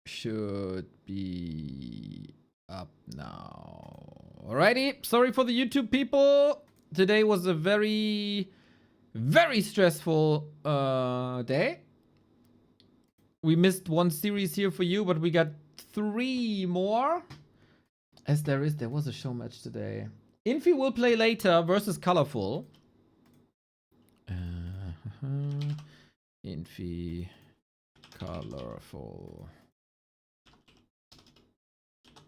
should be up now. Alrighty, sorry for the YouTube people. Today was a very, very stressful day. We missed one series here for you, but we got 3 more. As there was a show match today. Infi will play later versus Colorful. Infi, Colorful.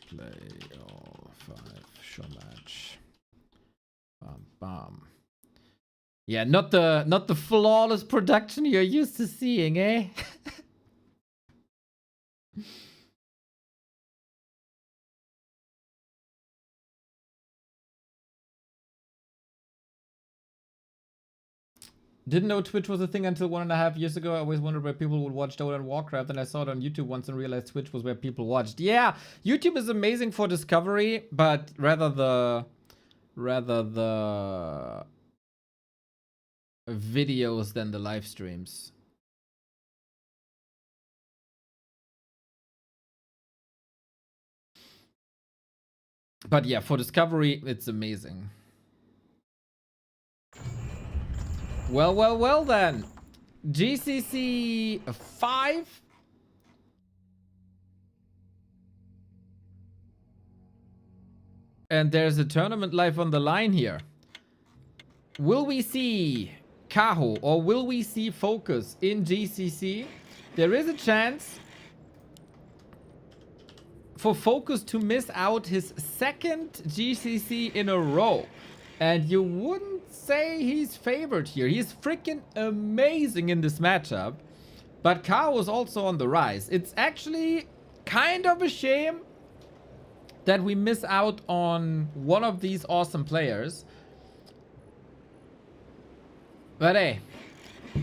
Play all 5 show match. Bam, bam. Yeah, not the flawless production you're used to seeing, eh? Didn't know Twitch was a thing until 1.5 years ago. I always wondered where people would watch Dota and Warcraft, and I saw it on YouTube once and realized Twitch was where people watched. Yeah, YouTube is amazing for discovery, but rather the videos than the live streams. But yeah, for discovery, it's amazing. Well then. GCC 5. And there's a tournament live on the line here. Will we see Kaho or will we see FoCuS in GCC? There is a chance for FoCuS to miss out his 2nd GCC in a row. And you wouldn't say he's favored here. He's freaking amazing in this matchup. But Kaho is also on the rise. It's actually kind of a shame that we miss out on one of these awesome players. But hey,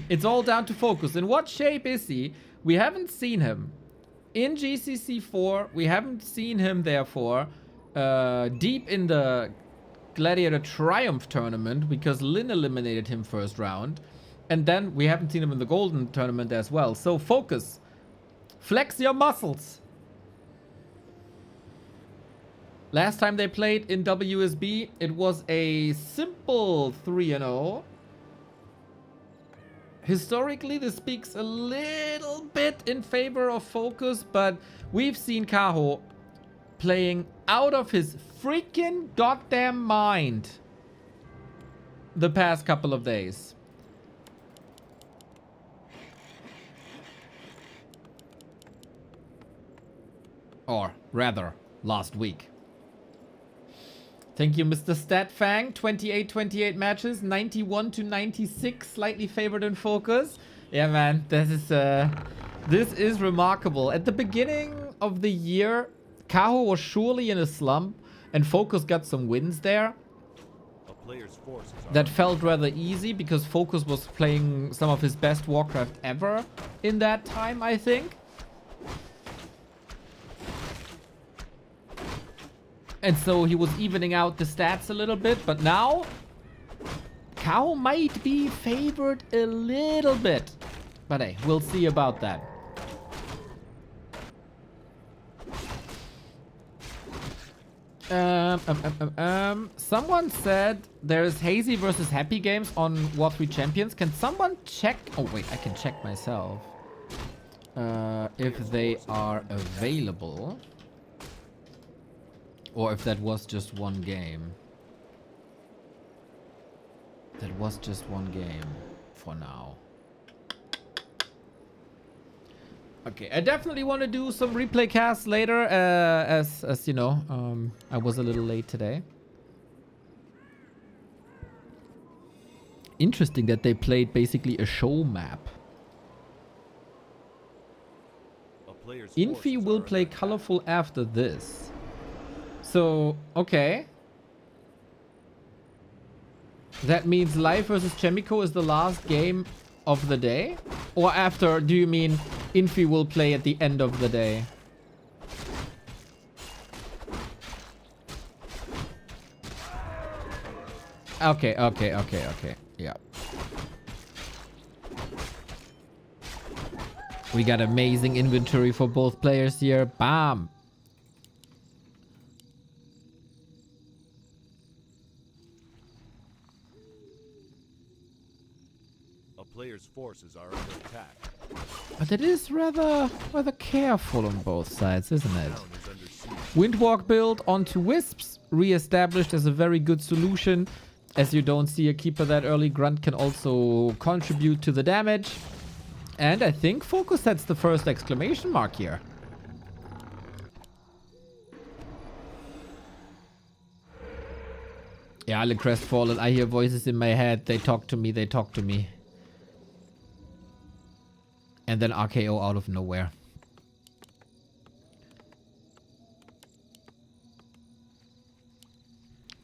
it's all down to FoCuS. In what shape is he? We haven't seen him in GCC 4. We haven't seen him, therefore, deep in the Gladiator Triumph tournament because Lin eliminated him first round. And then we haven't seen him in the Golden tournament as well. So FoCuS, flex your muscles. Last time they played in WSB, it was a simple 3-0. Historically, this speaks a little bit in favor of FoCuS, but we've seen Kaho playing out of his freaking goddamn mind the past couple of days. Or rather, last week. Thank you, Mr. Statfang. 28 matches, 91 to 96, slightly favored in FoCuS. Yeah, man, this is remarkable. At the beginning of the year, Kaho was surely in a slump, and FoCuS got some wins there. That felt rather easy because FoCuS was playing some of his best Warcraft ever in that time, I think. And so he was evening out the stats a little bit, but now Kaho might be favored a little bit. But hey, we'll see about that. Someone said there's Hazy versus Happy games on War 3 Champions. Can someone check? Oh wait, I can check myself. If they are available. Or if that was just one game. That was just one game for now. Okay, I definitely want to do some replay casts later, as you know, I was a little late today. Interesting that they played basically a show map. Infi will play Colorful after this. So, okay. That means Live versus Chaemiko is the last game of the day? Or after, do you mean Infi will play at the end of the day? Okay. Yeah. We got amazing inventory for both players here. Bam. A player's forces are under attack. But it is rather careful on both sides, isn't it? Windwalk build onto Wisps, re-established as a very good solution. As you don't see a keeper that early, Grunt can also contribute to the damage. And I think FoCuS sets the first exclamation mark here. Yeah, alle crestfallen. I hear voices in my head. They talk to me, they talk to me. And then RKO out of nowhere.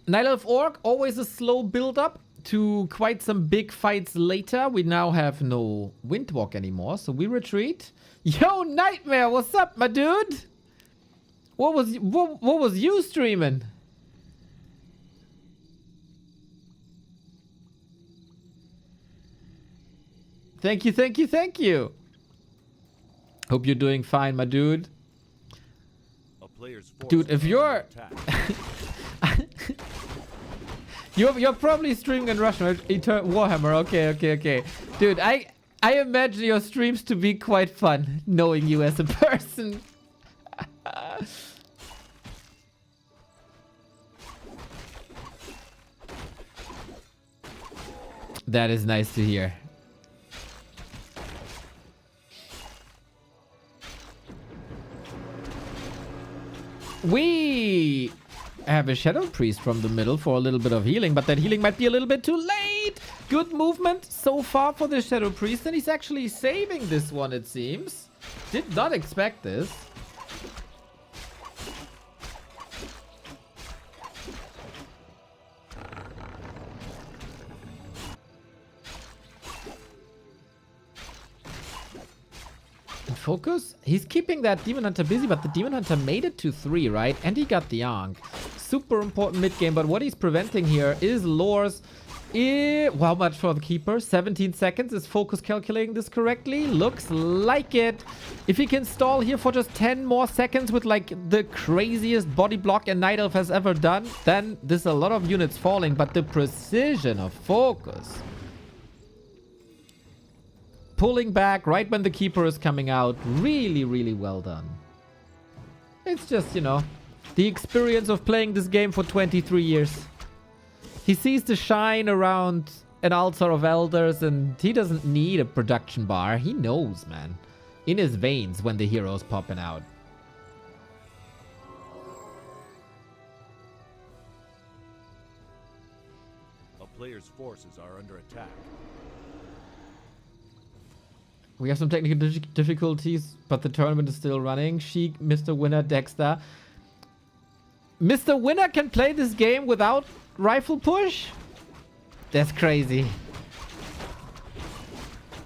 Night Elf Orc, always a slow build-up to quite some big fights later. We now have no Windwalk anymore, so we retreat. Yo, Nightmare, what's up, my dude? What was you streaming? Thank you, thank you, thank you. Hope you're doing fine, my dude. Dude, if you're... You're probably streaming in Russian, right? Warhammer, okay. Dude, I imagine your streams to be quite fun, knowing you as a person. That is nice to hear. We have a Shadow Priest from the middle for a little bit of healing, but that healing might be a little bit too late. Good movement so far for the Shadow Priest, and he's actually saving this one, it seems. Did not expect this. FoCuS, he's keeping that Demon Hunter busy, but the Demon Hunter made it to 3, right? And he got the Ankh. Super important mid game, but what he's preventing here is lures. How much for the Keeper? 17 seconds. Is FoCuS calculating this correctly? Looks like it. If he can stall here for just 10 more seconds with like the craziest body block a Night Elf has ever done, then there's a lot of units falling, but the precision of FoCuS. Pulling back right when the Keeper is coming out. Really, really well done. It's just, you know, the experience of playing this game for 23 years. He sees the shine around an altar of elders and he doesn't need a production bar. He knows, man. In his veins when the hero's popping out. A player's forces are under attack. We have some technical difficulties, but the tournament is still running. Sheik, Mr. Winner, Dexter. Mr. Winner can play this game without rifle push? That's crazy.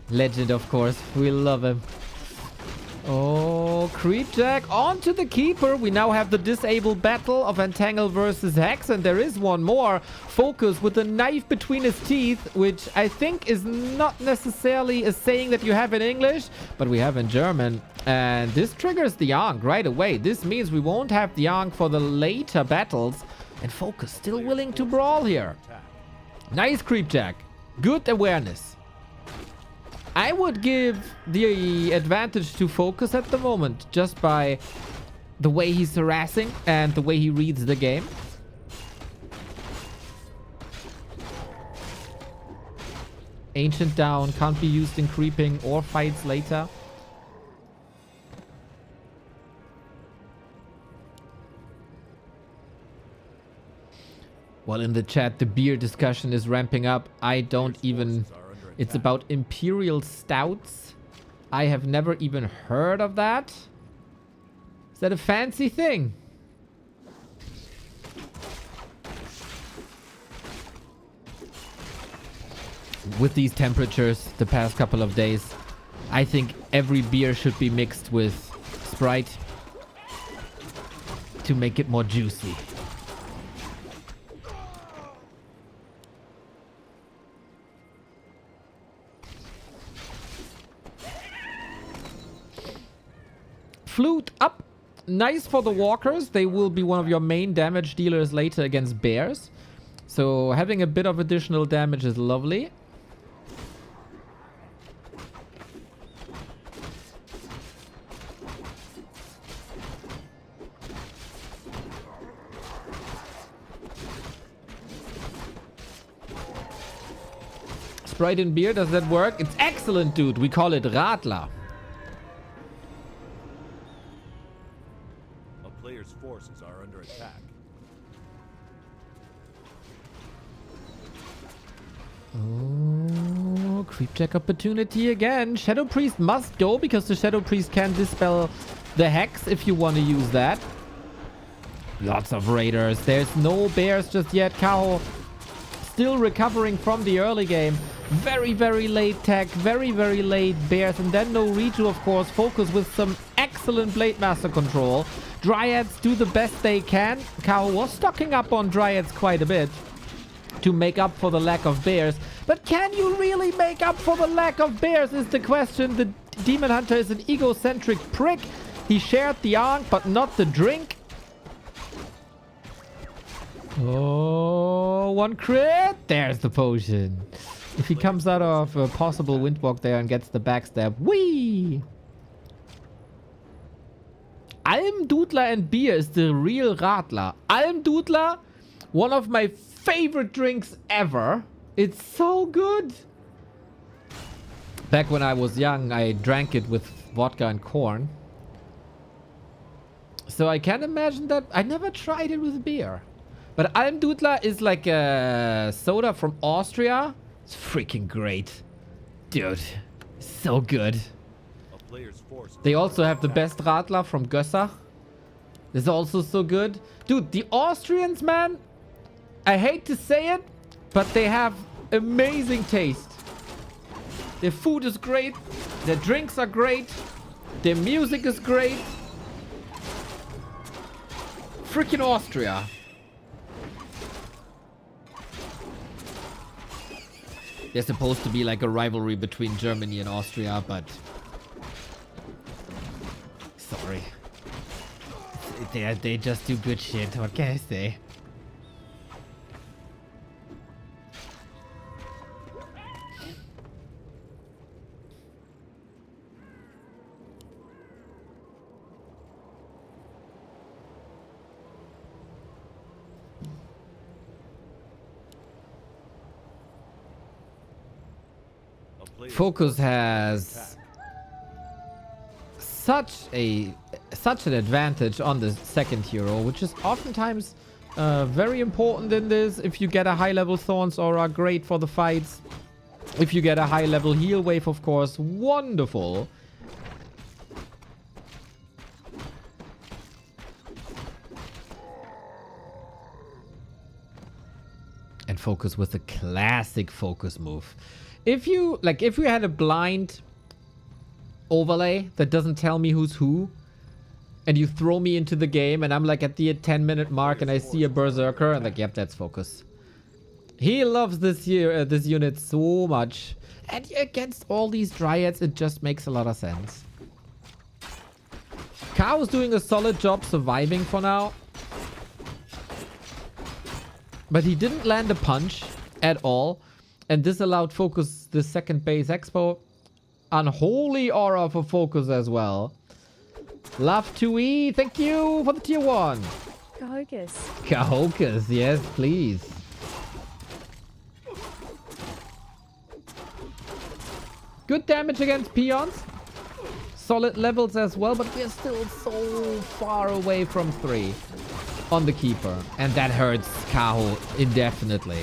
Legend, of course. We love him. Oh, Creepjack onto the Keeper. We now have the disabled battle of Entangle versus Hex, and there is one more. FoCuS with a knife between his teeth, which I think is not necessarily a saying that you have in English, but we have in German. And this triggers the Ankh right away. This means we won't have the Ankh for the later battles, and FoCuS still willing to brawl here. Nice Creepjack. Good awareness. I would give the advantage to FoCuS at the moment, just by the way he's harassing and the way he reads the game. Ancient down, can't be used in creeping or fights later. Well, in the chat, the beer discussion is ramping up. I don't even... It's about Imperial Stouts. I have never even heard of that. Is that a fancy thing? With these temperatures the past couple of days, I think every beer should be mixed with Sprite to make it more juicy. Flute up. Nice for the walkers. They will be one of your main damage dealers later against bears. So having a bit of additional damage is lovely. Sprite and beer, does that work? It's excellent, dude. We call it Radler. A player's forces are under attack. Oh, creep check opportunity again. Shadow Priest must go because the Shadow Priest can dispel the Hex if you want to use that. Lots of raiders. There's no bears just yet. Kaho still recovering from the early game. Very, very late tech. Very, very late bears. And then no Riju, of course. FoCuS with some excellent Blade Master control. Dryads do the best they can. Kaho was stocking up on Dryads quite a bit to make up for the lack of bears. But can you really make up for the lack of bears is the question. The Demon Hunter is an egocentric prick. He shared the Ankh, but not the drink. Oh, one crit. There's the potion. If he comes out of a possible windwalk there and gets the backstab. Whee! Almdudler and beer is the real Radler. Almdudler, one of my favorite drinks ever. It's so good. Back when I was young, I drank it with vodka and corn. So I can imagine that. I never tried it with beer. But Almdudler is like a soda from Austria. It's freaking great. Dude, so good. They also have the best Radler from Gösser. It's also so good. Dude, the Austrians, man, I hate to say it, but they have amazing taste. Their food is great. Their drinks are great. Their music is great. Freaking Austria. There's supposed to be like a rivalry between Germany and Austria, but sorry. They just do good shit. What can I say? FoCuS has such an advantage on the second hero, which is oftentimes very important in this. If you get a high level Thorns Aura, great for the fights. If you get a high level heal wave, of course, wonderful. And FoCuS with a classic FoCuS move. If you had a blind overlay that doesn't tell me who's who, and you throw me into the game, and I'm like at the 10-minute mark, and I see a Berserker, and like, yep, that's FoCuS. He loves this unit so much, and against all these Dryads, it just makes a lot of sense. Kaho's doing a solid job surviving for now, but he didn't land a punch at all. And this allowed FoCuS the second base expo. Unholy aura for FoCuS as well. Love 2E, thank you for the tier 1. FoCuS. FoCuS, yes, please. Good damage against peons. Solid levels as well, but we're still so far away from 3 on the keeper. And that hurts Kaho indefinitely.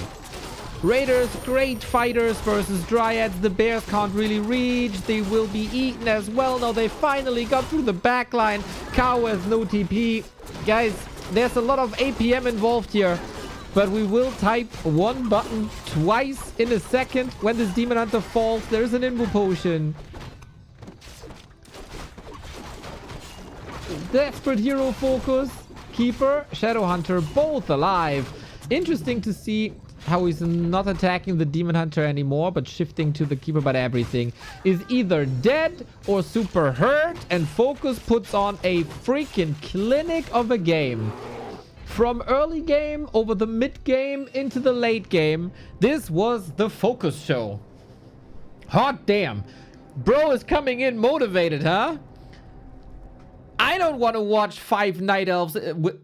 Raiders, great fighters versus Dryads. The bears can't really reach. They will be eaten as well. Now they finally got through the backline. Kaho has no TP. Guys, there's a lot of APM involved here. But we will type one button twice in a second. When this Demon Hunter falls, there's an Invo Potion. Desperate hero FoCuS. Keeper, Shadow Hunter, both alive. Interesting to see how he's not attacking the Demon Hunter anymore, but shifting to the Keeper, but everything is either dead or super hurt, and FoCuS puts on a freaking clinic of a game. From early game, over the mid game, into the late game, this was the FoCuS show. Hot damn. Bro is coming in motivated, huh? I don't want to watch 5 Night Elves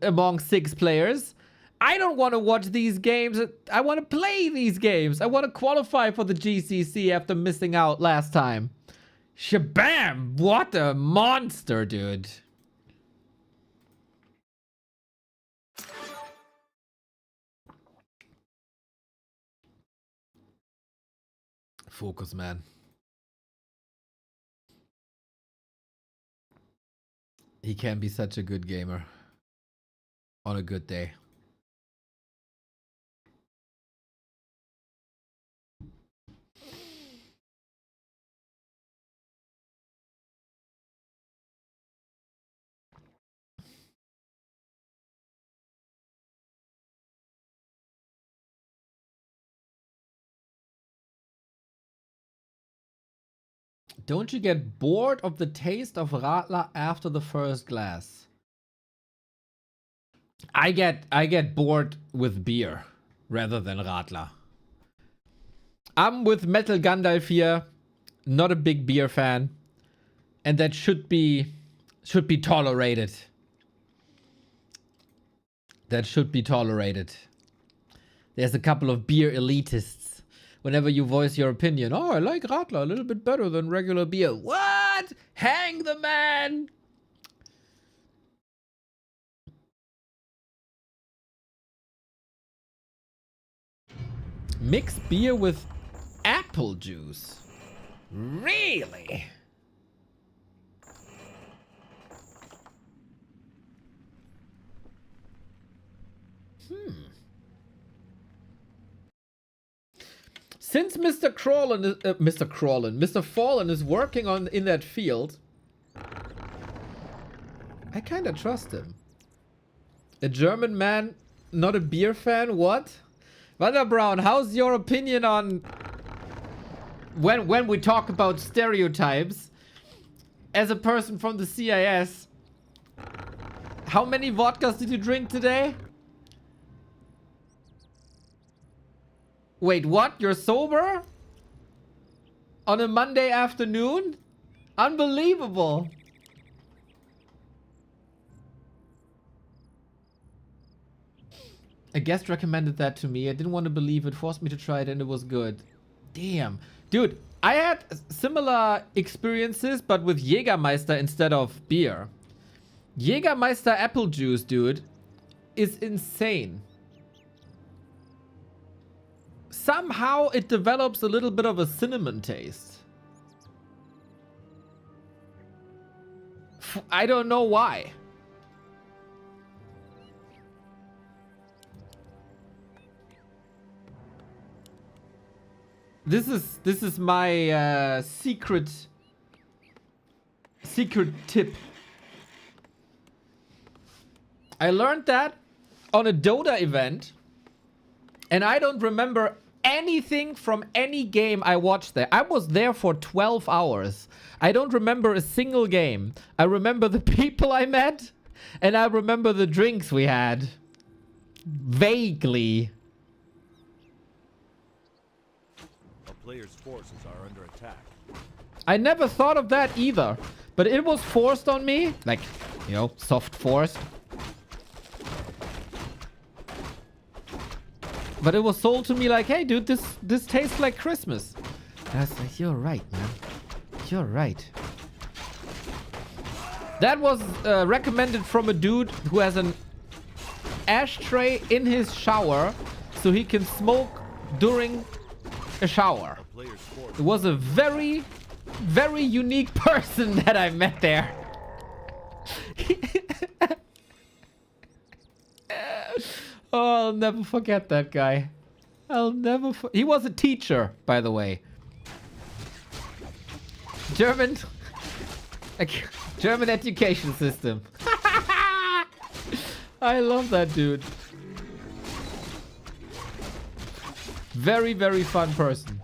among 6 players. I don't want to watch these games. I want to play these games. I want to qualify for the GCC after missing out last time. Shabam! What a monster, dude. FoCuS, man. He can be such a good gamer on a good day. Don't you get bored of the taste of Radler after the first glass? I get bored with beer rather than Radler. I'm with Metal Gandalf here, not a big beer fan, and that should be tolerated. That should be tolerated. There's a couple of beer elitists. Whenever you voice your opinion, oh, I like Radler a little bit better than regular beer. What? Hang the man! Mix beer with apple juice. Really? Since Mr. Fallen is working in that field, I kind of trust him. A German man, not a beer fan? What? Wanderbrown, how's your opinion on when we talk about stereotypes? As a person from the CIS, how many vodkas did you drink today? Wait, what? You're sober? On a Monday afternoon? Unbelievable. A guest recommended that to me. I didn't want to believe it, forced me to try it, and it was good. Damn. Dude, I had similar experiences, but with Jägermeister instead of beer. Jägermeister apple juice, dude, is insane. Somehow it develops a little bit of a cinnamon taste. I don't know why. This is my secret tip. I learned that on a Dota event, and I don't remember anything from any game I watched there. I was there for 12 hours. I don't remember a single game. I remember the people I met, and I remember the drinks we had. Vaguely. A player's forces are under attack. I never thought of that either, but it was forced on me. Like, you know, soft forced. But it was sold to me like, hey, dude, this tastes like Christmas. And I was like, you're right, man. You're right. That was recommended from a dude who has an ashtray in his shower so he can smoke during a shower. It was a very, very unique person that I met there. Oh, I'll never forget that guy. I'll never he was a teacher, by the way. German education system. I love that dude. Very, very fun person.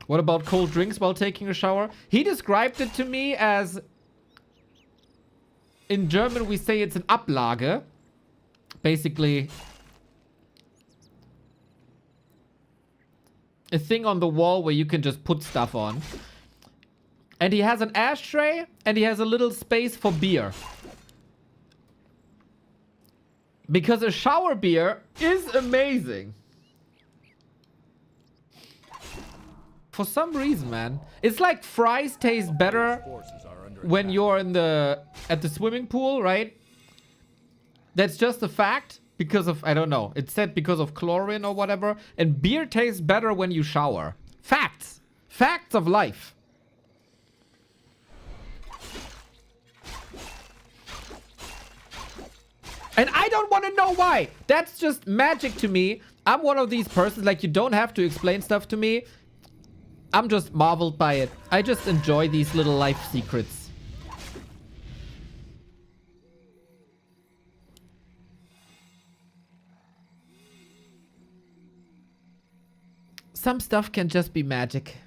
What about cold drinks while taking a shower? He described it to me as... In German, we say it's an Ablage. Basically... a thing on the wall where you can just put stuff on. And he has an ashtray, and he has a little space for beer. Because a shower beer is amazing. For some reason, man. It's like fries taste better when you're in at the swimming pool, right? That's just a fact. Because of, I don't know. It said because of chlorine or whatever. And beer tastes better when you shower. Facts. Facts of life. And I don't want to know why. That's just magic to me. I'm one of these persons, like, you don't have to explain stuff to me. I'm just marveled by it. I just enjoy these little life secrets. Some stuff can just be magic.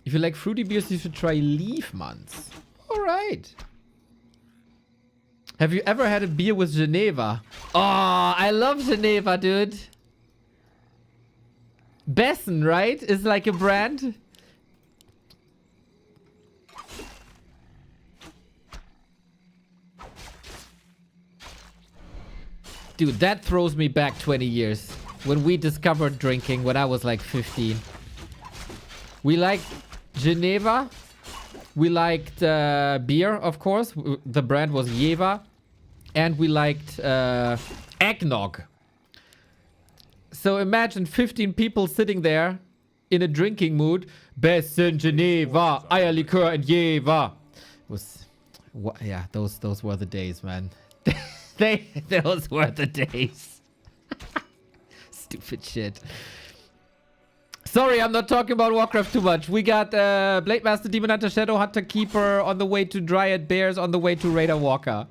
If you like fruity beers, you should try Leaf Months. Alright. Have you ever had a beer with Geneva? Oh, I love Geneva, dude. Bessen, right? Is like a brand. Dude, that throws me back 20 years. When we discovered drinking when I was like 15. We liked Geneva. We liked beer, of course. The brand was Jever. And we liked eggnog. So imagine 15 people sitting there in a drinking mood. Bessen, Geneva, Eierlikör, and Jever. Yeah, those were the days, man. Those were the days. Stupid shit. Sorry, I'm not talking about Warcraft too much. We got Blade Master, Demon Hunter, Shadow Hunter, Keeper on the way to Dryad Bears, on the way to Raider Walker.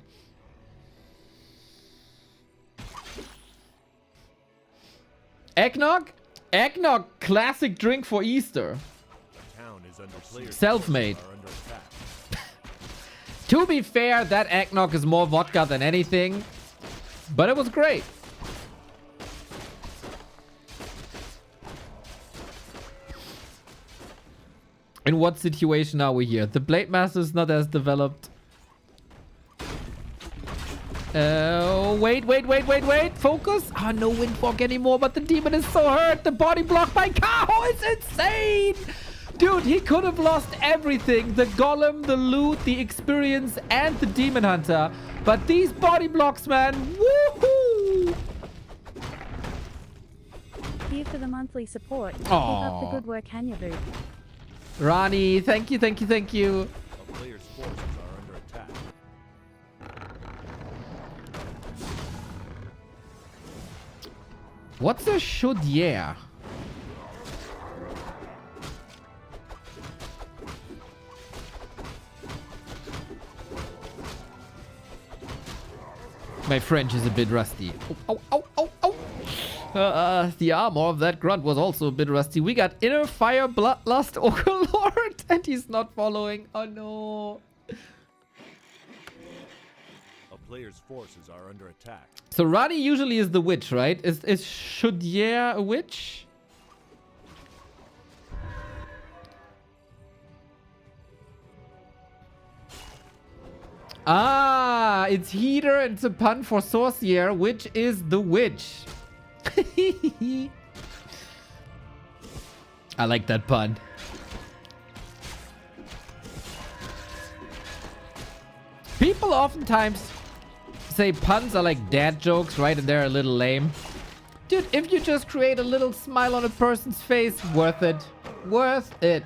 Eggnog? Eggnog, classic drink for Easter. Self-made. To be fair, that eggnog is more vodka than anything. But it was great. In what situation are we here? The Blade Master is not as developed. Wait. FoCuS. Ah, no Windwalk anymore, but the demon is so hurt. The body block by Kaho is insane. Dude, he could have lost everything. The golem, the loot, the experience, and the demon hunter. But these body blocks, man. Woohoo! Here for the monthly support. Keep Aww. up the good work, Hanyabu. Ronnie, thank you. A player's forces are under attack. What's a chaudière? My French is a bit rusty. The armor of that grunt was also a bit rusty. We got Inner Fire, Bloodlust, Overlord, and he's not following. Oh no. A player's forces are under attack. So Rani usually is the witch, right? Is Chaudière a witch? Ah, it's Heater and it's a pun for Sorcier, which is the witch. I like that pun. People oftentimes say puns are like dad jokes, right? And they're a little lame. Dude, if you just create a little smile on a person's face, worth it. Worth it.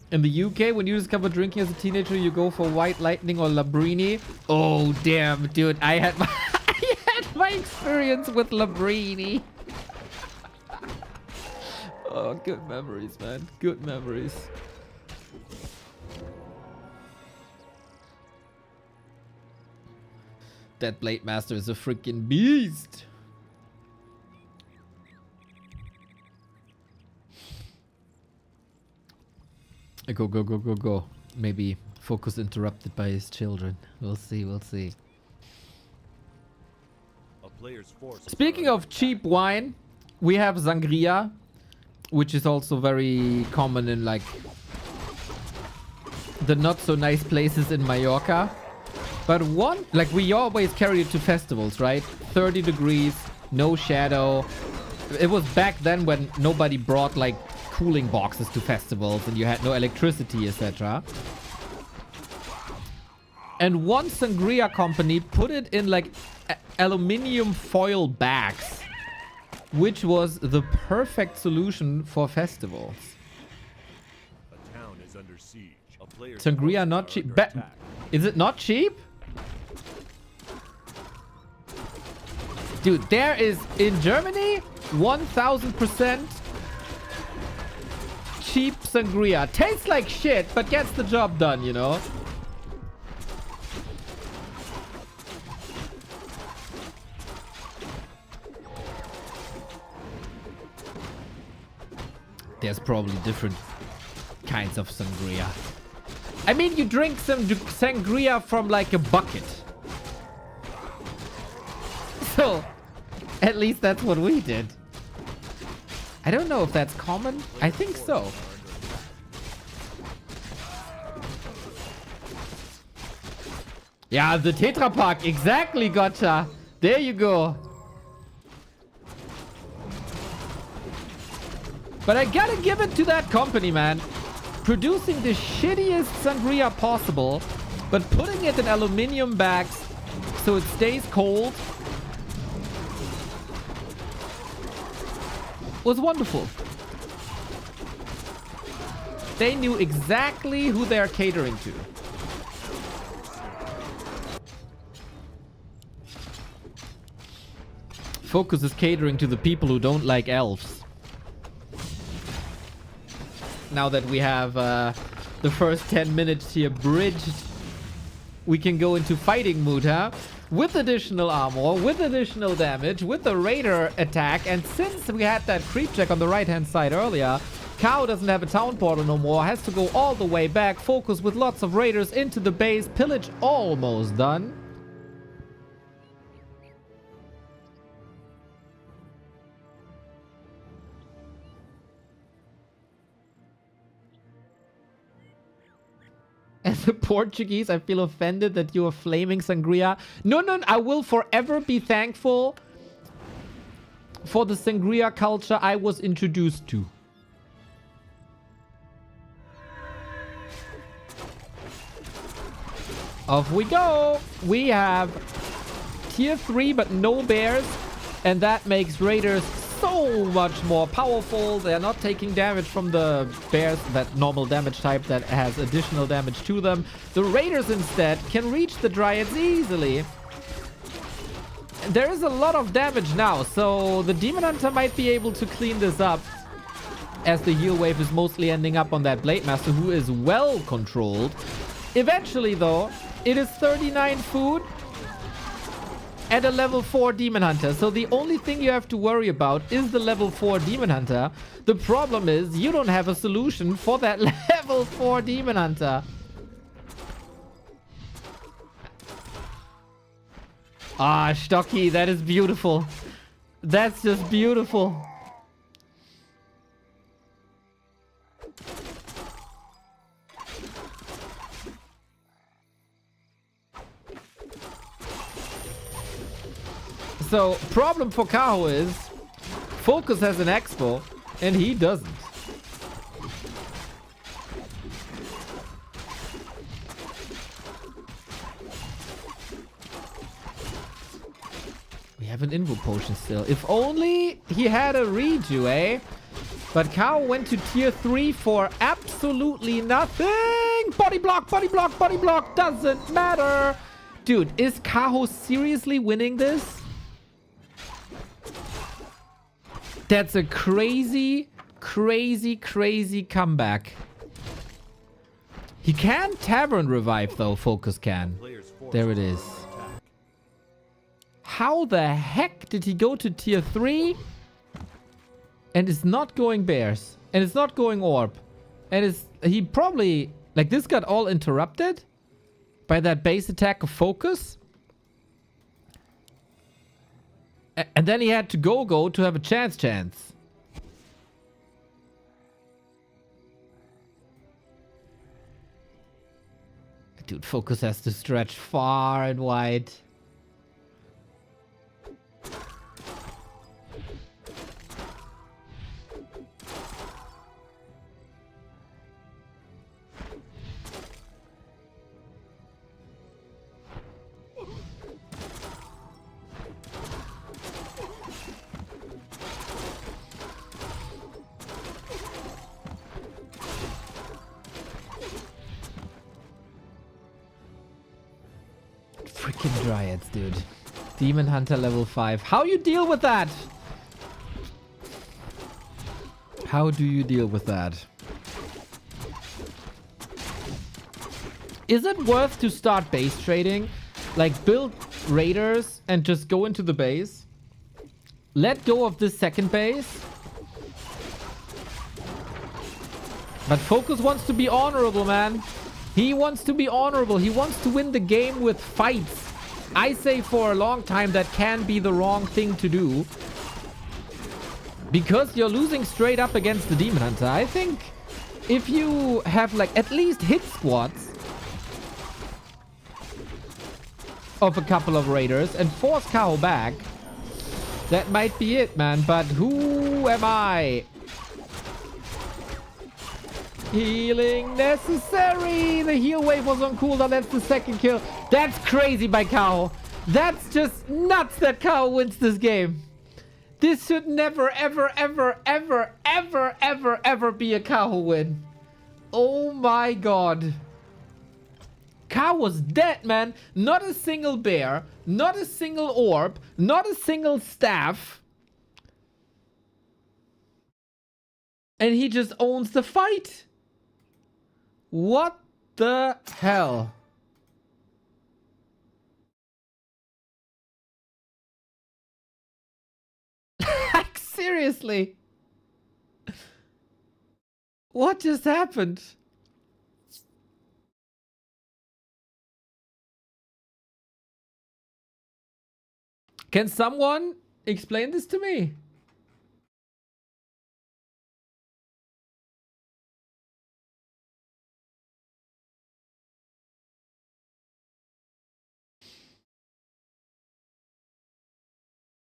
In the UK, when you discover drinking as a teenager, you go for White Lightning or Labrini. Oh, damn, dude. I had my experience with Labrini. Oh, good memories, man. Good memories. That Blade Master is a freaking beast. Go, go, go, go, go. Maybe FoCuS interrupted by his children. We'll see, we'll see. A player's forces Speaking are of under cheap wine, we have sangria, which is also very common in like the not so nice places in Mallorca. But like we always carry it to festivals, right? 30 degrees, no shadow. It was back then when nobody brought like cooling boxes to festivals and you had no electricity, etc. And one sangria company put it in like aluminium foil bags, which was the perfect solution for festivals. A town is under siege. A player's Sangria forces not are cheap. under attack. Is it not cheap? Dude, there is in Germany 1000% cheap sangria. Tastes like shit, but gets the job done, you know? There's probably different kinds of sangria. I mean, you drink some sangria from like a bucket. So, at least that's what we did. I don't know if that's common. I think so. Yeah, the Tetra Pak. Exactly, gotcha. There you go. But I gotta give it to that company, man. Producing the shittiest sangria possible, but putting it in aluminium bags so it stays cold was wonderful. They knew exactly who they're catering to. FoCuS is catering to the people who don't like elves. Now that we have the first 10 minutes here bridged, we can go into fighting mood, huh? With additional armor, with additional damage, with the raider attack. And since we had that creep check on the right-hand side earlier, Kaho doesn't have a town portal no more, has to go all the way back, FoCuS with lots of raiders into the base, pillage almost done. As a Portuguese, I feel offended that you are flaming sangria. No, no, I will forever be thankful for the sangria culture I was introduced to. Off we go. We have tier 3, but no bears. And that makes raiders so much more powerful. They are not taking damage from the bears, that normal damage type that has additional damage to them. The raiders instead can reach the dryads easily. There is a lot of damage now, so the demon hunter might be able to clean this up, as the heal wave is mostly ending up on that blade master, who is well controlled. Eventually though, it is 39 food and a level 4 Demon Hunter. So the only thing you have to worry about is the level 4 Demon Hunter. The problem is you don't have a solution for that level 4 Demon Hunter. Ah, Stocky, that is beautiful. That's just beautiful. So, problem for Kaho is FoCuS has an expo and he doesn't. We have an invo potion still. If only he had a redo, eh? But Kaho went to tier 3 for absolutely nothing. Body block, body block, body block. Doesn't matter. Dude, is Kaho seriously winning this? That's a crazy crazy, crazy comeback. He can Tavern Revive, though. FoCuS can. Players' forces There it are is. under attack. How the heck did he go to tier 3? And it's not going Bears. And it's not going Orb. And he probably... Like, this got all interrupted by that base attack of FoCuS. And then he had to go to have a chance. Dude, FoCuS has to stretch far and wide. Freaking Dryads, dude. Demon Hunter level 5. How you deal with that? How do you deal with that? Is it worth to start base trading? Like, build raiders and just go into the base? Let go of this second base? But FoCuS wants to be honorable, man. He wants to be honorable. He wants to win the game with fights. I say for a long time that can be the wrong thing to do. Because you're losing straight up against the Demon Hunter. I think if you have like at least hit squads of a couple of raiders and force Kaho back, that might be it, man. But who am I? Healing necessary. The heal wave was on cooldown. That's the second kill. That's crazy by Kaho. That's just nuts that Kaho wins this game. This should never, ever, ever, ever, ever, ever, ever be a Kaho win. Oh my god. Kaho was dead, man. Not a single bear. Not a single orb. Not a single staff. And he just owns the fight. What the hell? Like, seriously? What just happened? Can someone explain this to me?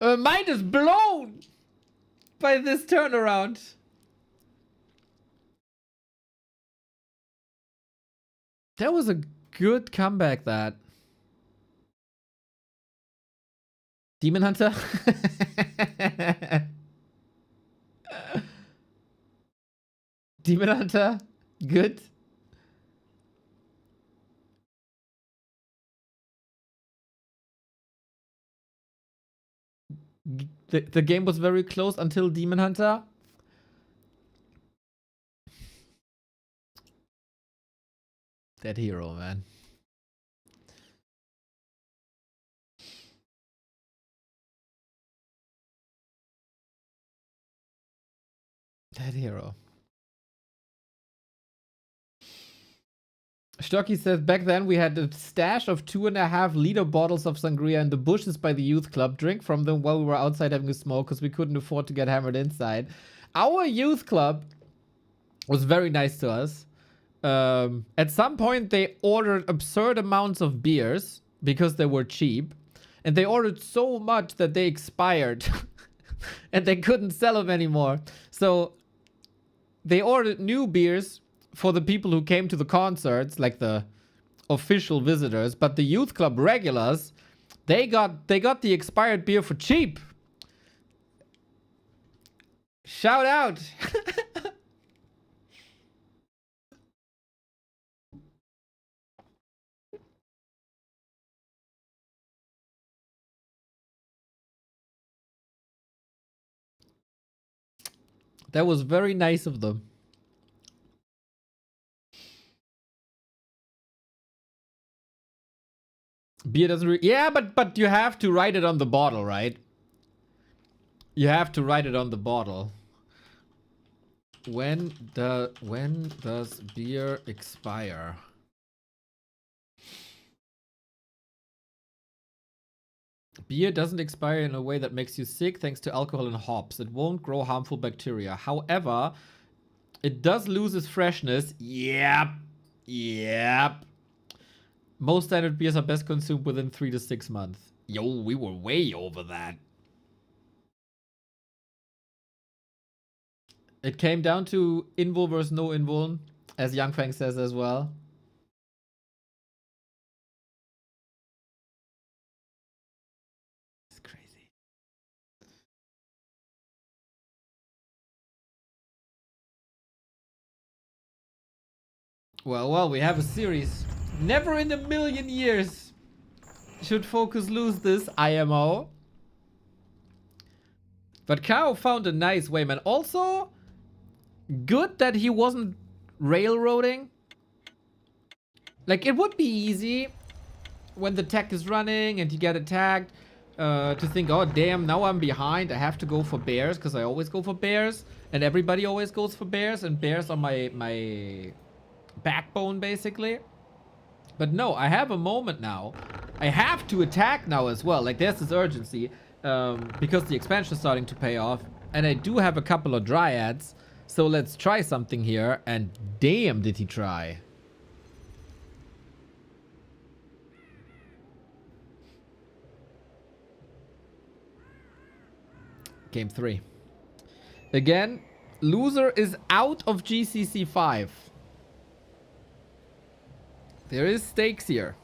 Mind is blown by this turnaround. That was a good comeback, that. Demon Hunter? Demon Hunter? Good. The game was very close until Demon Hunter. That hero, man. That hero. Stocky says, back then we had a stash of 2.5-liter bottles of sangria in the bushes by the youth club. Drink from them while we were outside having a smoke because we couldn't afford to get hammered inside. Our youth club was very nice to us. At some point, they ordered absurd amounts of beers because they were cheap. And they ordered so much that they expired. And they couldn't sell them anymore. So they ordered new beers for the people who came to the concerts, like the official visitors, but the youth club regulars, they got the expired beer for cheap. Shout out. That was very nice of them. Beer doesn't yeah, but you have to write it on the bottle, right? You have to write it on the bottle. When does beer expire? Beer doesn't expire in a way that makes you sick thanks to alcohol and hops. It won't grow harmful bacteria. However, it does lose its freshness. Yep. Yep. Most standard beers are best consumed within 3 to 6 months. Yo, we were way over that. It came down to invul versus no invul, as Yang Feng says as well. It's crazy. Well, we have a series. Never in a million years should FoCuS lose this IMO. But Kaho found a nice way, man. Also, good that he wasn't railroading. Like, it would be easy when the tech is running and you get attacked to think, oh, damn, now I'm behind. I have to go for bears because I always go for bears. And everybody always goes for bears. And bears are my backbone, basically. But no, I have a moment now. I have to attack now as well. Like, there's this urgency because the expansion is starting to pay off. And I do have a couple of dryads. So let's try something here. And damn, did he try. Game 3. Again, loser is out of GCC 5. There is stakes here.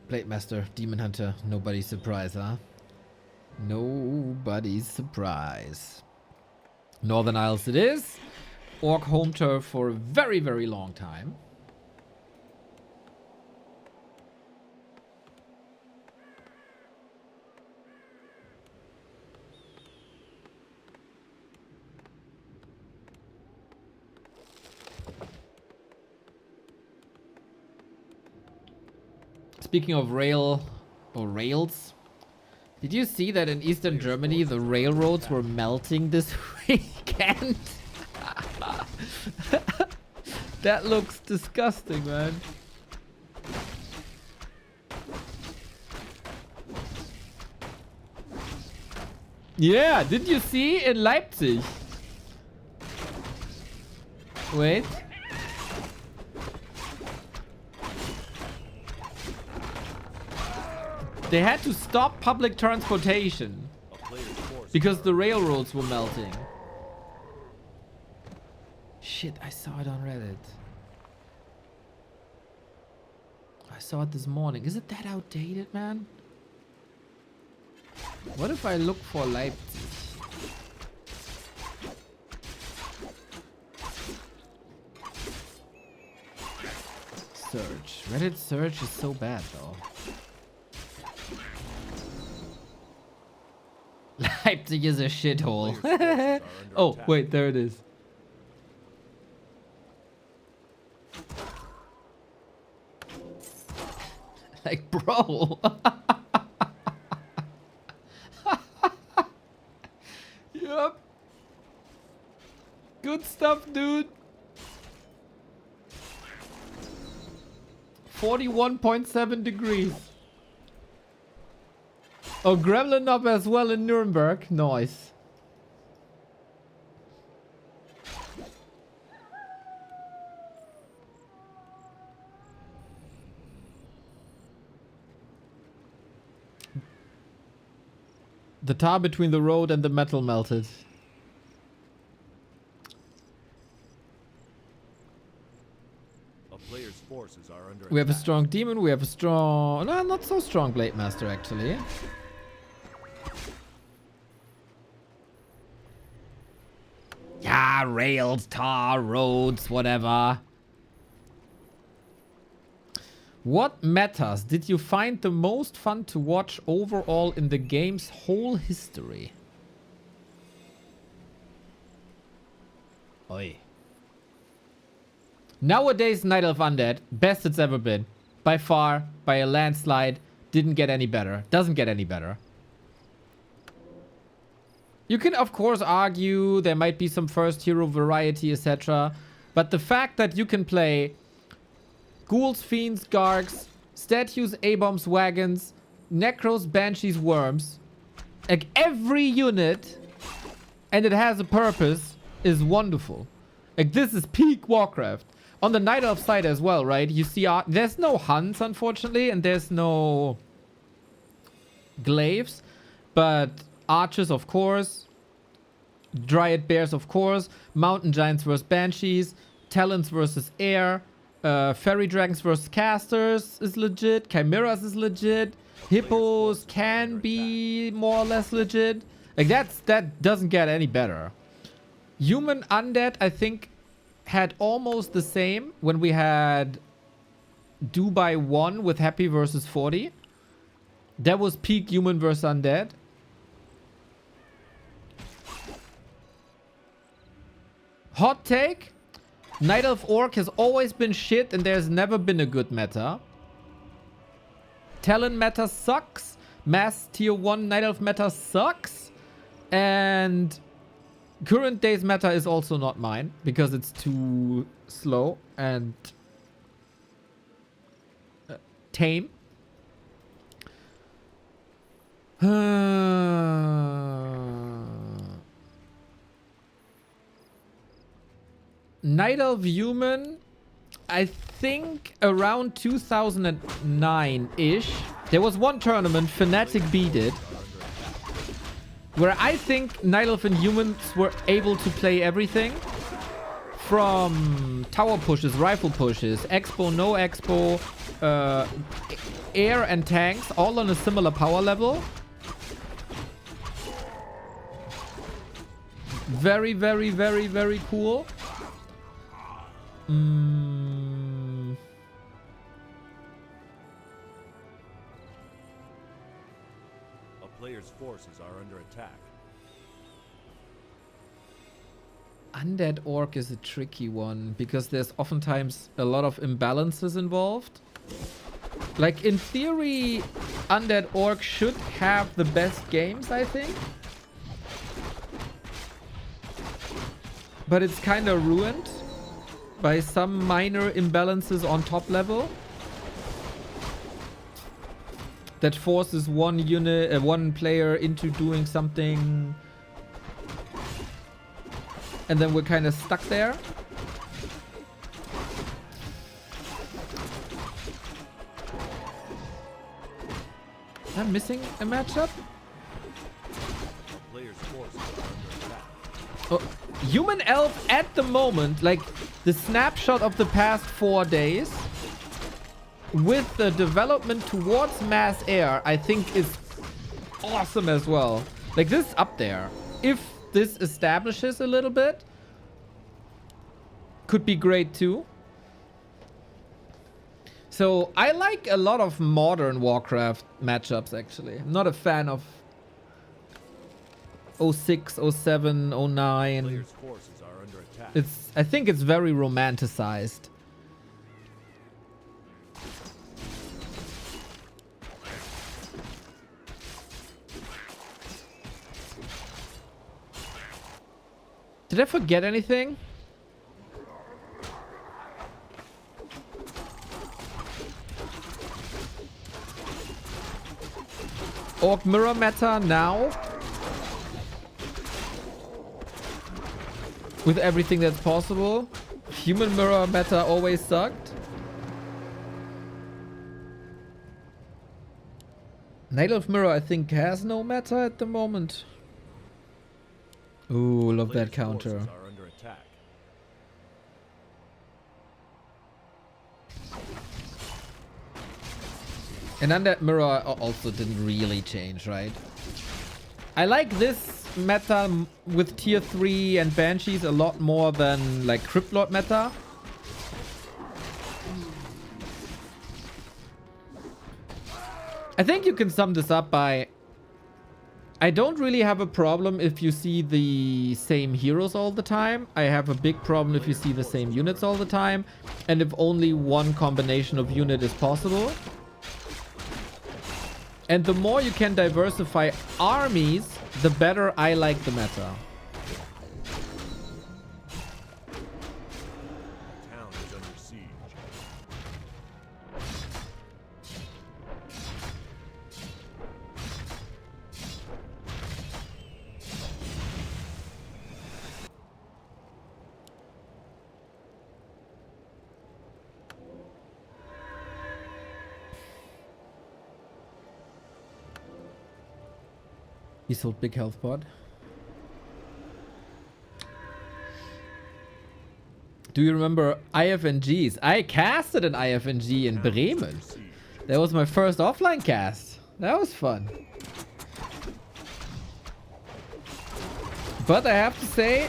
Blade Master, Demon Hunter, nobody's surprise, huh? Nobody's surprise. Northern Isles it is. Orc home turf for a very, very long time. Speaking of rail or rails, did you see that in Eastern Germany the railroads were melting this weekend? That looks disgusting, man. Yeah, did you see in Leipzig? Wait. They had to stop public transportation because the railroads were melting. Shit, I saw it on Reddit. I saw it this morning. Is it that outdated, man? What if I look for Leipzig? Search. Reddit search is so bad, though. Leipzig is a shithole. Oh, wait, there it is. Like, bro. Yup. Good stuff, dude. 41.7 degrees. Oh, Gremlin up as well in Nuremberg. Nice. The tar between the road and the metal melted. A player's force forces are under We have a attack. strong demon. We have a strong... No, not so strong Blade Master, actually. Yeah, rails, tar, roads, whatever. What metas did you find the most fun to watch overall in the game's whole history? Oi. Nowadays, Night Elf Undead, best it's ever been. By far, by a landslide. Didn't get any better. Doesn't get any better. You can, of course, argue there might be some first hero variety, etc. But the fact that you can play Ghouls, Fiends, Gargs, Statues, A-Bombs, Wagons, Necros, Banshees, Worms. Like every unit, and it has a purpose, is wonderful. Like this is peak Warcraft. On the Night Elf side as well, right? You see, there's no Huns, unfortunately, and there's no Glaives. But Archers, of course. Dryad Bears, of course. Mountain Giants versus Banshees. Talons versus Air. Fairy Dragons versus Casters is legit. Chimeras is legit. Hippos can be more or less legit. Like that doesn't get any better. Human Undead, I think, had almost the same when we had Do by 1 with Happy versus 40. That was peak Human versus Undead. Hot take. Night Elf Orc has always been shit and there's never been a good meta. Talon meta sucks. Mass tier 1 Night Elf meta sucks. And current days meta is also not mine because it's too slow and tame. Night Elf Human, I think around 2009-ish, there was one tournament, Fnatic beat it, where I think Night Elf and Humans were able to play everything. From tower pushes, rifle pushes, expo, no expo, air and tanks, all on a similar power level. Very, very, very, very cool. A player's forces are under attack. Undead Orc is a tricky one because there's oftentimes a lot of imbalances involved. Like in theory, Undead Orc should have the best games, I think. But it's kind of ruined by some minor imbalances on top level that forces one player into doing something, and then we're kind of stuck there. Am I missing a matchup? A player's forces are under attack. Oh, Human Elf at the moment, like the snapshot of the past 4 days, with the development towards Mass Air, I think is awesome as well. Like this is up there. If this establishes a little bit, could be great too. So I like a lot of modern Warcraft matchups actually. I'm not a fan of 06, 07, 09. Player's forces are under attack. I think it's very romanticized. Did I forget anything? Orc mirror meta now? With everything that's possible. Human mirror meta always sucked. Night Elf mirror I think has no meta at the moment. Ooh, love that Player's counter. forces are under attack. And then that mirror also didn't really change, right? I like this meta with tier 3 and banshees a lot more than like Crypt Lord meta. I think you can sum this up by, I don't really have a problem if you see the same heroes all the time. I have a big problem if you see the same units all the time, and if only one combination of unit is possible. And the more you can diversify armies, the better I like the meta. Town is under siege. He sold big health pod. Do you remember IFNGs? I casted an IFNG in Bremen. That was my first offline cast. That was fun. But I have to say,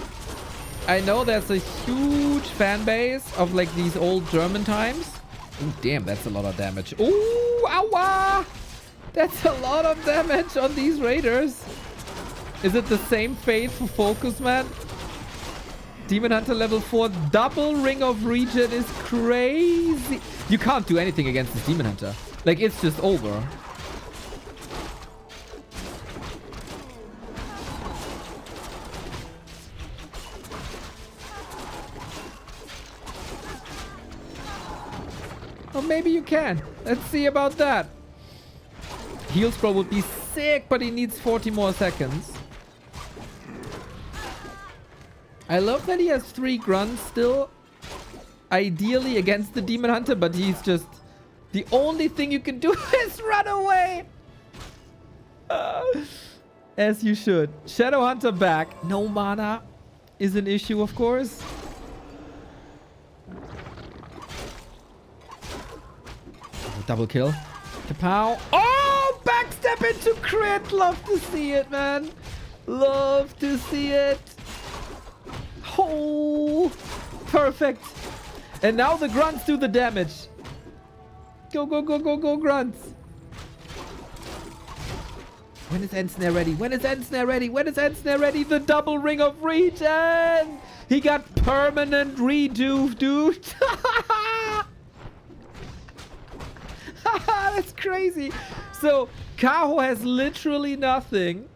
I know there's a huge fan base of like these old German times. Ooh, damn, that's a lot of damage. Ooh, awa! That's a lot of damage on these raiders. Is it the same fate for FoCuS, man? Demon Hunter level 4 double ring of regen is crazy. You can't do anything against this Demon Hunter. Like, it's just over. Or maybe you can. Let's see about that. Heal scroll would be sick, but he needs 40 more seconds. I love that he has 3 grunts still. Ideally against the Demon Hunter, but he's just... The only thing you can do is run away. As you should. Shadow Hunter back. No mana is an issue, of course. Oh, double kill. Kapow. Oh! Backstep into crit. Love to see it, man. Love to see it. Oh, perfect. And now the grunts do the damage. Go, go, go, go, go, grunts. When is End Snare ready? When is End Snare ready? When is End Snare ready? The double ring of regen. He got permanent redo, dude. That's crazy. So, Kaho has literally nothing,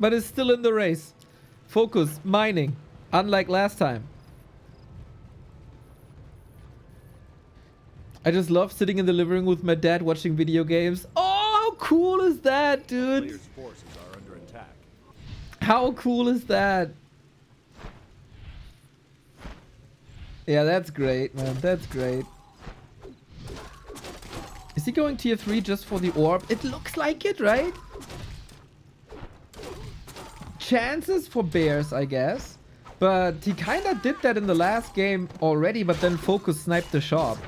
but is still in the race. FoCuS, mining, unlike last time. I just love sitting in the living room with my dad watching video games. Oh, how cool is that, dude? Players' forces are under attack. How cool is that? Yeah, that's great, man. That's great. Is he going tier 3 just for the orb? It looks like it, right? Chances for bears, I guess. But he kind of did that in the last game already, but then FoCuS sniped the shop.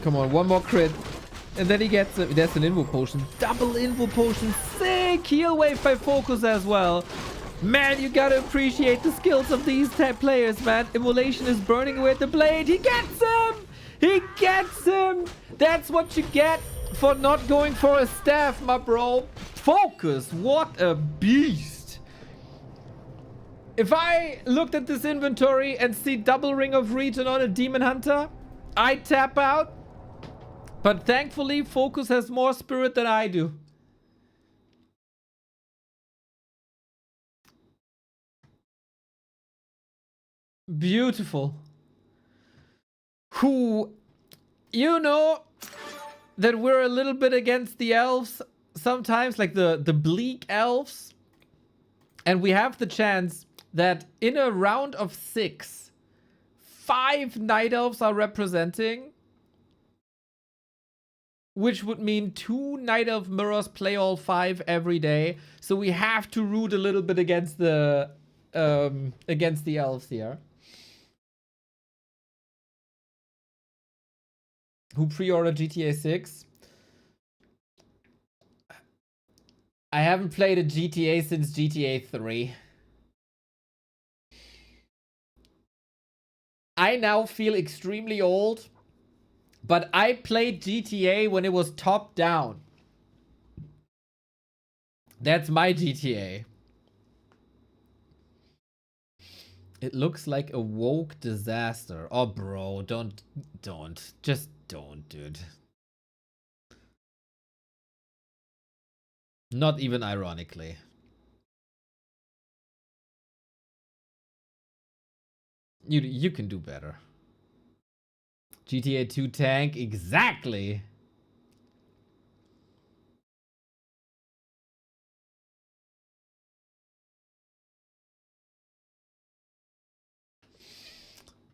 Come on, one more crit. And then he gets a, that's an invo potion. Double invo potion. Sick heal wave by FoCuS as well. Man, you gotta appreciate the skills of these type players, man. Immolation is burning away at the blade. He gets him! He gets him! That's what you get for not going for a staff, my bro. FoCuS, what a beast. If I looked at this inventory and see double ring of regen on a Demon Hunter, I'd tap out. But thankfully, FoCuS has more spirit than I do. Beautiful. Who, you know that we're a little bit against the elves, sometimes, like the bleak elves, and we have the chance that in a round of 6, 5 night elves are representing, which would mean 2 night elf mirrors play all 5 every day. So we have to root a little bit against the elves here. Who pre-ordered GTA 6? I haven't played a GTA since GTA 3. I now feel extremely old, but I played GTA when it was top down. That's my GTA. It looks like a woke disaster. Oh, bro, don't. Just don't, dude. Not even ironically. You can do better. GTA 2 tank, exactly.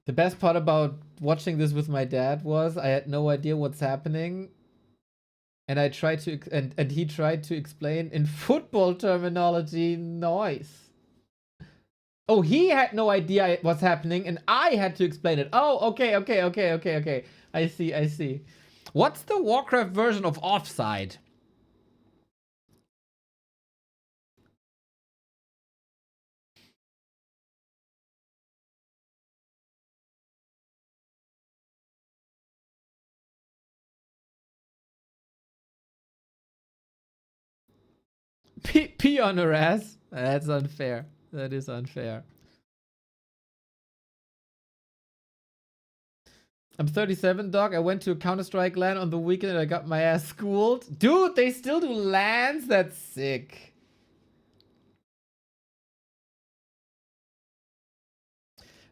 The best part about watching this with my dad was I had no idea what's happening. And I tried to, and he tried to explain in football terminology, noise. Oh, he had no idea what's happening, and I had to explain it. Oh, okay. I see. What's the Warcraft version of offside? Pee on her ass? That's unfair. That is unfair. I'm 37, dog. I went to a Counter-Strike LAN on the weekend and I got my ass schooled. Dude, they still do LANs? That's sick.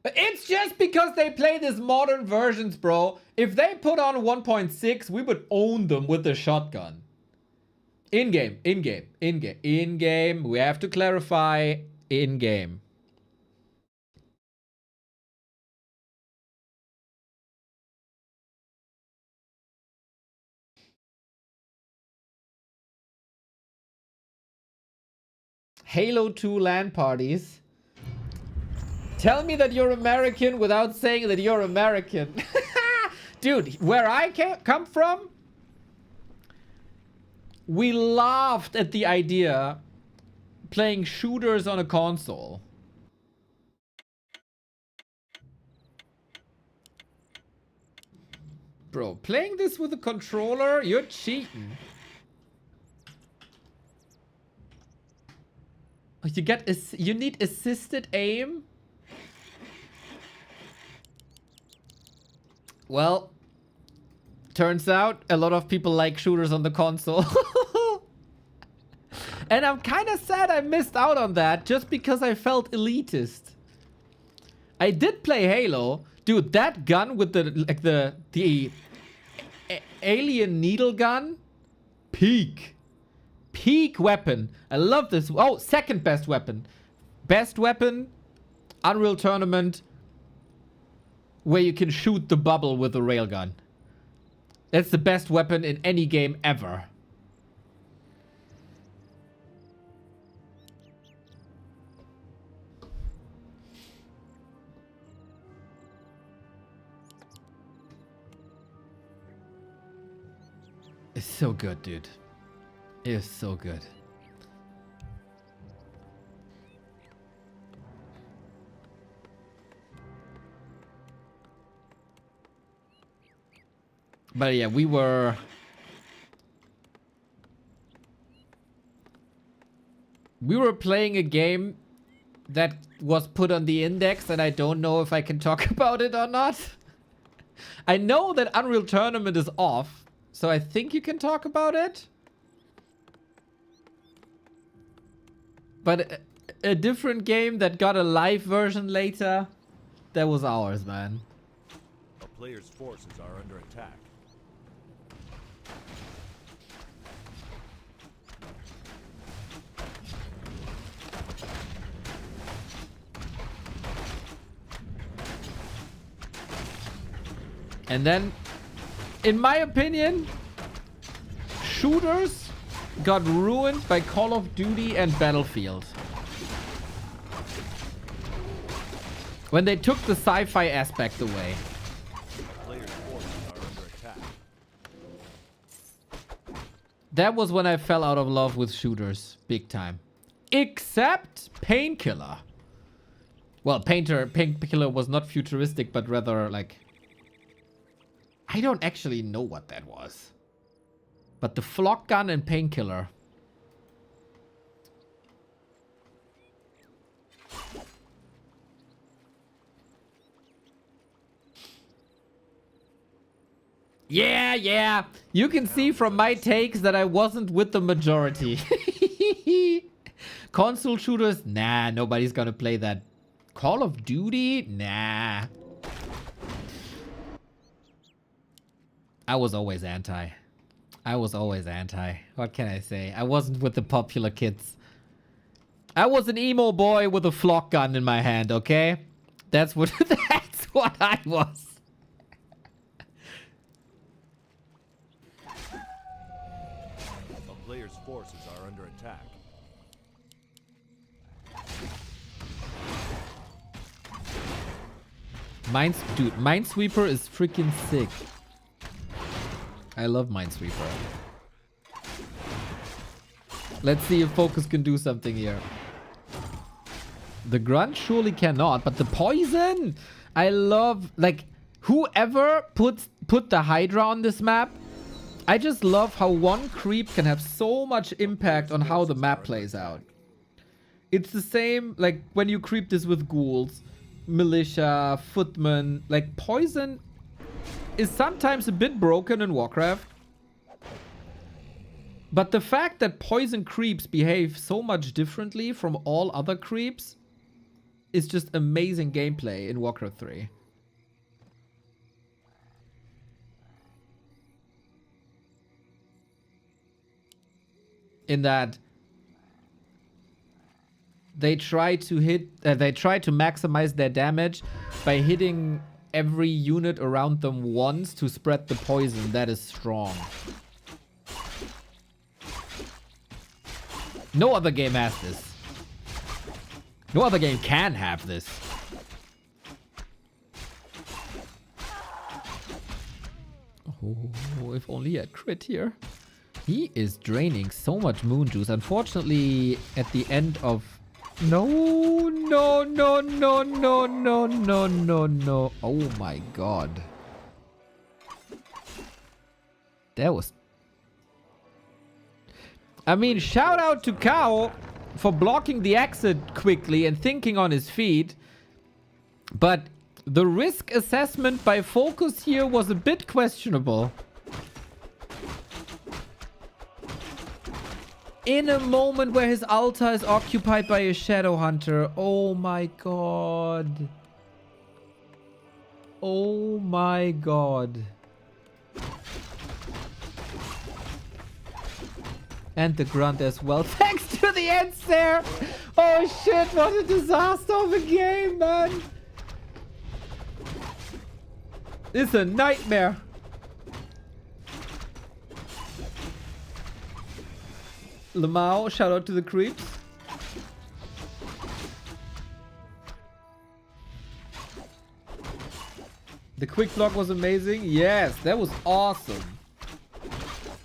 It's just because they play these modern versions, bro. If they put on 1.6, we would own them with the shotgun. In-game. We have to clarify in-game. Halo 2 LAN parties. Tell me that you're American without saying that you're American. Dude, where I come from, we laughed at the idea playing shooters on a console. Bro, playing this with a controller, you're cheating. You need assisted aim? Well, turns out a lot of people like shooters on the console. And I'm kind of sad I missed out on that just because I felt elitist. I did play Halo. Dude, that gun with the alien needle gun, peak weapon. I love this. Oh, second best weapon. Best weapon, Unreal Tournament, where you can shoot the bubble with a railgun. That's the best weapon in any game ever. It's so good, dude. It is so good. But yeah, we were playing a game that was put on the index, and I don't know if I can talk about it or not. I know that Unreal Tournament is off, so I think you can talk about it. But a different game that got a live version later, that was ours, man. A player's forces are under attack. And then, in my opinion, shooters got ruined by Call of Duty and Battlefield. When they took the sci-fi aspect away. Players' forces are under attack. That was when I fell out of love with shooters. Big time. Except Painkiller. Well, Painkiller was not futuristic, but rather like... I don't actually know what that was. But the Flock Gun and Painkiller. Yeah. You can see from my takes that I wasn't with the majority. Console shooters? Nah, nobody's gonna play that. Call of Duty? Nah. I was always anti. What can I say? I wasn't with the popular kids. I was an emo boy with a flock gun in my hand, okay? That's what I was. A player's forces are under attack. Dude, Minesweeper is freaking sick. I love Minesweeper. Let's see if FoCuS can do something here. The Grunt surely cannot, but the Poison! I love, like, whoever put the Hydra on this map, I just love how one creep can have so much impact on how the map plays out. It's the same, like, when you creep this with ghouls, militia, footmen, like, Poison is sometimes a bit broken in Warcraft. But the fact that poison creeps behave so much differently from all other creeps is just amazing gameplay in Warcraft 3. In that they try to maximize their damage by hitting every unit around them once to spread the poison. That is strong. No other game has this. No other game can have this. Oh, if only a crit here. He is draining so much moon juice. Unfortunately, at the end of... No. Oh my god. That was... I mean, shout out to Kaho for blocking the exit quickly and thinking on his feet. But the risk assessment by FoCuS here was a bit questionable. In a moment where his altar is occupied by a Shadow Hunter. Oh my god. Oh my god. And the Grunt as well. Thanks to the ends there. Oh shit, what a disaster of a game, man. It's a nightmare. Lamau, shout out to the creeps. The quick block was amazing. Yes, that was awesome.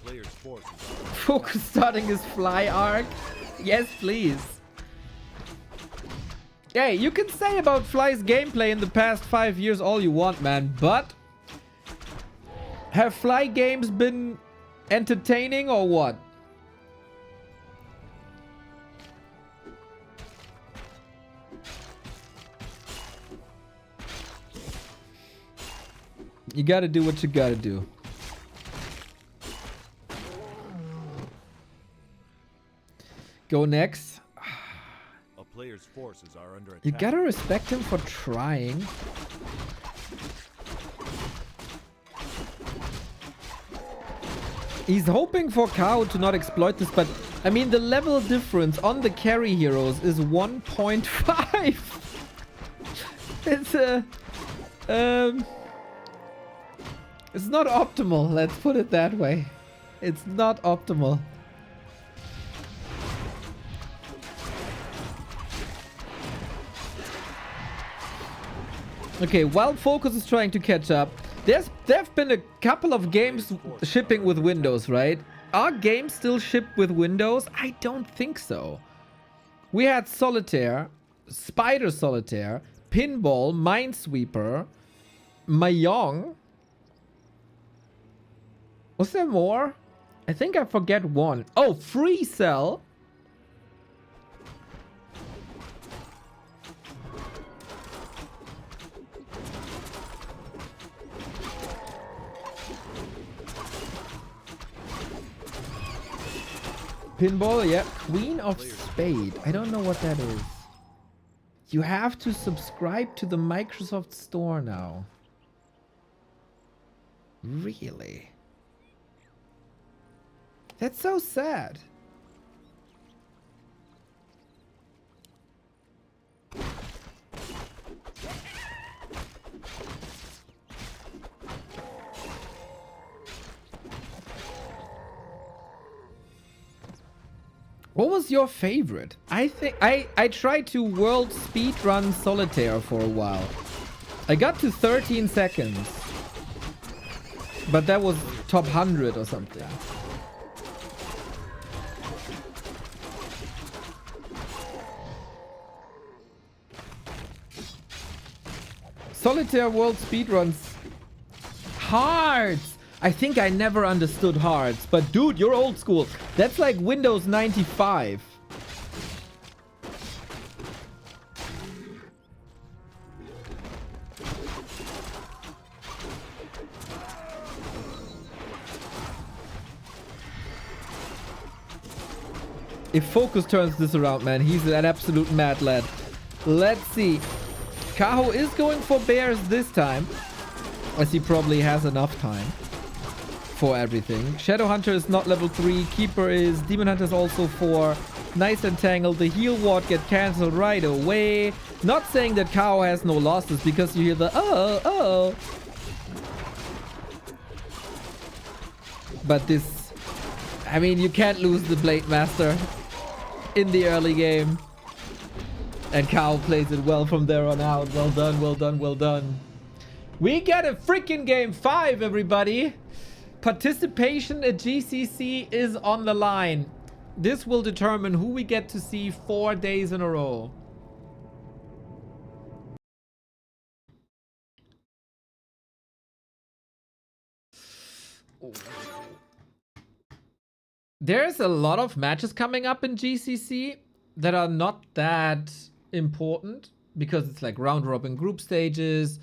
Players' forces FoCuS starting his fly arc. Yes, please. Hey, you can say about Fly's gameplay in the past 5 years all you want, man, but have Fly games been entertaining or what? You gotta do what you gotta do. Go next. A player's forces are under attack. You gotta respect him for trying. He's hoping for Kaho to not exploit this, but I mean the level difference on the carry heroes is 1.5. It's a It's not optimal, let's put it that way. It's not optimal. Okay, while FoCuS is trying to catch up, there've been a couple of games shipping with Windows, right? Are games still shipped with Windows? I don't think so. We had Solitaire, Spider Solitaire, Pinball, Minesweeper, Mahjong. Was there more? I think I forget one. Oh, Free Cell. Pinball, yeah. Queen of Spade. I don't know what that is. You have to subscribe to the Microsoft Store now. Really? That's so sad. What was your favorite? I think I tried to world speedrun Solitaire for a while. I got to 13 seconds. But that was top 100 or something. Solitaire world speedruns. Hearts! I think I never understood hearts. But dude, you're old school. That's like Windows 95. If FoCuS turns this around, man, he's an absolute mad lad. Let's see. Kaho is going for bears this time, as he probably has enough time for everything. Shadowhunter is not level 3. Keeper is. Demon Hunter is also 4. Nice Entangled. The heal ward get cancelled right away. Not saying that Kaho has no losses because you hear the oh. But this, I mean, you can't lose the Blade Master in the early game. And Kaho plays it well from there on out. Well done, well done, well done. We get a freaking game 5, everybody. Participation at GCC is on the line. This will determine who we get to see 4 days in a row. There's a lot of matches coming up in GCC that are not that important because it's like round robin group stages.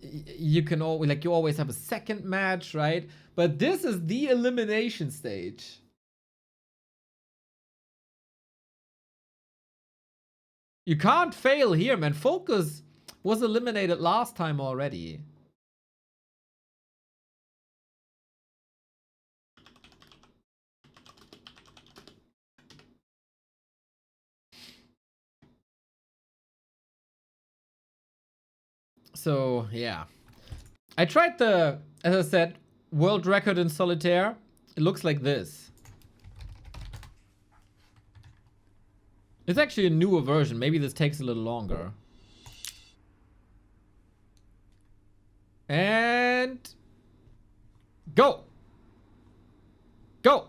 You can always, like, you always have a second match, right? But this is the elimination stage. You can't fail here, man. FoCuS was eliminated last time already. So, yeah. I tried the, as I said, world record in Solitaire. It looks like this. It's actually a newer version. Maybe this takes a little longer. And... go! Go!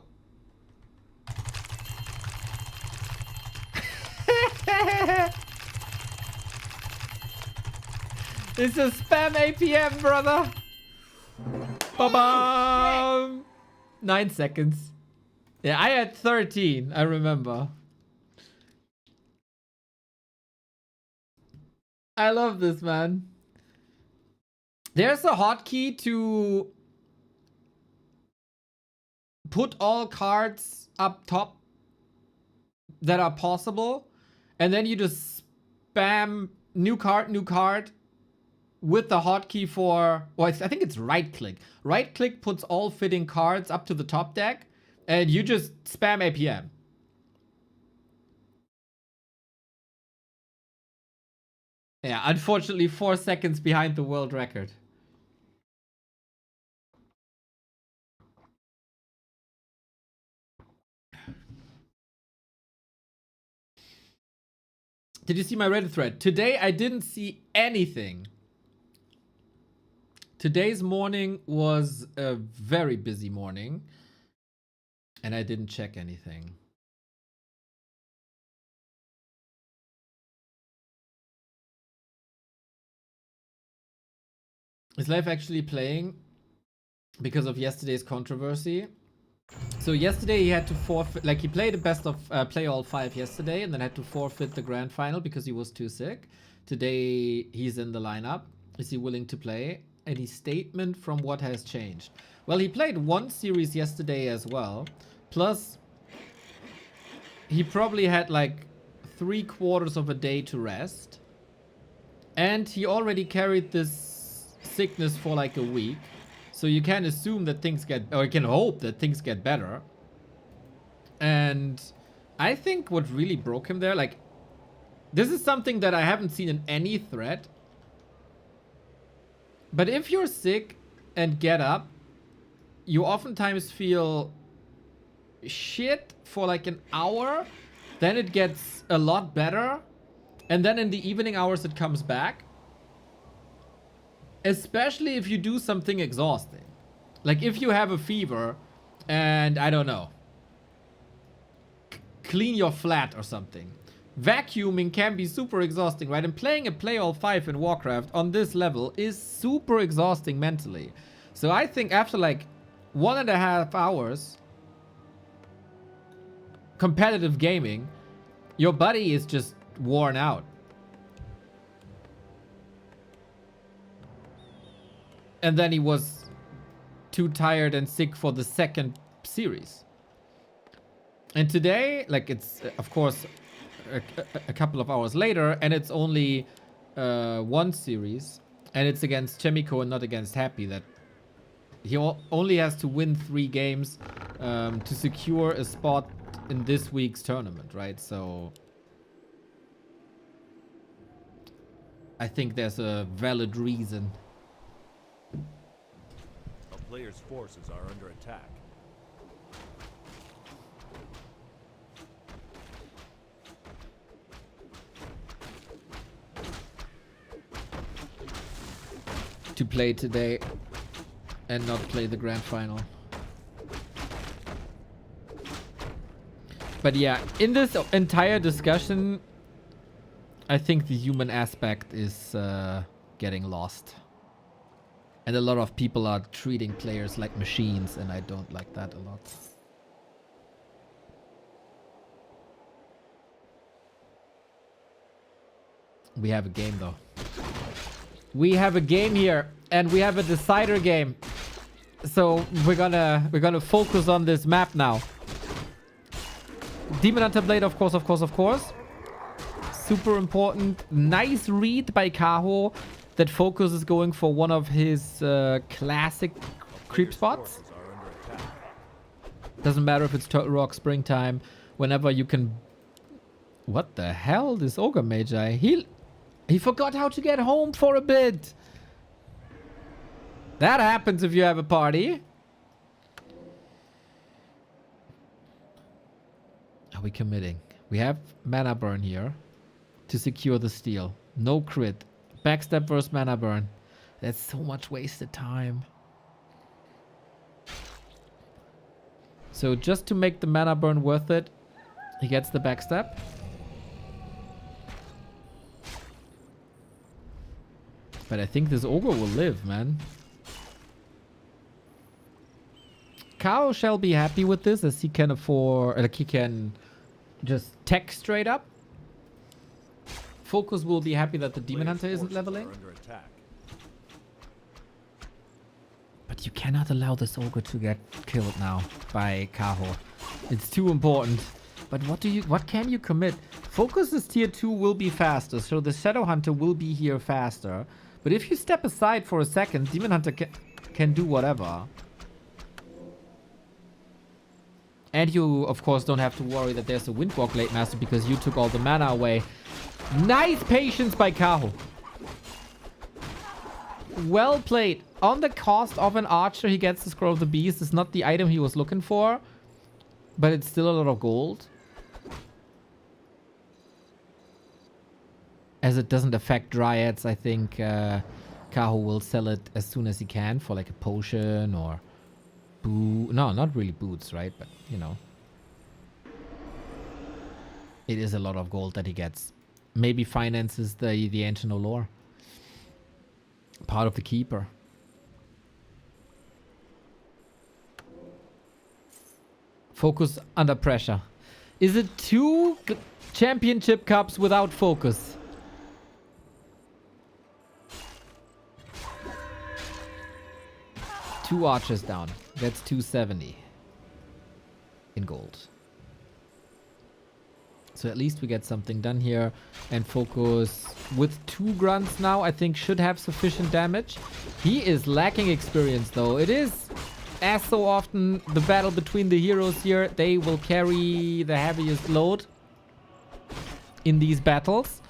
It's a spam APM, brother. Ba-bam! 9 seconds. Yeah, I had 13, I remember. I love this, man. There's a hotkey to put all cards up top that are possible. And then you just spam new card with the hotkey for, well, I think it's right click. Right click puts all fitting cards up to the top deck, and you just spam APM. Yeah, unfortunately 4 seconds behind the world record. Did you see my Reddit thread? Today I didn't see anything. Today's morning was a very busy morning. And I didn't check anything. Is Life actually playing because of yesterday's controversy? So yesterday he had to forfeit, like he played the best of play all 5 yesterday and then had to forfeit the grand final because he was too sick. Today he's in the lineup. Is he willing to play? Any statement from what has changed? Well, he played 1 series yesterday as well. Plus, he probably had like 3/4 of a day to rest. And he already carried this sickness for like a week. So you can assume that things get, or you can hope that things get better. And I think what really broke him there, like, this is something that I haven't seen in any thread. But if you're sick and get up, you oftentimes feel shit for like an hour. Then it gets a lot better. And then in the evening hours, it comes back. Especially if you do something exhausting. Like if you have a fever and, I don't know, clean your flat or something. Vacuuming can be super exhausting, right? And playing a play all 5 in Warcraft on this level is super exhausting mentally. So I think after like 1.5 hours competitive gaming, your body is just worn out. And then he was too tired and sick for the 2nd series. And today, like it's, of course, a couple of hours later, and it's only 1 series. And it's against Chaemiko and not against Happy. That he only has to win 3 games to secure a spot in this week's tournament, right? So I think there's a valid reason. A player's forces are under attack. To play today and not play the grand final. But yeah, in this entire discussion, I think the human aspect is getting lost. And a lot of people are treating players like machines, and I don't like that a lot. We have a game though. We have a game here, and we have a decider game. So we're gonna focus on this map now. Demon Hunter Blade, of course, of course, of course. Super important. Nice read by Kaho that FoCuS is going for one of his classic creep spots. Doesn't matter if it's Turtle Rock, Springtime, whenever you can... What the hell? This Ogre Magi. He forgot how to get home for a bit. That happens if you have a party. Are we committing? We have mana burn here to secure the steal. No crit. Backstab versus mana burn. That's so much wasted time. So just to make the mana burn worth it, he gets the backstab. But I think this Ogre will live, man. Kaho shall be happy with this, as he can afford, like he can just tech straight up. FoCuS will be happy that the Demon Hunter isn't leveling. But you cannot allow this Ogre to get killed now by Kaho. It's too important. But what can you commit? FoCuS's tier 2 will be faster, so the Shadow Hunter will be here faster. But if you step aside for a second, Demon Hunter can do whatever. And you, of course, don't have to worry that there's a Windwalk Late Master because you took all the mana away. Nice patience by Kaho. Well played. On the cost of an archer, he gets the Scroll of the Beast. It's not the item he was looking for, but it's still a lot of gold. As it doesn't affect Dryads, I think Kaho will sell it as soon as he can for like a potion or no, not really boots, right? But you know, it is a lot of gold that he gets. Maybe finances the ancient lore. Part of the keeper. FoCuS under pressure. Is it 2 championship cups without FoCuS? Two archers down. That's 270 in gold. So at least we get something done here. And FoCuS with 2 grunts now, I think should have sufficient damage. He is lacking experience though. It is, as so often, the battle between the heroes here. They will carry the heaviest load in these battles.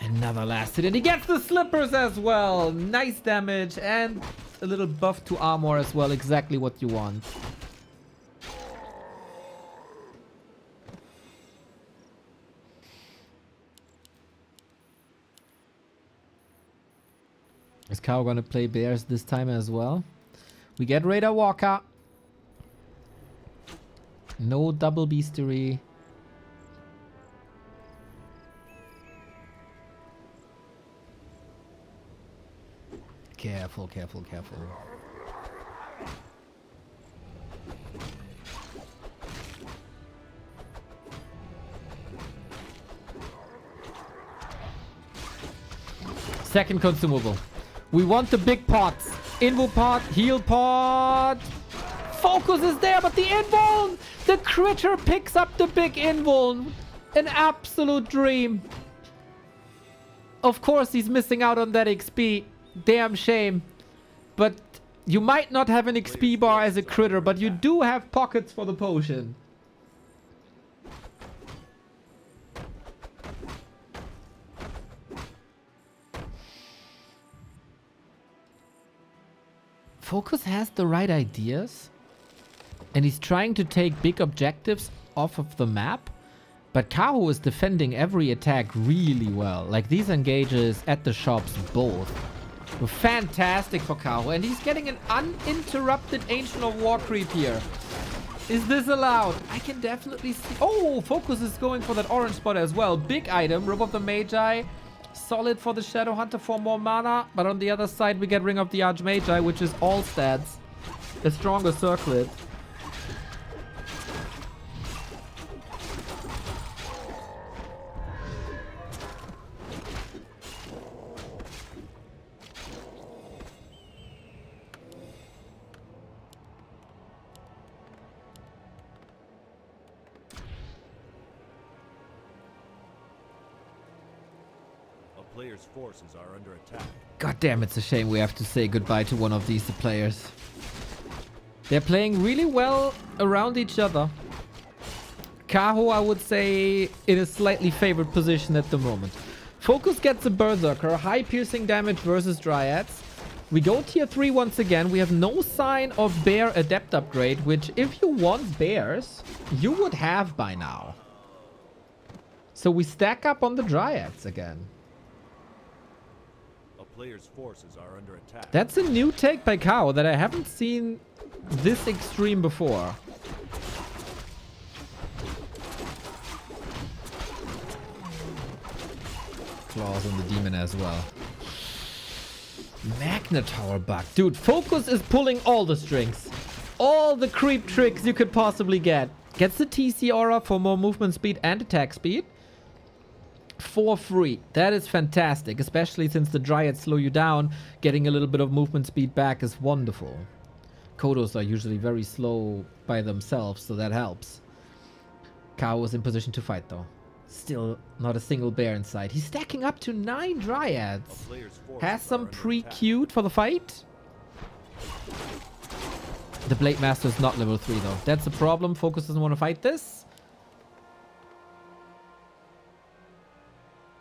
Another last hit, and he gets the slippers as well. Nice damage and a little buff to armor as well. Exactly what you want. Is Kaho gonna play bears this time as well? We get Raider Walker. No double beastery. Careful, careful, careful. Second consumable. We want the big pots. Invo pot, heal pot. FoCuS is there, but the invuln! The critter picks up the big invuln. An absolute dream. Of course he's missing out on that XP. Damn shame. But you might not have an XP bar as a critter, but you do have pockets for the potion. FoCuS has the right ideas. And he's trying to take big objectives off of the map. But Kaho is defending every attack really well. Like these engages at the shops both. Fantastic for Kaho. And he's getting an uninterrupted Ancient of War creep here. Is this allowed? I can definitely see. Oh, FoCuS is going for that orange spot as well. Big item. Robe of the Magi. Solid for the Shadow Hunter for more mana. But on the other side, we get Ring of the Archmagi, which is all stats. A stronger circlet. Players' forces are under attack. God damn, it's a shame we have to say goodbye to one of these players. They're playing really well around each other. Kaho, I would say, in a slightly favored position at the moment. FoCuS gets a Berserker, high piercing damage versus Dryads. We go tier 3 once again. We have no sign of Bear Adept upgrade, which if you want bears, you would have by now. So we stack up on the Dryads again. Players' forces are under attack. That's a new take by Kaho that I haven't seen this extreme before. Claws on the demon as well. Magna Tower bug. Dude, FoCuS is pulling all the strings. All the creep tricks you could possibly get. Gets the TC aura for more movement speed and attack speed. For free. That is fantastic, especially since the Dryads slow you down. Getting a little bit of movement speed back is wonderful. Kodos are usually very slow by themselves, so that helps. Kaho is in position to fight though. Still not a single bear in sight. He's stacking up to 9 Dryads. Has some pre-queued for the fight. The Blade Master is not level 3 though. That's a problem. FoCuS doesn't want to fight this.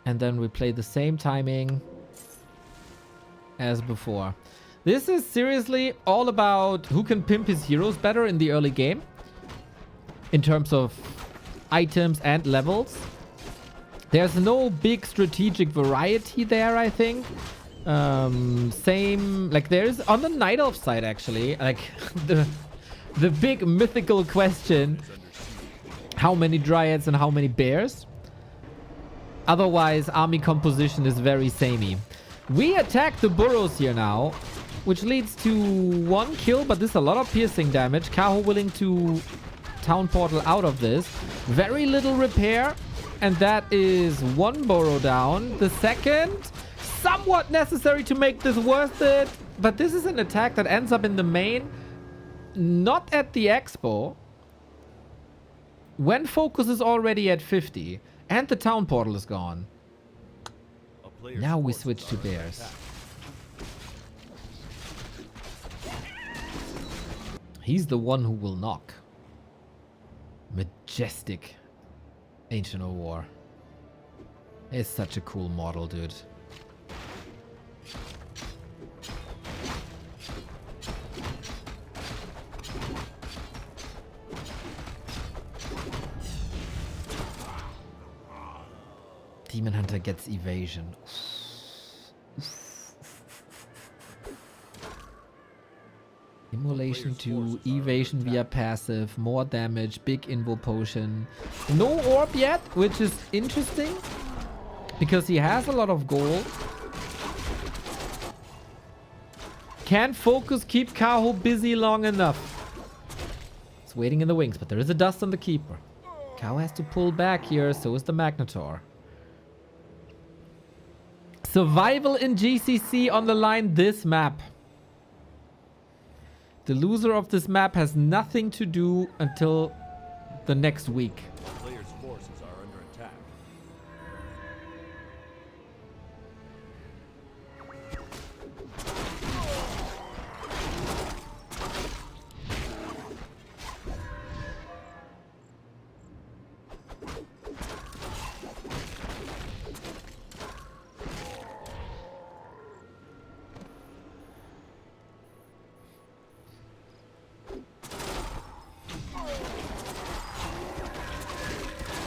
And then we play the same timing as before. This is seriously all about who can pimp his heroes better in the early game. In terms of items and levels. There's no big strategic variety there, I think. Same, like there's on the Night Elf side actually, like the big mythical question, how many Dryads and how many Bears? Otherwise, army composition is very samey. We attack the burrows here now, which leads to 1 kill, but this is a lot of piercing damage. Kaho willing to town portal out of this. Very little repair, and that is 1 burrow down. The second, somewhat necessary to make this worth it, but this is an attack that ends up in the main, not at the expo. When FoCuS is already at 50, and the town portal is gone. Now we switch to Bears. He's the one who will knock. Majestic Ancient of War. It's such a cool model, dude. Demon Hunter gets evasion. Immolation to evasion via passive, more damage, big invo potion. No orb yet, which is interesting because he has a lot of gold. Can FoCuS keep Kaho busy long enough? It's waiting in the wings, but there is a dust on the keeper. Kaho has to pull back here, so is the Magnetor. Survival in GCC on the line this map. The loser of this map has nothing to do until the next week. Players' forces are under attack.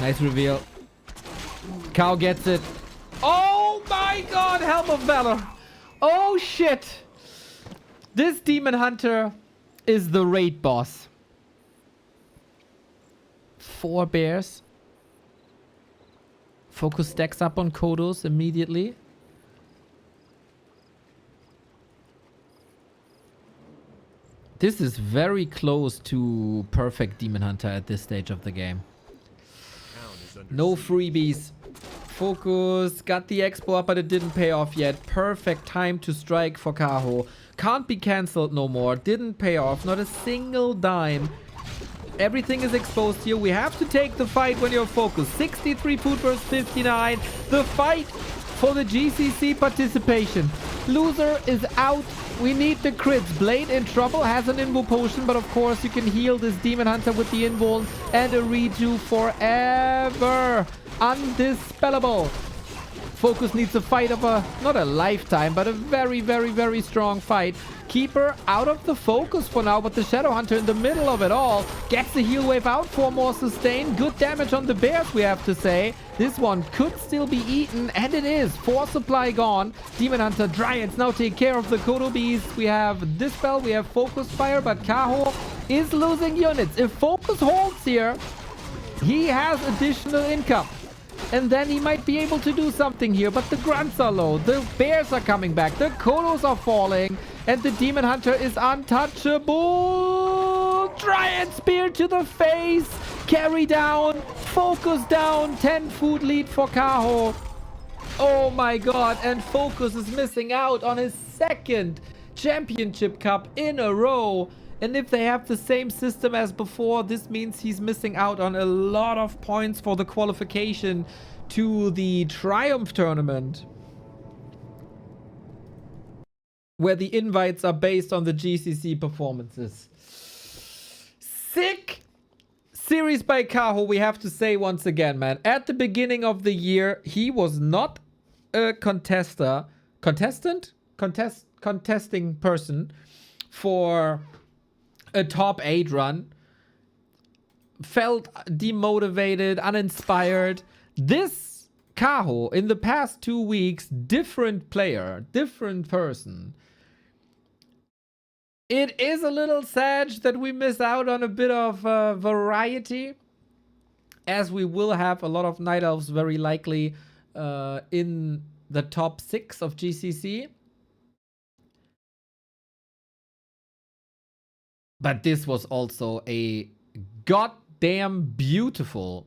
Nice reveal. Kaho gets it. Oh my god, Helm of Valor. Oh shit. This Demon Hunter is the raid boss. 4 bears. FoCuS stacks up on Kodos immediately. This is very close to perfect Demon Hunter at this stage of the game. No freebies. FoCuS got the expo up, but it didn't pay off yet. Perfect time to strike for Kaho. Can't be cancelled no more. Didn't pay off. Not a single dime. Everything is exposed here. We have to take the fight when you're FoCuS. 63 food versus 59. The fight for the GCC participation. Loser is out. We need the crits. Blade in trouble. Has an invo potion, but of course you can heal this Demon Hunter with the invuln and a redo forever. Undispellable. FoCuS needs a fight of not a lifetime, but a very, very, very strong fight. Keeper out of the focus for now, but the Shadow Hunter in the middle of it all gets the heal wave out for more sustain. Good damage on the bears, we have to say. This one could still be eaten, and it is. 4 supply gone. Demon Hunter Dryads now take care of the Kodo Beast. We have Dispel, we have Focus Fire, but Kaho is losing units. If FoCuS holds here, he has additional income. And then he might be able to do something here. But the grunts are low. The bears are coming back. The Kodos are falling. And the Demon Hunter is untouchable. Dryad Spear to the face. Carry down. FoCuS down. 10 food lead for Kaho. Oh my god. And FoCuS is missing out on his 2nd championship cup in a row. And if they have the same system as before, this means he's missing out on a lot of points for the qualification to the Triumph tournament, where the invites are based on the GCC performances. Sick series by Kaho, we have to say once again, man. At the beginning of the year, he was not a contesting person for a top 8 run. felt demotivated, uninspired. This Kaho, in the past 2 weeks, different player, different person. It is a little sad that we miss out on a bit of variety, as we will have a lot of Night Elves very likely in the top 6 of GCC. But this was also a goddamn beautiful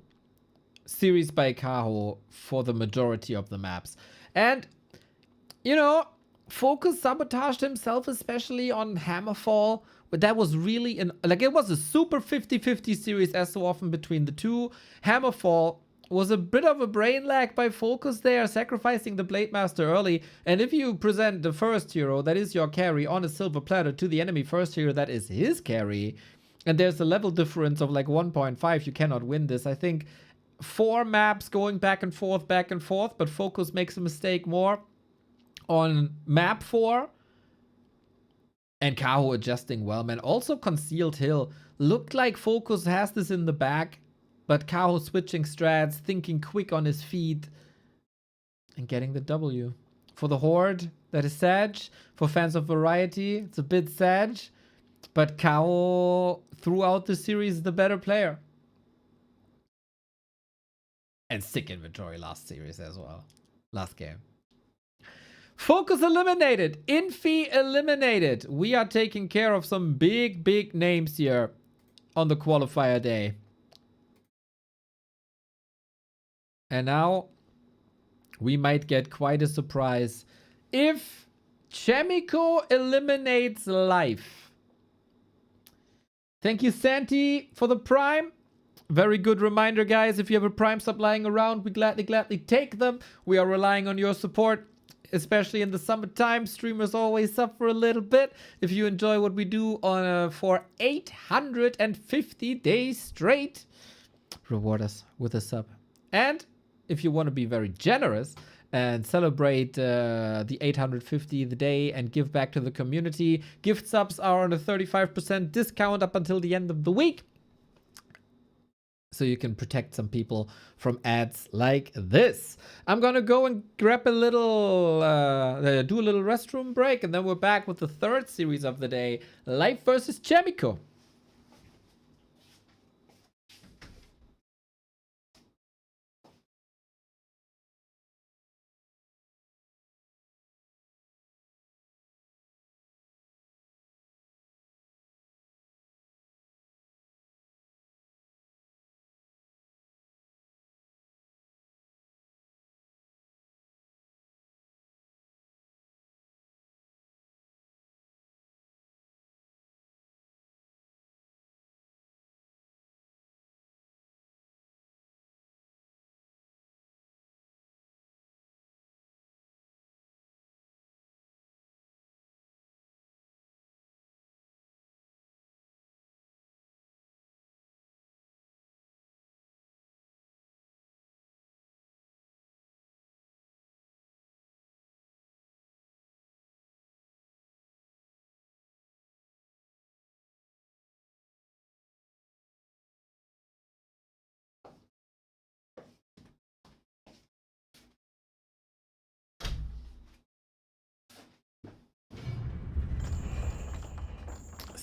series by Kaho for the majority of the maps. And, you know, FoCuS sabotaged himself, especially on Hammerfall. But that was really, it was a super 50-50 series as so often between the two. Hammerfall was a bit of a brain lag by FoCuS there, sacrificing the Blade Master early. And if you present the first hero, that is your carry, on a silver platter to the enemy first hero, that is his carry, and there's a level difference of like 1.5, you cannot win this. I think 4 maps going back and forth, but FoCuS makes a mistake more on map 4. And Kaho adjusting well, man. Also Concealed Hill. Looked like FoCuS has this in the back, but Kaho switching strats, thinking quick on his feet, and getting the W. For the Horde, that is sad. For fans of variety, it's a bit sad. But Kaho, throughout the series, the better player. And sick inventory last series as well. Last game. FoCuS eliminated. Infi eliminated. We are taking care of some big, big names here on the qualifier day. And now we might get quite a surprise if Chaemiko eliminates Life. Thank you, Santi, for the Prime. Very good reminder, guys. If you have a Prime sub lying around, we gladly take them. We are relying on your support, especially in the summertime. Streamers always suffer a little bit. If you enjoy what we do on for 850 days straight, reward us with a sub. And if you want to be very generous and celebrate the 850 the day and give back to the community, gift subs are on a 35% discount up until the end of the week. So you can protect some people from ads like this. I'm gonna go and grab a little, do a little restroom break, and then we're back with the third series of the day, Life versus Chaemiko.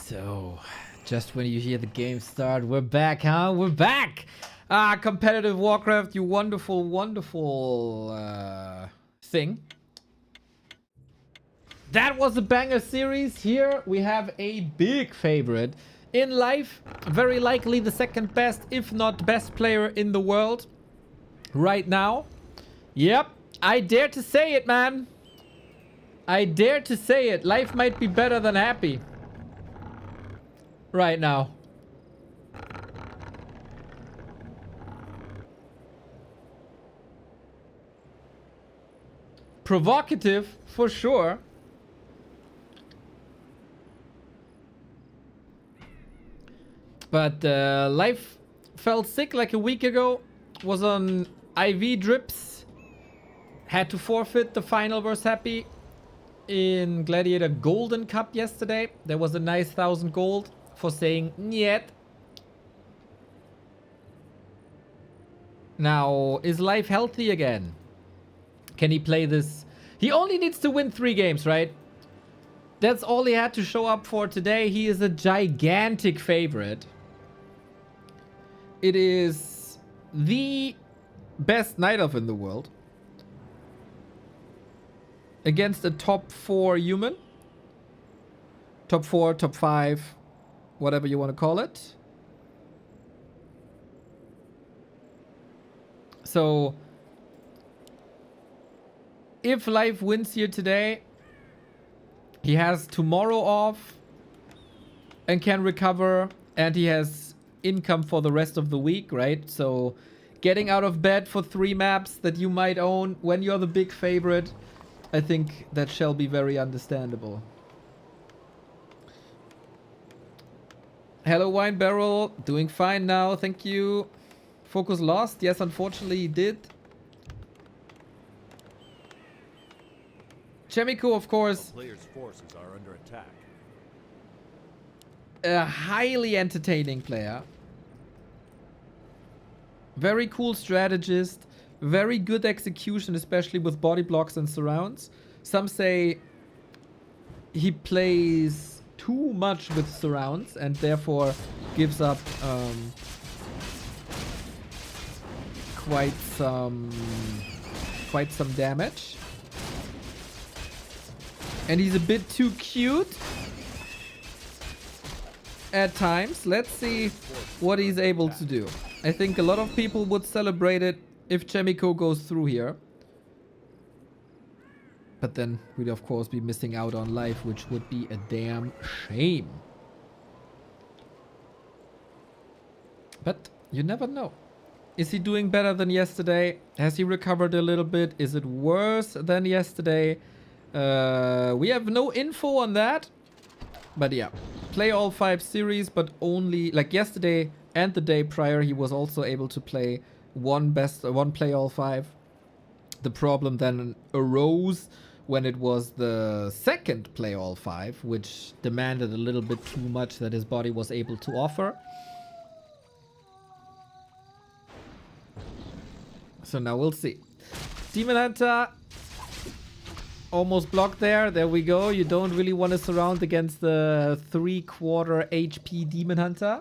So, just when you hear the game start, we're back, huh? We're back! Competitive Warcraft, you wonderful, wonderful thing. That was a banger series. Here we have a big favorite in Life. Very likely the second best, if not best player in the world right now. Yep, I dare to say it, man. I dare to say it. Life might be better than Happy right now. Provocative, for sure. But Life felt sick like a week ago. Was on IV drips. Had to forfeit the final versus Happy in Gladiator Golden Cup yesterday. There was a nice 1,000 gold for saying "niet." Now, is life healthy again? Can he play this? He only needs to win 3 games, right? That's all he had to show up for today. He is a gigantic favorite. It is the best Night Elf in the world. Against a top 4 human. Top 4, top 5, whatever you want to call it. So, if life wins here today, he has tomorrow off and can recover, and he has income for the rest of the week, right? So, getting out of bed for 3 maps that you might own when you're the big favorite, I think that shall be very understandable. Hello, Wine Barrel. Doing fine now, thank you. FoCuS lost? Yes, unfortunately he did. Chaemiko, of course, A player's forces are under attack. a highly entertaining player. Very cool strategist. Very good execution, especially with body blocks and surrounds. Some say he plays too much with surrounds and therefore gives up quite some damage. And he's a bit too cute at times. Let's see what he's able to do. I think a lot of people would celebrate it if Chaemiko goes through here. But then we'd of course be missing out on life, which would be a damn shame. But you never know. Is he doing better than yesterday? Has he recovered a little bit? Is it worse than yesterday? We have no info on that. But yeah, play all 5 series, but only like yesterday and the day prior, he was also able to play one play all 5. The problem then arose when it was the second play all 5, which demanded a little bit too much that his body was able to offer. So now we'll see. Demon Hunter almost blocked there. There we go. You don't really want to surround against the 3/4 HP Demon Hunter.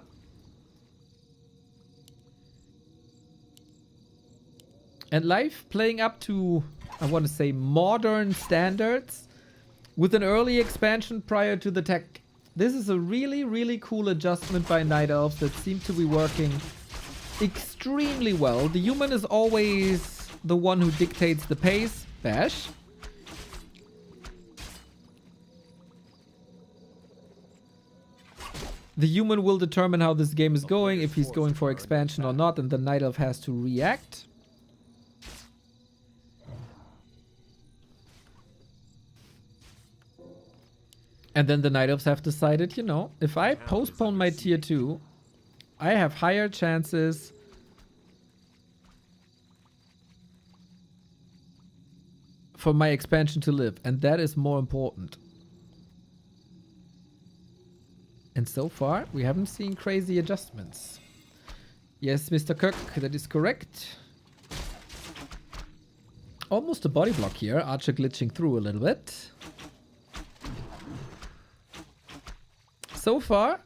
And life playing up to, I want to say, modern standards with an early expansion prior to the tech. This is a really, really cool adjustment by Night Elves that seems to be working extremely well. The human is always the one who dictates the pace. Bash. The human will determine how this game is going, if he's going for expansion or not, and the Night Elf has to react. And then the Night Elves have decided, you know, if I postpone my tier 2, I have higher chances for my expansion to live. And that is more important. And so far, we haven't seen crazy adjustments. Yes, Mr. Cook, that is correct. Almost a body block here. Archer glitching through a little bit. So far,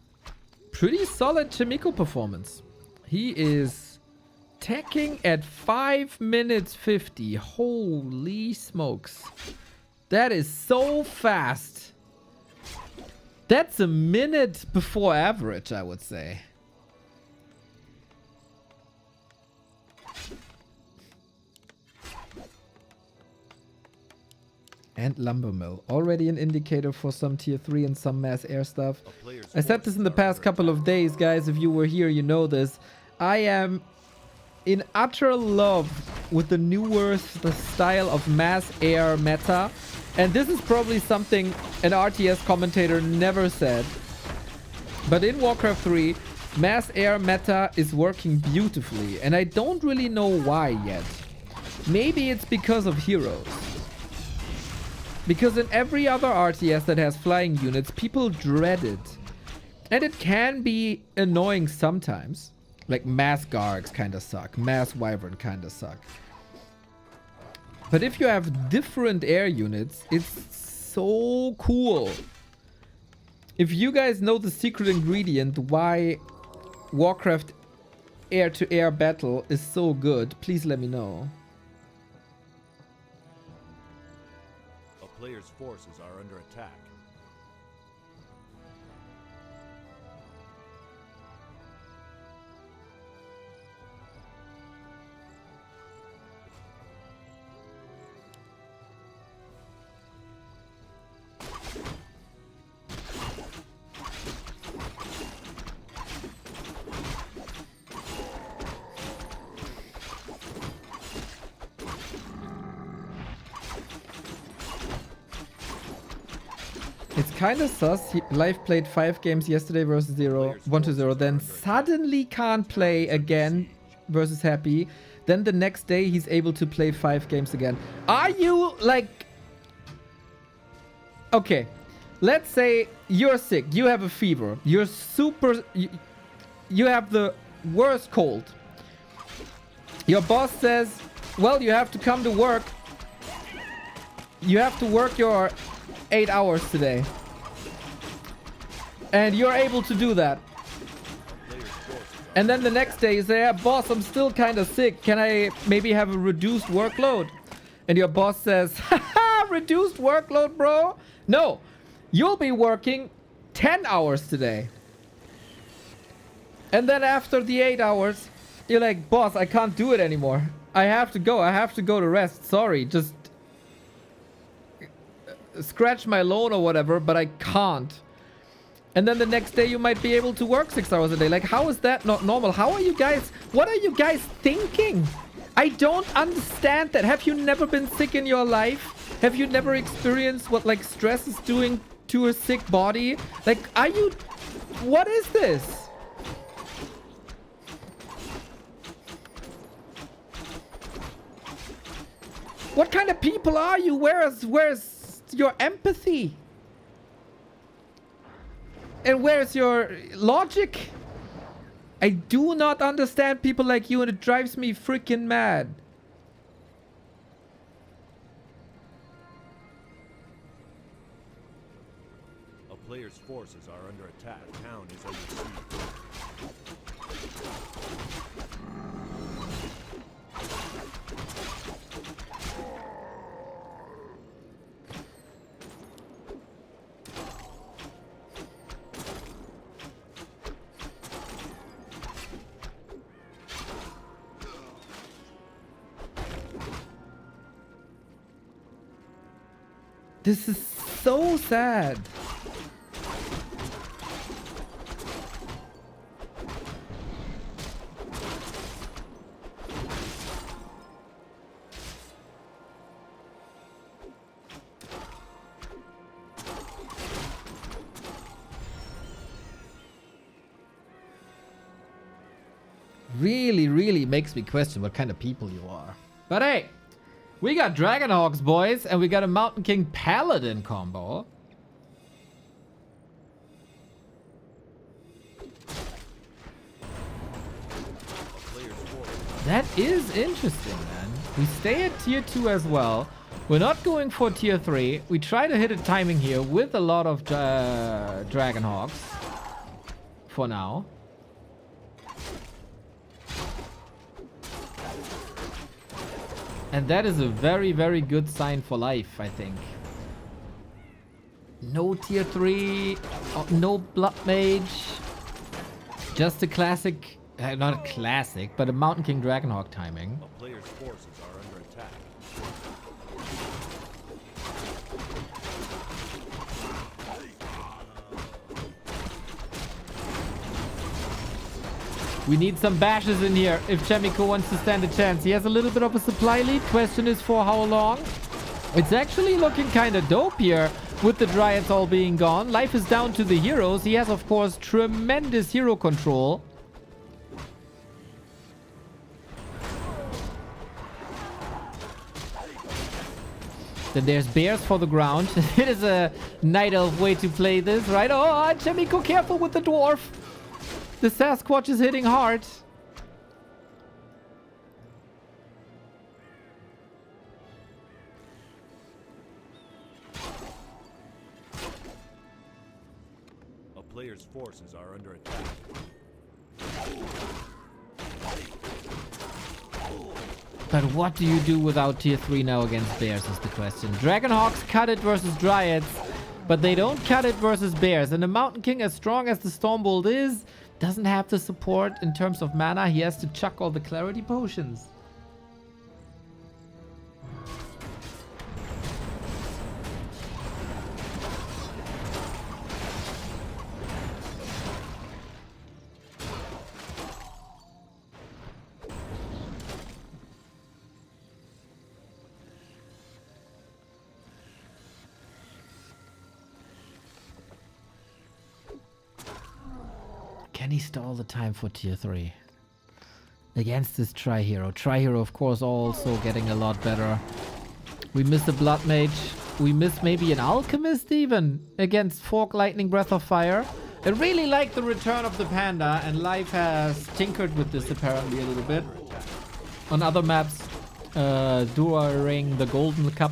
pretty solid Chaemiko performance. He is teching at 5 minutes 50. Holy smokes. That is so fast. That's a minute before average, I would say. And Lumber Mill. Already an indicator for some tier 3 and some mass air stuff. I said this in the past couple of days, guys. If you were here, you know this. I am in utter love with the newer style of mass air meta. And this is probably something an RTS commentator never said. But in Warcraft 3, mass air meta is working beautifully. And I don't really know why yet. Maybe it's because of heroes. Because in every other RTS that has flying units, people dread it. And it can be annoying sometimes. Like mass Gargs kind of suck. Mass Wyvern kind of suck. But if you have different air units, it's so cool. If you guys know the secret ingredient why Warcraft air-to-air battle is so good, please let me know. A player's forces are under attack. It's kind of sus. Live played 5 games yesterday versus 1-0, then suddenly can't play again versus Happy. Then the next day he's able to play 5 games again. Are you like... Okay, let's say you're sick, you have a fever, you're super... You have the worst cold. Your boss says, well, you have to come to work. You have to work your 8 hours today. And you're able to do that. And then the next day you say, yeah, boss, I'm still kind of sick. Can I maybe have a reduced workload? And your boss says, haha, reduced workload, bro? No, you'll be working 10 hours today. And then after the 8 hours, you're like, boss, I can't do it anymore. I have to go. I have to go to rest. Sorry, just scratch my loan or whatever, but I can't. And then the next day you might be able to work 6 hours a day. Like, how is that not normal? How are you guys... What are you guys thinking? I don't understand that. Have you never been sick in your life? Have you never experienced what, like, stress is doing to a sick body? Like, are you... What is this? What kind of people are you? Where's your empathy? And where's your logic? I do not understand people like you, and it drives me freaking mad. A player's forces are under attack. Town is under siege. This is so sad. Really makes me question what kind of people you are. But hey, we got Dragonhawks, boys, and we got a Mountain King Paladin combo. That is interesting, man. We stay at tier 2 as well. We're not going for tier 3. We try to hit a timing here with a lot of Dragonhawks. For now. And that is a very good sign for life, I think. No tier 3, no Blood Mage. Just a classic, not a classic, but a Mountain King Dragonhawk timing. A player's forces are under attack. We need some bashes in here if Chaemiko wants to stand a chance. He has a little bit of a supply lead. Question is for how long? It's actually looking kind of dope here with the Dryads all being gone. Life is down to the heroes. He has, of course, tremendous hero control. Then there's bears for the ground. It is a night elf way to play this, right? Oh, Chaemiko, careful with the dwarf. The Sasquatch is hitting hard. player's forces are under attack. But what do you do without tier 3 now against bears is the question. Dragonhawks cut it versus Dryads, but they don't cut it versus bears. And the Mountain King, as strong as the Stormbolt is, doesn't have the support in terms of mana. He has to chuck all the clarity potions. Can he stall the time for tier 3? Against this Tri-Hero. Tri-Hero, of course, also getting a lot better. We missed a Blood Mage. We missed maybe an Alchemist even against Fork Lightning Breath of Fire. I really like the return of the Panda, and Life has tinkered with this apparently a little bit. On other maps, during the Golden Cup,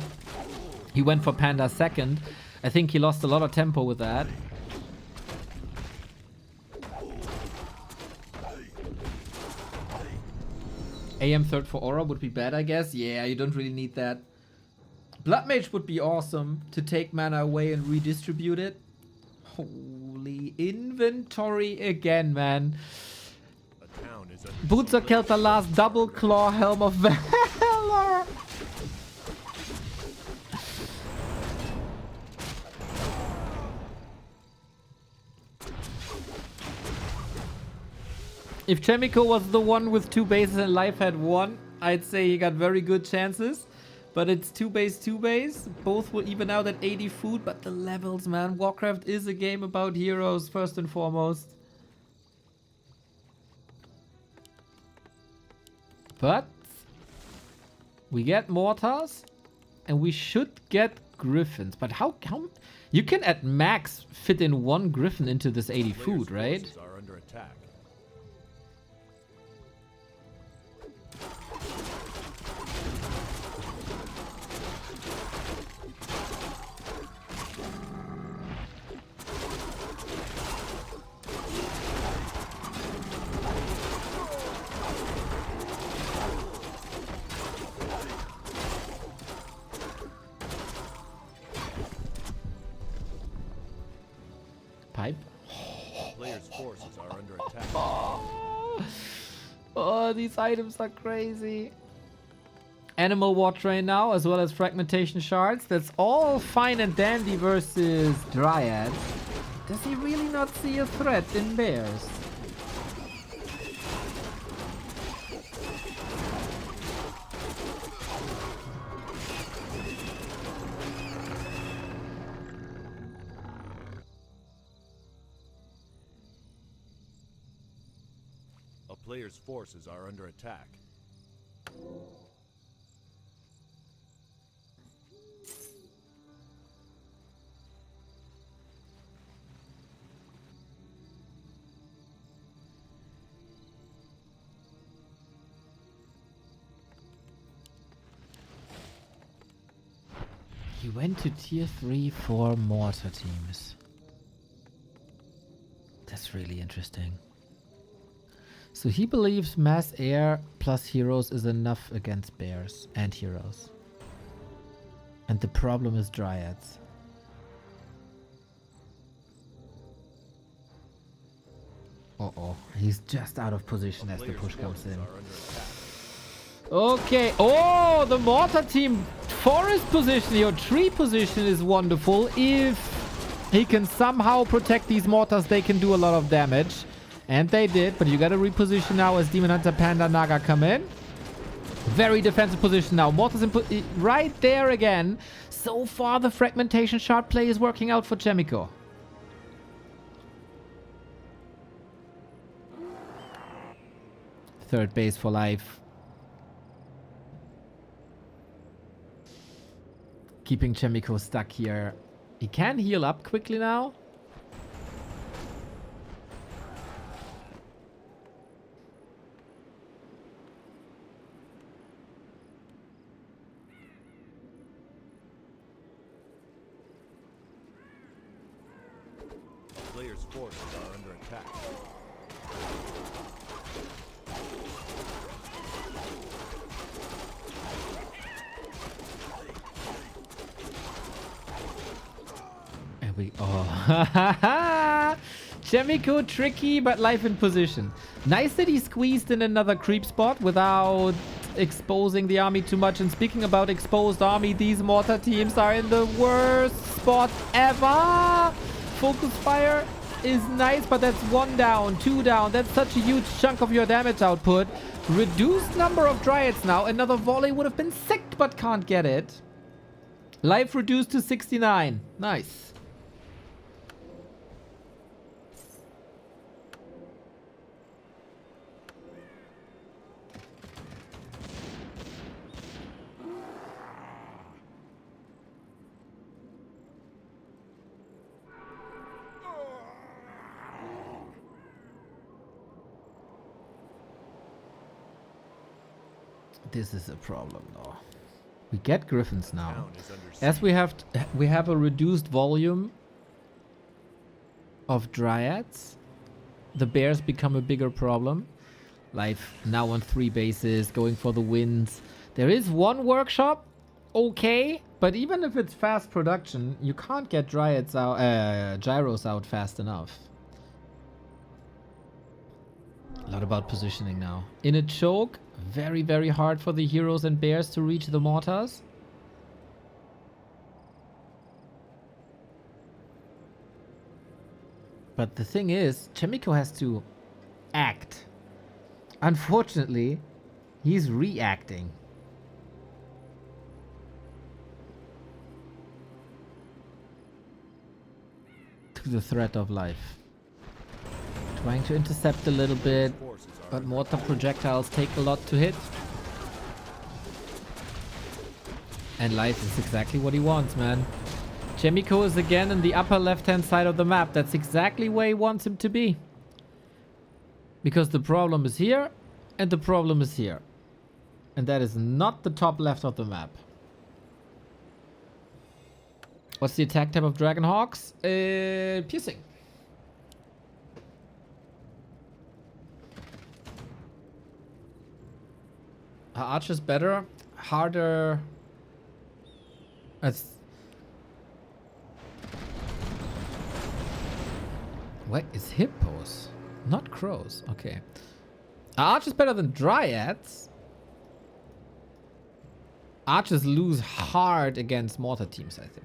he went for Panda second. I think he lost a lot of tempo with that. AM third for Aura would be bad, I guess. Yeah, you don't really need that. Blood Mage would be awesome to take mana away and redistribute it. Holy inventory again, man. Boots of Kelta last double claw helm of valor. If Chaemiko was the one with 2 bases and Life had 1, I'd say he got very good chances. But it's 2 base, 2 base. Both will even out at 80 food, but the levels, man. Warcraft is a game about heroes, first and foremost. But we get Mortars, and we should get Griffins. But how you can at max fit in 1 Griffin into this 80 food, right? Are under attack. Pipe. Player's forces are under attack. Oh, these items are crazy. Animal War Train now, as well as Fragmentation Shards. That's all fine and dandy versus Dryads. Does he really not see a threat in bears? A player's forces are under attack. He went to tier 3 for mortar teams. That's really interesting. So he believes mass air plus heroes is enough against bears and heroes. And the problem is Dryads. Uh-oh, he's just out of position as the push comes in. Okay, oh, the mortar team forest position, your tree position is wonderful. If he can somehow protect these mortars, they can do a lot of damage. And they did, but you gotta reposition now as Demon Hunter, Panda, Naga come in. Very defensive position now. Mortars in right there again. So far, the Fragmentation Shard play is working out for Chaemiko. Third base for Life. Keeping Chaemiko stuck here. He can heal up quickly now. player's forces are under attack. And we Chaemiko tricky, but life in position. Nice that he squeezed in another creep spot without exposing the army too much. And speaking about exposed army, these mortar teams are in the worst spot ever. Focus fire is nice, but that's 1 down, 2 down. That's such a huge chunk of your damage output. Reduced number of dryads now. Another volley would have been sick, but can't get it. Life reduced to 69. Nice. This is a problem though. We get griffins now. As we have a reduced volume of dryads, the bears become a bigger problem. Life now on 3 bases, going for the wins. There is 1 workshop, okay, but even if it's fast production, you can't get dryads out, gyros out fast enough. A lot about positioning now. In a choke, very, very hard for the heroes and bears to reach the mortars. But the thing is, Chaemiko has to act. Unfortunately, he's reacting. To the threat of life. Trying to intercept a little bit, but mortar projectiles take a lot to hit. And life is exactly what he wants, man. Chaemiko is again in the upper left-hand side of the map. That's exactly where he wants him to be. Because the problem is here, and the problem is here. And that is not the top left of the map. What's the attack type of Dragonhawks? Piercing. Archer's better, harder. What is hippos? Not crows. Okay. Archer's better than dryads. Archers lose hard against mortar teams, I think.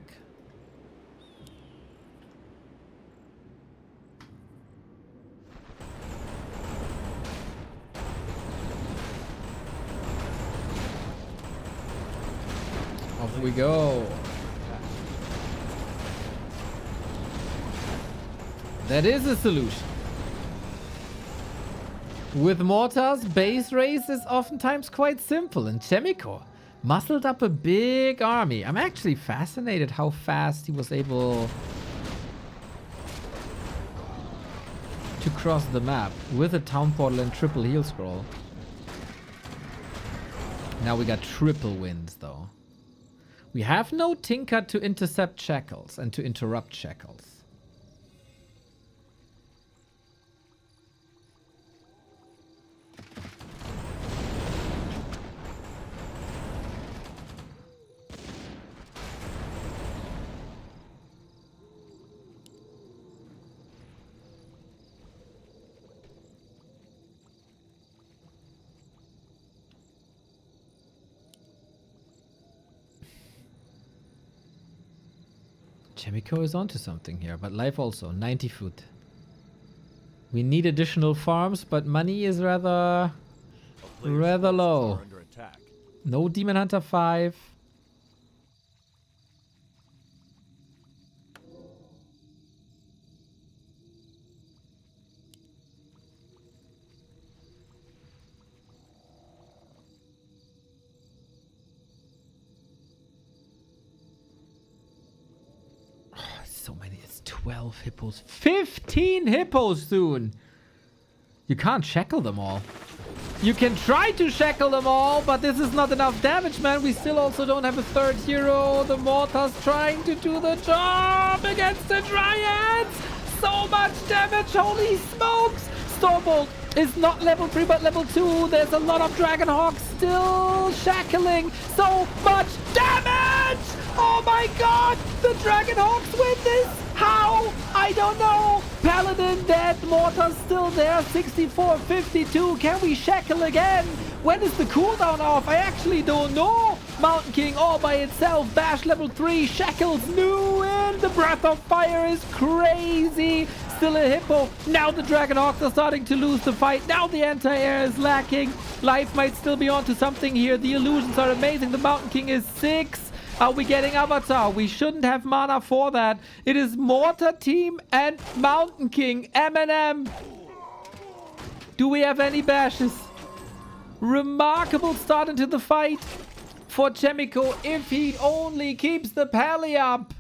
Off we go. That is a solution. With mortars, base race is oftentimes quite simple, and Chaemiko muscled up a big army. I'm actually fascinated how fast he was able to cross the map with a town portal and triple heal scroll. Now we got triple wins though. We have no Tinker to intercept shackles and to interrupt shackles. Chaemiko is onto something here, but life also, 90 foot. We need additional farms, but money is rather low. No Demon Hunter 5. So many. It's 12 hippos. 15 hippos soon. You can't shackle them all. You can try to shackle them all, but this is not enough damage, man. We still also don't have a third hero. The mortar's trying to do the job against the dryads. so much damage. Holy smokes. Stormbolt is not level 3 but level 2. There's a lot of Dragonhawk still shackling. So much damage. Oh my god. The Dragonhawks win this. How? I don't know. Paladin dead. Mortar's still there. 64, 52. Can we shackle again? When is the cooldown off? I actually don't know. Mountain King all by itself. Bash level 3. Shackles new in. The Breath of Fire is crazy. Still a hippo. Now the Dragonhawks are starting to lose the fight. Now the anti-air is lacking. Life might still be onto something here. The illusions are amazing. The Mountain King is 6. Are we getting Avatar? We shouldn't have mana for that. It is Mortar Team and Mountain King. M&M. Do we have any bashes? Remarkable start into the fight for Chaemiko if he only keeps the pally up.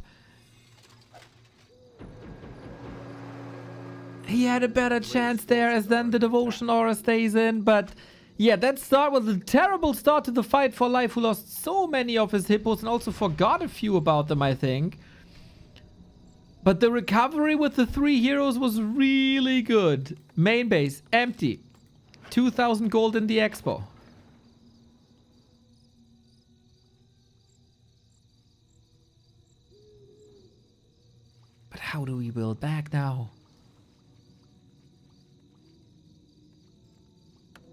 He had a better chance there as then the Devotion Aura stays in, but yeah, that start was a terrible start to the fight for Life, who lost so many of his hippos and also forgot a few about them, I think. But the recovery with the 3 heroes was really good. Main base, empty. 2,000 gold in the expo. But how do we build back now?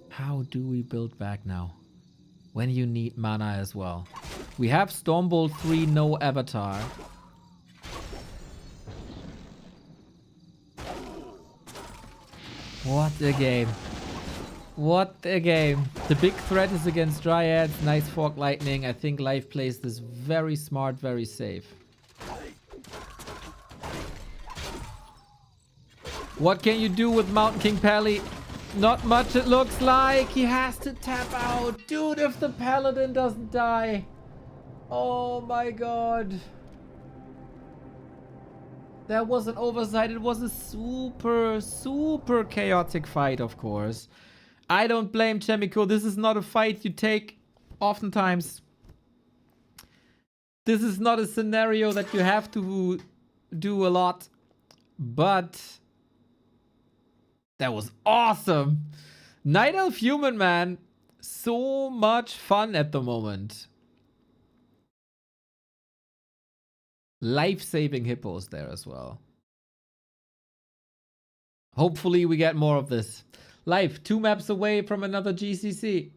How do we build back now? When you need mana as well. We have Stormbolt 3, no Avatar. What a game. What a game. The big threat is against Dryads. Nice Fork Lightning. I think Life plays this very smart, very safe. What can you do with Mountain King Pally? Not much, it looks like. He has to tap out. Dude, if the Paladin doesn't die. Oh my god. That was an oversight. It was a super, super chaotic fight, of course. I don't blame Chaemiko. This is not a fight you take oftentimes. This is not a scenario that you have to do a lot. But that was awesome. Night Elf Human, man. So much fun at the moment. Life-saving hippos there as well. Hopefully we get more of this. Life, 2 maps away from another GCC.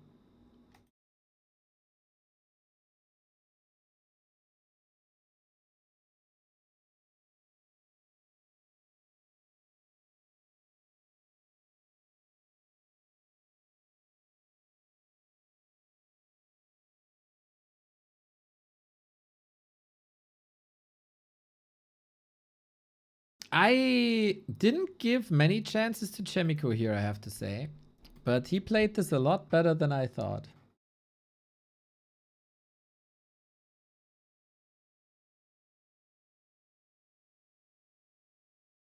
I didn't give many chances to Chaemiko here, I have to say. But he played this a lot better than I thought.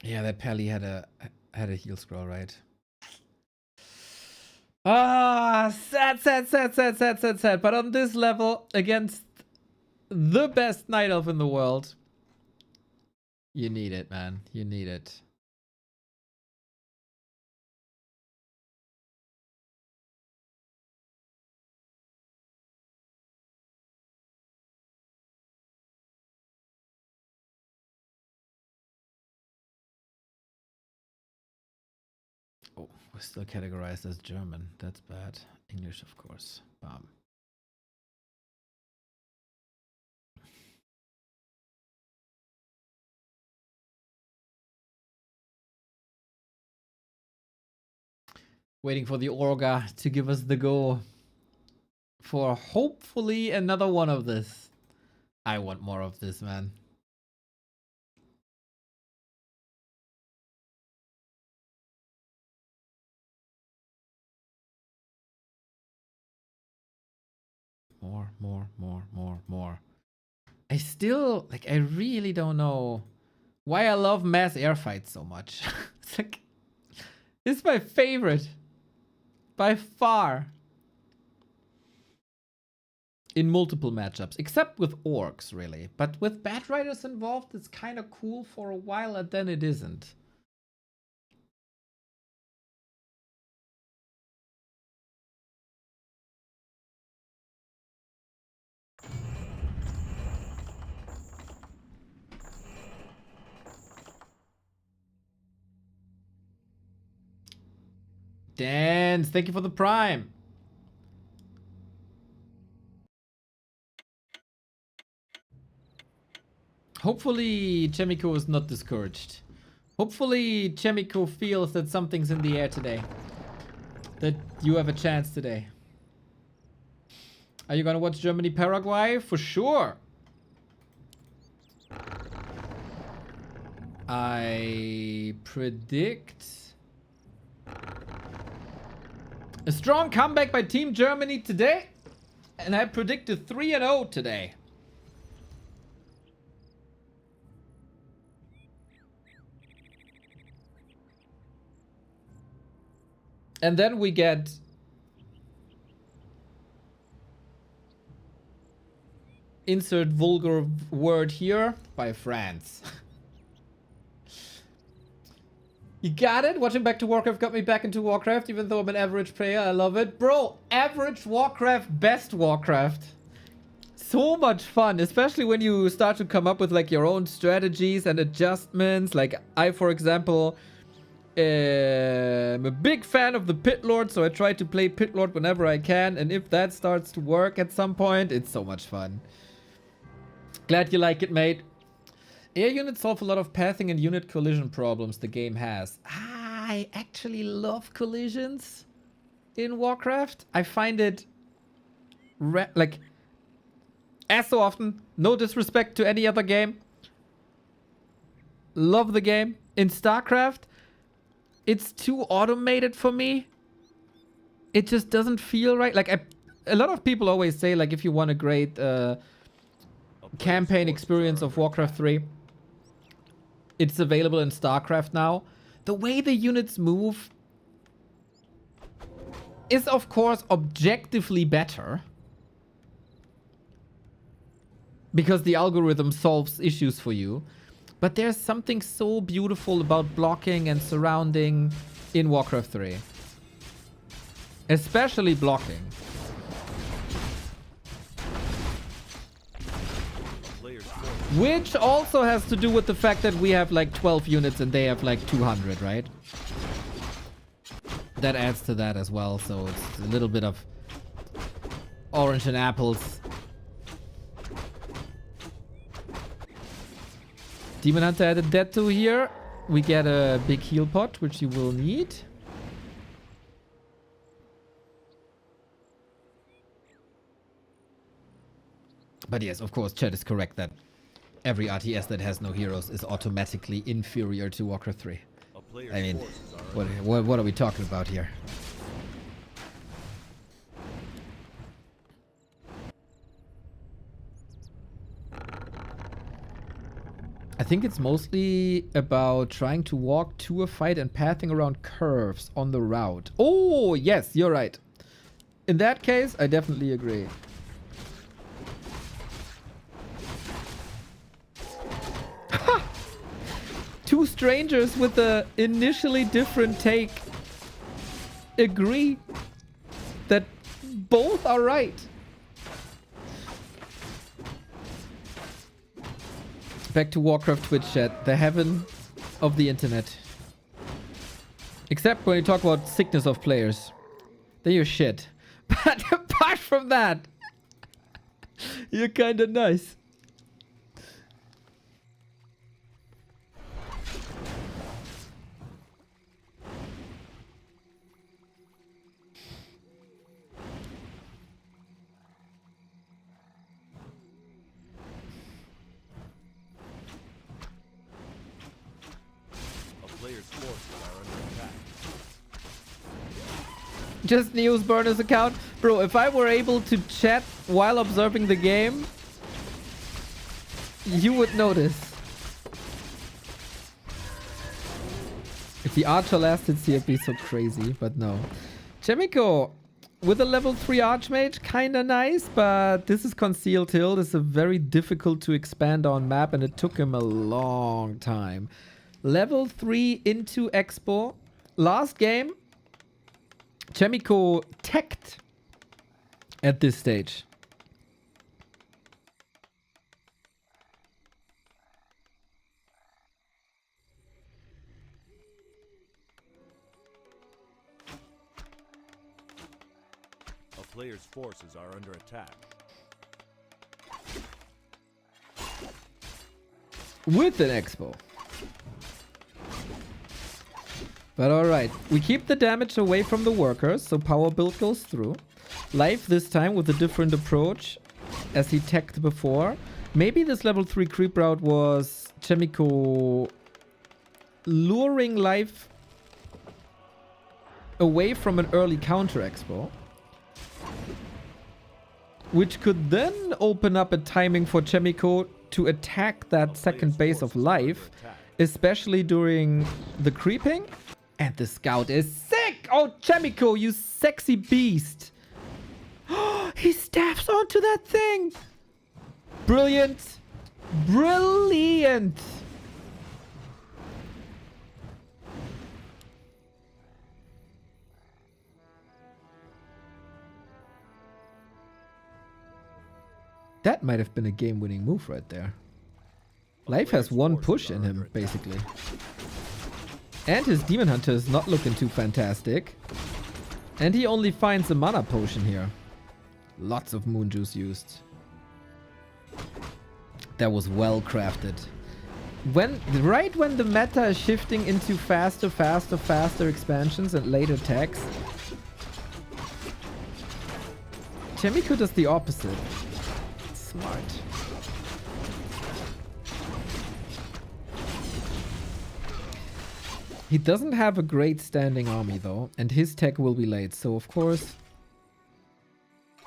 Yeah, that Pally had a heal scroll, right? Ah, sad. But on this level, against the best Night Elf in the world, you need it, man. You need it. Oh, we're still categorized as German. That's bad. English, of course. Bam. Waiting for the Orga to give us the go for hopefully another one of this. I want more of this, man. More. I still, like, I really don't know why I love mass air fights so much. It's like, it's my favorite. By far. In multiple matchups, except with orcs, really. But with Bat Riders involved, it's kind of cool for a while, and then it isn't. Dance, thank you for the prime. Hopefully Chaemiko is not discouraged. Hopefully Chaemiko feels that something's in the air today. That you have a chance today. Are you gonna watch Germany-Paraguay? For sure. I predict a strong comeback by Team Germany today. And I predict a 3-0 today. And then we get insert vulgar word here by France. You got it? Watching Back to Warcraft got me back into Warcraft, even though I'm an average player. I love it. Bro, average Warcraft, best Warcraft. So much fun, especially when you start to come up with like your own strategies and adjustments. Like I, for example, am a big fan of the Pit Lord, so I try to play Pit Lord whenever I can. And if that starts to work at some point, it's so much fun. Glad you like it, mate. Air units solve a lot of pathing and unit collision problems the game has. I actually love collisions in Warcraft. I find it like as so often, no disrespect to any other game. Love the game. In StarCraft, it's too automated for me. It just doesn't feel right. Like a lot of people always say like if you want a great campaign experience of Warcraft 3, it's available in StarCraft now. The way the units move is, of course, objectively better. Because the algorithm solves issues for you. But there's something so beautiful about blocking and surrounding in Warcraft 3. Especially blocking. Which also has to do with the fact that we have like 12 units and they have like 200, right? That adds to that as well, so it's a little bit of orange and apples. Demon Hunter added that to here. We get a big heal pot, which you will need. But yes, of course, chat is correct that every RTS that has no heroes is automatically inferior to Warcraft 3. I mean, what are we talking about here? I think it's mostly about trying to walk to a fight and pathing around curves on the route. Oh, yes, you're right. In that case, I definitely agree. Two strangers with a initially different take agree that both are right. Back to Warcraft Twitch chat, the heaven of the internet. Except when you talk about sickness of players. Then you're shit. But apart from that, you're kinda nice. Just Neo's burner's account. Bro, if I were able to chat while observing the game, you would notice. If the archer lasted, it'd be so crazy, but no. Chaemiko, with a level 3 archmage, kinda nice, but this is Concealed Hill. This is a very difficult to expand on map, and it took him a long time. Level 3 into Expo. Last game, Chaemiko teched at this stage. player's forces are under attack. With an expo. But alright, we keep the damage away from the workers, so power build goes through. Life this time with a different approach, as he teched before. Maybe this level 3 creep route was Chaemiko luring Life away from an early counter expo, which could then open up a timing for Chaemiko to attack that second base of Life, especially during the creeping. And the scout is sick! Oh, Chaemiko, you sexy beast! He staffs onto that thing! Brilliant! Brilliant! That might have been a game-winning move right there. Life has one push in him, basically. And his Demon Hunter is not looking too fantastic. And he only finds a mana potion here. Lots of moon juice used. That was well crafted. Right when the meta is shifting into faster expansions and later attacks, Chaemiko does the opposite. Smart. He doesn't have a great standing army though, and his tech will be late, so of course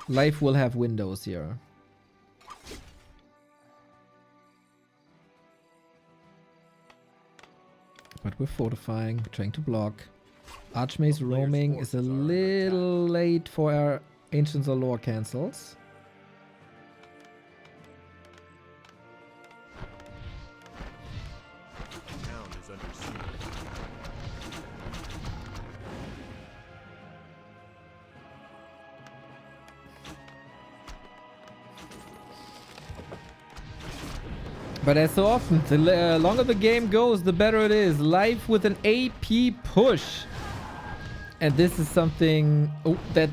Life will have windows here. But we're fortifying, trying to block. Archmage's roaming is a little late for our Ancients of Lore cancels. But as so often, the longer the game goes, the better it is. Life with an AP push. And this is something that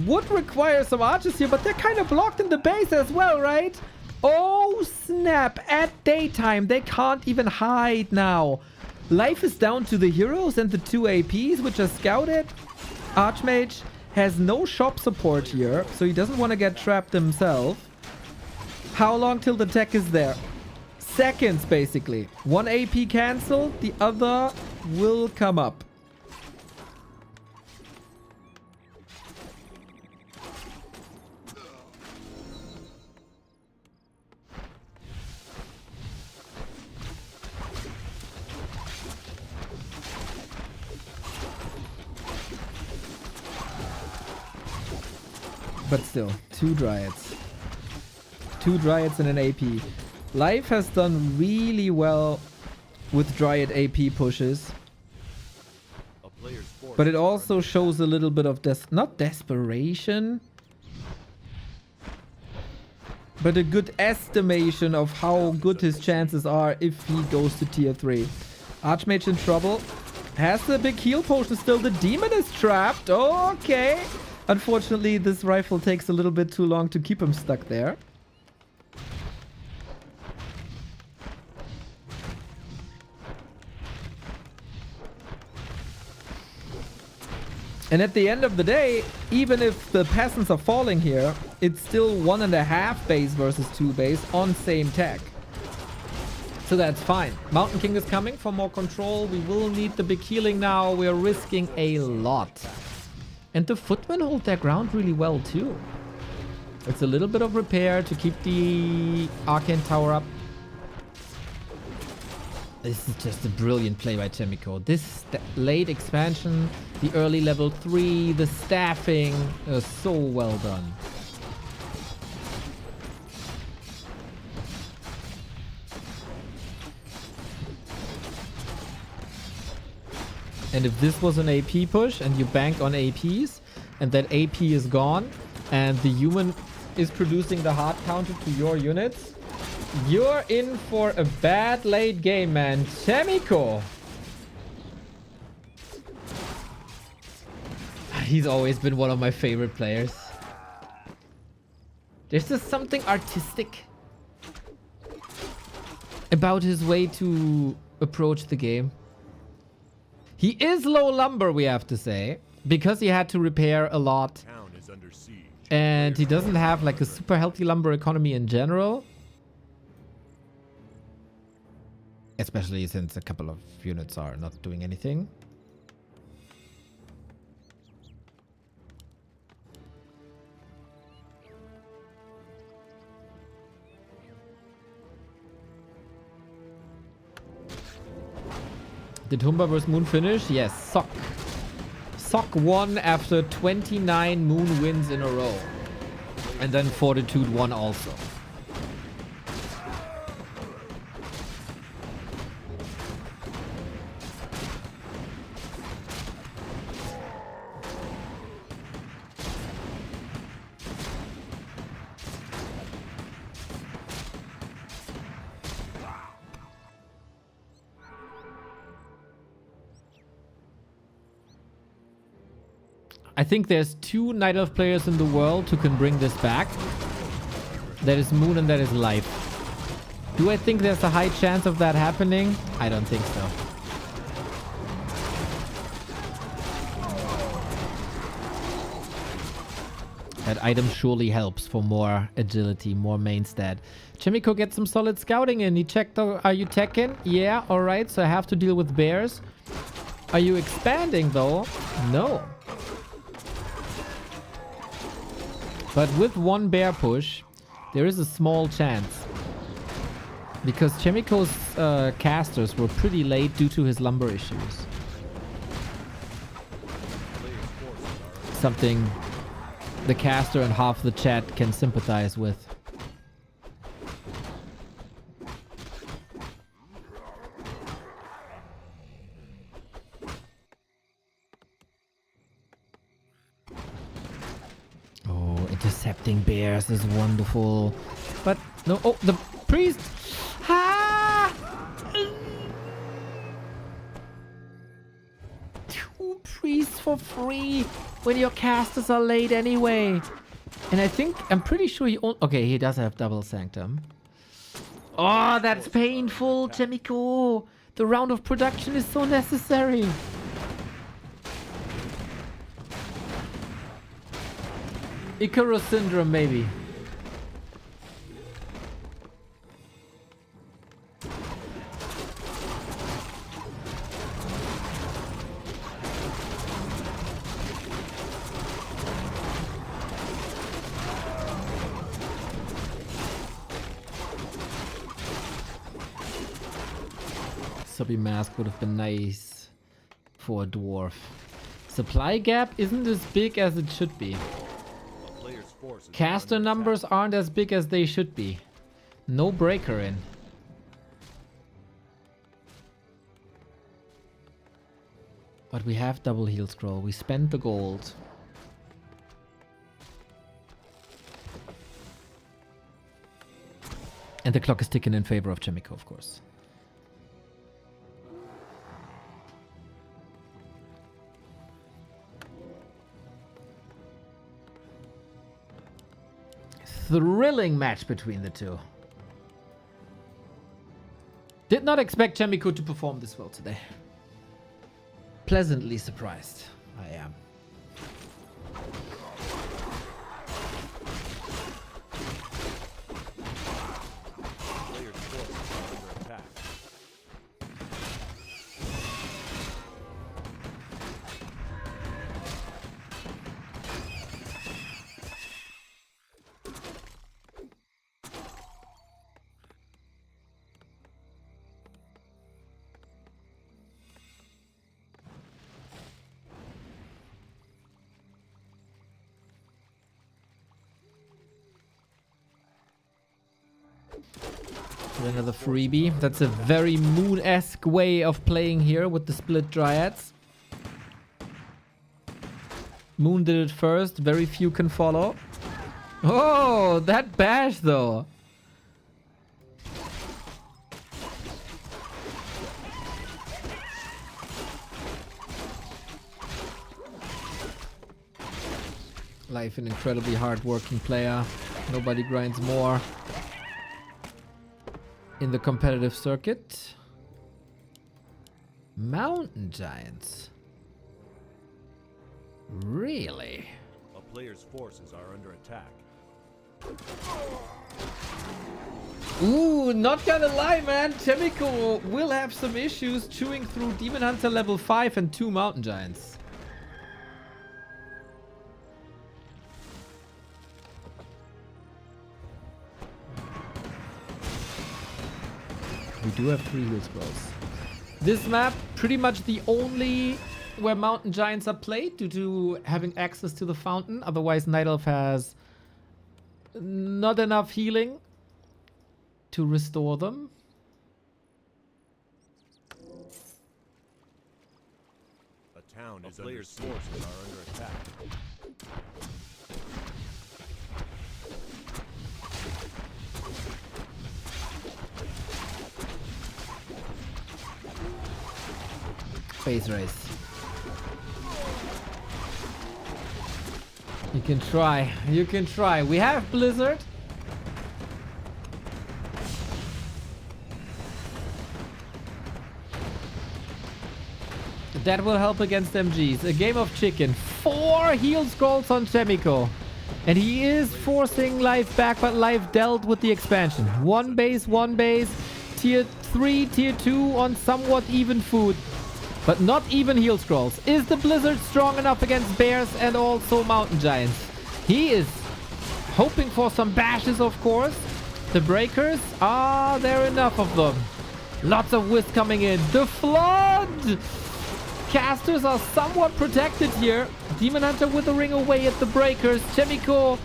would require some archers here, but they're kind of blocked in the base as well, right? Oh, snap. At daytime, they can't even hide now. Life is down to the heroes and the 2 APs, which are scouted. Archmage has no shop support here, so he doesn't want to get trapped himself. How long till the tech is there? Seconds, basically. 1 AP cancelled, the other will come up. But still, 2 Dryads. 2 Dryads and an AP. Life has done really well with Dryad AP pushes. But it also shows a little bit of not desperation, but a good estimation of how good his chances are if he goes to tier 3. Archmage in trouble. Has the big heal potion still. The demon is trapped. Okay. Unfortunately, this rifle takes a little bit too long to keep him stuck there. And at the end of the day, even if the peasants are falling here, it's still 1.5 base versus 2 base on same tech. So that's fine. Mountain King is coming for more control. We will need the big healing now. We're risking a lot. And the footmen hold their ground really well too. It's a little bit of repair to keep the Arcane Tower up. This is just a brilliant play by Chaemiko. This late expansion, the early level 3, the staffing, is so well done. And if this was an AP push and you bank on APs and that AP is gone and the human is producing the hard counter to your units, you're in for a bad late game, man. Chaemiko. He's always been one of my favorite players. There's just something artistic about his way to approach the game. He is low lumber, we have to say, because he had to repair a lot. Town is under siege. And he doesn't have like a super healthy lumber economy in general. Especially since a couple of units are not doing anything. Did Humba vs Moon finish? Yes, Sock. Sock won after 29 Moon wins in a row. And then Fortitude won also. I think there's 2 Night Elf players in the world who can bring this back. That is Moon and that is Life. Do I think there's a high chance of that happening? I don't think so. That item surely helps for more agility, more main stat. Chaemiko gets some solid scouting in. He checked, are you teching? Yeah, alright, so I have to deal with bears. Are you expanding though? No. But with 1 bear push, there is a small chance. Because Chaemiko's casters were pretty late due to his lumber issues. Something the caster and half the chat can sympathize with. Intercepting bears is wonderful. But no, oh, the priest. Ah! 2 priests for free when your casters are late anyway. And I'm pretty sure okay, he does have double sanctum. Oh, that's painful, Chaemiko. The round of production is so necessary. Icarus syndrome, maybe. Subby mask would have been nice for a dwarf. Supply gap isn't as big as it should be. Caster numbers aren't as big as they should be. No breaker in. But we have double heal scroll. We spent the gold. And the clock is ticking in favor of Chaemiko, of course. Thrilling match between the two. Did not expect Chaemiko to perform this well today. Pleasantly surprised, I am. Another freebie. That's a very Moon-esque way of playing here with the split dryads. Moon did it first. Very few can follow. Oh, that bash though. Life, an incredibly hard-working player. Nobody grinds more in the competitive circuit. Mountain giants. Really? A player's forces are under attack. Ooh, not gonna lie, man. Chaemiko will have some issues chewing through Demon Hunter level 5 and 2 mountain giants. We do have 3 heal scrolls. This map, pretty much the only where mountain giants are played due to having access to the fountain. Otherwise, Night Elf has not enough healing to restore them. A town is player's forces are under attack. Phase race. You can try. You can try. We have Blizzard. That will help against MGs. A game of chicken. 4 heal scrolls on Chaemiko. And he is forcing life back, but life dealt with the expansion. 1 base, 1 base. Tier 3, tier 2 on somewhat even food. But not even heal scrolls. Is the Blizzard strong enough against bears and also mountain giants? He is hoping for some bashes, of course. The breakers, there are enough of them. Lots of whisk coming in. The flood! Casters are somewhat protected here. Demon Hunter with a ring away at the breakers. Chaemiko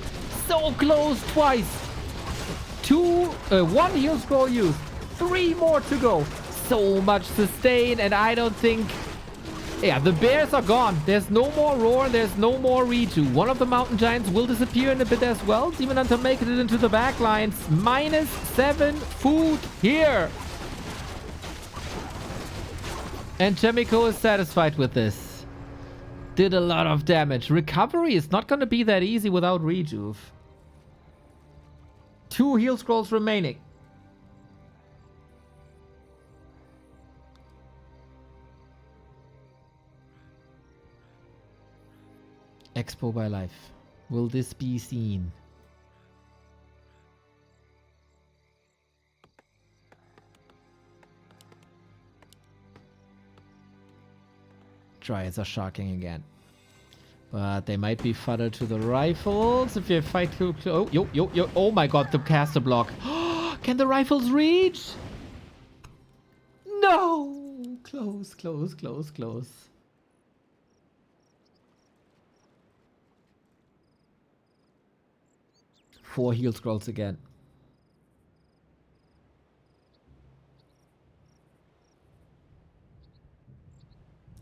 so close twice. 1 heal scroll used. 3 more to go. So much sustain, and I don't think... Yeah, the bears are gone. There's no more roar. There's no more redo. One of the mountain giants will disappear in a bit as well. Demon Hunter making it into the back lines. -7 food here. And Chaemiko is satisfied with this. Did a lot of damage. Recovery is not going to be that easy without rejuve. 2 heal scrolls remaining. Expo by life. Will this be seen? Dryads are sharking again. But they might be fodder to the rifles if you fight too close. Oh, yo. Oh my god, the caster block. Can the rifles reach? No! Close. 4 heal scrolls again.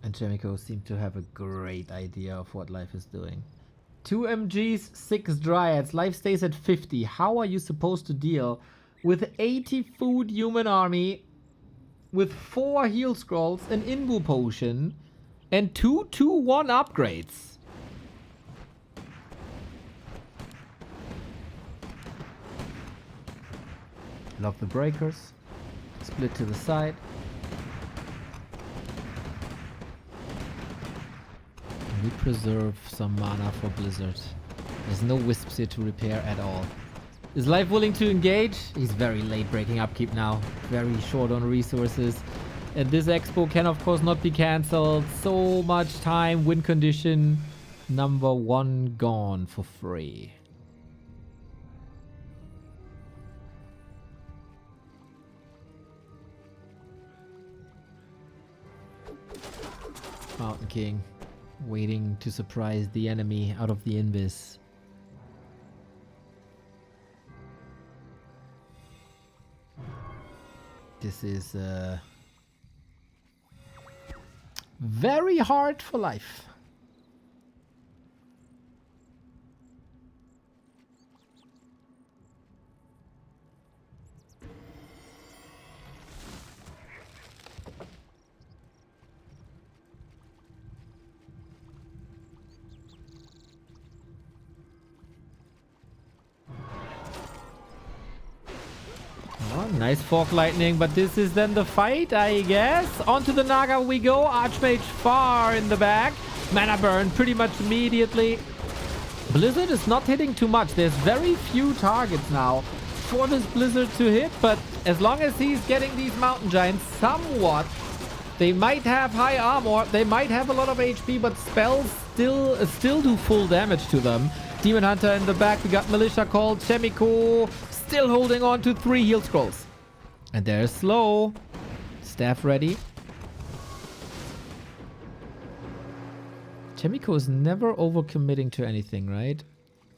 And Chaemiko seemed to have a great idea of what life is doing. 2 MGs, 6 Dryads. Life stays at 50. How are you supposed to deal with 80 food human army, with 4 heal scrolls, an Inbu potion, and 2 2-1 upgrades? Love the breakers. Split to the side. We preserve some mana for Blizzard. There's no wisps here to repair at all. Is Life willing to engage? He's very late breaking upkeep now. Very short on resources. And this expo can of course not be cancelled. So much time. Win condition. Number 1 gone for free. Mountain King. Waiting to surprise the enemy out of the invis. This is very hard for Life. Nice fork lightning, but this is then the fight, I guess. Onto the Naga we go. Archmage far in the back. Mana burn pretty much immediately. Blizzard is not hitting too much. There's very few targets now for this Blizzard to hit, but as long as he's getting these Mountain Giants somewhat, they might have high armor, they might have a lot of HP, but spells still do full damage to them. Demon Hunter in the back, we got Militia called. Chaemiko still holding on to 3 heal scrolls. And there's Slow. Staff ready. Chaemiko is never overcommitting to anything, right?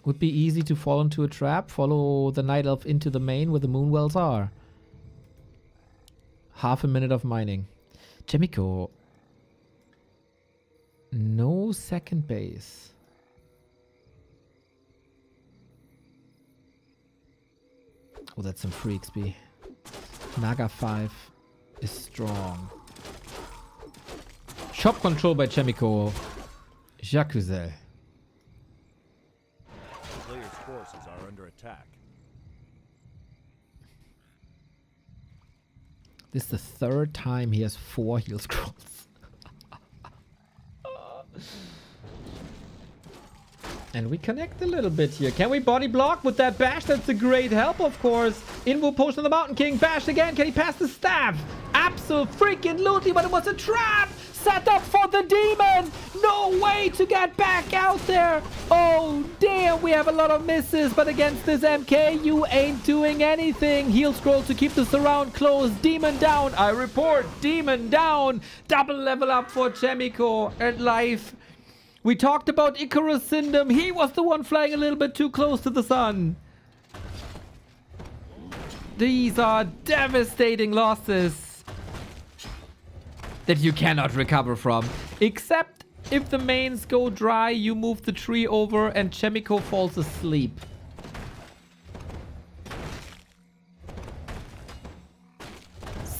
Would be easy to fall into a trap. Follow the Night Elf into the main where the moon wells are. Half a minute of mining. Chaemiko. No second base. Oh, that's some free XP. Naga 5 is strong. Shop control by Chaemiko. Jacuzel. Players' forces are under attack. This is the 3rd time he has 4 heal scrolls. And we connect a little bit here. Can we body block with that bash? That's a great help, of course. Invo potion on the Mountain King. Bash again. Can he pass the staff? Absolutely, but it was a trap. Set up for the demon. No way to get back out there. Oh, damn. We have a lot of misses, but against this MK, you ain't doing anything. Heal scroll to keep the surround closed. Demon down. I report. Demon down. Double level up for Chaemiko and life. We talked about Icarus Syndrome. He was the one flying a little bit too close to the sun. These are devastating losses that you cannot recover from. Except if the mains go dry, you move the tree over and Chaemiko falls asleep.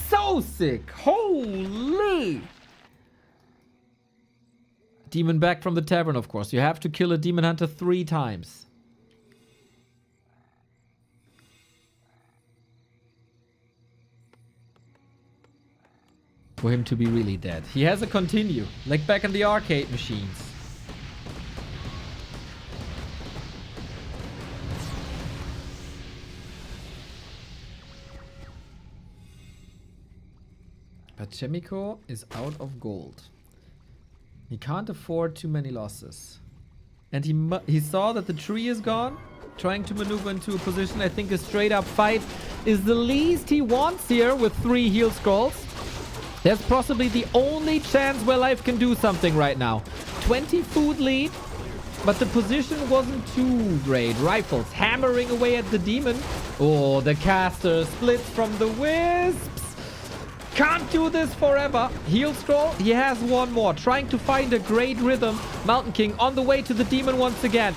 So sick. Holy. Demon back from the tavern, of course. You have to kill a Demon Hunter 3 times. For him to be really dead. He has a continue, like back in the arcade machines. But Chaemiko is out of gold. He can't afford too many losses. And he saw that the tree is gone. Trying to maneuver into a position. I think a straight up fight is the least he wants here with 3 heal scrolls. There's possibly the only chance where life can do something right now. 20 food lead. But the position wasn't too great. Rifles hammering away at the demon. Oh, the caster splits from the wisps. Can't do this forever. Heal scroll. He has 1 more. Trying to find a great rhythm. Mountain King on the way to the demon once again.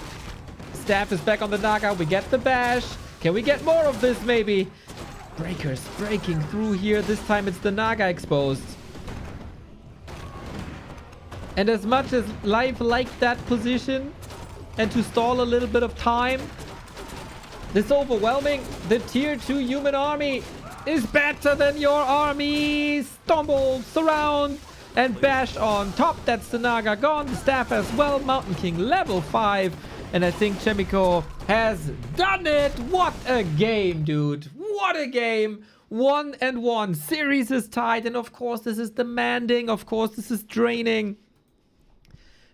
Staff is back on the Naga. We get the bash. Can we get more of this maybe? Breakers breaking through here. This time it's the Naga exposed. And as much as life liked that position and to stall a little bit of time, this overwhelming the tier 2 human army is better than your army. Stumble, surround, and bash on top. That's the Naga gone. The staff as well. Mountain King level 5. And I think Chaemiko has done it. What a game, dude. What a game. 1-1. Series is tied. And of course, this is demanding. Of course, this is draining.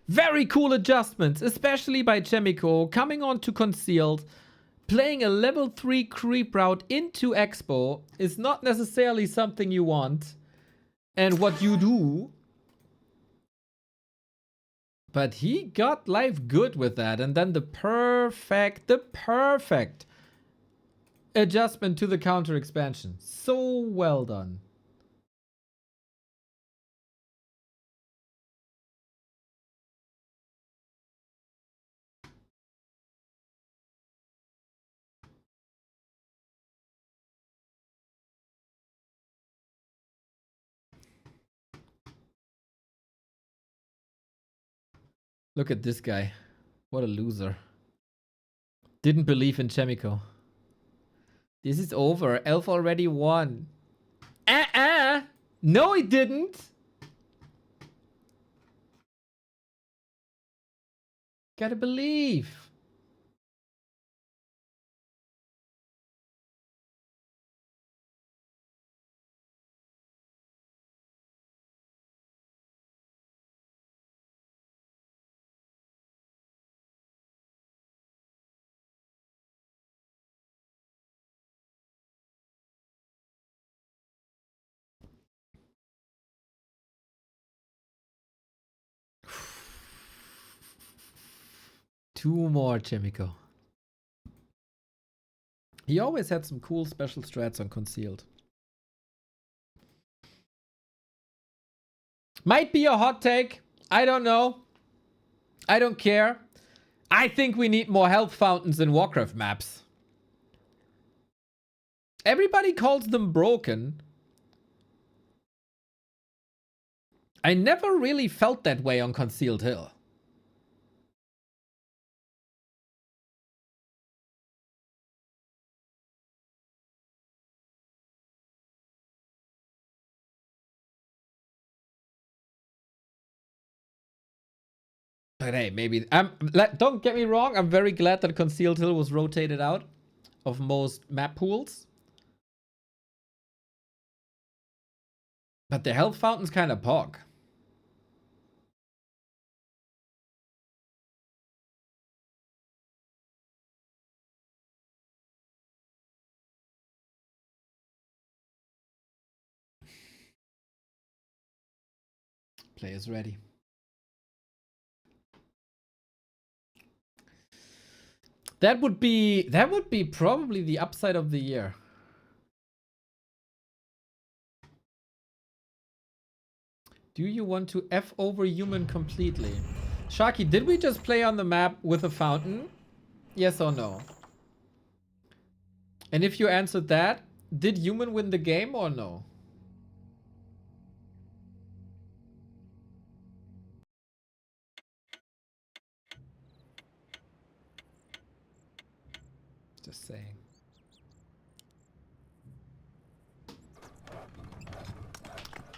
Very cool adjustments, especially by Chaemiko. Coming on to Concealed. Playing a level 3 creep route into Expo is not necessarily something you want and what you do. But he got life good with that. And then the perfect adjustment to the counter expansion. So well done. Look at this guy. What a loser. Didn't believe in Chaemiko. This is over. Elf already won. No, he didn't. Gotta believe. Two more, Chaemiko. He always had some cool special strats on concealed. Might be a hot take. I don't know. I don't care. I think we need more health fountains in Warcraft maps. Everybody calls them broken. I never really felt that way on Concealed Hill. But hey, maybe don't get me wrong. I'm very glad that Concealed Hill was rotated out of most map pools. But the health fountain's kind of pog. Players ready. That would be probably the upside of the year. Do you want to F over human completely? Sharky, did we just play on the map with a fountain? Yes or no? And if you answered that, did human win the game or no? Just saying.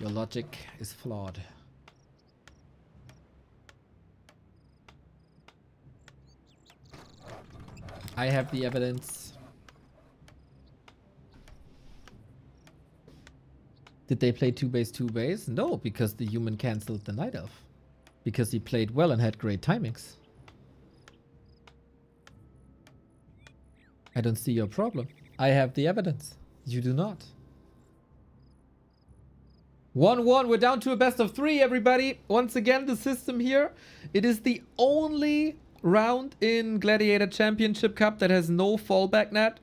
Your logic is flawed. I have the evidence. Did they play 2-base? No, because the human cancelled the Night Elf. Because he played well and had great timings. I don't see your problem. I have the evidence. You do not. 1-1. We're down to a best of 3, everybody. Once again, the system here. It is the only round in Gladiator Championship Cup that has no fallback net.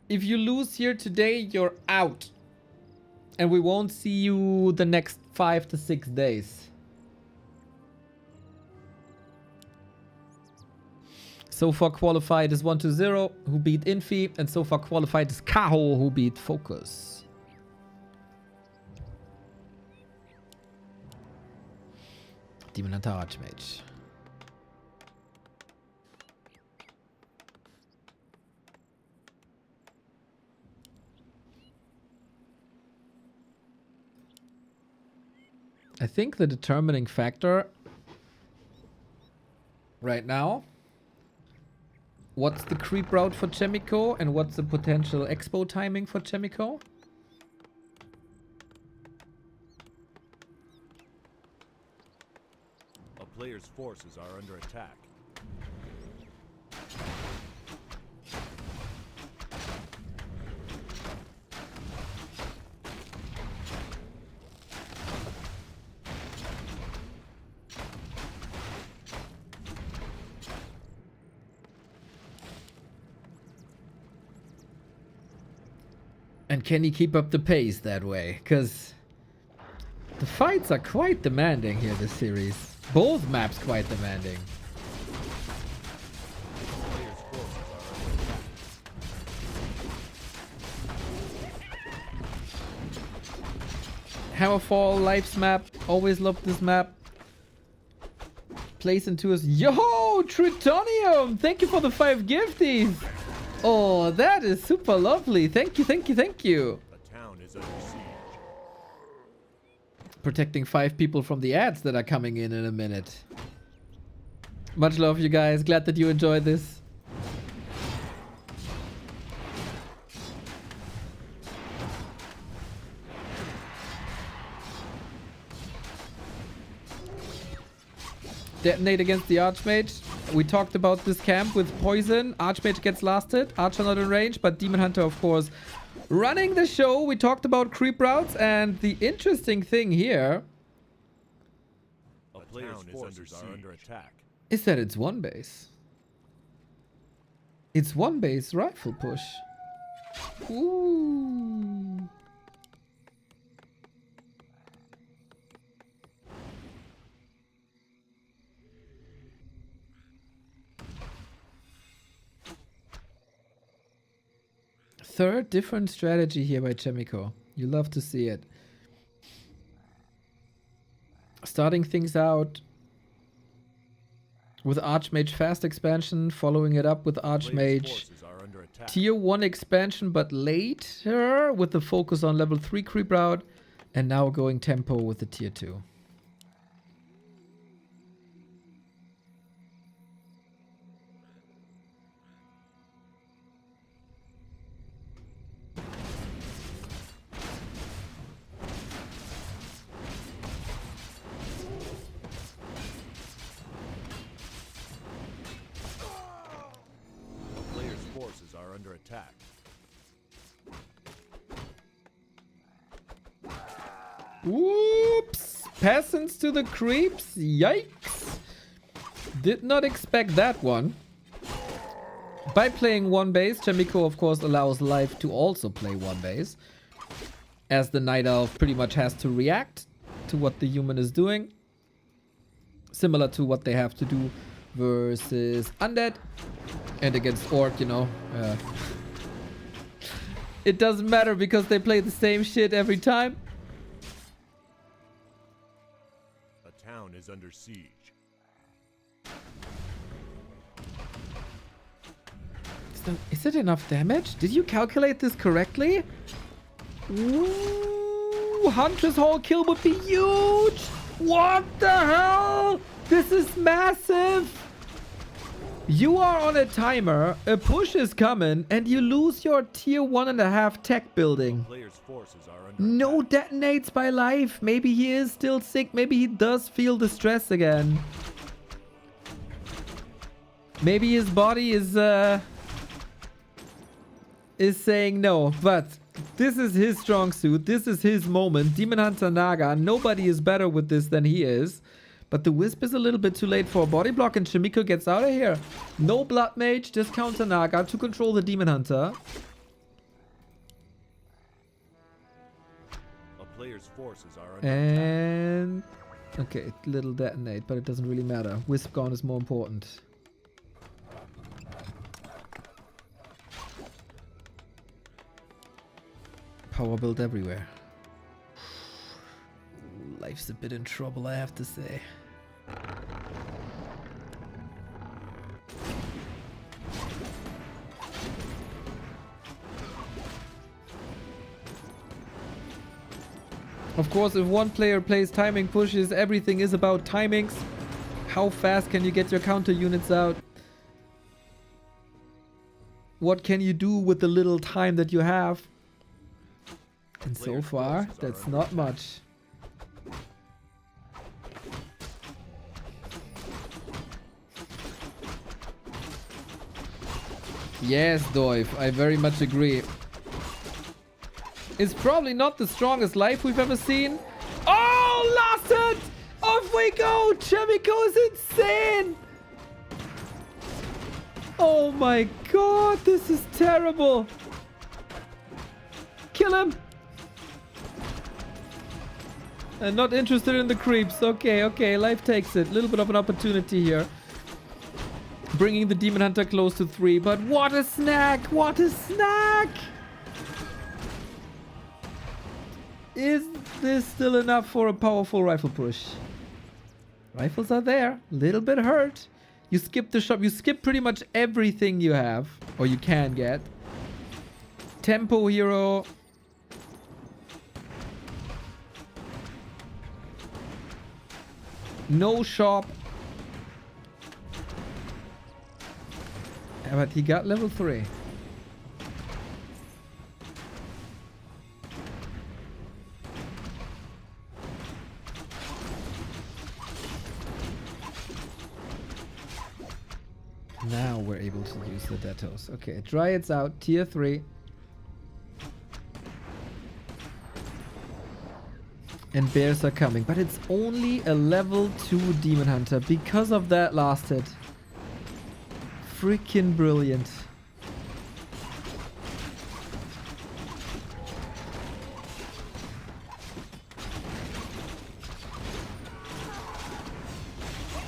If you lose here today, you're out. And we won't see you the next 5 to 6 days. So far qualified is 1-0, who beat Infi, and so far qualified is Kaho, who beat FoCuS. Demon Hunter Archmage. I think the determining factor right now, what's the creep route for Chaemiko and what's the potential expo timing for Chaemiko? A player's forces are under attack. And can he keep up the pace that way? Because the fights are quite demanding here this series. Both maps quite demanding. Hammerfall, Life's map. Always loved this map. Plays into us. Yo, Tritonium! Thank you for the 5 gifties! Oh, that is super lovely. Thank you, thank you, thank you. The town is under siege. Protecting 5 people from the ads that are coming in a minute. Much love, you guys. Glad that you enjoyed this. Detonate against the Archmage. We talked about this camp with poison. Archmage gets lasted. Archer not in range, but Demon Hunter, of course, running the show. We talked about creep routes, and the interesting thing here A player's forces are under attack. is that it's one base. It's one base rifle push. Ooh. Third different strategy here by Chaemiko. You love to see it. Starting things out with Archmage fast expansion, following it up with Archmage tier 1 expansion, but later with the focus on level 3 creep route, and now going tempo with the tier 2. Are under attack. Whoops! Peasants to the creeps? Yikes! Did not expect that one. By playing one base, Chaemiko of course allows Life to also play one base, as the Night Elf pretty much has to react to what the human is doing, similar to what they have to do versus Undead. And against Orc, you know. It doesn't matter because they play the same shit every time. A town is under siege. Is it enough damage? Did you calculate this correctly? Ooh, Huntress Hall kill would be huge! What the hell? This is massive! You are on a timer, a push is coming, and you lose your tier 1.5 tech building. Player's forces are under No attack. detonates by Life. Maybe he is still sick. Maybe he does feel the stress again. Maybe his body is saying no. But this is his strong suit. This is his moment. Demon Hunter Naga. Nobody is better with this than he is. But the Wisp is a little bit too late for a body block, and Chaemiko gets out of here. No Blood Mage, just counter Naga to control the Demon Hunter. A player's forces are under And... okay, little detonate, but it doesn't really matter. Wisp gone is more important. Power build everywhere. Life's a bit in trouble, I have to say. Of course, if one player plays timing pushes, everything is about timings. How fast can you get your counter units out? What can you do with the little time that you have? And so far, that's not much. Yes, Doif, I very much agree. It's probably not the strongest Life we've ever seen. Oh, lost it! Off we go! Chaemiko is insane! Oh my god, this is terrible! Kill him! And not interested in the creeps. Okay, okay, Life takes it. Little bit of an opportunity here. Bringing the Demon Hunter close to 3, but what a snack! What a snack! Is this still enough for a powerful rifle push? Rifles are there. Little bit hurt. You skip the shop. You skip pretty much everything you have Or you can get. Tempo hero. No shop. Yeah, but he got level 3. Now we're able to use the Detos. Okay, Dryads out, tier 3. And bears are coming, but it's only a level 2 Demon Hunter because of that last hit. Freaking brilliant.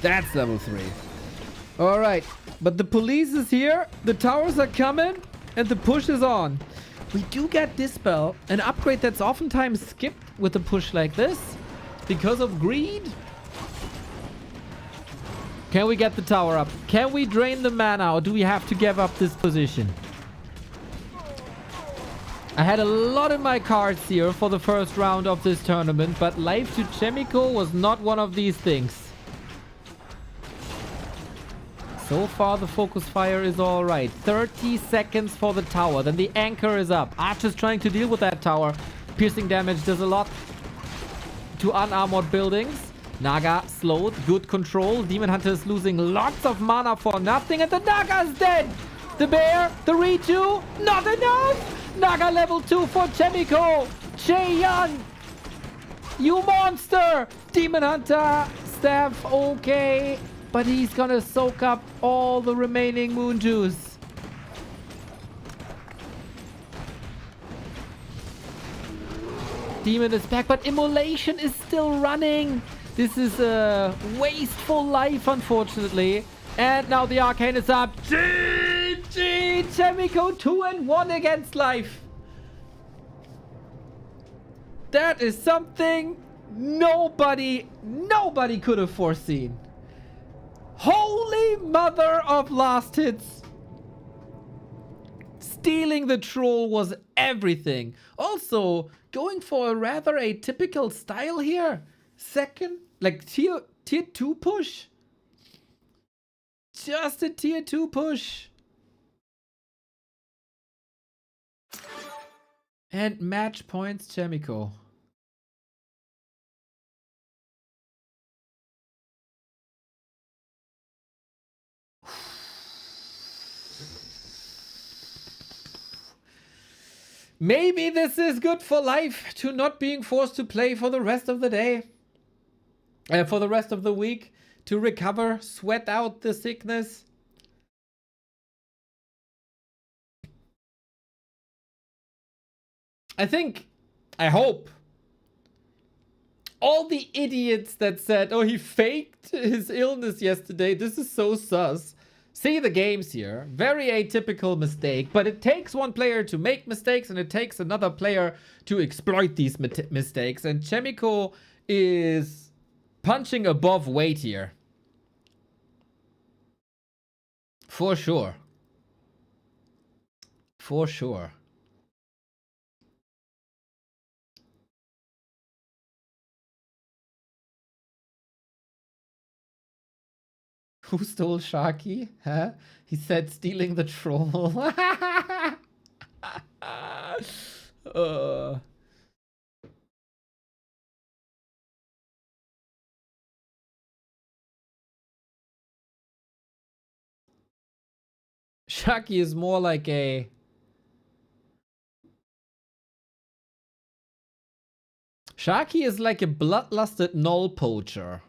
That's level 3. Alright, but the police is here, the towers are coming, and the push is on. We do get Dispel, an upgrade that's oftentimes skipped with a push like this because of greed. Can we get the tower up? Can we drain the mana, or do we have to give up this position? I had a lot in my cards here for the first round of this tournament, but life to Chaemiko was not one of these things. So far, the focus fire is all right. 30 seconds for the tower. Then the anchor is up. Archer's trying to deal with that tower. Piercing damage does a lot to unarmored buildings. Naga slowed. Good control. Demon Hunter is losing lots of mana for nothing. And the Naga is dead. The bear. The Ritu. Not enough. Naga level 2 for Chaemiko. Chaeyoung. You monster. Demon Hunter. Staff. Okay. But he's gonna soak up all the remaining moon juice. Demon is back, but Immolation is still running. This is a wasteful life, unfortunately. And now the Arcane is up. GG! Chaemiko 2-1 against life. That is something nobody could have foreseen. Holy mother of last hits. Stealing the troll was everything. Also, going for a rather atypical style here. Second, like tier 2 push. Just a tier 2 push. And match points Chaemiko. Maybe this is good for life, to not being forced to play for the rest of the day. For the rest of the week. To recover, sweat out the sickness. I hope, all the idiots that said, oh, he faked his illness yesterday, this is so sus. See the games here. Very atypical mistake, but it takes one player to make mistakes and it takes another player to exploit these mistakes. And Chaemiko is punching above weight here. For sure. For sure. Who stole Sharky? Huh? He said stealing the troll. Sharky is more like a... Sharky is like a bloodlusted null poacher.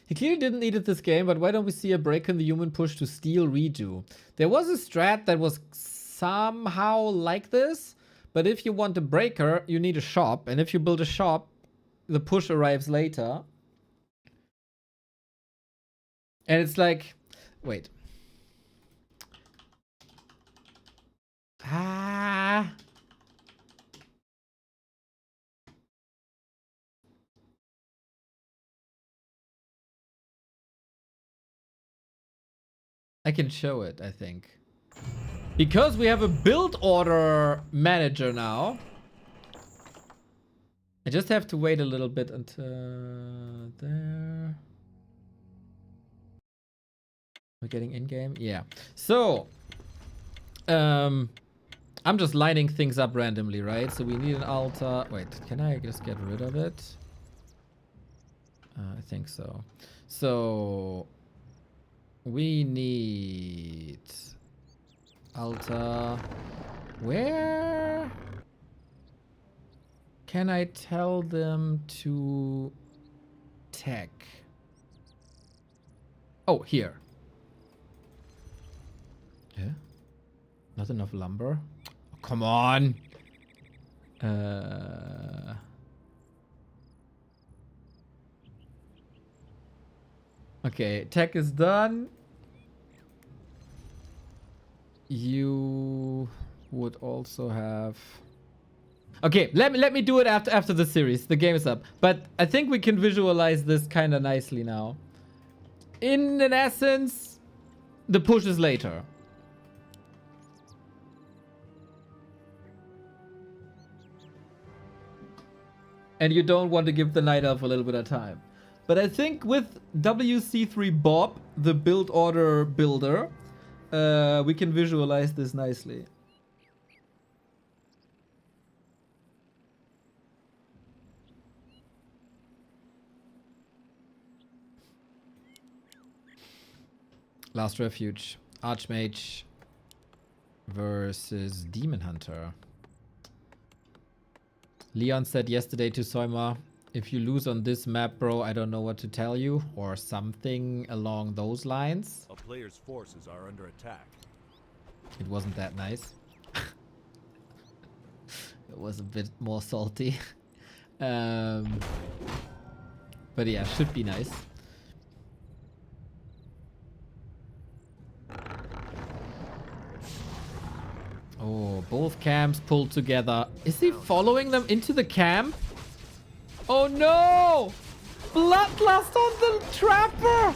He clearly didn't need it this game, but why don't we see a break in the human push to steal redo? There was a strat that was somehow like this, but if you want a breaker, you need a shop, and if you build a shop, the push arrives later. And it's like, wait. Ah. I can show it, I think. Because we have a build order manager now. I just have to wait a little bit until there. We're getting in-game? Yeah. So, I'm just lining things up randomly, right? So we need an altar. Wait, can I just get rid of it? I think so. So, we need altar. Where can I tell them to tech? Oh, here. Yeah. Not enough lumber. Oh, come on. Okay, tech is done. You would also have. Okay, let me do it after the series. The game is up, but I think we can visualize this kind of nicely now. In an essence, the push is later. And you don't want to give the night elf a little bit of time. But I think with WC3 Bob, the build order builder, we can visualize this nicely. Last Refuge. Archmage versus Demon Hunter. Leon said yesterday to Soima, if you lose on this map, bro, I don't know what to tell you. Or something along those lines. A player's forces are under attack. It wasn't that nice. It was a bit more salty. But yeah, should be nice. Oh, both camps pulled together. Is he following them into the camp? Oh no! Bloodlust on the trapper!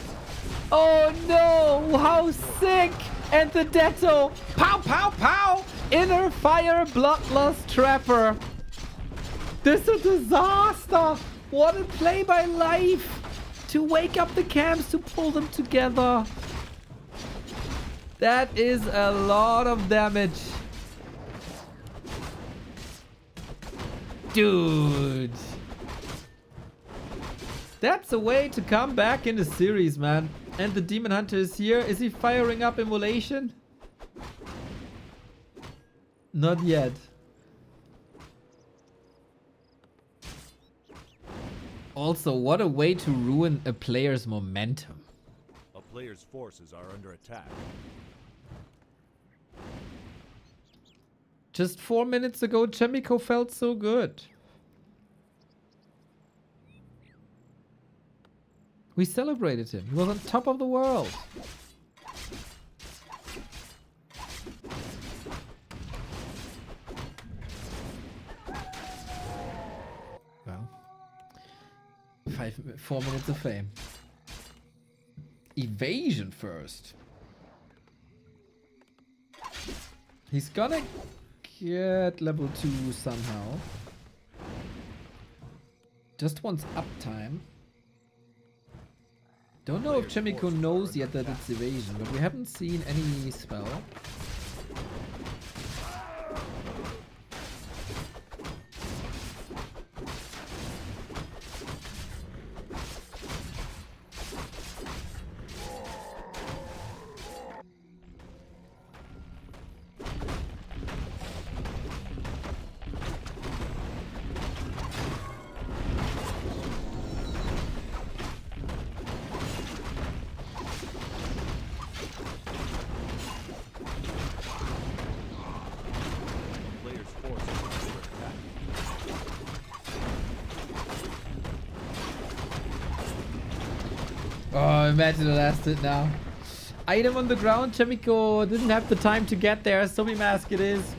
Oh no! How sick! And the Detto! Pow pow pow! Inner fire bloodlust trapper! This is a disaster! What a play by life! To wake up the camps, to pull them together. That is a lot of damage. Dude. That's a way to come back in the series, man. And the Demon Hunter is here. Is he firing up Immolation? Not yet. Also, what a way to ruin a player's momentum. A player's forces are under attack. Just 4 minutes ago, Chaemiko felt so good. We celebrated him. He was on top of the world. Well, 4 minutes of fame. Evasion first. He's gonna get level 2 somehow. Just wants uptime. Don't know if Chaemiko knows yet that it's evasion, but we haven't seen any spell. Oh, imagine the last hit now. Item on the ground. Chaemiko didn't have the time to get there. Zombie Mask it is.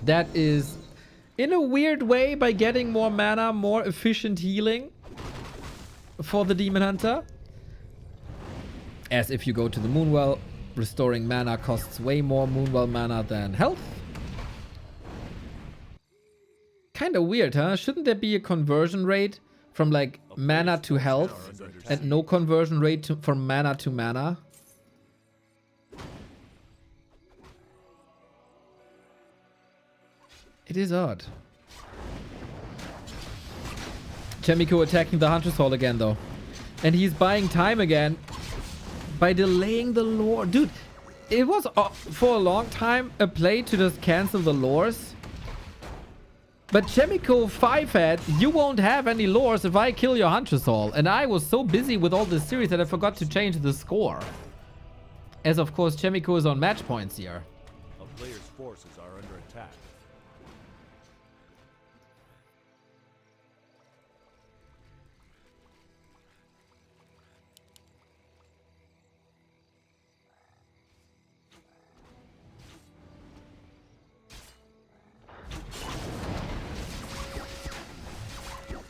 That is, in a weird way, by getting more mana, more efficient healing for the Demon Hunter. As if you go to the Moonwell, restoring mana costs way more Moonwell mana than health. Kinda weird, huh? Shouldn't there be a conversion rate from like mana to health and no conversion rate from mana to mana? It is odd. Chaemiko attacking the Hunter's Hall again though. And he's buying time again by delaying the lore. Dude, it was for a long time a play to just cancel the lores. But Chaemiko 5 had, you won't have any lores if I kill your Huntress Hall. And I was so busy with all this series that I forgot to change the score. As of course Chaemiko is on match points here. A player's forces are under attack.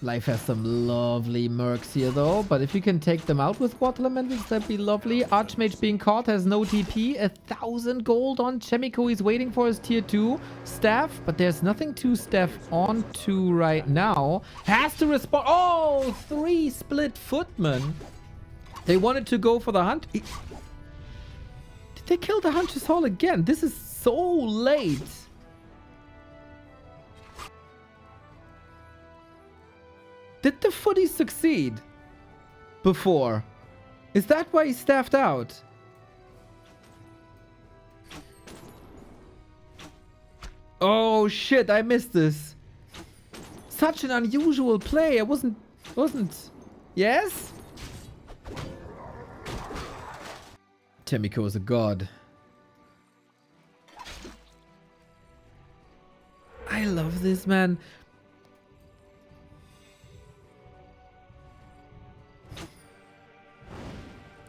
Life has some lovely mercs here though, but if you can take them out with Water Elementals, that'd be lovely. Archmage being caught has no TP. 1,000 gold on Chaemiko. He's waiting for his tier 2 staff, but there's nothing to staff onto right now. Has to respond. Oh, 3 split footmen. They wanted to go for the hunt. Did they kill the Huntress Hall again? This is so late. Did the footy succeed before? Is that why he staffed out? Oh shit, I missed this. Such an unusual play. I wasn't... Yes? Chaemiko is a god. I love this, man.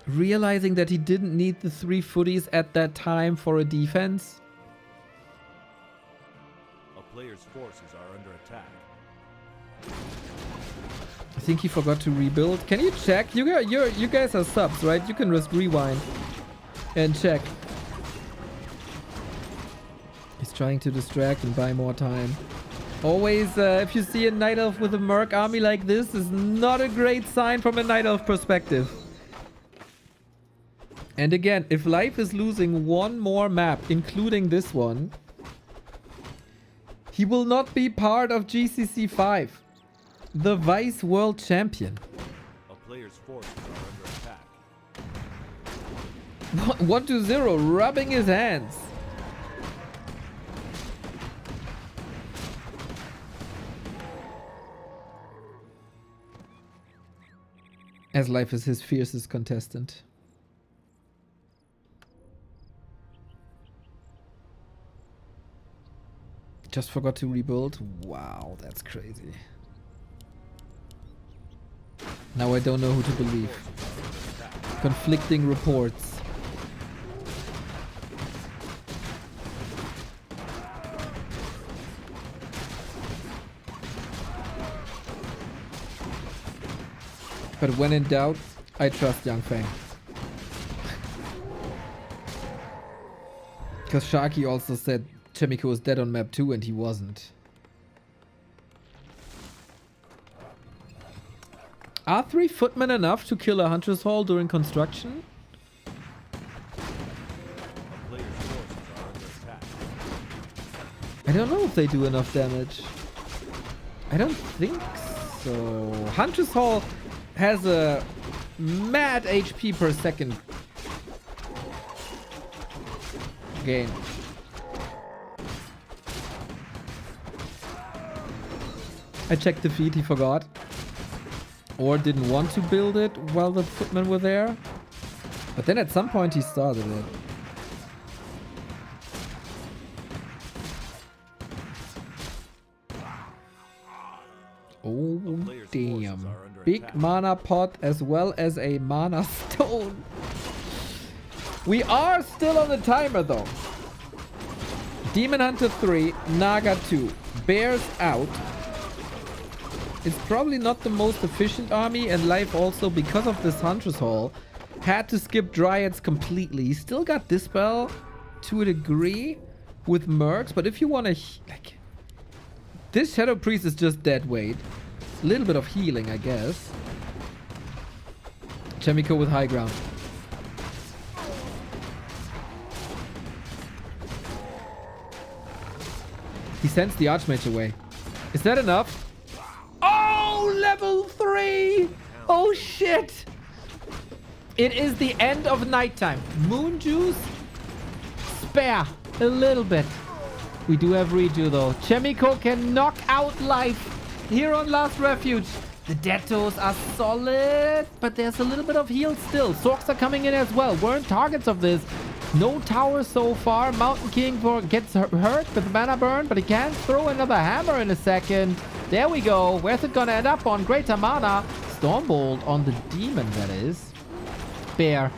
Realizing that he didn't need the 3 footies at that time for a defense. A player's forces are under attack. I think he forgot to rebuild. Can you check? You guys are subs, right? You can just rewind and check. He's trying to distract and buy more time. Always, if you see a Night Elf with a Merc army like this, is not a great sign from a Night Elf perspective. And again, if Life is losing one more map, including this one, he will not be part of GCC 5, the Vice World Champion. A player's forces are under attack. 1-0, rubbing his hands. As Life is his fiercest contestant. Just forgot to rebuild. Wow, that's crazy. Now I don't know who to believe. Conflicting reports. But when in doubt, I trust Young Fang. Because Sharky also said Chaemiko was dead on map 2 and he wasn't. Are 3 footmen enough to kill a Huntress Hall during construction? A player's forces are under attack. I don't know if they do enough damage. I don't think so. Huntress Hall has a mad HP per second gain. I checked the feed, he forgot. Or didn't want to build it while the footmen were there. But then at some point he started it. Oh damn. Big mana pot as well as a mana stone. We are still on the timer though. Demon Hunter 3, Naga 2, Bears out. It's probably not the most efficient army, and Life also, because of this Hunter's Hall, had to skip Dryads completely. He still got Dispel to a degree with Mercs, but if you want to... like, this Shadow Priest is just dead weight. A little bit of healing, I guess. Chaemiko with high ground. He sends the Archmage away. Is that enough? Oh, level 3! Oh, shit! It is the end of nighttime. Moon Juice, spare a little bit. We do have Redo, though. Chaemiko can knock out Life here on Last Refuge. The Dettos are solid, but there's a little bit of heal still. Sorks are coming in as well. Weren't targets of this. No tower so far. Mountain King gets hurt with mana burn, but he can throw another hammer in a second. There we go. Where's it gonna end up on? Greater mana. Stormbolt on the demon, that is. Bear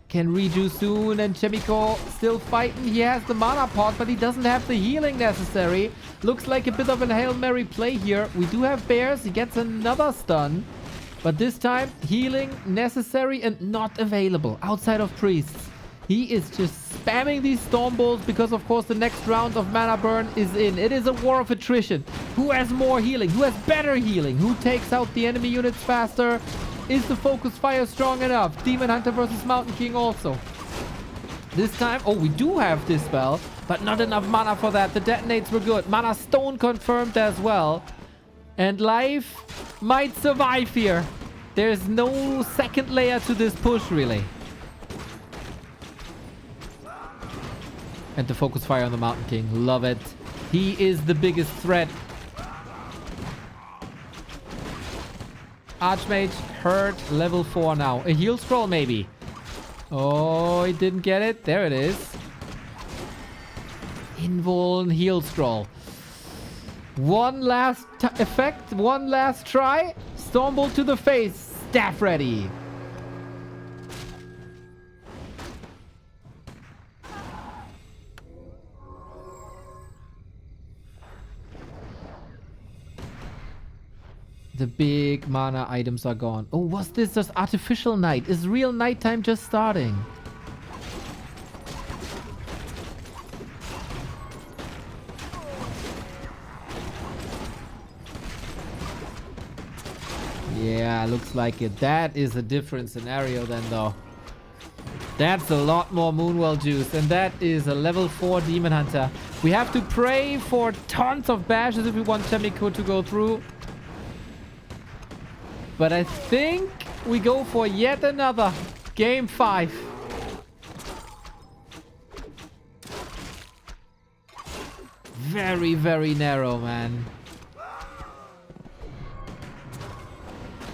can redo soon, and Chaemiko still fighting. He has the mana pot, but he doesn't have the healing necessary. Looks like a bit of a Hail Mary play here. We do have Bears. He gets another stun, but this time healing necessary and not available outside of Priests. He is just spamming these Stormbolts because, of course, the next round of mana burn is in. It is a war of attrition. Who has more healing? Who has better healing? Who takes out the enemy units faster? Is the focus fire strong enough? Demon Hunter versus Mountain King also. This time, oh, we do have Dispel, but not enough mana for that. The detonates were good. Mana Stone confirmed as well. And Life might survive here. There's no second layer to this push, really. And the focus fire on the Mountain King. Love it. He is the biggest threat. Archmage hurt, level 4 now. A heal scroll, maybe. Oh, he didn't get it. There it is. Invuln heal scroll. One last effect. One last try. Stormbolt to the face. Staff ready. The big mana items are gone. Oh, was this just artificial night? Is real nighttime just starting? Yeah, looks like it. That is a different scenario then, though. That's a lot more Moonwell juice, and that is a level 4 Demon Hunter. We have to pray for tons of bashes if we want Chaemiko to go through. But I think we go for yet another game 5. Very, very narrow, man.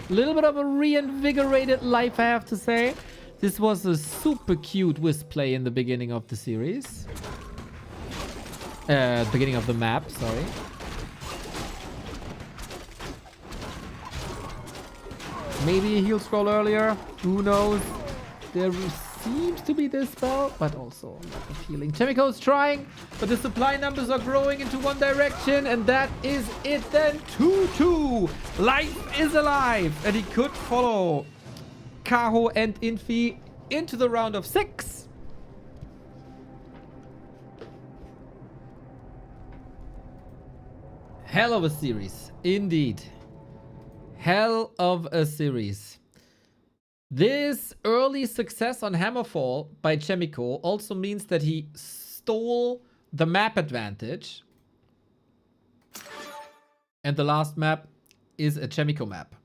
Little bit of a reinvigorated Life, I have to say. This was a super cute Wisp play in the beginning of the series. Beginning of the map, sorry. Maybe a heal scroll earlier. Who knows? There seems to be this spell, but also a lot of healing. Chaemiko is trying, but the supply numbers are growing into one direction, and that is it then. 2-2. Life is alive, and he could follow Kaho and Infi into the round of 6. Hell of a series, indeed. Hell of a series. This early success on Hammerfall by Chaemiko also means that he stole the map advantage. And the last map is a Chaemiko map.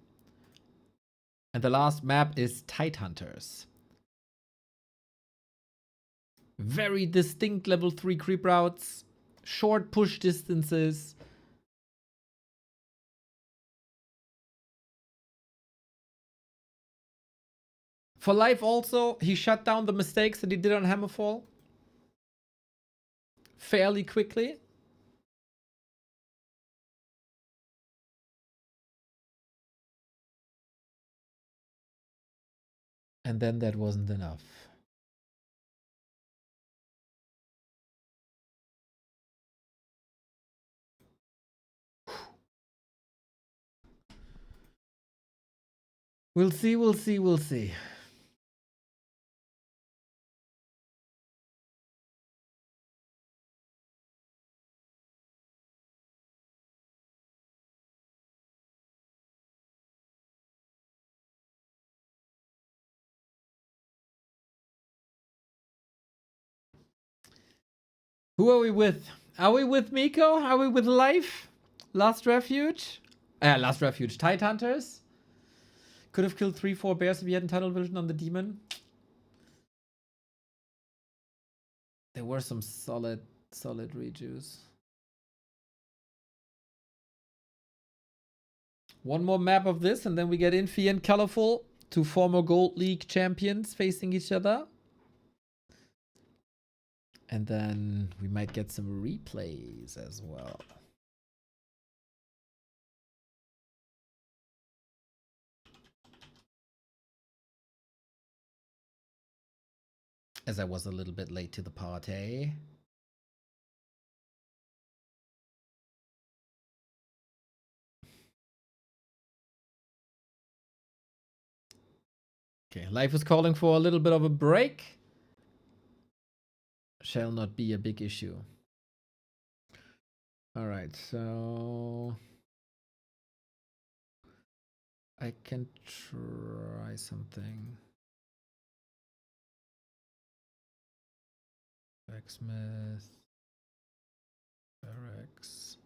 And the last map is Tidehunters. Very distinct level 3 creep routes. Short push distances. For Life also, he shut down the mistakes that he did on Hammerfall fairly quickly. And then that wasn't enough. We'll see, we'll see, we'll see. Who are we with? Are we with Miko? Are we with Life? Last Refuge? Last Refuge. Tide Hunters? Could have killed 3-4 bears if he hadn't tunnel vision on the demon. There were some solid rejuice. One more map of this and then we get Infi and Colorful, two former Gold League champions facing each other. And then we might get some replays as well. As I was a little bit late to the party. Okay, life is calling for a little bit of a break. Shall not be a big issue. All right, so I can try something. Backsmith, barracks,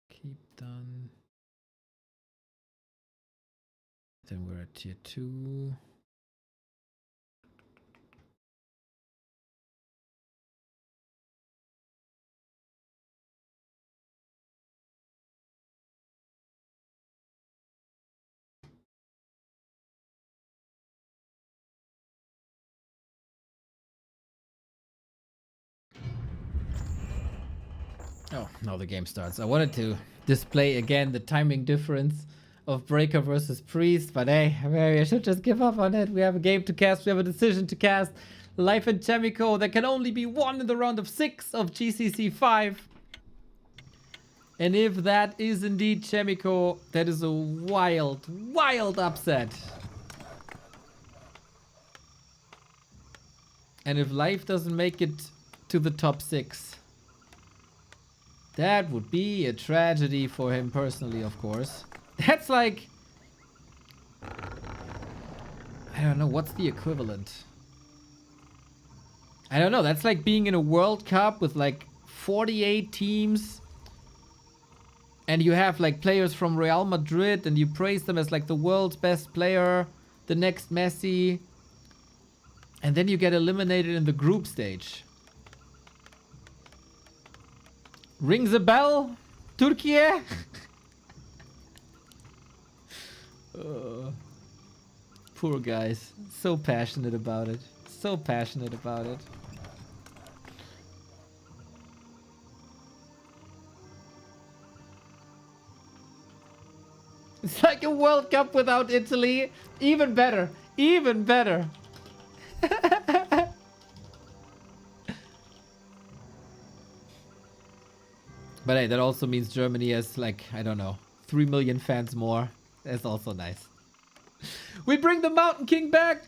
keep done. Then we're at tier 2. Oh, now the game starts. I wanted to display again the timing difference of Breaker versus Priest, but hey, maybe I should just give up on it. We have a game to cast, we have a decision to cast. Life and Chaemiko, there can only be one in the round of 6 of GCC 5. And if that is indeed Chaemiko, that is a wild, wild upset. And if Life doesn't make it to the top 6, that would be a tragedy for him personally, of course. That's like, I don't know, what's the equivalent? I don't know, that's like being in a World Cup with like 48 teams. And you have like players from Real Madrid and you praise them as like the world's best player, the next Messi. And then you get eliminated in the group stage. Rings a bell, Turkey? Poor guys. So passionate about it. So passionate about it. It's like a World Cup without Italy. Even better. Even better. But hey, that also means Germany has like, I don't know, 3 million fans more. That's also nice. We bring the Mountain King back.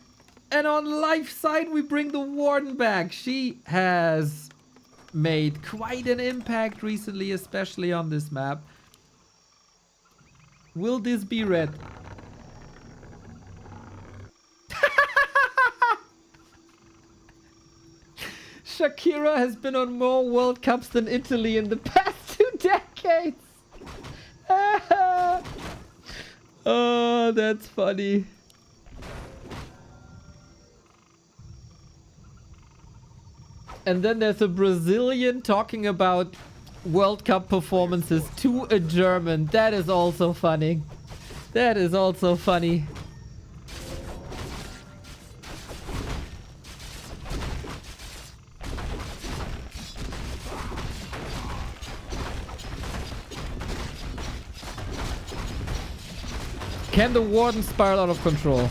And on Life side, we bring the Warden back. She has made quite an impact recently, especially on this map. Will this be red? Shakira has been on more World Cups than Italy in the past 2 decades. Oh, that's funny. And then there's a Brazilian talking about World Cup performances to a German. That is also funny. That is also funny. Can the Warden spiral out of control?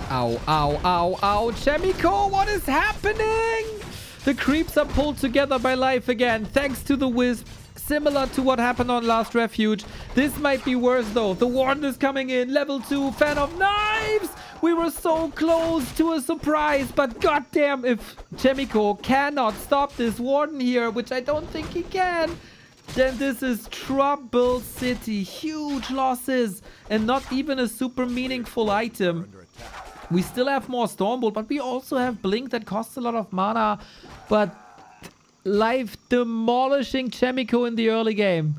Ow, ow, ow, ow. Chaemiko, what is happening? The creeps are pulled together by life again, thanks to the Wisp. Similar to what happened on Last Refuge. This might be worse though. The Warden is coming in. Level 2, Fan of Knives! We were so close to a surprise, but goddamn if Chaemiko cannot stop this Warden here, which I don't think he can, then this is Trouble City. Huge losses and not even a super meaningful item. We still have more Stormbolt, but we also have Blink that costs a lot of mana. But life demolishing Chaemiko in the early game.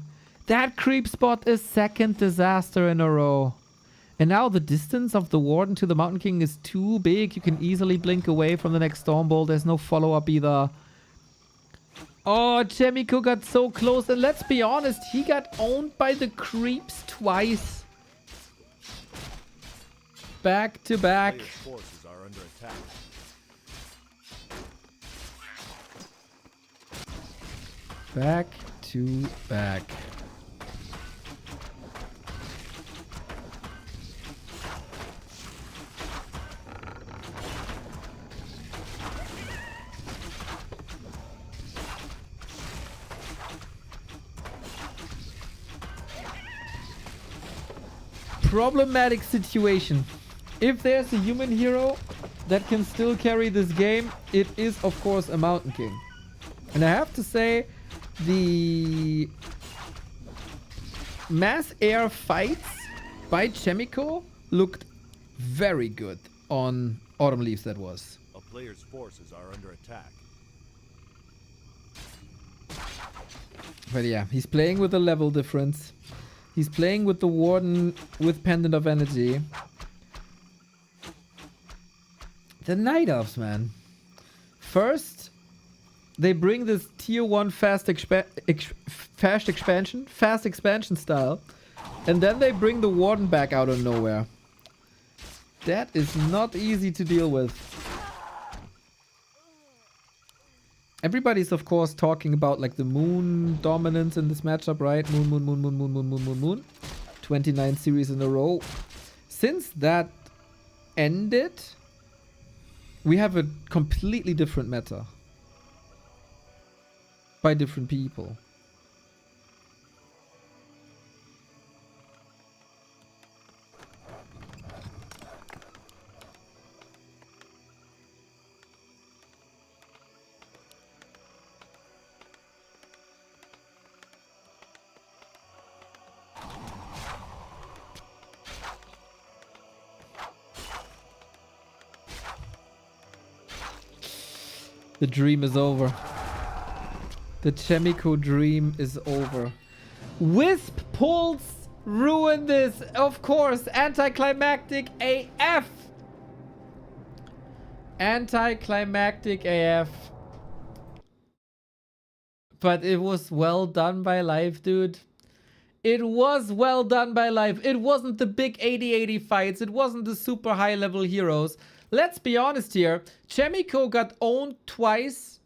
That creep spot is second disaster in a row. And now the distance of the Warden to the Mountain King is too big. You can easily blink away from the next Stormbolt. There's no follow-up either. Oh, Chaemiko got so close. And let's be honest, he got owned by the creeps twice. Back to back. Players' forces are under attack. Back to back. Problematic situation. If there's a human hero that can still carry this game, it is of course a Mountain King. And I have to say, the mass air fights by Chaemiko looked very good on Autumn Leaves, that was. A player's forces are under attack. But yeah, he's playing with a level difference. He's playing with the Warden with Pendant of Energy. The Night Elves, man. First, they bring this tier 1 fast expansion style. And then they bring the Warden back out of nowhere. That is not easy to deal with. Everybody's of course talking about like the moon dominance in this matchup, right? Moon. 29 series in a row. Since that ended, we have a completely different meta. By different people. The dream is over. The Chaemiko dream is over. Wisp pulls ruin this. Of course, anticlimactic AF. Anticlimactic AF. But it was well done by Life, dude. It was well done by Life. It wasn't the big 80-80 fights. It wasn't the super high level heroes. Let's be honest here. Chaemiko got owned twice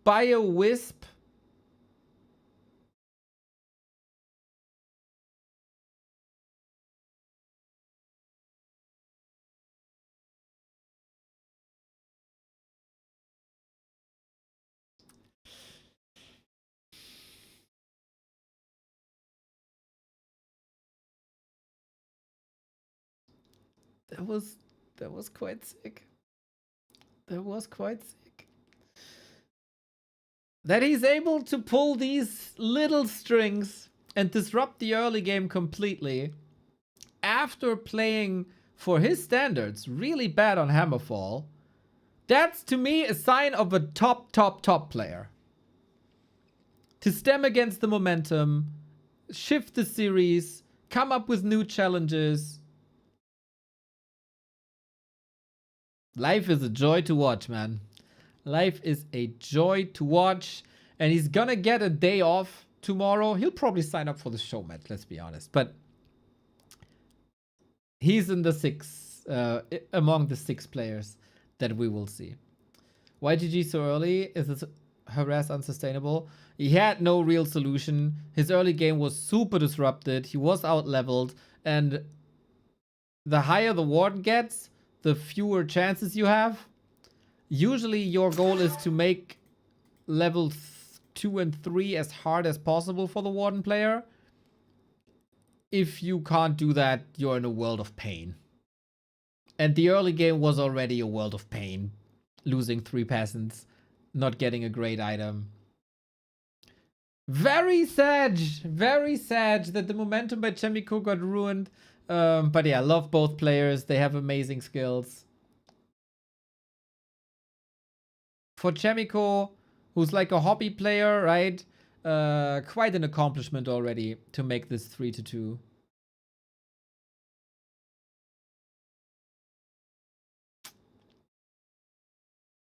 by a Wisp. That was quite sick. That was quite sick. That he's able to pull these little strings and disrupt the early game completely after playing, for his standards, really bad on Hammerfall. That's to me a sign of a top player. To stem against the momentum, shift the series, come up with new challenges. Life is a joy to watch, man. Life is a joy to watch. And he's gonna get a day off tomorrow. He'll probably sign up for the show, Matt, let's be honest. But he's in the among the 6 players that we will see. Why GG so early? Is this harass unsustainable? He had no real solution. His early game was super disrupted. He was out-leveled. And the higher the Warden gets, the fewer chances you have. Usually your goal is to make level 2 and 3 as hard as possible for the Warden player. If you can't do that, you're in a world of pain. And the early game was already a world of pain. Losing 3 peasants, not getting a great item. Very sad that the momentum by Chaemiko got ruined. But yeah, love both players. They have amazing skills. For Chaemiko, who's like a hobby player, right? Quite an accomplishment already to make this 3-2.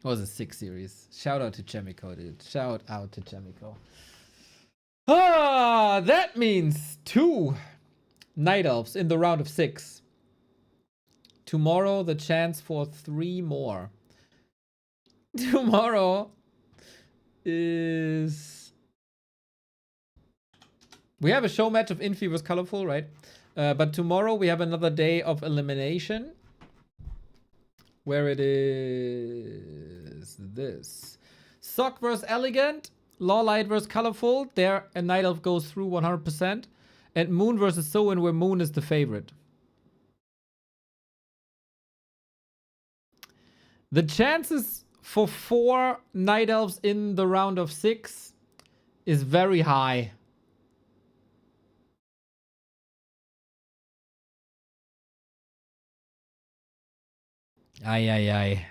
It was a 6 series. Shout out to Chaemiko, dude. Shout out to Chaemiko. Ah, that means 2 Night Elves in the round of 6. Tomorrow, the chance for 3 more. Tomorrow is... We have a show match of Infi vs Colorful, right? But tomorrow we have another day of elimination. Where it is this. Sock vs Elegant. Lawlight vs Colorful. There a Night Elf goes through 100%. And Moon vs Soen, where Moon is the favorite. The chances for 4 Night Elves in the round of 6 is very high. Aye.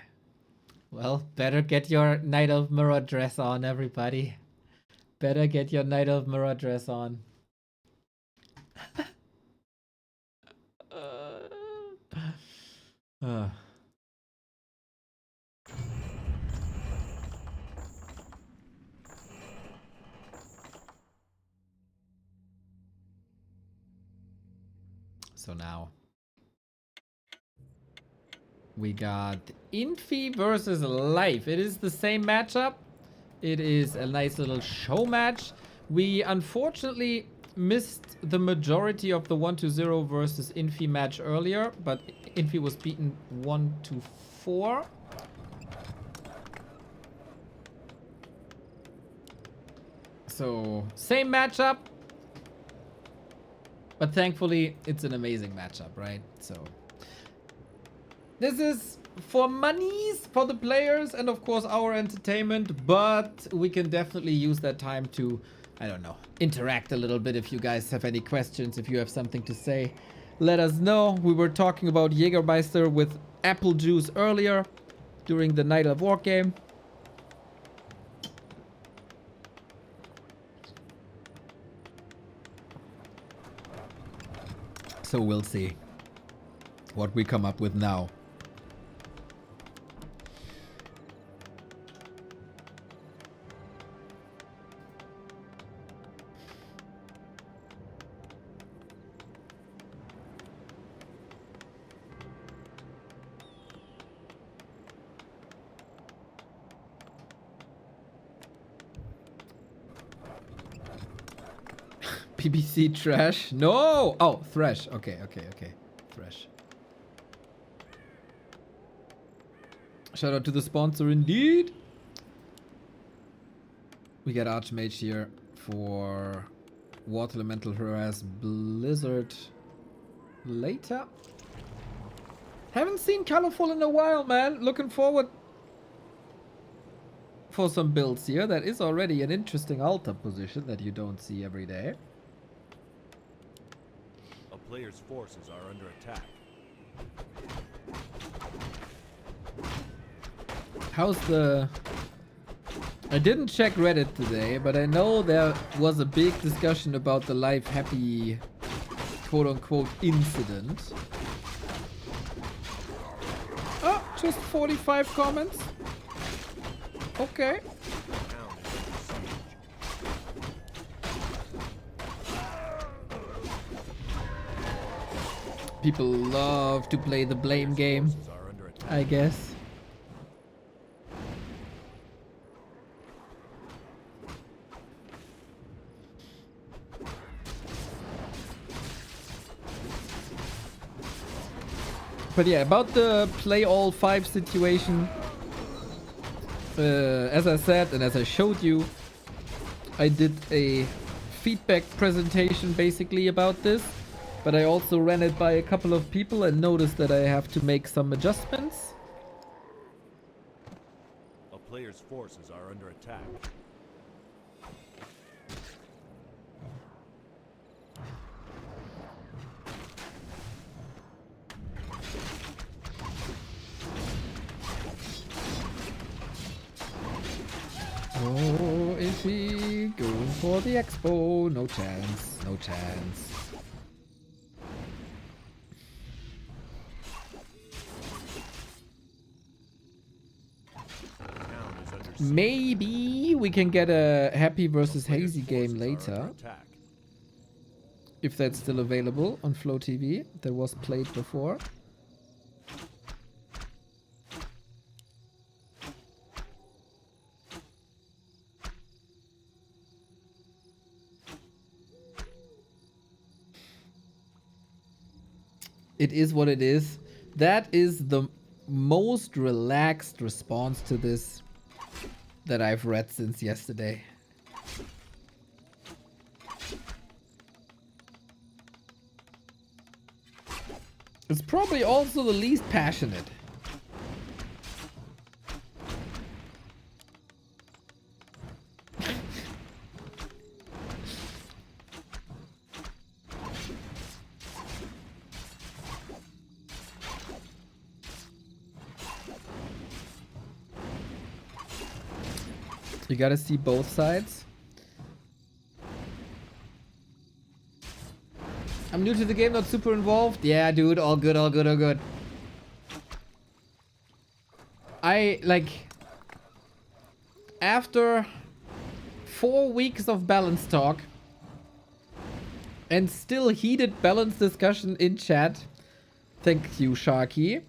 Well, better get your Night Elf mirror dress on, everybody. Better get your Night Elf mirror dress on. So now we got Infi versus Life. It is the same matchup. It is a nice little show match. We unfortunately missed the majority of the 1-0 versus Infi match earlier, but Infi was beaten 1-4. So same matchup, but thankfully it's an amazing matchup, right? So this is for monies for the players and of course our entertainment, but we can definitely use that time to, I don't know, interact a little bit. If you guys have any questions, if you have something to say, let us know. We were talking about Jägermeister with apple juice earlier during the Night of War game. So we'll see what we come up with now. PBC trash? No! Oh, Thresh. Okay. Thresh. Shout out to the sponsor indeed. We got Archmage here for Water Elemental Harass Blizzard later. Haven't seen Colorful in a while, man. Looking forward for some builds here. That is already an interesting altar position that you don't see every day. Players' forces are under attack. How's the... I didn't check Reddit today, but I know there was a big discussion about the Life Happy quote-unquote incident. Oh, just 45 comments. Okay. People love to play the blame game, I guess. But yeah, about the play all 5 situation. As I said and as I showed you, I did a feedback presentation basically about this, but I also ran it by a couple of people and noticed that I have to make some adjustments. A player's forces are under attack. Oh, if we go for the expo, no chance, no chance. Town is under siege. Maybe we can get a Happy versus Player's Hazy game forces are later, under attack. if that's still available on Flow TV. That was played before. It is what it is. That is the most relaxed response to this that I've read since yesterday. It's probably also the least passionate. You gotta see both sides. I'm new to the game, not super involved. Yeah, dude, all good, all good, all good. After 4 weeks of balance talk and still heated balance discussion in chat. Thank you, Sharky.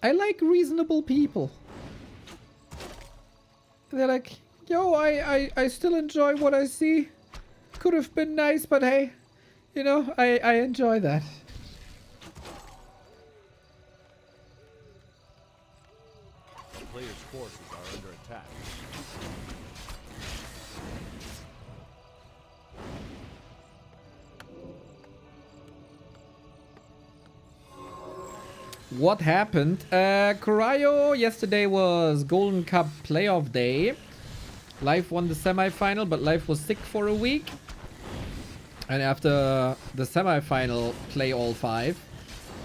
I like reasonable people. They're like, yo, I still enjoy what I see. Could have been nice, but hey, you know, I enjoy that. The player's forces are under attack. What happened? Corayo, yesterday was Golden Cup playoff day. Life won the semi-final, but Life was sick for a week. And after the semi-final play all 5,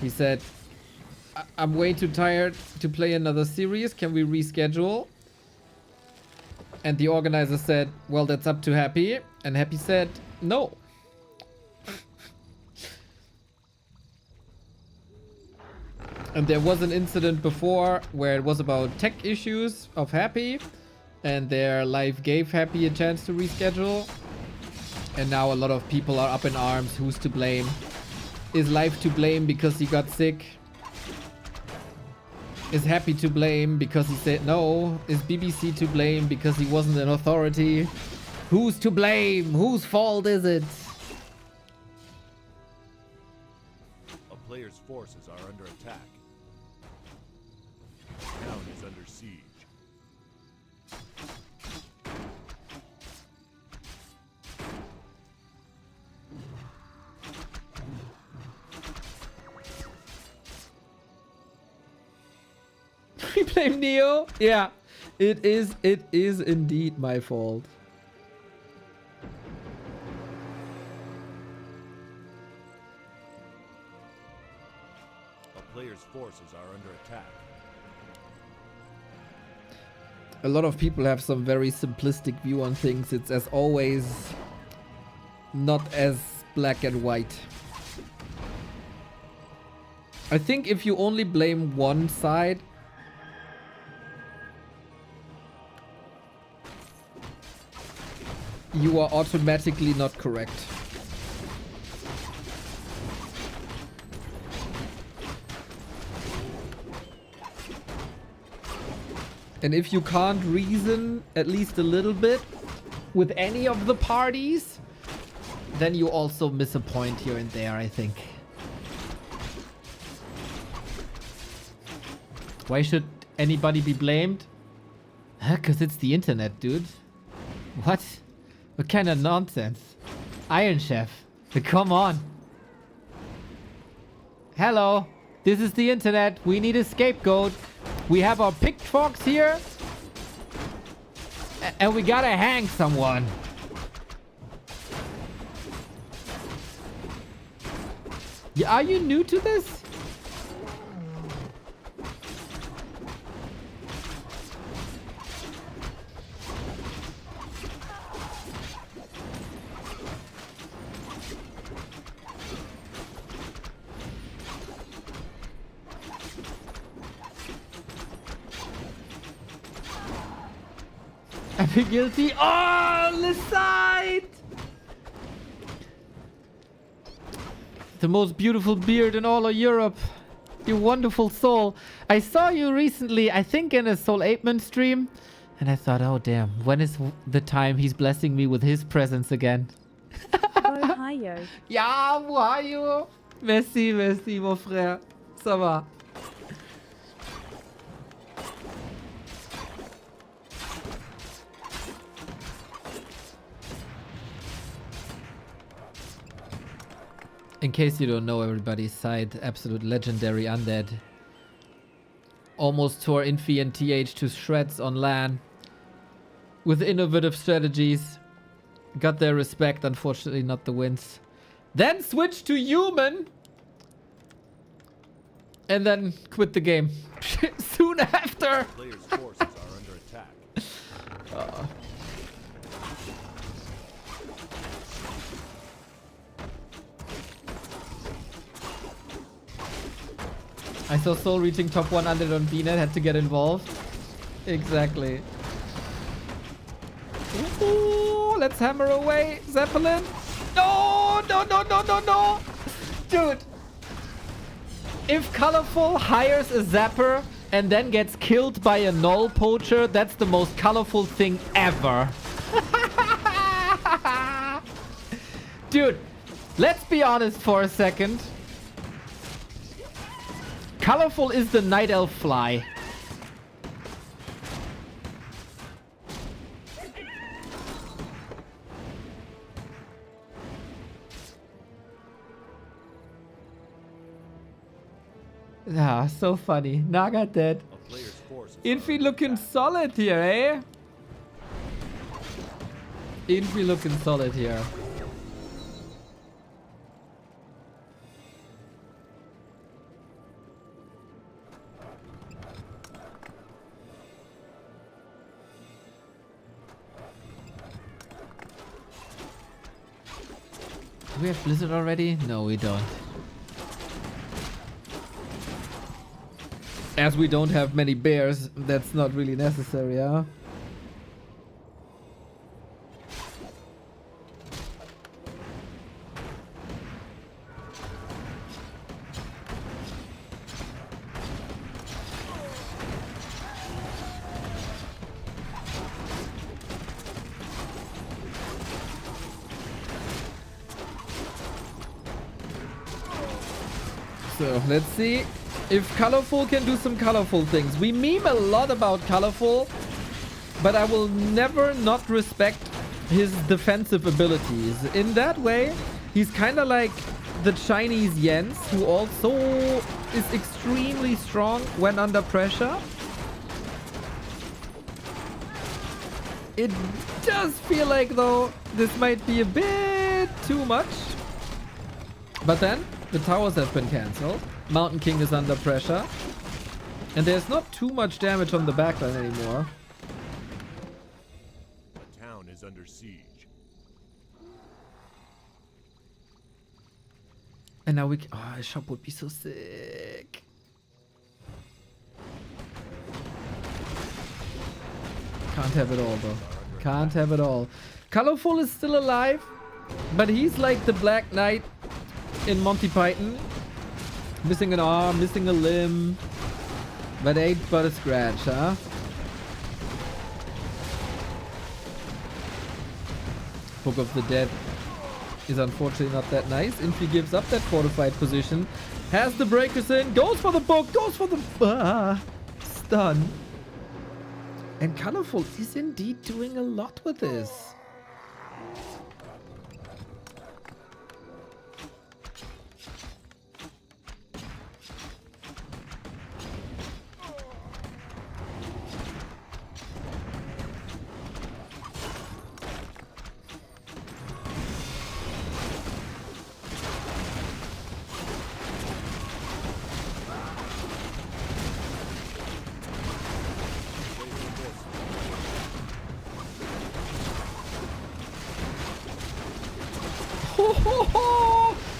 he said, I'm way too tired to play another series. Can we reschedule? And the organizer said, well, that's up to Happy. And Happy said, no. And there was an incident before where it was about tech issues of Happy, and their live gave Happy a chance to reschedule. And now a lot of people are up in arms. Who's to blame? Is Live to blame because he got sick? Is Happy to blame because he said no? Is BBC to blame because he wasn't an authority? Who's to blame? Whose fault is it? A player's forces are under attack. Town is under siege. We blame Neo? Yeah, it is indeed my fault. A player's forces are under attack. A lot of people have some very simplistic view on things. It's as always not as black and white. I think if you only blame one side, you are automatically not correct. And if you can't reason at least a little bit with any of the parties, then you also miss a point here and there, I think. Why should anybody be blamed? Because it's the internet, dude. What? What kind of nonsense? Iron Chef. Come on. Hello. This is the internet. We need a scapegoat. We have our pitchforks here. And we gotta hang someone. Yeah, are you new to this? I feel guilty. Oh, the side! The most beautiful beard in all of Europe. You wonderful soul. I saw you recently, I think in a Soul Apeman stream. And I thought, oh damn, when is the time he's blessing me with his presence again? Ohio. Ja, wo are you? Merci, merci, mon frère. Ça va. In case you don't know, everybody, Side, absolute legendary undead. Almost tore Infi and TH to shreds on LAN. With innovative strategies. Got their respect, unfortunately not the wins. Then switched to human. And then quit the game. Soon after. Players' forces are under attack. I saw Soul reaching top 100 on BNet, had to get involved. Exactly. Ooh, let's hammer away, Zeppelin. No, no, no, no, no, no. Dude. If Colorful hires a Zapper and then gets killed by a Null Poacher, that's the most colorful thing ever. Dude, let's be honest for a second. Colorful is the Night Elf fly. Ah, so funny. Naga dead. A player's forces are Infi under looking attack. solid here, eh? Infi looking solid here. Do we have Blizzard already? No, we don't. As we don't have many bears, that's not really necessary, huh? So, let's see if Colorful can do some colorful things. We meme a lot about Colorful, but I will never not respect his defensive abilities. In that way, he's kind of like the Chinese Jens, who also is extremely strong when under pressure. It does feel like, though, this might be a bit too much. But then, the towers have been cancelled. Mountain King is under pressure. And there's not too much damage on the backline anymore. The town is under siege. And now we can... Oh, a shop would be so sick. Can't have it all, though. Can't have it all. Colorful is still alive. But he's like the Black Knight in Monty Python. Missing an arm, missing a limb. But ain't but a scratch, huh? Book of the Dead is unfortunately not that nice. Infi gives up that fortified position. Has the breakers in. Goes for the book. Goes for the... done. And Colorful is indeed doing a lot with this.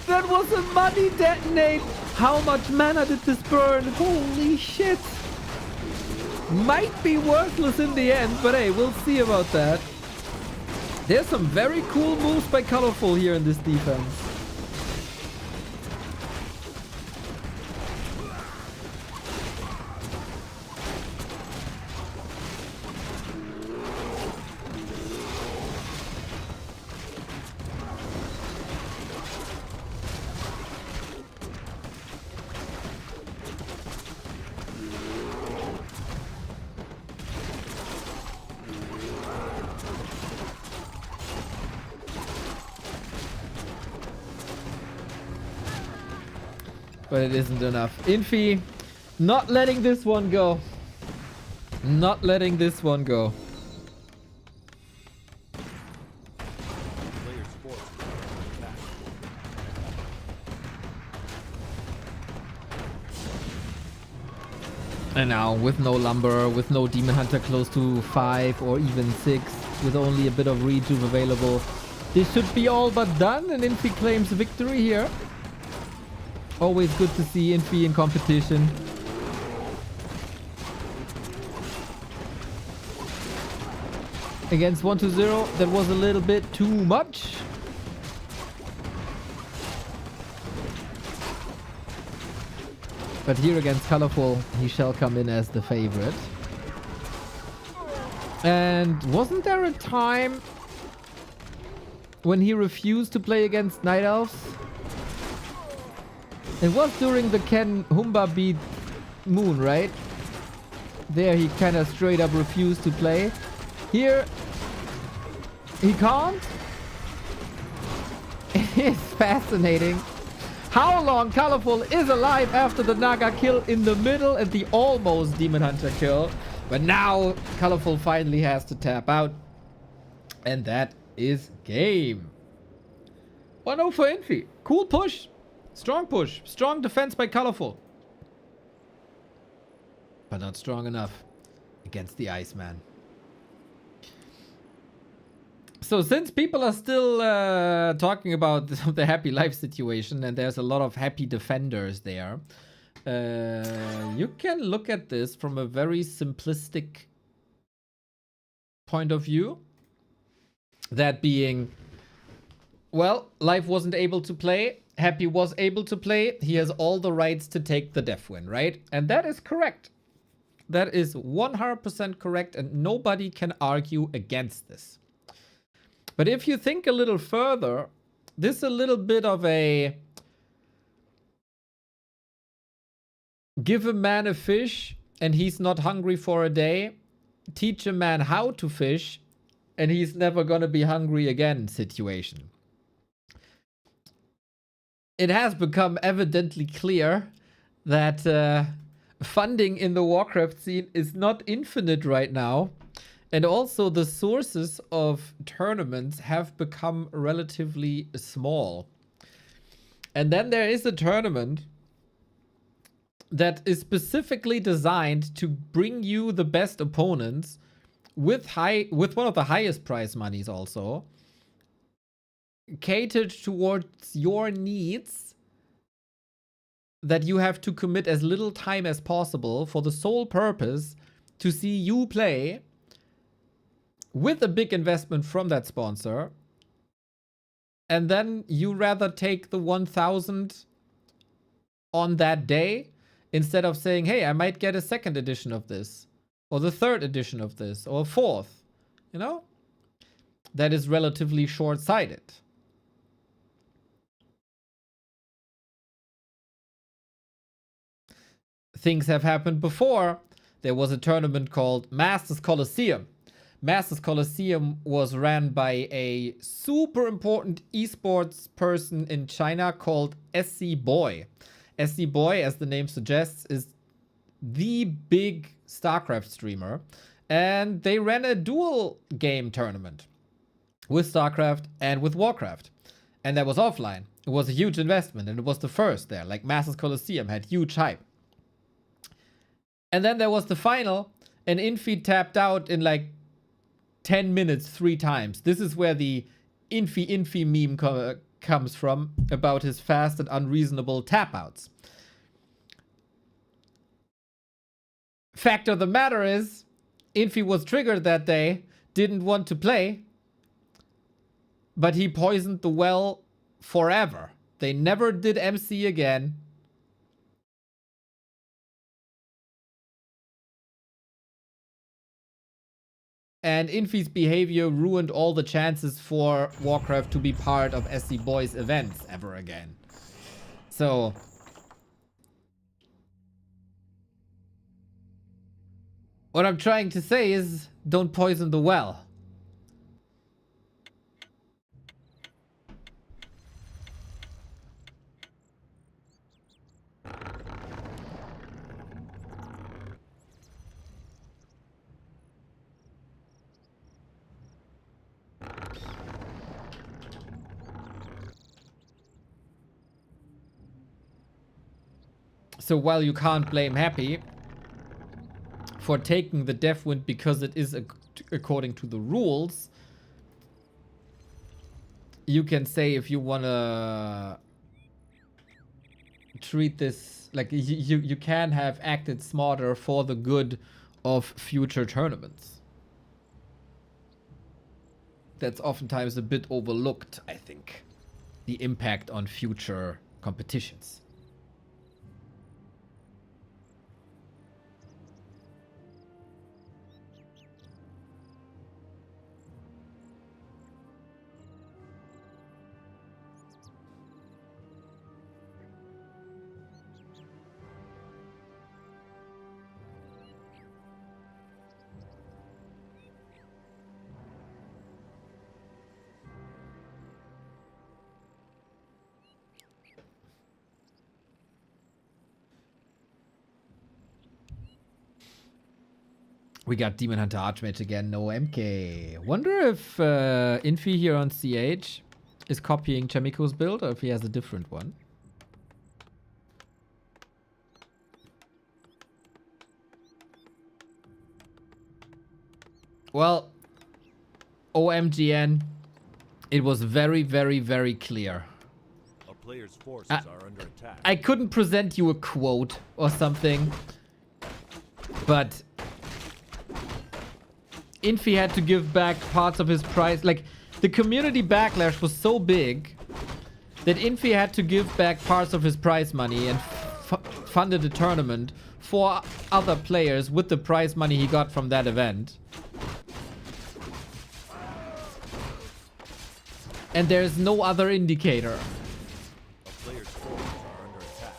That was a money detonate. How much mana did this burn? Holy shit. Might be worthless in the end, but hey, we'll see about that. There's some very cool moves by Colorful here in this defense. But it isn't enough. Infi, not letting this one go. Not letting this one go. Players' forces are under attack. And now, with no Lumber, with no Demon Hunter close to 5 or even 6, with only a bit of rejuve available, this should be all but done, and Infi claims victory here. Always good to see Infi in competition. Against 1-0, that was a little bit too much. But here against Colorful, he shall come in as the favorite. And wasn't there a time when he refused to play against Night Elves? It was during the Ken Humba beat Moon, right? There he kind of straight up refused to play. Here, he can't. It is fascinating how long Colorful is alive after the Naga kill in the middle and the almost Demon Hunter kill. But now Colorful finally has to tap out. And that is game. 1-0 for Infi. Cool push. Strong push. Strong defense by Colorful. But not strong enough against the Iceman. So since people are still talking about the happy life situation and there's a lot of happy defenders there, you can look at this from a very simplistic point of view. That being, well, Life wasn't able to play. Happy was able to play. He has all the rights to take the def win, right? And that is correct. That is 100% correct, and nobody can argue against this. But if you think a little further, this is a little bit of a give a man a fish and he's not hungry for a day. Teach a man how to fish and he's never gonna be hungry again situation. It has become evidently clear that funding in the Warcraft scene is not infinite right now. And also the sources of tournaments have become relatively small. And then there is a tournament that is specifically designed to bring you the best opponents with one of the highest prize monies also, catered towards your needs, that you have to commit as little time as possible for the sole purpose to see you play, with a big investment from that sponsor, and then you rather take the 1,000 on that day instead of saying, hey, I might get a second edition of this, or the third edition of this, or a fourth, you know? That is relatively short-sighted. Things have happened before there was a tournament called Masters Coliseum. Masters Coliseum was ran by a super important esports person in China called SC Boy. SC Boy, as the name suggests, is the big StarCraft streamer. And they ran a dual game tournament with StarCraft and with Warcraft. And that was offline. It was a huge investment, and it was the first there. Like, Masters Coliseum had huge hype. And then there was the final, and Infi tapped out in like 10 minutes 3 times. This is where the Infi meme comes from, about his fast and unreasonable tap outs. Fact of the matter is, Infi was triggered that day, didn't want to play, but he poisoned the well forever. They never did MC again. And Infi's behavior ruined all the chances for Warcraft to be part of SC Boys events ever again. So what I'm trying to say is, don't poison the well. So while you can't blame Happy for taking the Deathwind because it is according to the rules, you can say, if you wanna treat this like, you can have acted smarter for the good of future tournaments. That's oftentimes a bit overlooked, I think. The impact on future competitions. We got Demon Hunter Archmage again, no MK. Wonder if Infi here on CH is copying Chaemiko's build, or if he has a different one. Well, OMGN, it was very, very, very clear. A player's forces are under attack. I couldn't present you a quote or something, but Infi had to give back parts of his prize. Like, the community backlash was so big that Infi had to give back parts of his prize money and funded a tournament for other players with the prize money he got from that event. And there's no other indicator. A player's forces are under attack.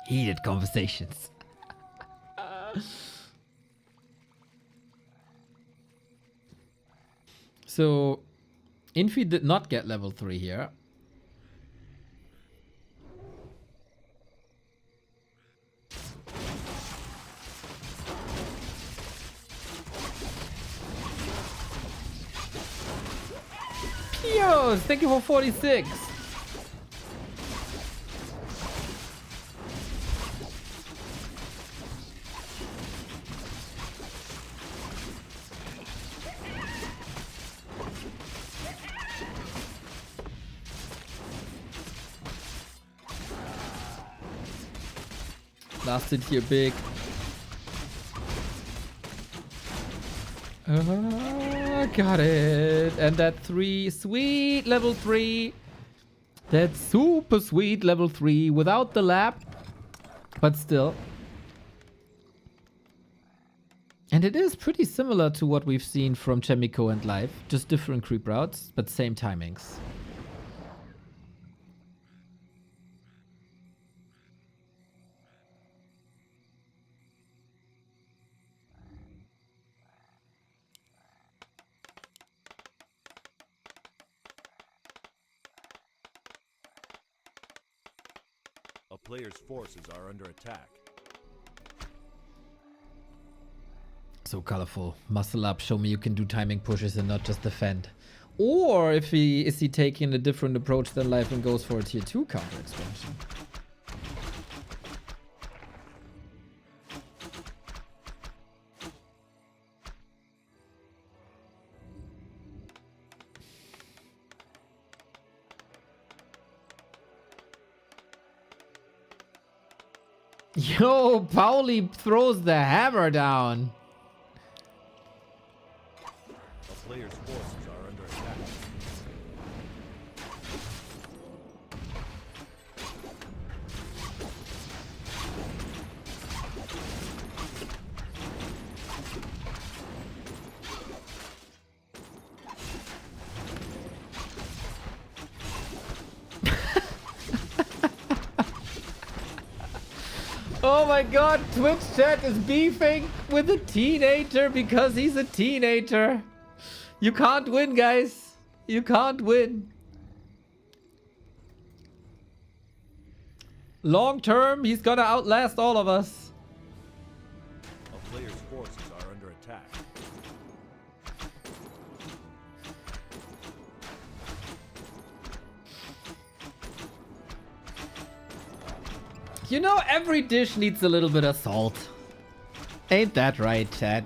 Heated conversations. So, Infi did not get level 3 here. Yo, thank you for 46. Lasted here big. Got it. And that 3, sweet level 3. That super sweet level 3 without the lap, but still. And it is pretty similar to what we've seen from Chaemiko and Life, just different creep routes, but same timings. A player's forces are under attack. So colorful. Muscle up, show me you can do timing pushes and not just defend. Or if is he taking a different approach than Life and goes for a tier 2 counter expansion? Yo, Pauli throws the hammer down. A player's forces are under attack. Oh my god, Twitch chat is beefing with a teenager because he's a teenager. You can't win, guys. You can't win. Long term, he's gonna outlast all of us. A player's forces are under attack. You know, every dish needs a little bit of salt. Ain't that right, chat?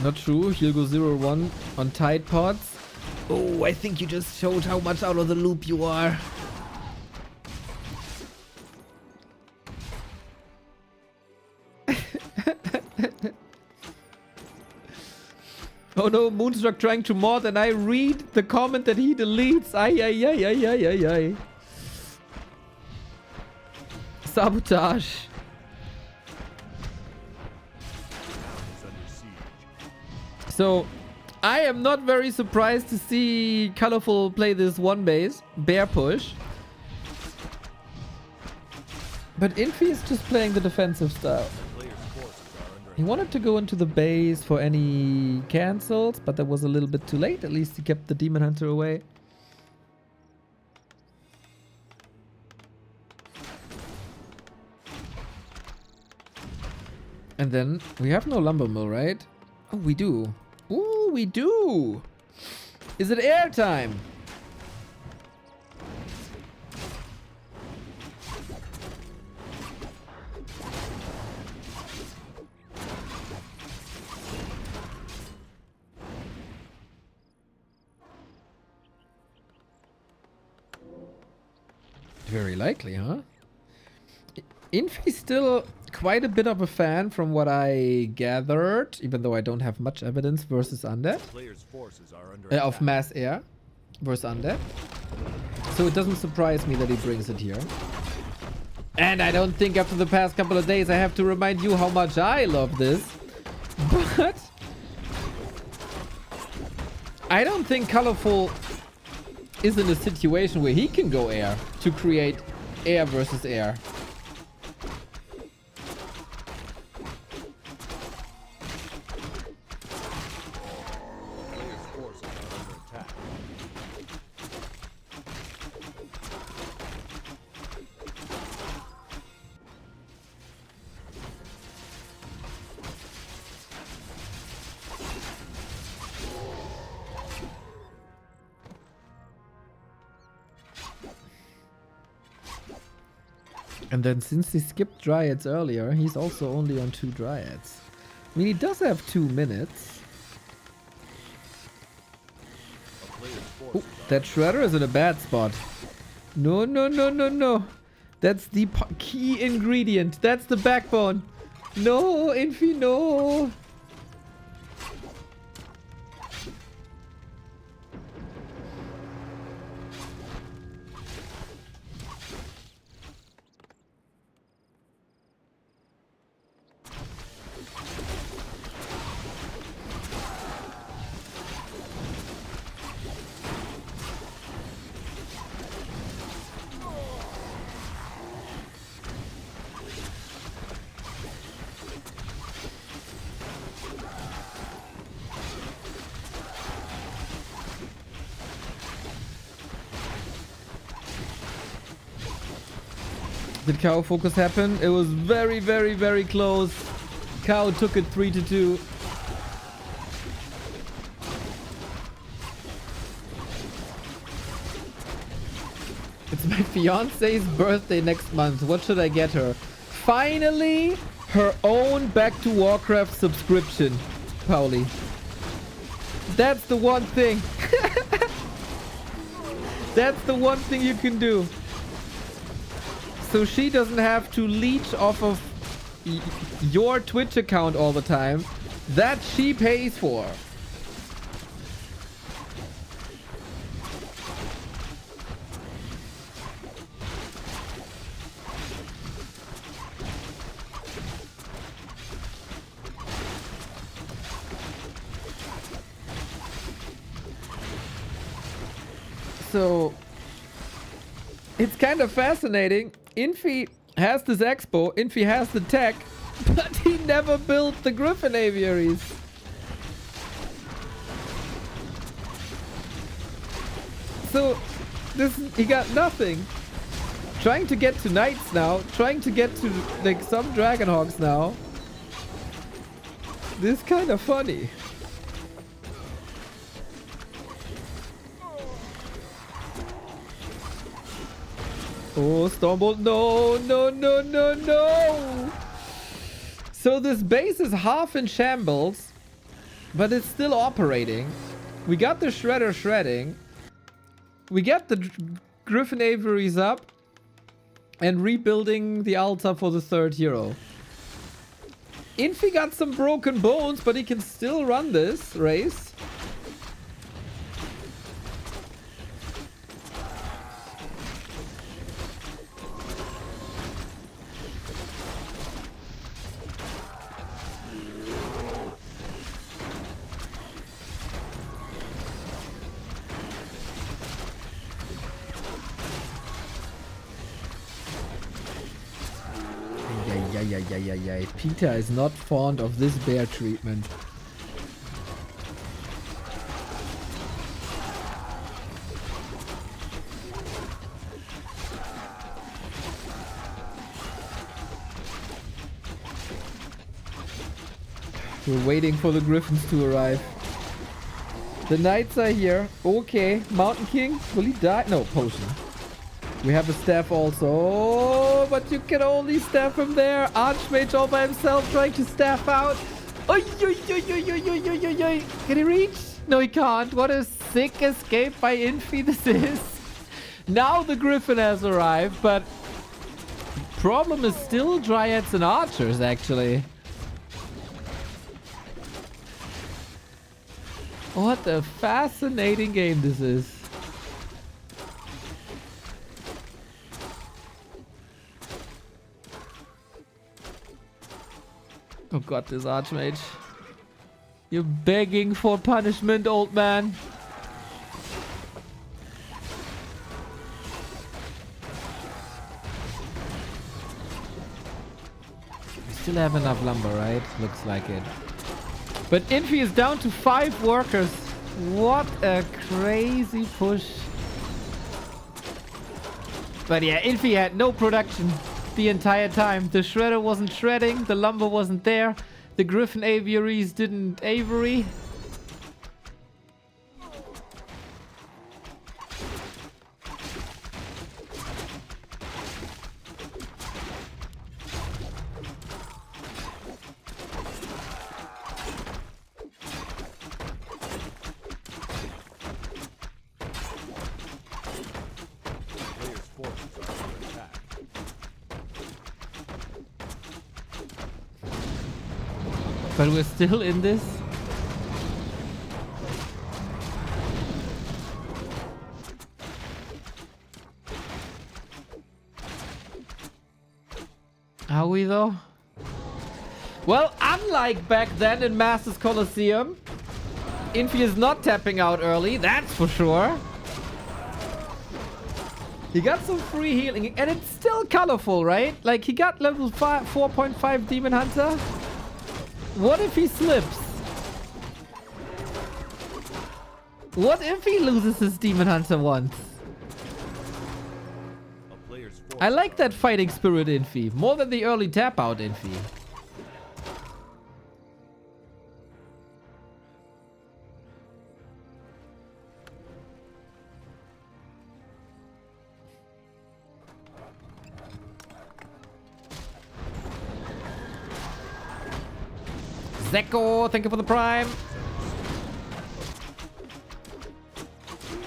Not true. He'll go 0-1 on Tide Pods. Oh, I think you just showed how much out of the loop you are. Oh no, Moonstruck trying to mod and I read the comment that he deletes. Ay, ay, ay, ay, ay, ay, ay. Sabotage. Is under siege. So, I am not very surprised to see Colorful play this one base, bear push. But Infi is just playing the defensive style. Player's forces are under He wanted to go into the base for any cancels, but that was a little bit too late. At least he kept the Demon Hunter away. And then we have no lumber mill, right? Oh, we do. Ooh, we do. Is it airtime? Very likely, huh? Infi's still quite a bit of a fan from what I gathered, even though I don't have much evidence versus Undead. Player's forces are under Of attack. Mass Air versus Undead. So it doesn't surprise me that he brings it here. And I don't think after the past couple of days I have to remind you how much I love this. But I don't think Colorful is in a situation where he can go air to create air versus air. Player's forces are under attack. And then since he skipped Dryads earlier, he's also only on 2 Dryads. I mean, he does have 2 minutes. Ooh, that Shredder is in a bad spot. No, no, no, no, no. That's the key ingredient. That's the backbone. No, Infi, no. Did Kaho FoCuS happen? It was very, very, very close. Kaho took it 3-2. It's my fiance's birthday next month. What should I get her? Finally, her own Back to Warcraft subscription, Pauli. That's the one thing. That's the one thing you can do. So she doesn't have to leech off of your Twitch account all the time. That she pays for. So it's kind of fascinating. Infi has this expo, Infi has the tech, but he never built the Griffin aviaries. So he got nothing. Trying to get to Knights now, trying to get to like some Dragonhawks now. This is kind of funny. Oh, Stormbolt, no, no, no, no, no! So this base is half in shambles, but it's still operating. We got the Shredder shredding. We get the Griffin aviaries up and rebuilding the altar for the 3rd hero. Infi got some broken bones, but he can still run this race. Peter is not fond of this bear treatment. We're waiting for the Griffins to arrive. The Knights are here. Okay. Mountain King. Will he die? No, potion. We have a staff also. Oh, but you can only staff him there. Archmage all by himself trying to staff out. Oy, oy, oy, oy, oy, oy, oy, oy, oy. Can he reach? No, he can't. What a sick escape by Infi this is. Now the Griffin has arrived, but problem is still Dryads and Archers, actually. What a fascinating game this is. Oh god, this Archmage. You're begging for punishment, old man. We still have enough lumber, right? Looks like it. But Infi is down to 5 workers. What a crazy push. But yeah, Infi had no production the entire time. The shredder wasn't shredding, the lumber wasn't there, the Griffin aviaries didn't aviary. But we're still in this. Are we though? Well, unlike back then in Masters Colosseum, Infi is not tapping out early, that's for sure. He got some free healing, and it's still colorful, right? Like, he got level 4.5 Demon Hunter. What if he slips? What if he loses his Demon Hunter once? I like that fighting spirit Infi, more than the early tap out Infi. Zeko, thank you for the prime.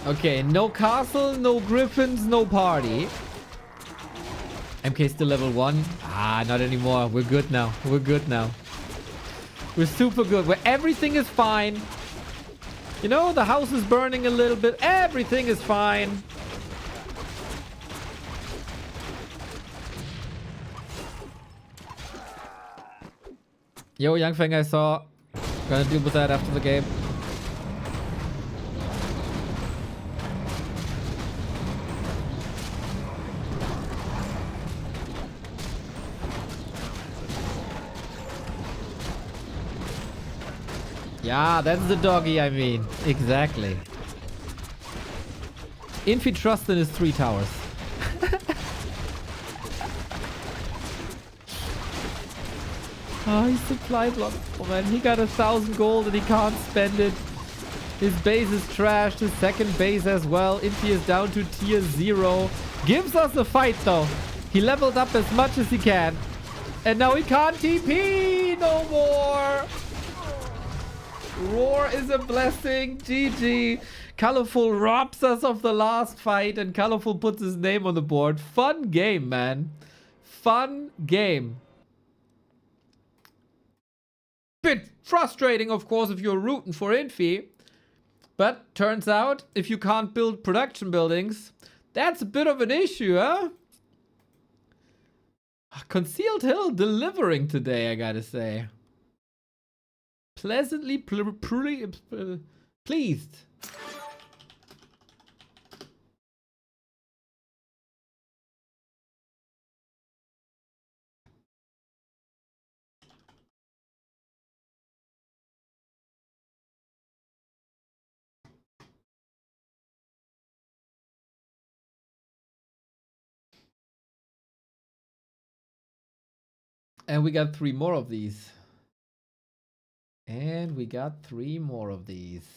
Okay, no castle, no griffins, no party. MK still level 1. Ah, not anymore. We're good now. We're good now. We're super good. Where everything is fine. You know, the house is burning a little bit. Everything is fine. Yo, Youngfang, I saw. Gonna deal with that after the game. Yeah, that's the doggy I mean. Exactly. Infi trust in his 3 towers. Oh, he's supply block. Oh man, he got 1,000 gold and he can't spend it. His base is trashed. His second base as well. Infi is down to tier 0. Gives us a fight though. He leveled up as much as he can. And now he can't TP no more. Roar is a blessing. GG. Colorful robs us of the last fight and Colorful puts his name on the board. Fun game, man. Fun game. Bit frustrating, of course, if you're rooting for Infi. But turns out, if you can't build production buildings, that's a bit of an issue, huh? Concealed Hill delivering today, I gotta say. Pleasantly pleased. And we got 3 more of these. And we got 3 more of these.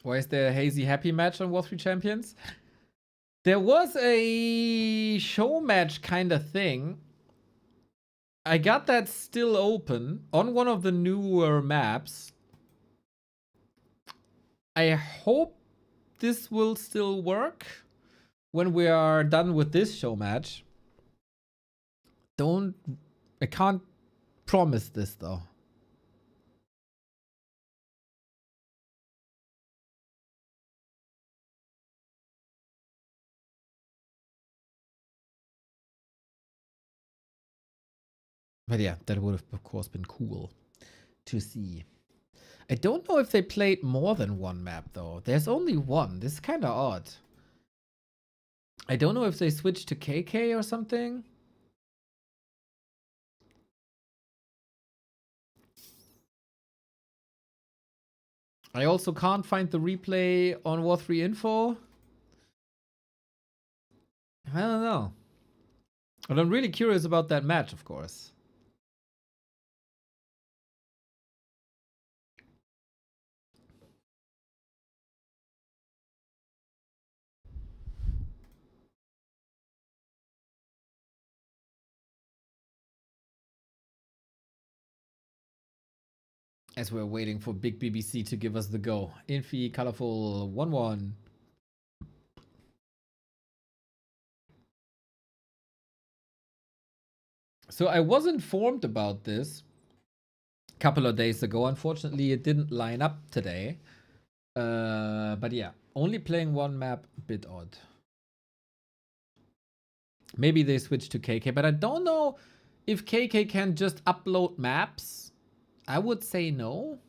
Why is there a hazy happy match on Warcraft Champions? There was a show match kind of thing. I got that still open on one of the newer maps. I hope this will still work when we are done with this show match. I can't promise this though. But yeah, that would have, of course, been cool to see. I don't know if they played more than one map, though. There's only one. This is kind of odd. I don't know if they switched to KK or something. I also can't find the replay on War3 info. I don't know. But I'm really curious about that match, of course. As we're waiting for Big BBC to give us the go. Infi, colorful, 1-1. So I was informed about this a couple of days ago. Unfortunately, it didn't line up today. But yeah, only playing one map, bit odd. Maybe they switched to KK, but I don't know if KK can just upload maps. I would say no.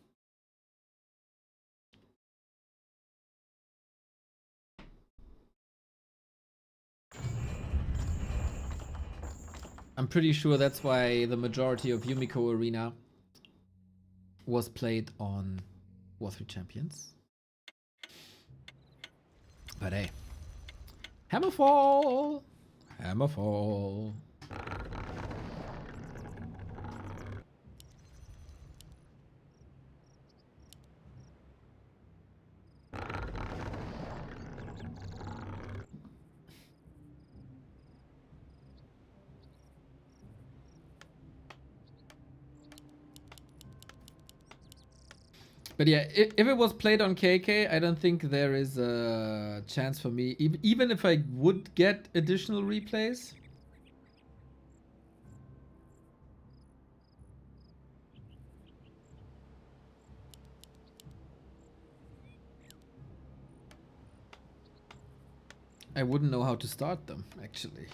I'm pretty sure that's why the majority of Yumiko Arena was played on War 3 Champions. But hey. Hammerfall! Hammerfall. But yeah, if it was played on KK, I don't think there is a chance for me. Even if I would get additional replays. I wouldn't know how to start them, actually.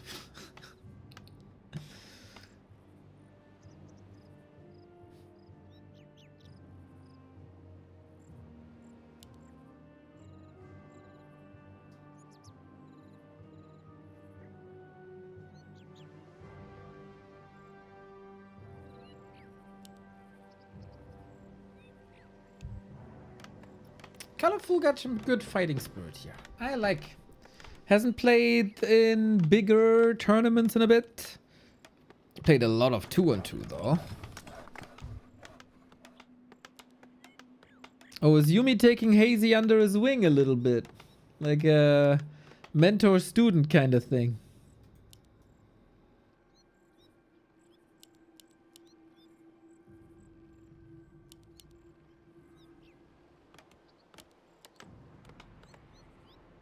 Colorful got some good fighting spirit here. I like. Hasn't played in bigger tournaments in a bit. Played a lot of 2-on-2 though. Oh, is Yumi taking Hazy under his wing a little bit? Like a mentor-student kind of thing.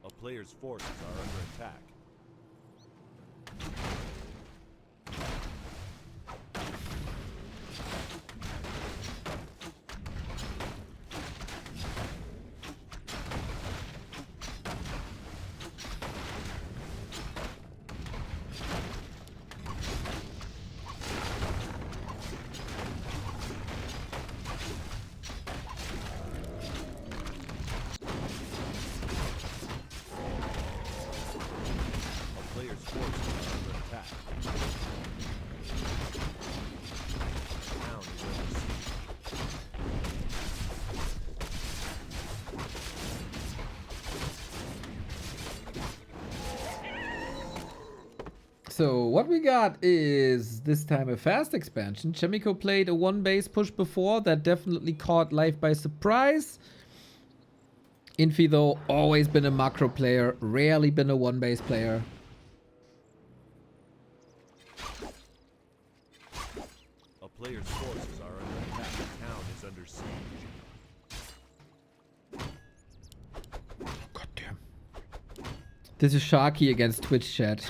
A player's forces are under attack. So what we got is this time a fast expansion. Chaemiko played a 1-base push before that definitely caught life by surprise. Infi though, always been a macro player, rarely been a 1-base player. A player's forces are under attack. The town is under siege. God damn. This is Sharky against Twitch chat.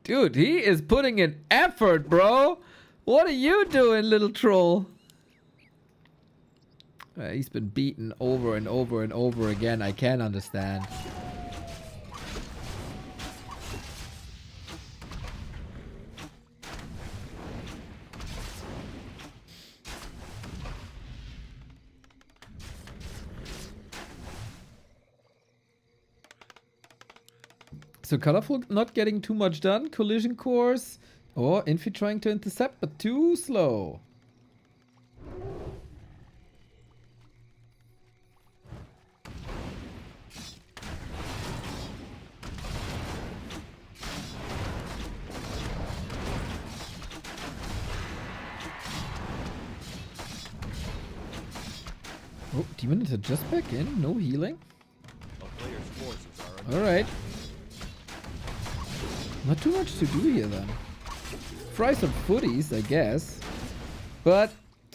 Dude, he is putting in effort, bro. What are you doing, little troll? He's been beaten over and over and over again. I can't understand. So colorful not getting too much done. Collision course. Or Infi trying to intercept, but too slow. Oh, Demon is just back in. No healing. Alright. Not too much to do here then. fry some footies, I guess. But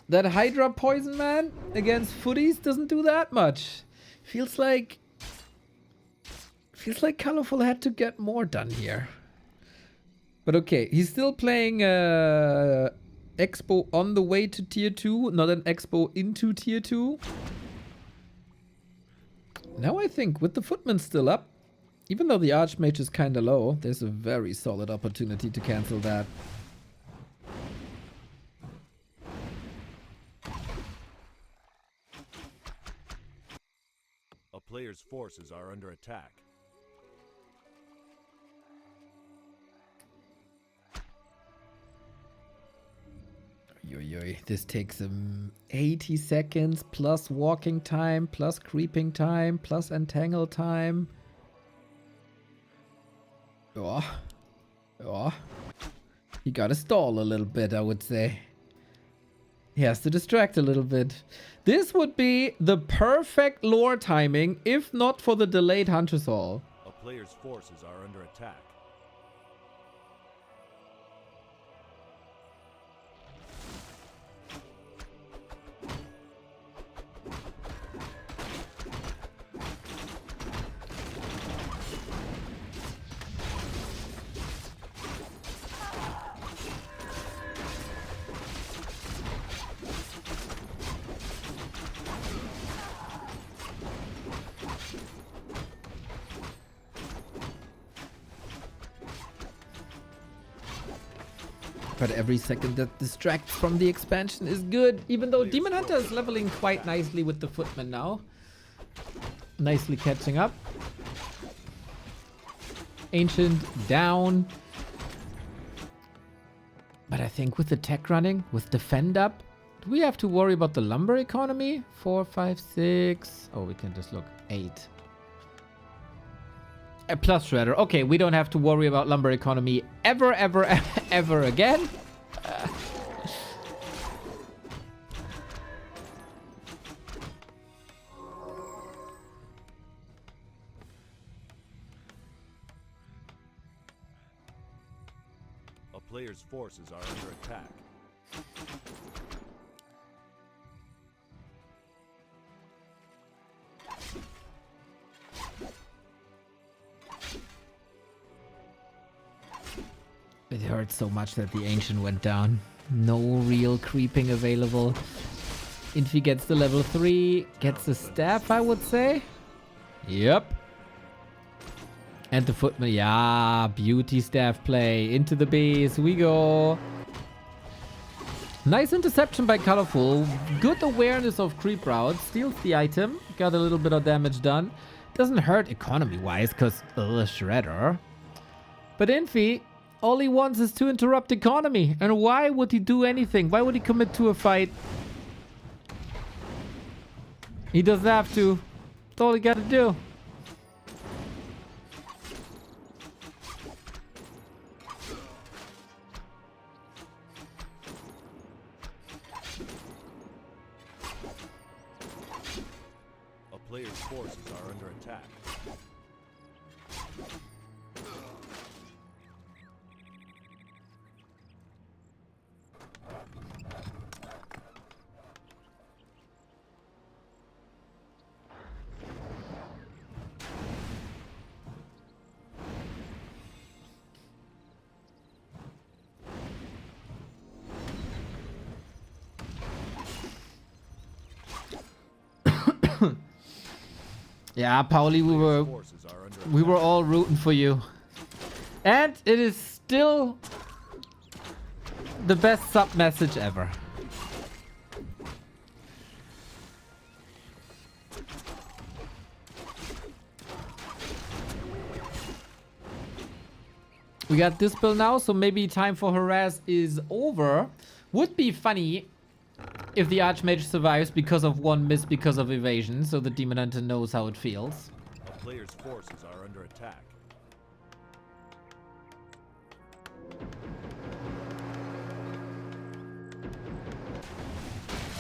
that Hydra poison man against footies doesn't do that much. Feels like Colorful had to get more done here. But okay, he's still playing Expo on the way to tier 2, not an Expo into tier 2. Now I think with the Footman still up, even though the Archmage is kinda low, there's a very solid opportunity to cancel that. A player's forces are under attack. This takes 80 seconds plus walking time, plus creeping time, plus entangle time. Oh. He gotta stall a little bit, I would say. He has to distract a little bit. This would be the perfect lore timing, if not for the delayed Hunter's Hall. A player's forces are under attack. But every second that distracts from the expansion is good, even though Demon Hunter is leveling quite nicely with the Footman now. Nicely catching up. Ancient down. But I think with the tech running, with Defend up, do we have to worry about the lumber economy? 4, 5, 6. Oh, we can just look. 8. Plus Shredder. Okay, we don't have to worry about lumber economy ever again. A player's forces are under attack. It hurts so much that the Ancient went down. No real creeping available. Infi gets the level 3, gets the staff, I would say. Yep. And the Footman, yeah, beauty staff play. Into the base we go. Nice interception by Colorful. Good awareness of creep routes. Steals the item. Got a little bit of damage done. Doesn't hurt economy-wise, because Shredder. But Infi, all he wants is to interrupt economy. And why would he do anything? Why would he commit to a fight? He doesn't have to. That's all he got to do. A player's forces are under attack. Yeah, Pauli, we were all rooting for you. And it is still the best sub message ever. We got Dispel now, so maybe time for Harass is over. Would be funny if the Archmage survives because of one miss because of evasion, so the Demon Hunter knows how it feels. A player's forces are under attack.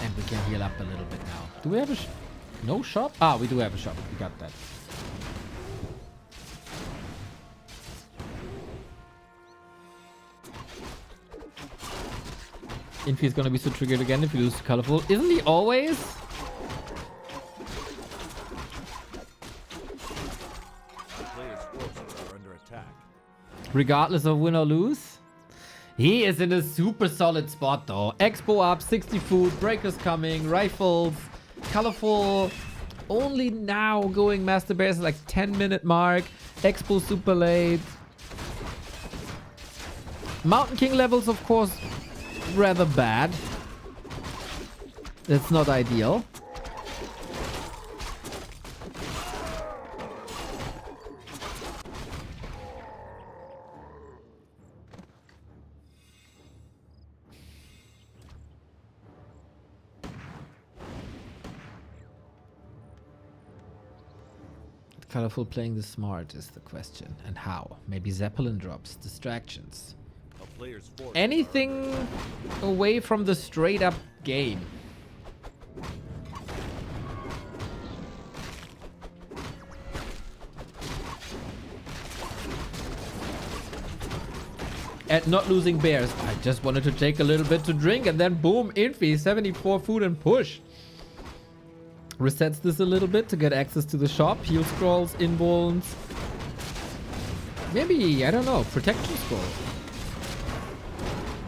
And we can heal up a little bit now. Do we have a no shop? Ah, we do have a shop. We got that. Infi is gonna be so triggered again if you lose to Colorful. Isn't he always? The player's forces are under attack. Regardless of win or lose? He is in a super solid spot though. Expo up, 60 food, breakers coming, rifles, Colorful. Only now going Master Bears like 10-minute mark. Expo super late. Mountain King levels, of course, rather bad. That's not ideal. Colorful playing the smart is the question. And how? Maybe Zeppelin drops, distractions. A player's forces Anything away from the straight up game. And not losing bears. I just wanted to take a little bit to drink and then boom, Infi, 74 food and push. Resets this a little bit to get access to the shop. Heal scrolls, invulns. Maybe, I don't know, protection scroll.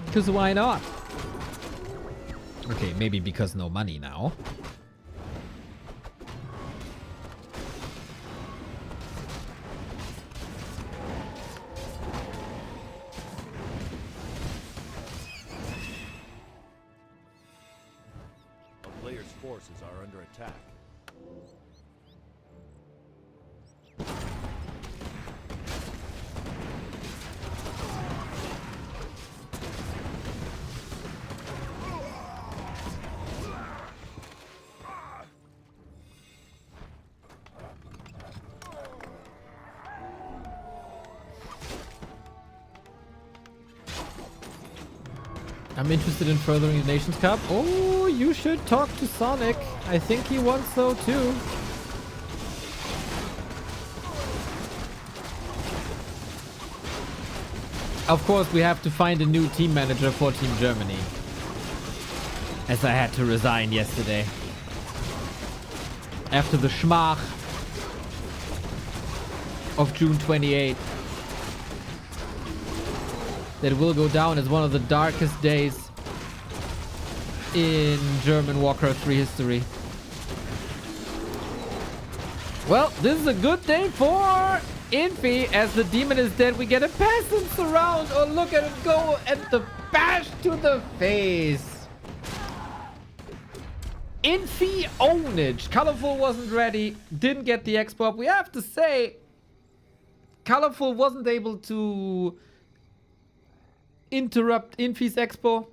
Because why not? Okay, maybe because no money now. A player's forces are under attack. I'm interested in furthering the Nations Cup. Oh, you should talk to Sonic. I think he wants so too. Of course, we have to find a new team manager for Team Germany. As I had to resign yesterday. After the schmach of June 28th. That will go down as one of the darkest days in German Warcraft 3 history. Well, this is a good day for Infi. As the demon is dead, we get a peasant surround. Oh, look at it go at the bash to the face. Infi ownage. Colorful wasn't ready. Didn't get the expo up. We have to say, Colorful wasn't able to interrupt Infi's expo.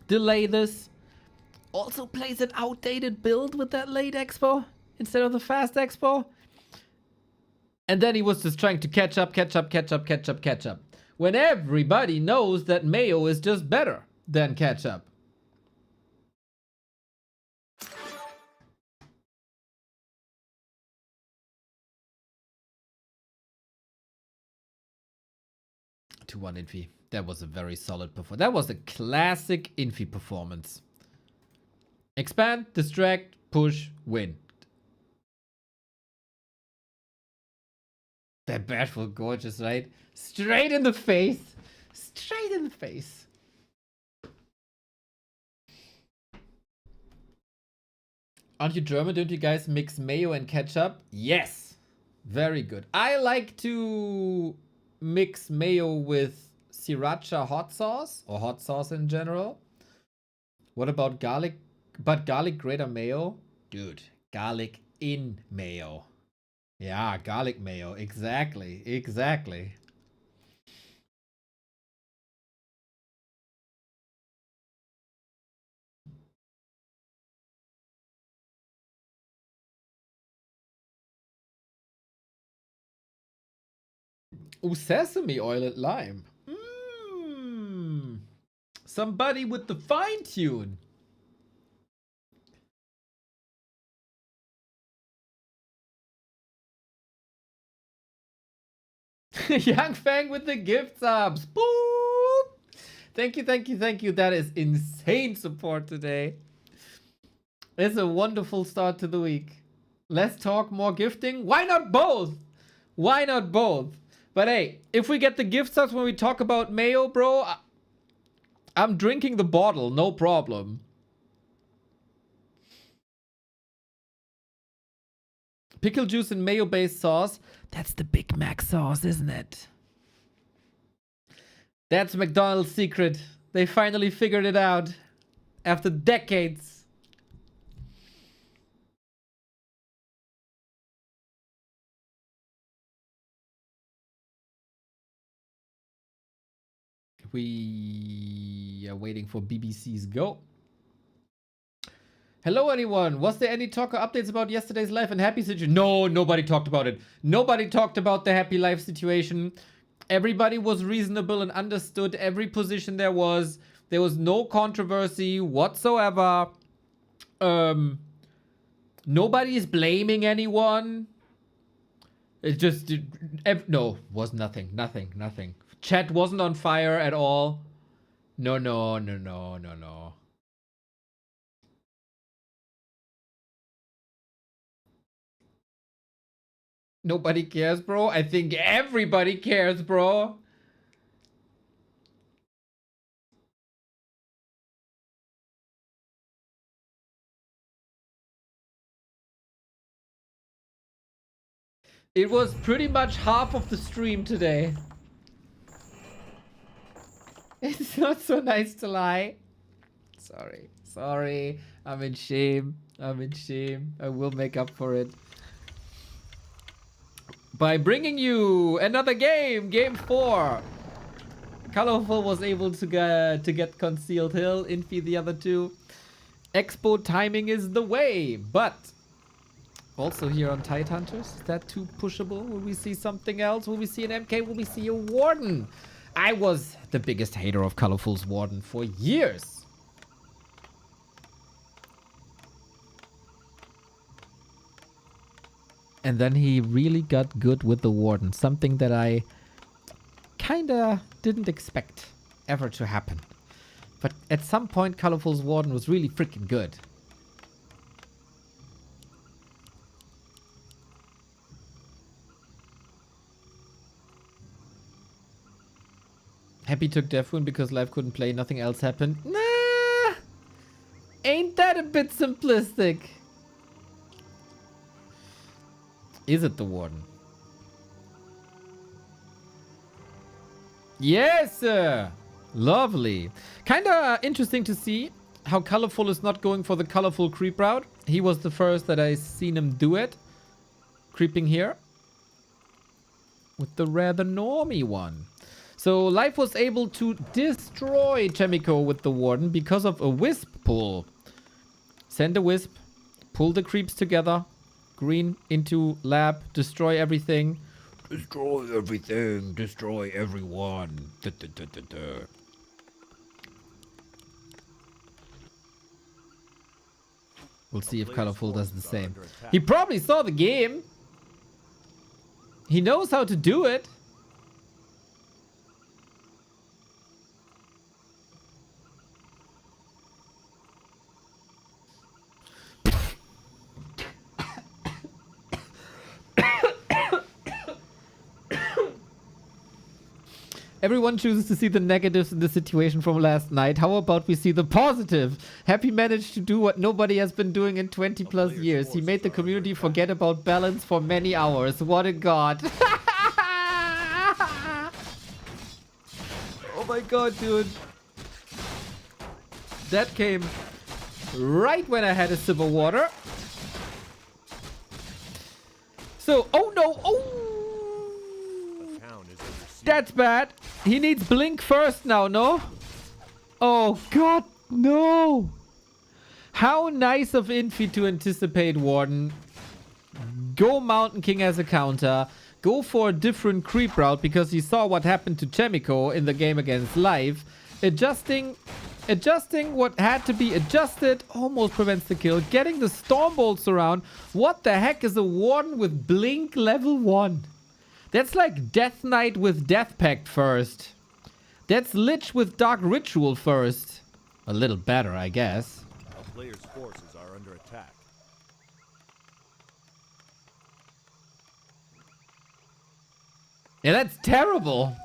Delay this. Also plays an outdated build with that late expo instead of the fast expo. And then he was just trying to catch up. When everybody knows that Mayo is just better than catch up. To 1 Infi. That was a very solid performance. That was a classic Infi performance. Expand, distract, push, win. That bash was gorgeous, right? Straight in the face. Straight in the face. Aren't you German? Don't you guys mix mayo and ketchup? Yes. Very good. I like to mix mayo with sriracha hot sauce or hot sauce in general. What about garlic? But garlic grater mayo? Dude, garlic in mayo. Yeah, garlic mayo. Exactly. Exactly. Ooh, sesame oil and lime. Mmm. Somebody with the fine tune. Young Fang with the gift subs. Boop. Thank you, thank you, thank you. That is insane support today. It's a wonderful start to the week. Less talk, more gifting. Why not both? Why not both? But hey, if we get the gift subs when we talk about mayo, bro, I'm drinking the bottle, no problem. Pickle juice and mayo-based sauce. That's the Big Mac sauce, isn't it? That's McDonald's secret. They finally figured it out after decades. We are waiting for BBC's go. Hello, anyone. Was there any talk or updates about yesterday's life and happy situation? No, nobody talked about it. Nobody talked about the happy life situation. Everybody was reasonable and understood every position there was. There was no controversy whatsoever. Nobody is blaming anyone. It just no, was nothing. Chat wasn't on fire at all. No. Nobody cares, bro. I think everybody cares, bro. It was pretty much half of the stream today. It's not so nice to lie. Sorry. I'm in shame. I will make up for it by bringing you another game, game 4. Colorful was able to get Concealed Hill, Infi the other two. Expo timing is the way, but also here on Tidehunters, is that too pushable? Will we see something else? Will we see an MK? Will we see a Warden? I was the biggest hater of Colorful's Warden for years. And then he really got good with the Warden. Something that I kinda didn't expect ever to happen. But at some point, Colorful's Warden was really freaking good. Happy took Death Wound because life couldn't play, nothing else happened. Nah! Ain't that a bit simplistic? Is it the Warden? Yes, sir! Lovely. Kinda interesting to see how Colorful is not going for the colorful creep route. He was the first that I seen him do it. Creeping here. With the rather normie one. So Life was able to destroy Chaemiko with the Warden because of a Wisp pull. Send a Wisp. Pull the creeps together. Green into lab. Destroy everything. Destroy everything. Destroy everyone. We'll see if Colorful does the same. He probably saw the game. He knows how to do it. Everyone chooses to see the negatives in the situation from last night. How about we see the positive? Happy managed to do what nobody has been doing in 20 plus years. He made the community forget about balance for many hours. What a god. Oh my god, dude. That came right when I had a sip of water. So, oh no, oh! That's bad. He needs Blink first now, no? Oh god, no! How nice of Infi to anticipate Warden. Go Mountain King as a counter. Go for a different creep route because he saw what happened to Chaemiko in the game against Life. Adjusting what had to be adjusted. Almost prevents the kill. Getting the Storm Bolts around. What the heck is a Warden with Blink level 1? That's like Death Knight with Death Pact first. That's Lich with Dark Ritual first. A little better, I guess. A player's forces are under attack. Yeah, that's terrible.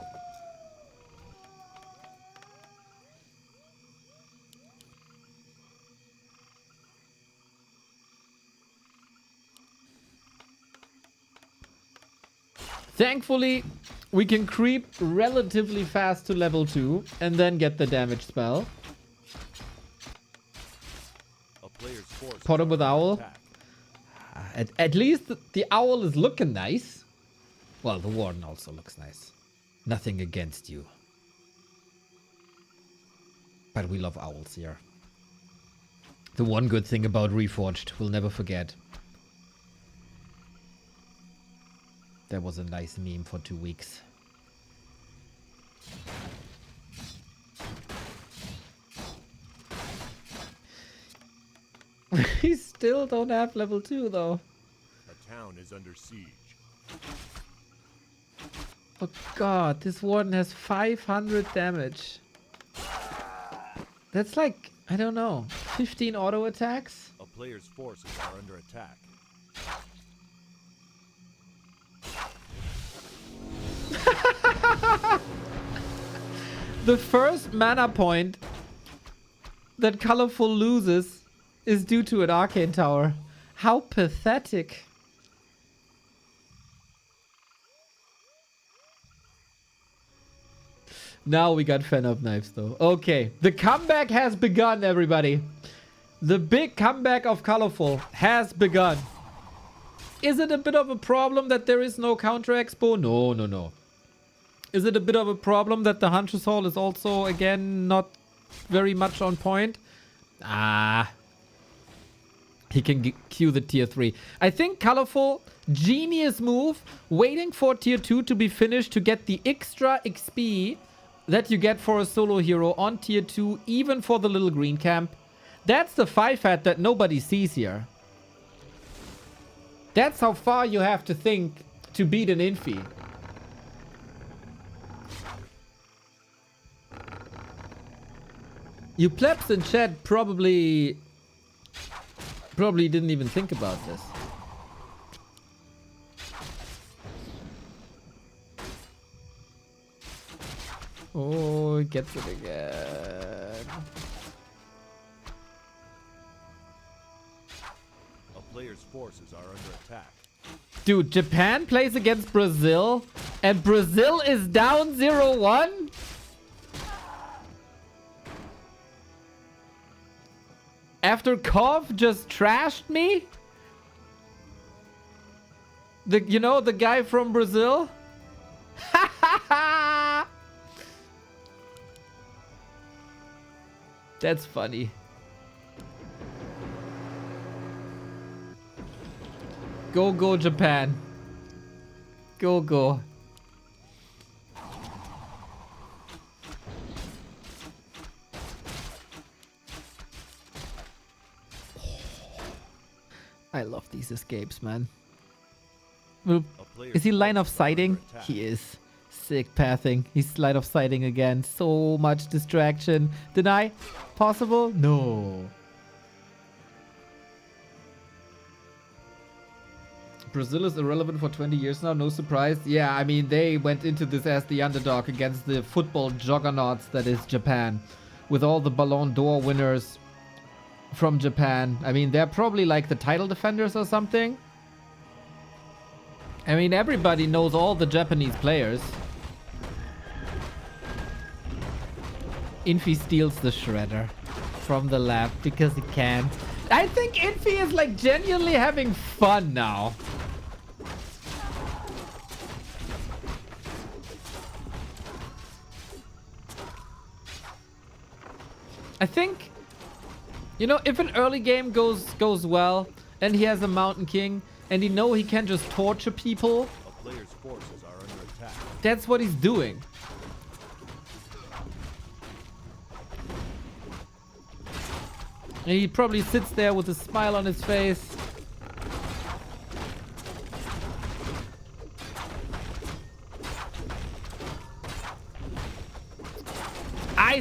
Thankfully, we can creep relatively fast to level 2 and then get the damage spell. A player's forces Pot him with are under Owl. attack. At least the Owl is looking nice. Well, the Warden also looks nice. Nothing against you. But we love owls here. The one good thing about Reforged, we'll never forget. That was a nice meme for 2 weeks. We still don't have level 2 though. A town is under siege. Oh god, this warden has 500 damage. That's like, I don't know, 15 auto attacks? A player's forces are under attack. The first mana point that Colorful loses is due to an Arcane Tower. How pathetic. Now we got fan of knives though. Okay, the comeback has begun, everybody. The big comeback of Colorful has begun. Is it a bit of a problem that there is no counter expo? No, no, no. Is it a bit of a problem that the Huntress Hall is also, again, not very much on point? He can queue the tier 3. I think Colorful, genius move, waiting for tier 2 to be finished to get the extra XP that you get for a solo hero on tier 2, even for the little green camp. That's the 5-hat that nobody sees here. That's how far you have to think to beat an Infi. You plebs in chat probably didn't even think about this. Oh, it gets it again. A player's forces are under attack. Dude, Japan plays against Brazil and Brazil is down 0-1? After Kov just trashed me? You know, the guy from Brazil? That's funny. Go, go, Japan. Go, go. I love these escapes, man. Well, is he line of sighting? He is. Sick pathing. He's line of sighting again. So much distraction. Deny? Possible? No. Brazil is irrelevant for 20 years now, no surprise. Yeah, I mean, they went into this as the underdog against the football juggernauts that is Japan. With all the Ballon d'Or winners from Japan. I mean, they're probably like the title defenders or something. I mean, everybody knows all the Japanese players. Infi steals the shredder from the lab because he can. I think Infi is like genuinely having fun now. I think, you know, if an early game goes well and he has a Mountain King and he know he can just torture people, A player's forces are under attack. that's what he's doing. And he probably sits there with a smile on his face.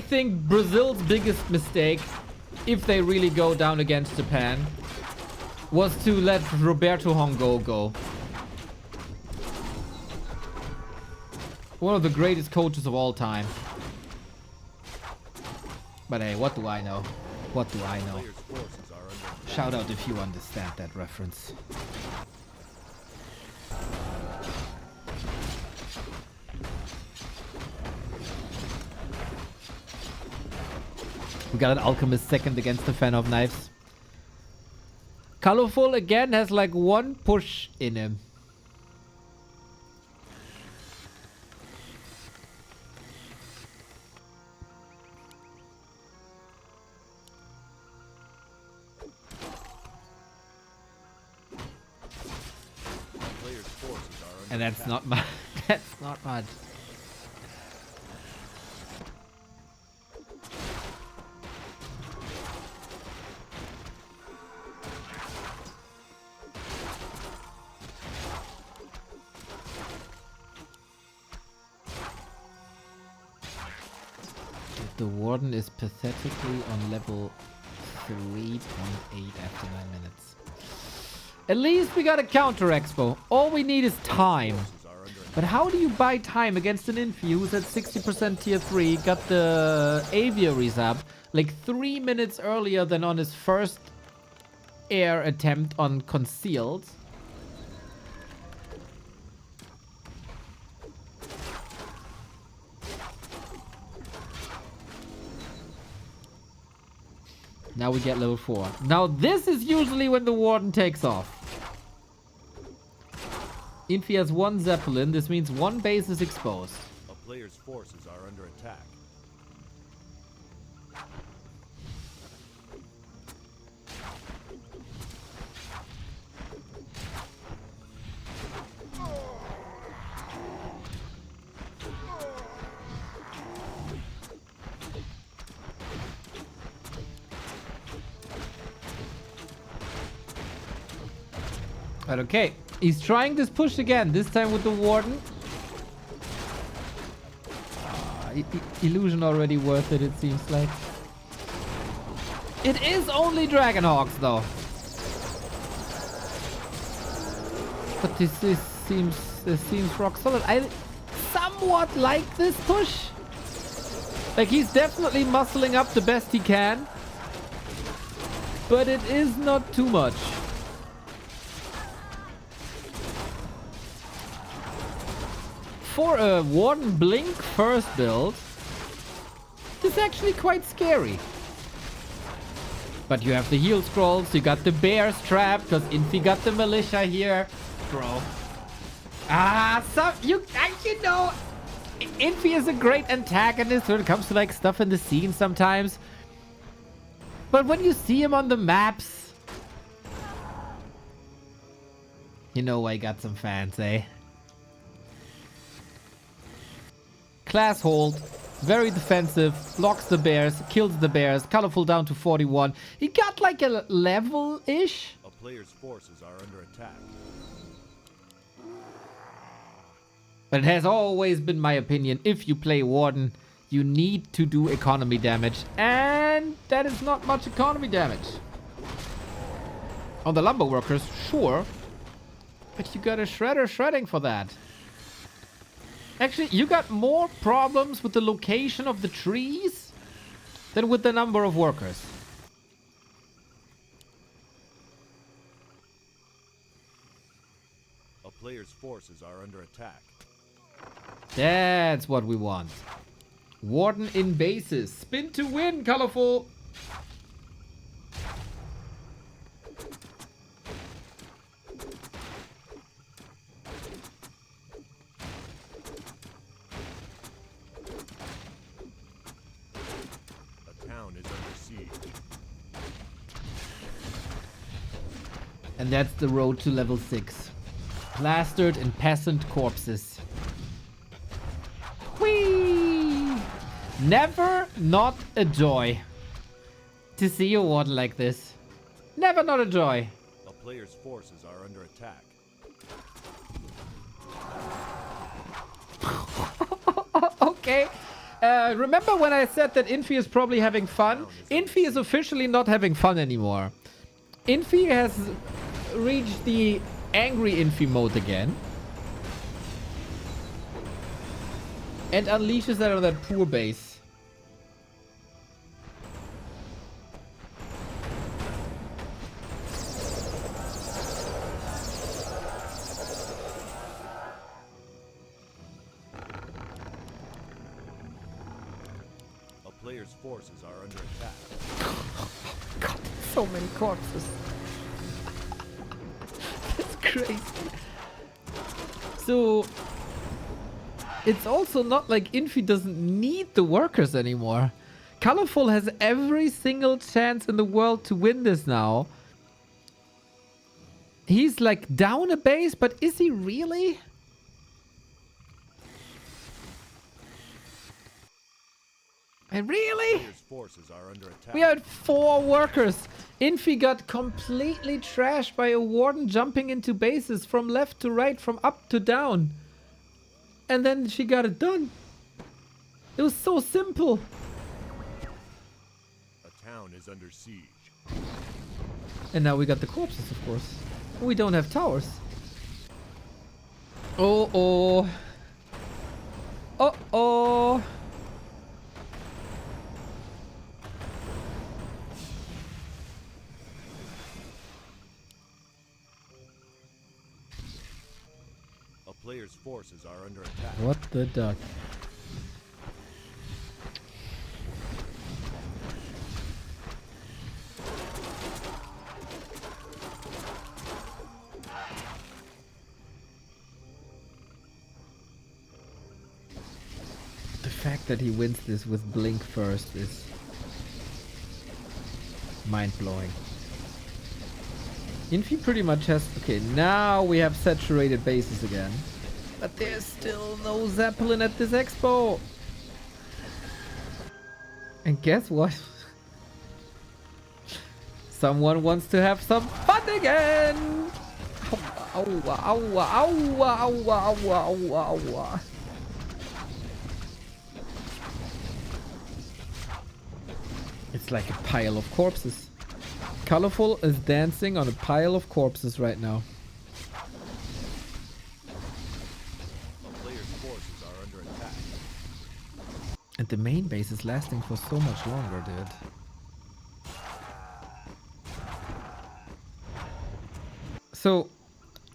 think Brazil's biggest mistake, if they really go down against Japan, was to let Roberto Hongo go. One of the greatest coaches of all time. But hey, what do I know? What do I know? Players' forces are under Shout out if you understand that reference. We got an Alchemist second against the Fan of Knives. Colorful again has like one push in him. players' forces are under And that's not much. That's not much. The Warden is pathetically on level 3.8 after 9 minutes. At least we got a counter expo. All we need is time. But how do you buy time against an Infi who's at 60% tier 3, got the aviaries up like 3 minutes earlier than on his first air attempt on concealed? Now we get level 4. Now this is usually when the Warden takes off. Infi has 1 Zeppelin. This means 1 base is exposed. A player's forces are under attack. But okay, he's trying this push again, this time with the Warden. Illusion already worth it, it seems like. It is only Dragonhawks though. But this seems rock solid. I somewhat like this push. Like he's definitely muscling up the best he can. But it is not too much. For a Warden Blink first build, this is actually quite scary. But you have the heal scrolls, you got the bears trapped, because Infi got the militia here. Bro. You know, Infi is a great antagonist when it comes to like stuff in the scene sometimes. But when you see him on the maps, you know I got some fans, eh? Class hold, very defensive, blocks the bears, kills the bears, colorful down to 41. He got like a level-ish. A player's forces are under attack. But it has always been my opinion, if you play Warden, you need to do economy damage. And that is not much economy damage. On the lumber workers, sure. But you got a shredder shredding for that. Actually, you got more problems with the location of the trees than with the number of workers. A player's forces are under attack. That's what we want. Warden in bases. Spin to win, colorful. And that's the road to level 6. Plastered in peasant corpses. Whee! Never not a joy to see a Warden like this. Never not a joy. A player's forces are under attack. Okay. Remember when I said that Infi is probably having fun? Infi is officially not having fun anymore. Infi has reached the angry Infi mode again. And unleashes that on that poor base. Players' forces are under attack. God, so many corpses. That's crazy. So, it's also not like Infi doesn't need the workers anymore. Colorful has every single chance in the world to win this now. He's like down a base, but is he really? And really? Forces are under attack. We had 4 workers. Infi got completely trashed by a warden jumping into bases from left to right, from up to down. And then she got it done. It was so simple. A town is under siege. And now we got the corpses, of course. We don't have towers. Uh-oh. Uh-oh. Players' forces are under attack. What the duck? The fact that he wins this with Blink first is mind-blowing. Infi pretty much has... Okay, now we have saturated bases again. But there's still no Zeppelin at this expo. And guess what? Someone wants to have some fun again! Ow, ow, ow, ow, ow, ow, ow. It's like a pile of corpses. Colorful is dancing on a pile of corpses right now. Players' forces are under attack. And the main base is lasting for so much longer, dude. So,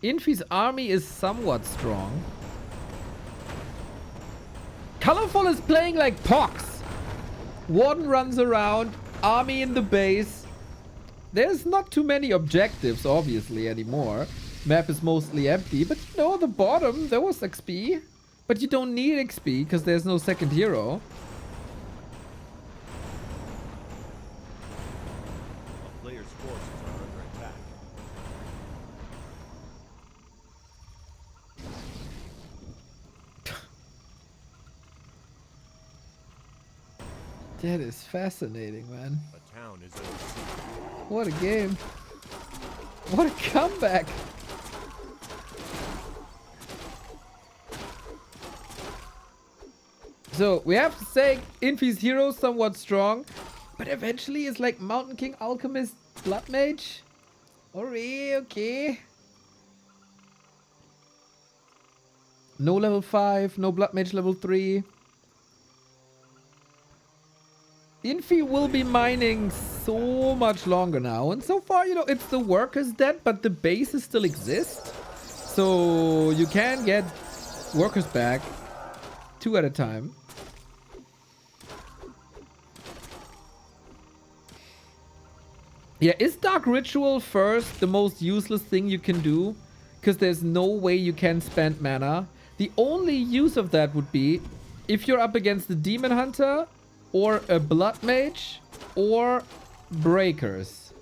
Infi's army is somewhat strong. Colorful is playing like Pox. Warden runs around, army in the base. There's not too many objectives, obviously, anymore. Map is mostly empty, but you know, the bottom, there was XP. But you don't need XP, because there's no second hero. A player's forces are under attack. That is fascinating, man. A town is under siege. What a game. What a comeback. So, we have to say, Infi's hero is somewhat strong. But eventually it's like Mountain King, Alchemist, Blood Mage. Alright, okay. No level 5, no Blood Mage level 3. Infi will be mining so much longer now. And so far, you know, it's the workers dead, but the bases still exist. So you can get workers back 2 at a time. Yeah, is Dark Ritual first the most useless thing you can do? Because there's no way you can spend mana. The only use of that would be if you're up against the Demon Hunter or a Blood Mage or Breakers.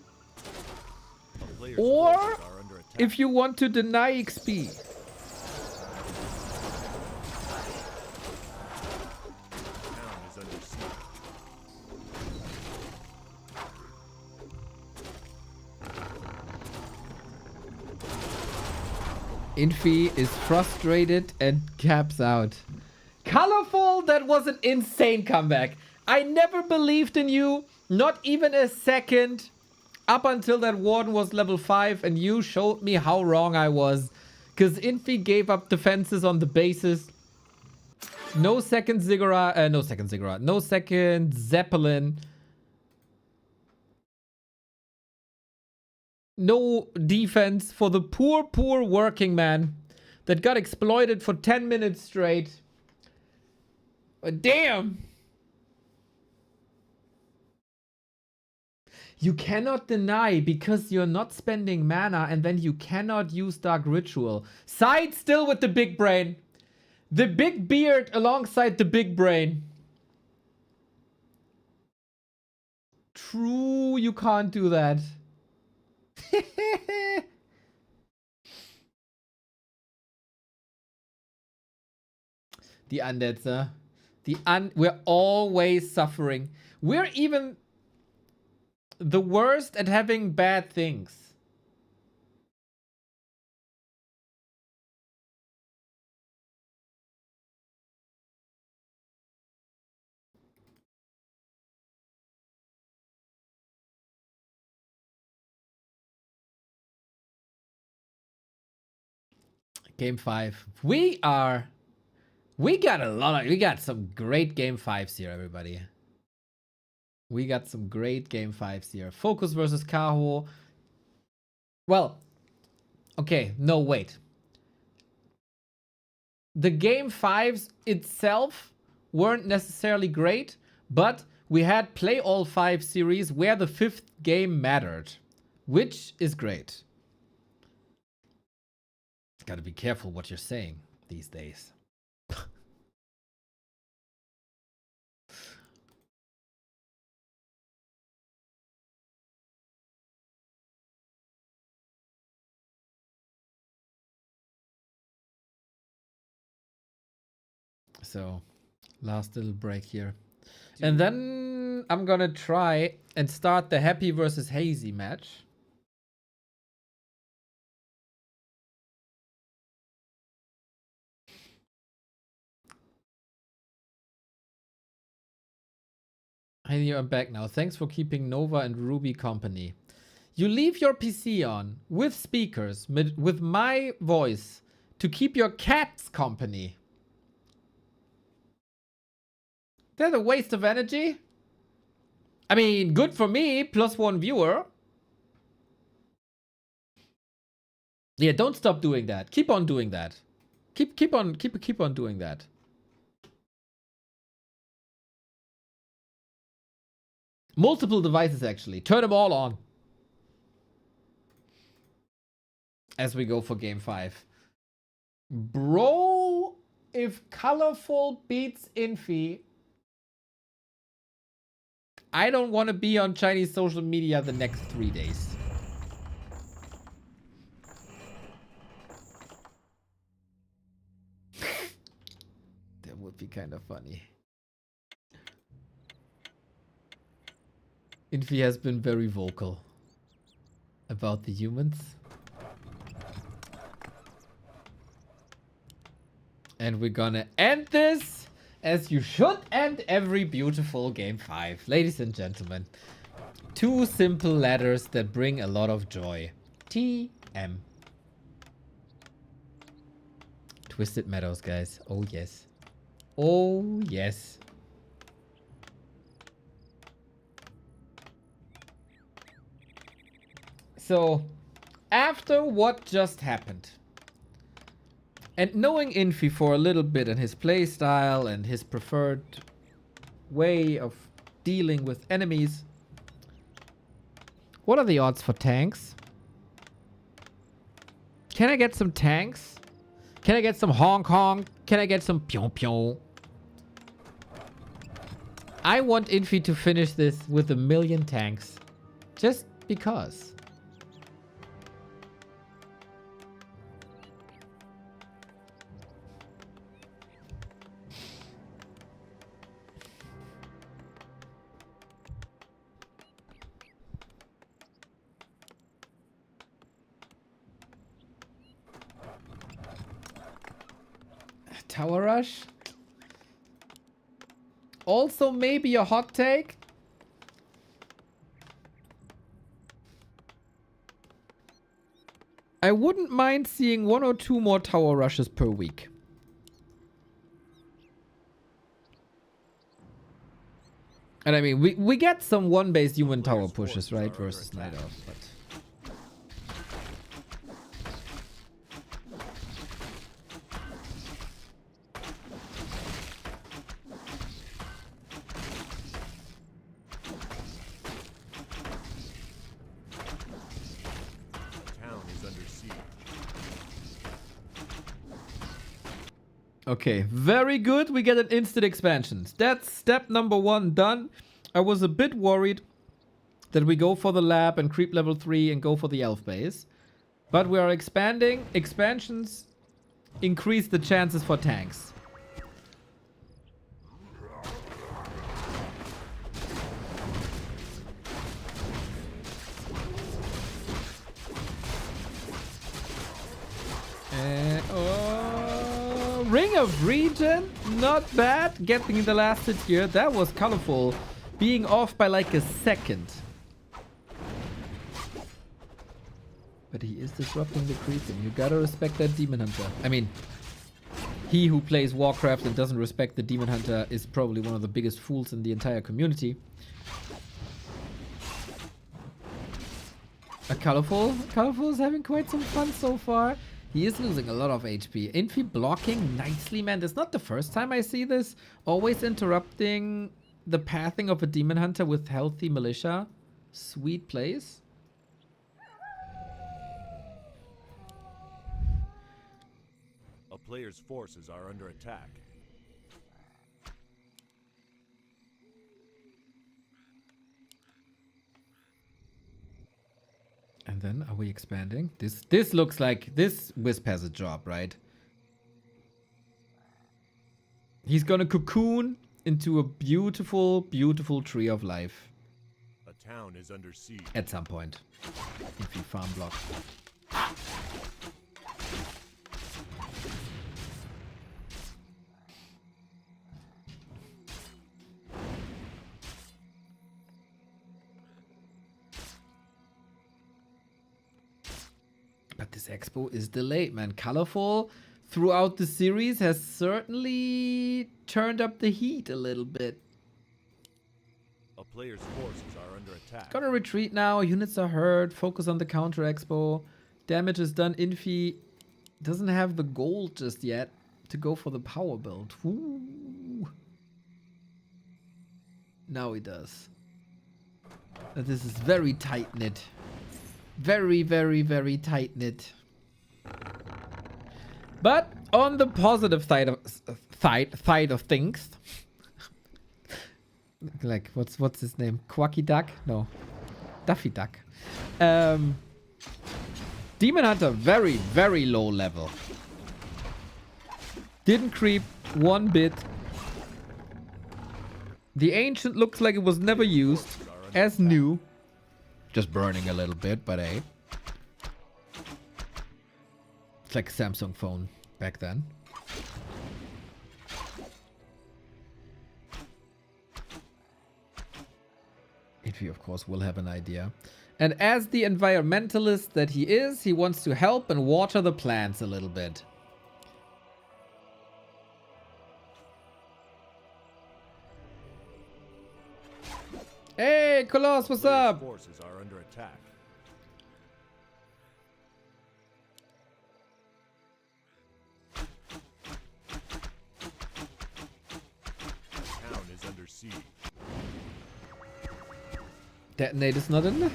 Or if you want to deny XP. Infi is frustrated and caps out. Colorful, that was an insane comeback. I never believed in you, not even a second, up until that Warden was level 5 and you showed me how wrong I was. Because Infi gave up defenses on the bases. No second Ziggurat, no second Zeppelin. No defense for the poor, poor working man that got exploited for 10 minutes straight. Damn! You cannot deny because you're not spending mana and then you cannot use Dark Ritual. Side still with the big brain. The big beard alongside the big brain. True, you can't do that. The undeads, huh? We're always suffering. We're even the worst at having bad things. Game 5. We got some great game 5s here, everybody. We got some great game 5s here. FoCuS versus Kaho. Well, okay, no, wait. The game 5s itself weren't necessarily great, but we had play all 5 series where the 5th game mattered, which is great. Gotta be careful what you're saying these days. So, last little break here. And then I'm gonna try and start the Happy versus Hazy match. Hey, I'm back now. Thanks for keeping Nova and Ruby company. You leave your PC on with speakers, with my voice, to keep your cats company. That's a waste of energy. I mean, good for me, +1 viewer. Yeah, don't stop doing that. Keep on doing that. Keep on doing that. Multiple devices, actually. Turn them all on. As we go for game 5. Bro, if Colorful beats Infi, I don't want to be on Chinese social media the next 3 days. That would be kind of funny. Infi has been very vocal about the humans. And we're gonna end this as you should end every beautiful game 5. Ladies and gentlemen, 2 simple letters that bring a lot of joy. TM. Twisted Meadows, guys. Oh, yes. Oh, yes. So, after what just happened, and knowing Infi for a little bit and his playstyle and his preferred way of dealing with enemies, what are the odds for tanks? Can I get some tanks? Can I get some Hong Kong? Can I get some Pyong Pyong? I want Infi to finish this with 1,000,000 tanks. Just because. Tower Rush? Also maybe a hot take. I wouldn't mind seeing 1 or 2 more tower rushes per week. And I mean, we get some 1-base human tower pushes, right? Versus Night Elf, but... Okay, very good. We get an instant expansion. That's step number 1 done. I was a bit worried that we go for the lab and creep level 3 and go for the elf base. But we are expanding. Expansions increase the chances for tanks. Ring of Regen, not bad. Getting the last hit here, that was colorful. Being off by like a second. But he is disrupting the creeping. You gotta respect that Demon Hunter. I mean, he who plays Warcraft and doesn't respect the Demon Hunter is probably one of the biggest fools in the entire community. Colorful is having quite some fun so far. He is losing a lot of HP. Infi blocking nicely, man. That's not the first time I see this. Always interrupting the pathing of a Demon Hunter with healthy militia. Sweet plays. A player's forces are under attack. And then, are we expanding? This looks like this Wisp has a job, right? He's gonna cocoon into a beautiful, beautiful tree of life. A town is under siege. At some point. If you farm block. But this expo is delayed, man. Colorful throughout the series has certainly turned up the heat a little bit. A player's forces are under attack. Gonna retreat now. Units are hurt. Focus on the counter expo. Damage is done. Infi doesn't have the gold just yet to go for the power build. Ooh. Now he does. But this is very tight-knit. Very, very, very tight-knit. But on the positive side of things, like what's his name? Quacky Duck? No, Daffy Duck. Demon Hunter very, very low level. Didn't creep one bit. The Ancient looks like it was never used, as new. Just burning a little bit, but hey. It's like a Samsung phone back then. Infi, of course, will have an idea. And as the environmentalist that he is, he wants to help and water the plants a little bit. Hey, Kolos, what's up? Forces are under attack. Town is under siege. Detonate is not enough.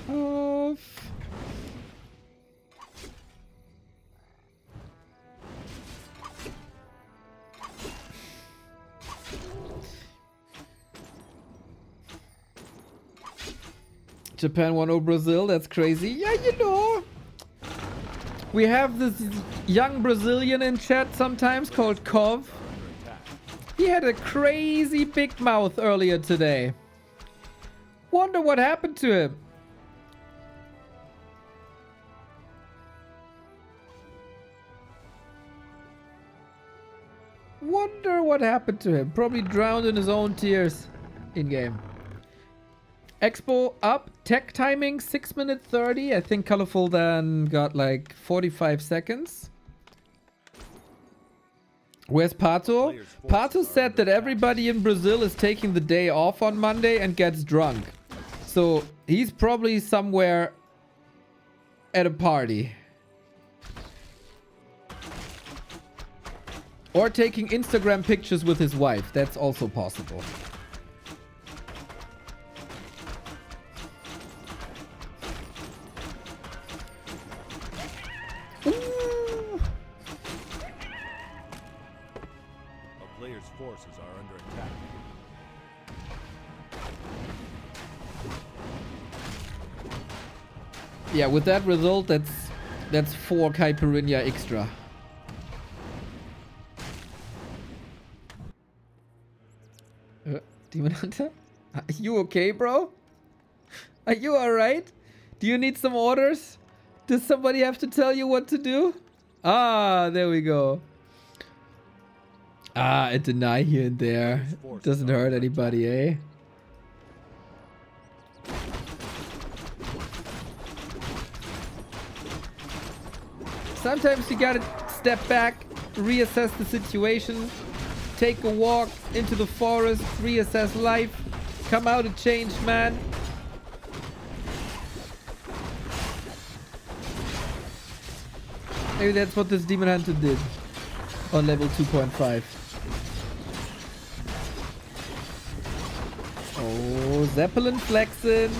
Japan 1-0 Brazil, that's crazy. Yeah, you know. We have this young Brazilian in chat sometimes called Kov. He had a crazy big mouth earlier today. Wonder what happened to him. Wonder what happened to him. Probably drowned in his own tears in-game. Expo up. Tech timing 6 minute 30. I think Colorful then got like 45 seconds. Where's Pato? Pato said that everybody in Brazil is taking the day off on Monday and gets drunk. So he's probably somewhere at a party. Or taking Instagram pictures with his wife. That's also possible. Ooh. A player's forces are under attack. Yeah, with that result, that's 4 Caipirinha extra. Demon Hunter? Are you okay, bro? Are you alright? Do you need some orders? Does somebody have to tell you what to do? Ah, there we go. Ah, a deny here and there. Doesn't hurt anybody, eh? Sometimes you gotta step back, reassess the situation, take a walk into the forest, reassess life, come out a changed man. Maybe that's what this Demon Hunter did on level 2.5. Oh, Zeppelin flexing.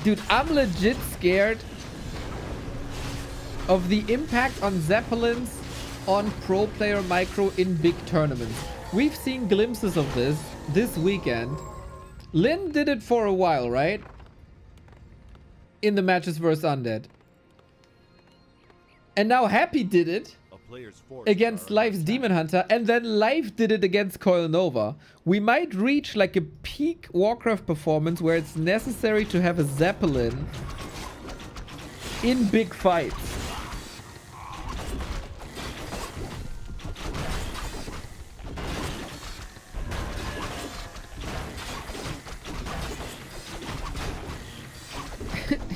Dude, I'm legit scared of the impact on Zeppelins on pro player micro in big tournaments. We've seen glimpses of this weekend. Lin did it for a while, right? In the matches versus Undead. And now Happy did it against Live's Demon Hunter, and then Live did it against Coil Nova. We might reach like a peak Warcraft performance where it's necessary to have a Zeppelin in big fights.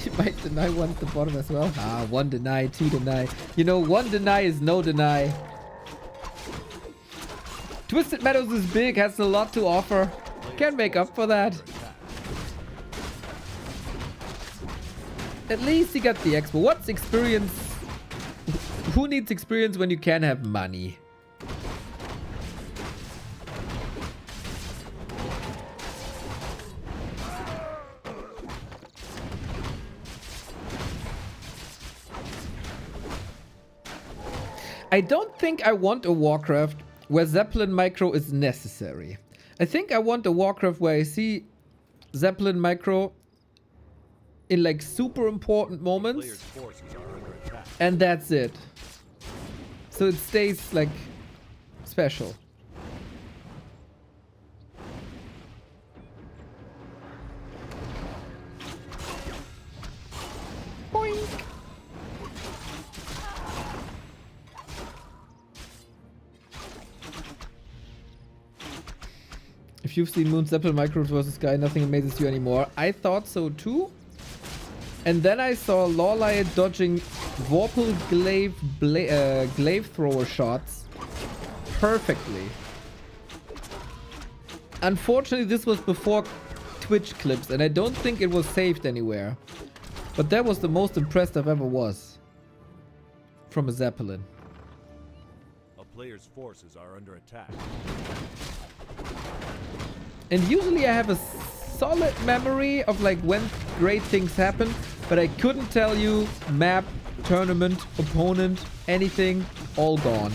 You might deny one at the bottom as well. Ah, 1 deny, 2 deny. You know, 1 deny is no deny. Twisted Meadows is big, has a lot to offer. Can make up for that. At least he got the expo. What's experience? Who needs experience when you can have money? I don't think I want a Warcraft where Zeppelin micro is necessary. I think I want a Warcraft where I see Zeppelin micro in like super important moments. And that's it. So it stays like special. Boink. If you've seen Moon's Apple Micros vs. Sky, nothing amazes you anymore. I thought so too. And then I saw Lawlight dodging Vorpal glaive thrower shots perfectly. Unfortunately, this was before Twitch clips, and I don't think it was saved anywhere. But that was the most impressed I've ever was from a Zeppelin. A player's forces are under attack. And usually I have a solid memory of like when great things happen, but I couldn't tell you map, tournament, opponent, anything, all gone.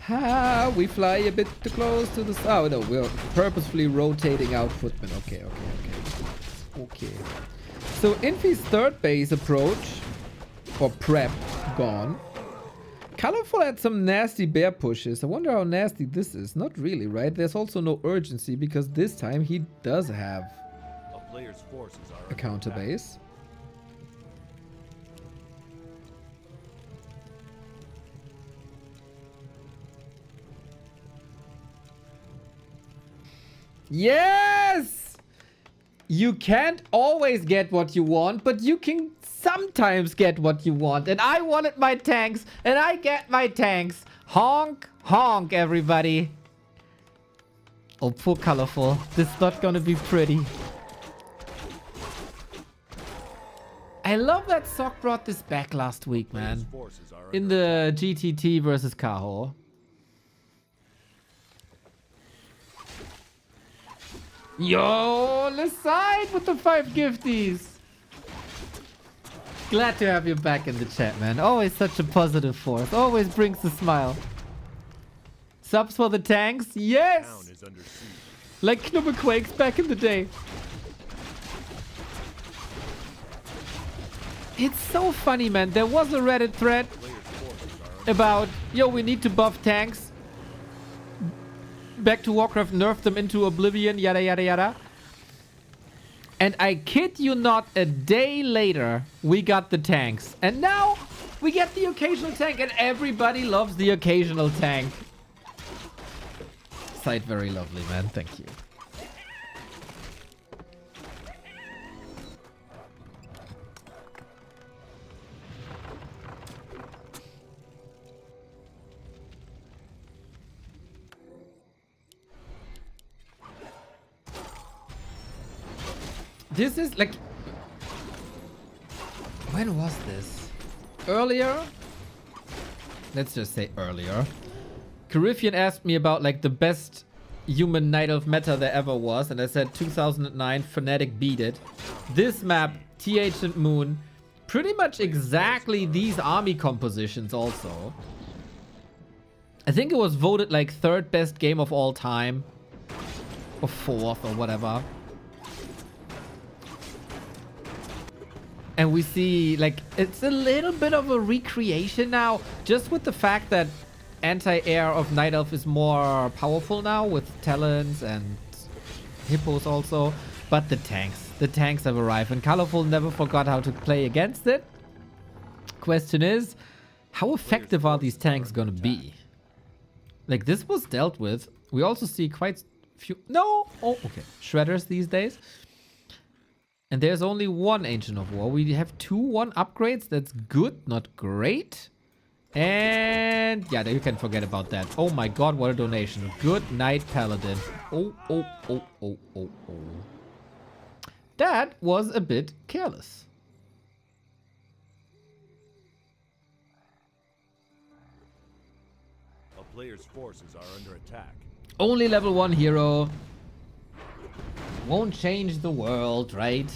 Ha, we fly a bit too close to the... Oh no, we're purposefully rotating out footmen. Okay. So Infi's third base approach, or prep, gone. Colorful had some nasty bear pushes. I wonder how nasty this is. Not really, right? There's also no urgency because this time he does have A player's forces are a counter base. Yes! You can't always get what you want, but you can sometimes get what you want. And I wanted my tanks, and I get my tanks. Honk, honk, everybody. Oh, poor colorful. This is not gonna be pretty. I love that Sock brought this back last week, man. In the GTT versus Kaho. Yo, on the side with the 5 gifties. Glad to have you back in the chat, man. Always such a positive force. Always brings a smile. Subs for the tanks? Yes! Like Knubbequakes back in the day. It's so funny, man. There was a Reddit thread about, yo, we need to buff tanks. Back to Warcraft, nerf them into oblivion, yada, yada, yada. And I kid you not, a day later, we got the tanks. And now, we get the occasional tank, and everybody loves the occasional tank. Site very lovely, man. Thank you. This is like... When was this? Earlier? Let's just say earlier. Caribbean asked me about like the best human Night Elf meta there ever was. And I said 2009, Fnatic beat it. This map, TH and Moon. Pretty much exactly these army compositions also. I think it was voted like 3rd best game of all time. Or 4th or whatever. And we see, like, it's a little bit of a recreation now. Just with the fact that anti-air of Night Elf is more powerful now with talents and hippos also. But the tanks have arrived. And Colorful never forgot how to play against it. Question is, how effective are these tanks gonna be? Like, this was dealt with. We also see quite few... No! Oh, okay. Shredders these days. And there's only one Ancient of War. We have 2-1 upgrades. That's good, not great. And yeah, you can forget about that. Oh my god, what a donation. Good night, Paladin. Oh. That was a bit careless. A player's forces are under attack. Only level 1 hero. Won't change the world, right?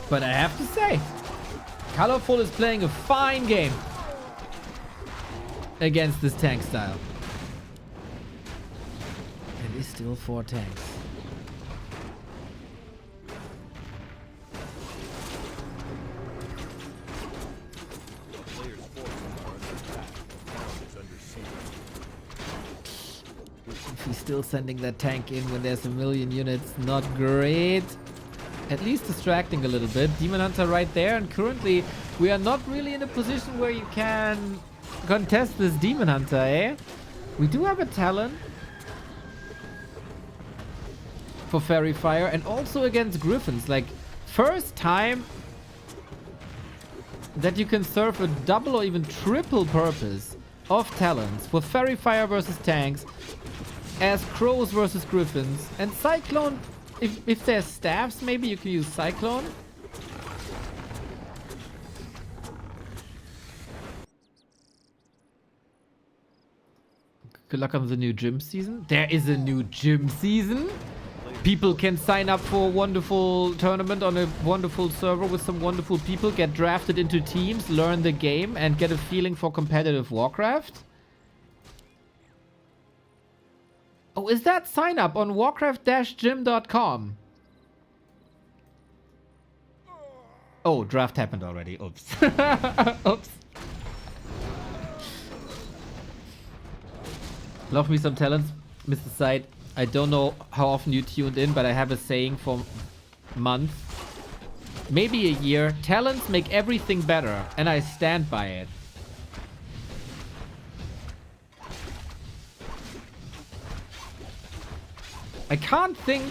But I have to say, Colorful is playing a fine game against this tank style. It is still 4 tanks. He's still sending that tank in when there's a million units. Not great. At least distracting a little bit. Demon Hunter right there. And currently, we are not really in a position where you can contest this Demon Hunter, eh? We do have a talent for Fairy Fire. And also against Griffins. Like, first time that you can serve a double or even triple purpose of talents for Fairy Fire versus tanks. As Crows versus Griffins. And Cyclone, if there's staffs, maybe you can use Cyclone. Good luck on the new gym season. There is a new gym season. People can sign up for a wonderful tournament on a wonderful server with some wonderful people, get drafted into teams, learn the game, and get a feeling for competitive Warcraft. Oh, is that sign up on warcraft-gym.com? Oh, draft happened already. Oops. Oops. Love me some talents, Mr. Side. I don't know how often you tuned in, but I have a saying for months, maybe a year. Talents make everything better, and I stand by it. I can't think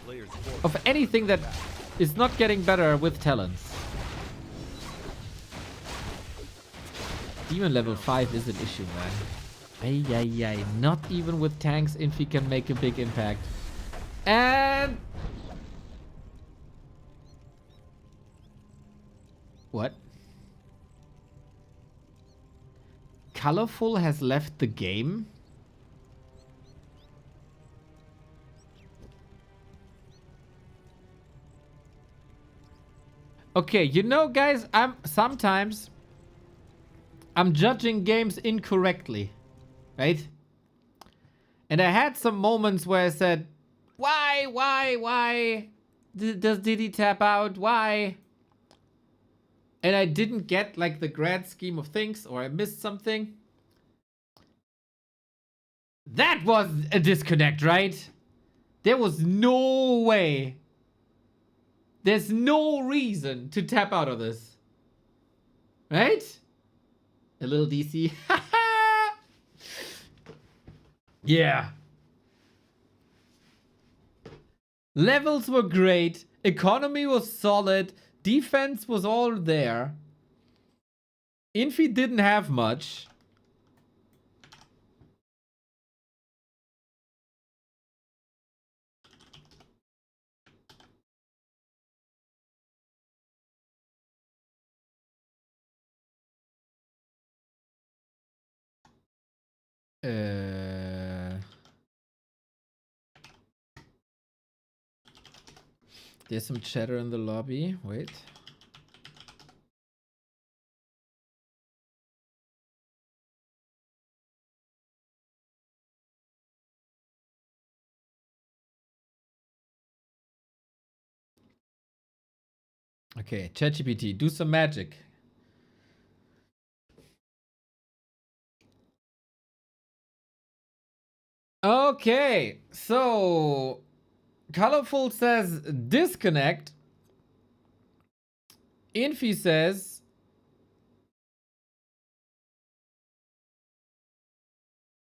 Player's forces of anything that is not getting better with talents. Demon level 5 is an issue, man. Ay, ay, ay. Not even with tanks, Infi can make a big impact. And... What? Colorful has left the game? Okay, you know, guys, sometimes I'm judging games incorrectly, right? And I had some moments where I said, why? Did he tap out? Why? And I didn't get like the grand scheme of things, or I missed something. That was a disconnect, right? There was no way. There's no reason to tap out of this. Right? A little DC. Yeah. Levels were great. Economy was solid. Defense was all there. Infi didn't have much. There's some chatter in the lobby. Wait. Okay, ChatGPT, do some magic. Okay, so Colorful says disconnect. Infi says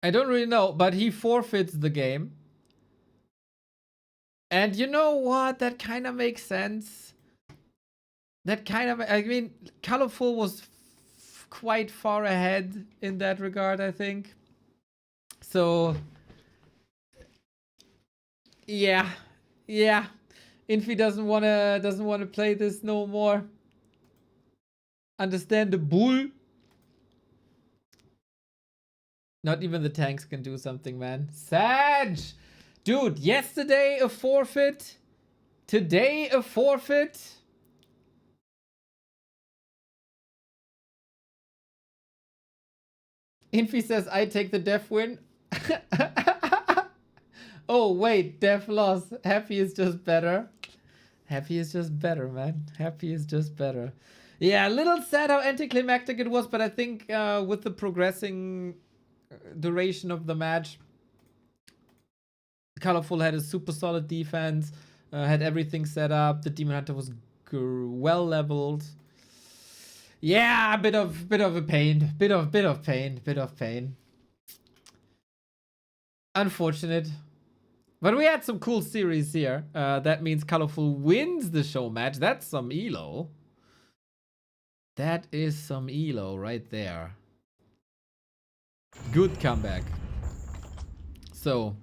I don't really know, but he forfeits the game. And you know what? That kind of makes sense. That kind of, I mean, Colorful was quite far ahead in that regard, I think. So, yeah. Infi doesn't wanna play this no more. Understand the bull. Not even the tanks can do something, man. Sag! Dude, yesterday a forfeit. Today a forfeit. Infi says, I take the def win. Oh, wait, def loss. Happy is just better. Happy is just better, man. Happy is just better. Yeah, a little sad how anticlimactic it was, but I think with the progressing duration of the match, Colorful had a super solid defense, had everything set up. The Demon Hunter was well leveled. Yeah, a bit of a pain, bit of pain. Unfortunate. But we had some cool series here. That means Colorful wins the show match. That's some elo. That is some elo right there. Good comeback. So,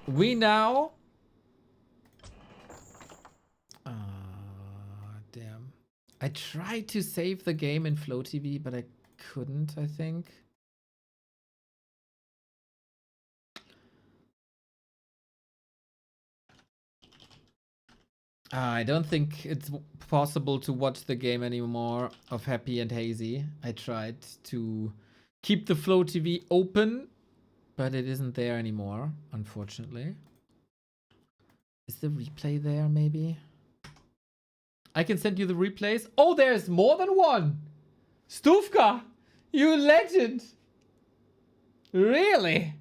we now... damn. I tried to save the game in Flow TV, but I couldn't, I think. I don't think it's possible to watch the game anymore of Happy and Hazy. I tried to keep the Flow TV open, but it isn't there anymore, unfortunately. Is the replay there, maybe? I can send you the replays. Oh, there's more than one! Stufka! You legend! Really?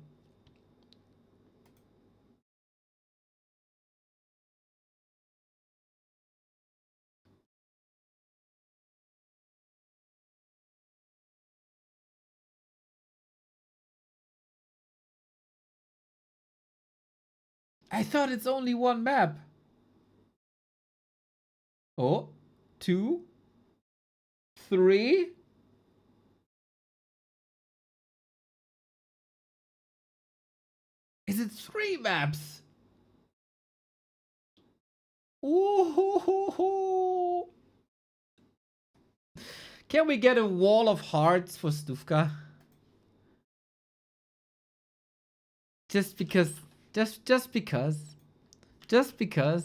I thought it's only one map. Oh, 2, 3. Is it 3 maps? Ooh. Can we get a wall of hearts for Stufka? Just because. Just because. Just because.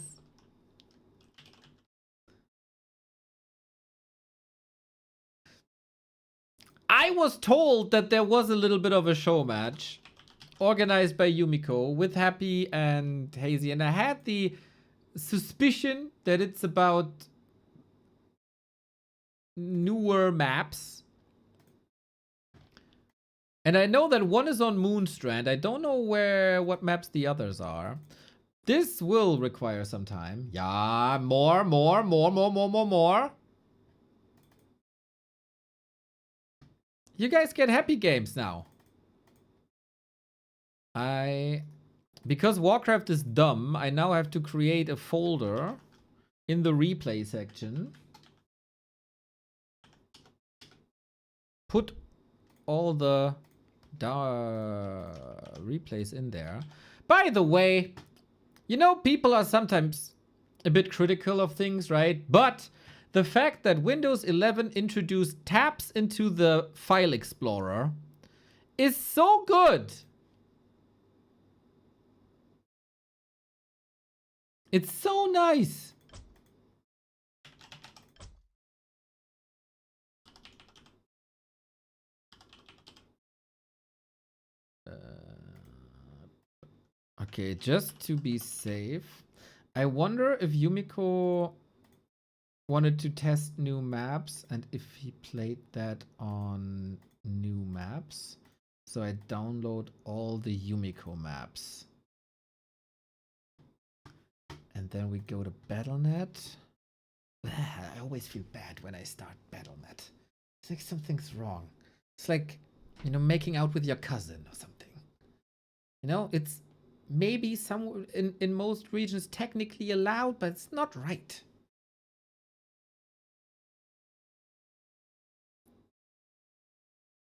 I was told that there was a little bit of a show match organized by Chaemiko with Happy and Hazy, and I had the suspicion that it's about newer maps. And I know that one is on Moonstrand. I don't know what maps the others are. This will require some time. Yeah, more. You guys get Happy games now. Because Warcraft is dumb, I now have to create a folder in the replay section. Put all the replays in there. By the way, you know, people are sometimes a bit critical of things, right? But the fact that Windows 11 introduced tabs into the file explorer is so good. It's so nice. Okay, just to be safe, I wonder if Chaemiko wanted to test new maps and if he played that on new maps. So I download all the Chaemiko maps. And then we go to Battle.net. I always feel bad when I start Battle.net. It's like something's wrong. It's like, you know, making out with your cousin or something. You know, it's maybe some in most regions technically allowed, but it's not right.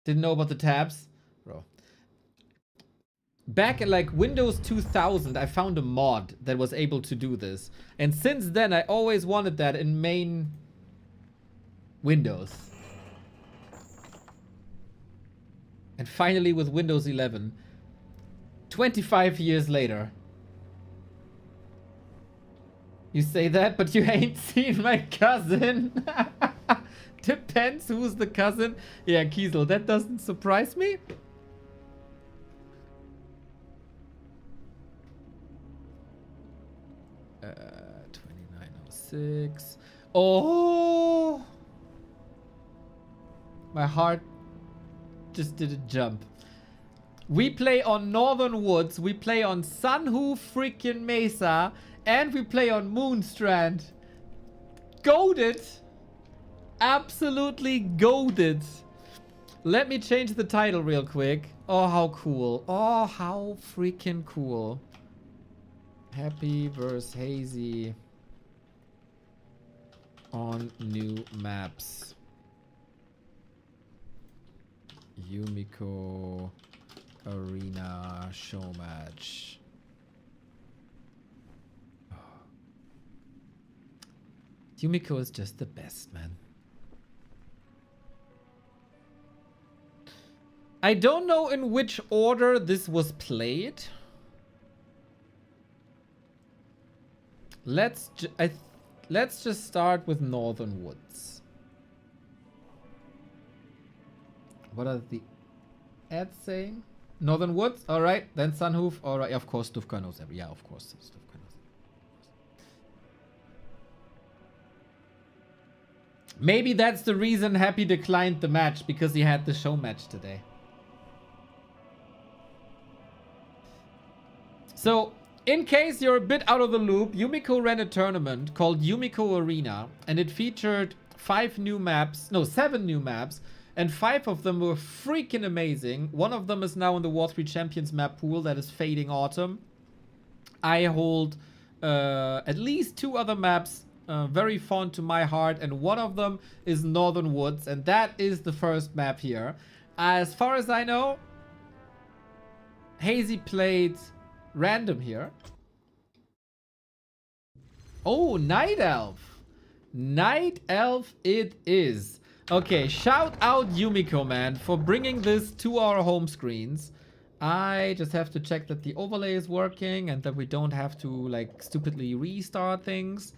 Didn't know about the tabs? Bro. Back in like Windows 2000, I found a mod that was able to do this. And since then, I always wanted that in main Windows. And finally with Windows 11, 25 years later. You say that, but you ain't seen my cousin. Depends who's the cousin. Yeah, Kiesel, that doesn't surprise me. Uh, 2906. Oh! My heart just did a jump. We play on Northern Woods, we play on Sunhoo freaking Mesa, and we play on Moonstrand. Goated! Absolutely goated. Let me change the title real quick. Oh, how cool. Oh, how freaking cool. Happy vs Hazy on new maps. Chaemiko Arena show match. Chaemiko is just the best, man. I don't know in which order this was played. Let's just start with Northern Woods. What are the ads saying? Northern Woods? Alright. Then Sunhoof. Alright. Of course, Stufka knows every. Yeah, of course. Stufka knows. Maybe that's the reason Happy declined the match, because he had the show match today. So, in case you're a bit out of the loop, Chaemiko ran a tournament called Chaemiko Arena, and it featured 7 new maps, and 5 of them were freaking amazing. One of them is now in the War 3 Champions map pool, that is Fading Autumn. I hold at least 2 other maps very fond to my heart, and one of them is Northern Woods, and that is the first map here. As far as I know, Hazy played random here. Oh, Night Elf. Night Elf it is. Okay, shout out Chaemiko, man, for bringing this to our home screens. I just have to check that the overlay is working and that we don't have to, like, stupidly restart things.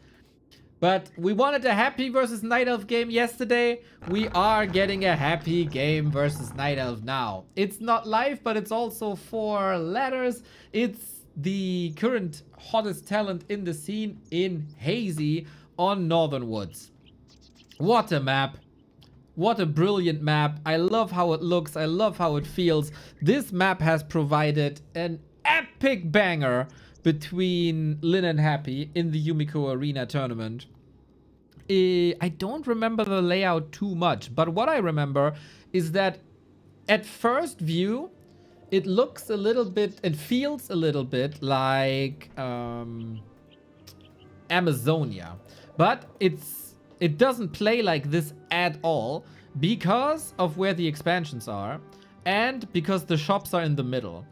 But we wanted a happy versus Night Elf game yesterday. We are getting a happy game versus Night Elf now. It's not live, but it's also 4 letters. It's the current hottest talent in the scene in Hazy on Northern Woods. What a map. What a brilliant map. I love how it looks. I love how it feels. This map has provided an epic banger between Lin and Happy in the Chaemiko Arena tournament. I don't remember the layout too much, but what I remember is that at first view, it looks a little bit, it feels a little bit like Amazonia, but it doesn't play like this at all because of where the expansions are and because the shops are in the middle.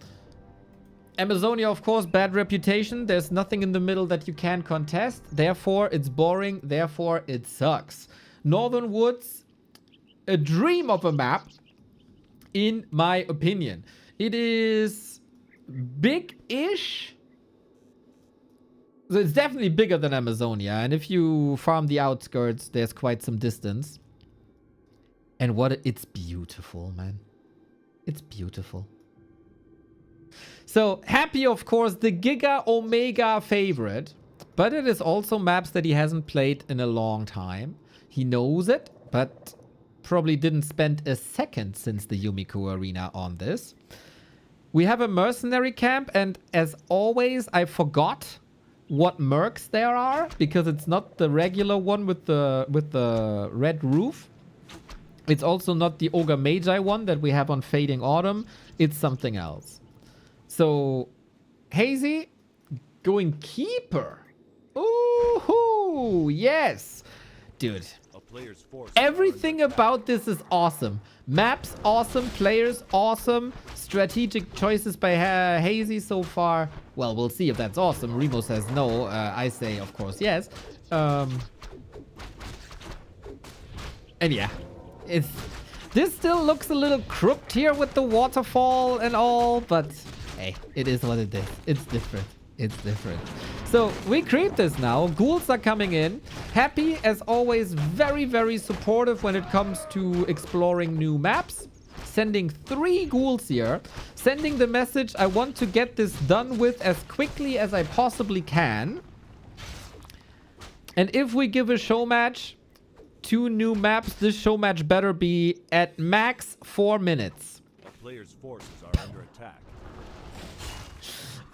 Amazonia, of course, bad reputation. There's nothing in the middle that you can contest. Therefore, it's boring. Therefore, it sucks. Northern Woods, a dream of a map, in my opinion. It is big-ish. So it's definitely bigger than Amazonia. And if you farm the outskirts, there's quite some distance. And it's beautiful, man. It's beautiful. So, Happy, of course, the Giga Omega favorite. But it is also maps that he hasn't played in a long time. He knows it, but probably didn't spend a second since the Chaemiko Arena on this. We have a mercenary camp, and as always, I forgot what mercs there are, because it's not the regular one with the red roof. It's also not the Ogre Magi one that we have on Fading Autumn. It's something else. So, Hazy going keeper. Ooh, yes. Dude, everything about this is awesome. Maps awesome, players awesome, strategic choices by Hazy so far. Well, we'll see if that's awesome. Remo says no. I say, of course, yes. And yeah, this still looks a little crooked here with the waterfall and all, but hey, it is what it is. It's different. It's different. So we creep this now. Ghouls are coming in. Happy, as always, very, very supportive when it comes to exploring new maps. Sending 3 ghouls here. Sending the message, I want to get this done with as quickly as I possibly can. And if we give a show match, 2 new maps, this show match better be at max 4 minutes. A player's forces are under attack.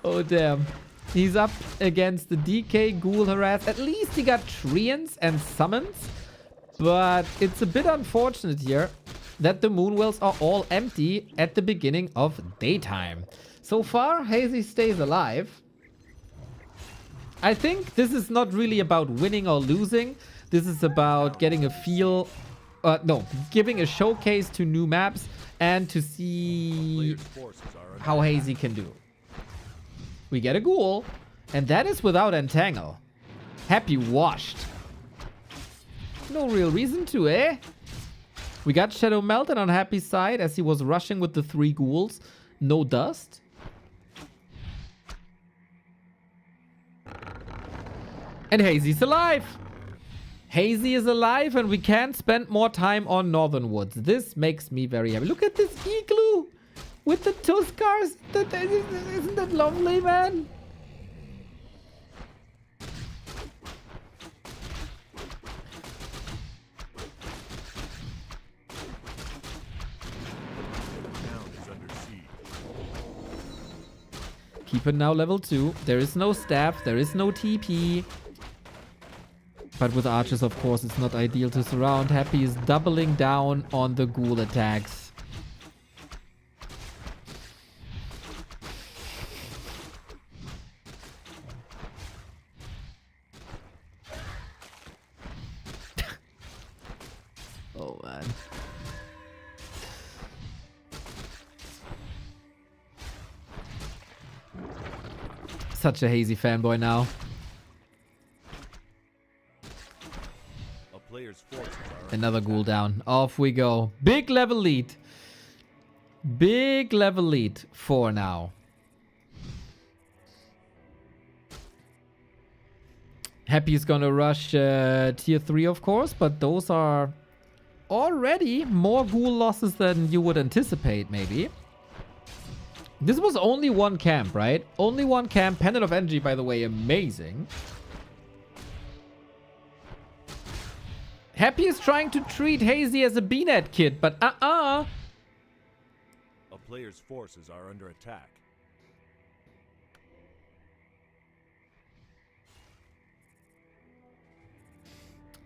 Oh, damn. He's up against the DK Ghoul Harass. At least he got Treants and Summons. But it's a bit unfortunate here that the Moonwells are all empty at the beginning of daytime. So far, Hazy stays alive. I think this is not really about winning or losing. This is about getting a feel... giving a showcase to new maps and to see how Hazy can do. We get a ghoul, and that is without Entangle. Happy washed. No real reason to, eh? We got Shadow Melted on Happy's side as he was rushing with the 3 ghouls. No dust. And Hazy's alive. Hazy is alive, and we can spend more time on Northern Woods. This makes me very happy. Look at this igloo with the Tuskars. Isn't that lovely, man? Keeper now level 2. There is no staff. There is no TP. But with archers, of course, it's not ideal to surround. Happy is doubling down on the ghoul attacks. Oh, man. Such a Hazy fanboy now. A player's forces are Another ghoul down. Off we go. Big level lead. Big level lead. 4 now. Happy is gonna rush tier 3, of course, but those are already more ghoul losses than you would anticipate, maybe. This was only one camp, right? Only one camp. Pendant of Energy, by the way, amazing. Happy is trying to treat Hazy as a BNet kid, but A player's forces are under attack.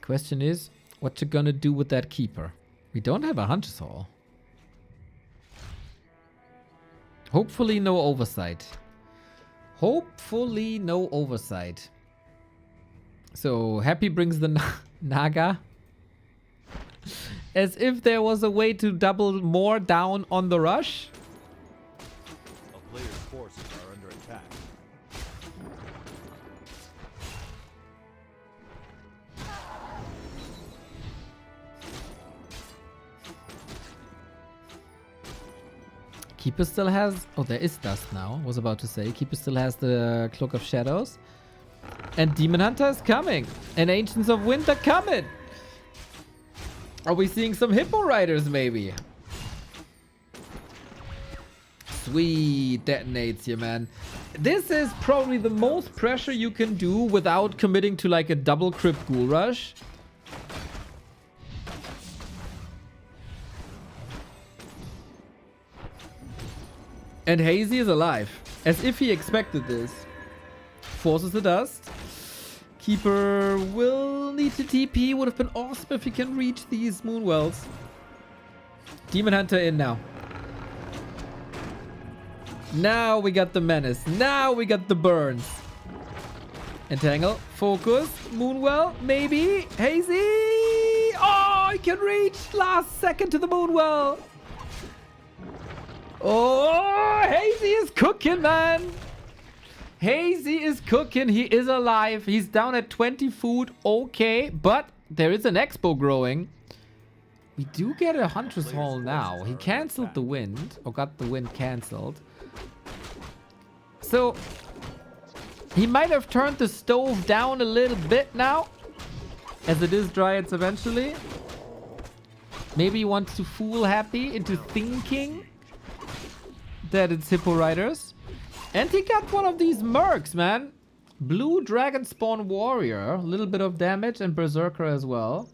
Question is, what you gonna do with that keeper? We don't have a Hunter's Hall. Hopefully no oversight. Hopefully no oversight. So Happy brings the Naga. As if there was a way to double more down on the rush. A player's forces are under attack. Keeper still has... Oh, there is dust now. Was about to say. Keeper still has the Cloak of Shadows. And Demon Hunter is coming. And Ancients of Winter coming. Are we seeing some Hippo Riders, maybe? Sweet detonates here, man. This is probably the most pressure you can do without committing to like a double crypt ghoul rush. And Hazy is alive. As if he expected this. Forces the dust. Keeper will need to TP. Would have been awesome if he can reach these Moonwells. Demon Hunter in now. Now we got the Menace. Now we got the Burns. Entangle. FoCuS. Moonwell. Maybe. Hazy. Oh, he can reach. Last second to the Moonwell. Oh, Hazy is cooking, man. Hazy is cooking. He is alive. He's down at 20 food. Okay, but there is an Expo growing. We do get a Hunter's Hall now. He cancelled the wind, or got the wind cancelled. So, he might have turned the stove down a little bit now, as it is Dryads eventually. Maybe he wants to fool Happy into thinking that it's Hippo Riders. And he got one of these mercs, man. Blue Dragon Spawn Warrior. A little bit of damage and Berserker as well.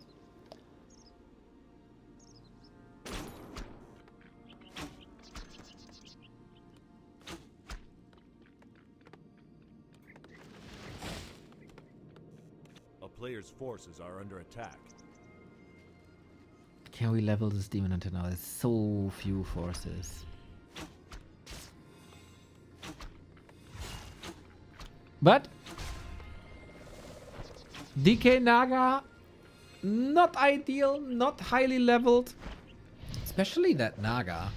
A player's forces are under attack. Can we level this Demon Hunter now? There's so few forces. But DK Naga, not ideal, not highly leveled. Especially that Naga.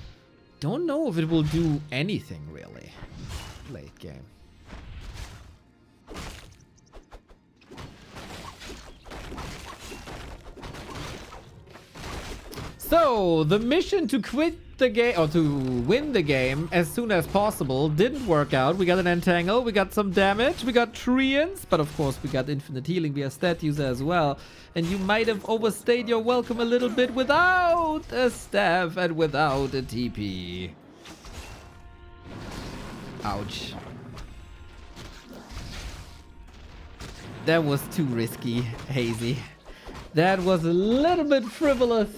Don't know if it will do anything really late game. So, the mission to quit the game, or to win the game as soon as possible, didn't work out. We got an Entangle, we got some damage, we got Treants, but of course we got infinite healing via stat user as well. And you might have overstayed your welcome a little bit without a staff and without a TP. Ouch. That was too risky, Hazy. That was a little bit frivolous.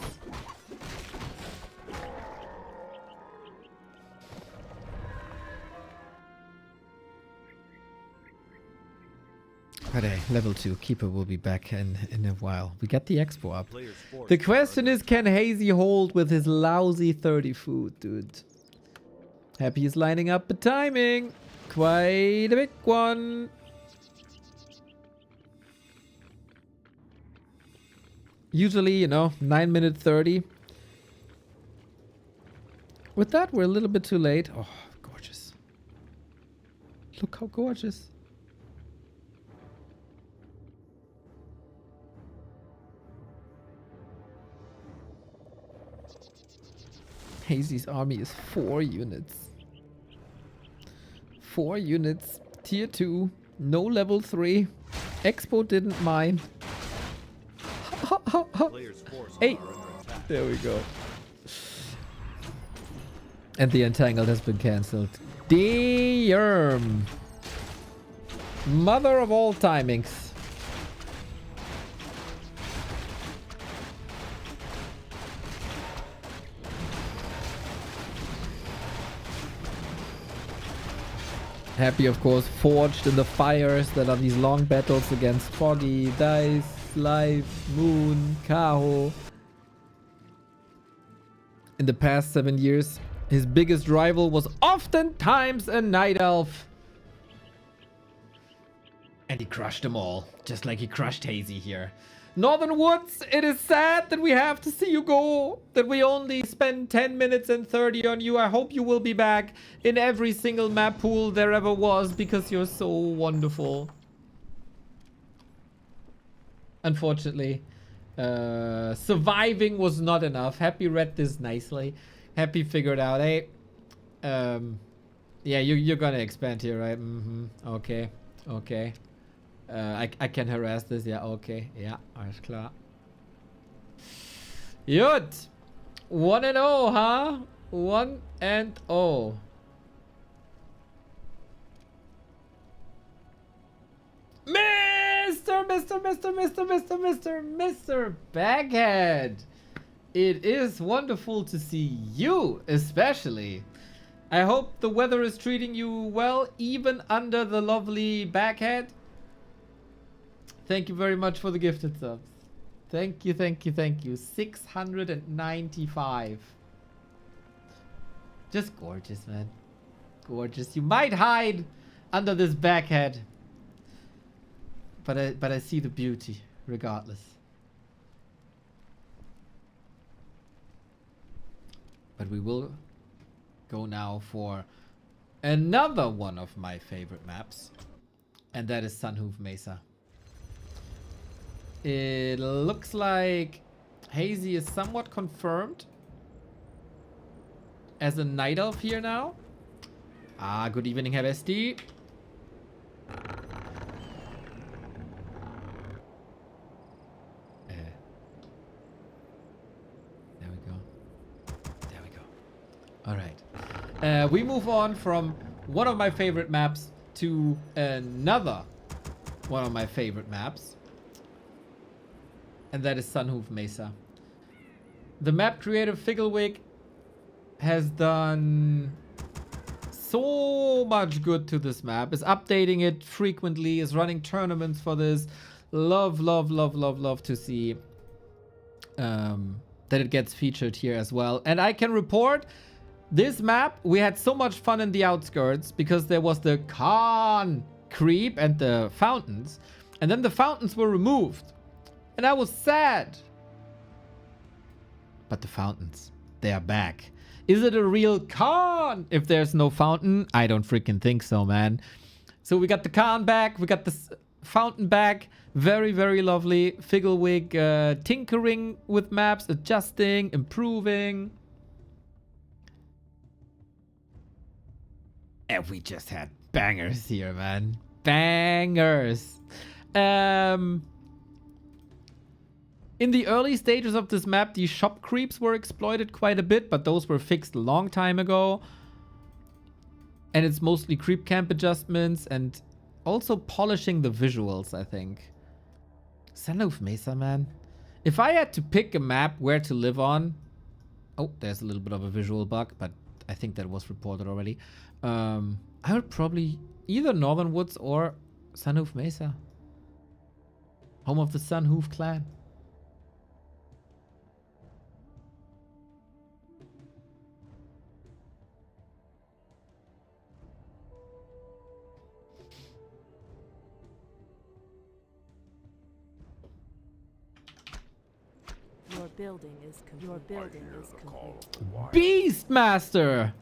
But hey, level 2. Keeper will be back in a while. We got the Expo up. The question is, can Hazy hold with his lousy 30 food, dude? Happy is lining up the timing. Quite a big one. Usually, you know, 9 minute 30. With that, we're a little bit too late. Oh, gorgeous. Look how gorgeous. Hazy's army is 4 units. 4 units. Tier 2. No level 3. Expo didn't mind. Player's forces Hey. are under attack. There we go. And the entangled has been cancelled. Damn. Mother of all timings. Happy, of course, forged in the fires that are these long battles against Foggy, Dice, Life, Moon, Kaho. In the past 7 years, his biggest rival was oftentimes a night elf. And he crushed them all, just like he crushed Hazy here. Northern Woods, it is sad that we have to see you go, that we only spend 10 minutes and 30 on you. I hope you will be back in every single map pool there ever was, because you're so wonderful. Unfortunately, surviving was not enough. Happy read this nicely. Happy figured out, hey, yeah, you're gonna expand here, right? Okay, okay. I can harass this, yeah, okay. Ja, alles klar. Gut. 1-0, huh? 1-0. Mr. Baghead. It is wonderful to see you, especially. I hope the weather is treating you well, even under the lovely Baghead. Thank you very much for the gifted subs. Thank you, thank you, thank you. 695. Just gorgeous, man. Gorgeous. You might hide under this Baghead, but I see the beauty regardless. But we will go now for another one of my favorite maps, and that is Sunhoof Mesa. It looks like Hazy is somewhat confirmed as a night elf here now. Ah, good evening, Hebesti. There we go. There we go. All right. We move on from one of my favorite maps to another one of my favorite maps. And that is Sunhoof Mesa. The map creator Figglewig has done so much good to this map. Is updating it frequently, is running tournaments for this. Love, love, love, love, love to see that it gets featured here as well. And I can report this map, we had so much fun in the outskirts because there was the Khan creep and the fountains. And then the fountains were removed. And I was sad. But the fountains, they are back. Is it a real Khan if there's no fountain? I don't freaking think so, man. So we got the Khan back. We got the fountain back. Very, very lovely. Figglewig tinkering with maps, adjusting, improving. And we just had bangers here, man. Bangers. In the early stages of this map, the shop creeps were exploited quite a bit, but those were fixed a long time ago. And it's mostly creep camp adjustments and also polishing the visuals, I think. Sunhoof Mesa, man. If I had to pick a map where to live on... Oh, there's a little bit of a visual bug, but I think that was reported already. I would probably either Northern Woods or Sunhoof Mesa. Home of the Sunhoof clan. building is complete. Beastmaster!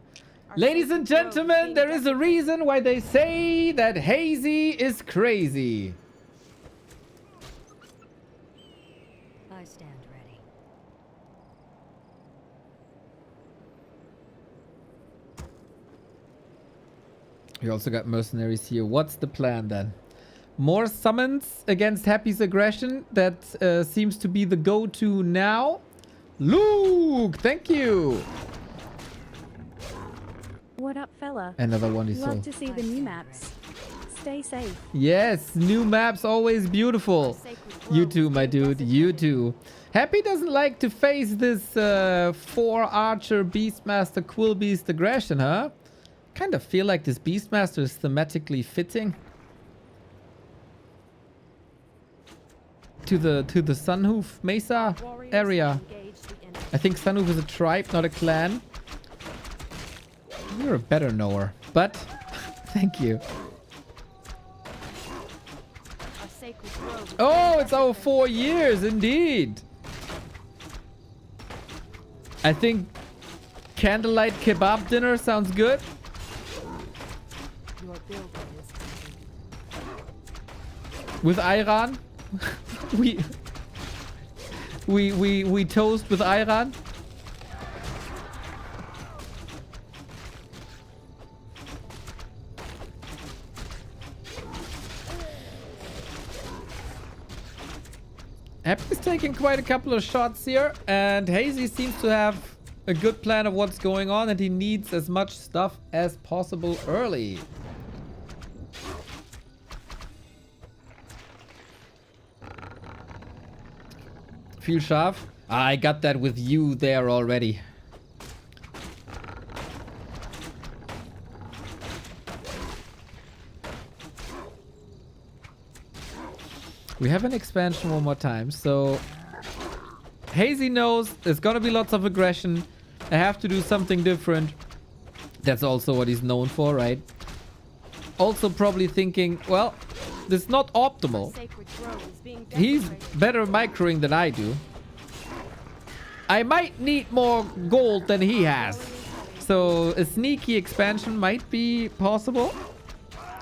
Ladies and gentlemen, there is a reason why they say that Hazy is crazy. I stand ready. We also got mercenaries here. What's the plan then? More summons against Happy's aggression. That seems to be the go-to now. Luke, thank you. What up, fella? Another one is Love to see the new maps. Stay safe. Yes, new maps always beautiful. You too, my dude. You too. Happy doesn't like to face this 4-archer Beastmaster Quillbeast aggression, huh? Kind of feel like this Beastmaster is thematically fitting to the Sunhoof Mesa area. I think Sunhoof is a tribe, not a clan. You're a better knower, but thank you. Oh, it's our 4 years, indeed. I think candlelight kebab dinner sounds good. With Iran, we toast with Iran. Happy's taking quite a couple of shots here, and Hazy seems to have a good plan of what's going on, and he needs as much stuff as possible early. Feel sharp? I got that with you there already. We have an expansion one more time, so Hazy knows there's gonna be lots of aggression. I have to do something different. That's also what he's known for, right? Also probably thinking, well, this is not optimal. He's better microing than I do. I might need more gold than he has. So a sneaky expansion might be possible.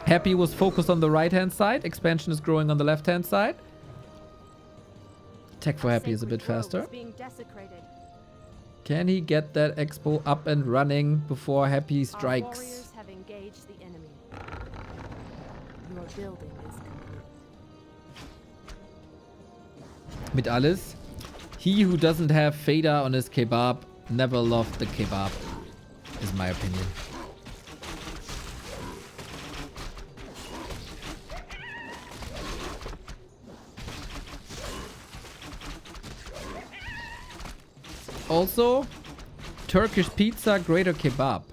Happy was focused on the right-hand side. Expansion is growing on the left-hand side. Tech for Happy is a bit faster. Can he get that expo up and running before Happy strikes? Mit alles. He who doesn't have Fader on his kebab never loved the kebab, is my opinion. Also, Turkish pizza, greater kebab.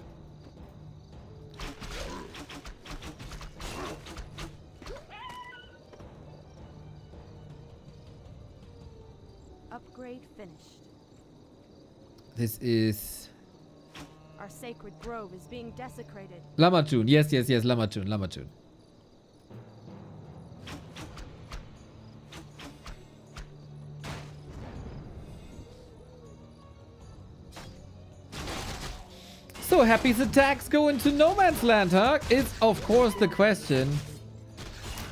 Upgrade finished. This is Our sacred grove is being desecrated. Lamajun. Yes, Lamajun, Lamajun. So Happy's attacks go into no man's land, huh? It's of course the question.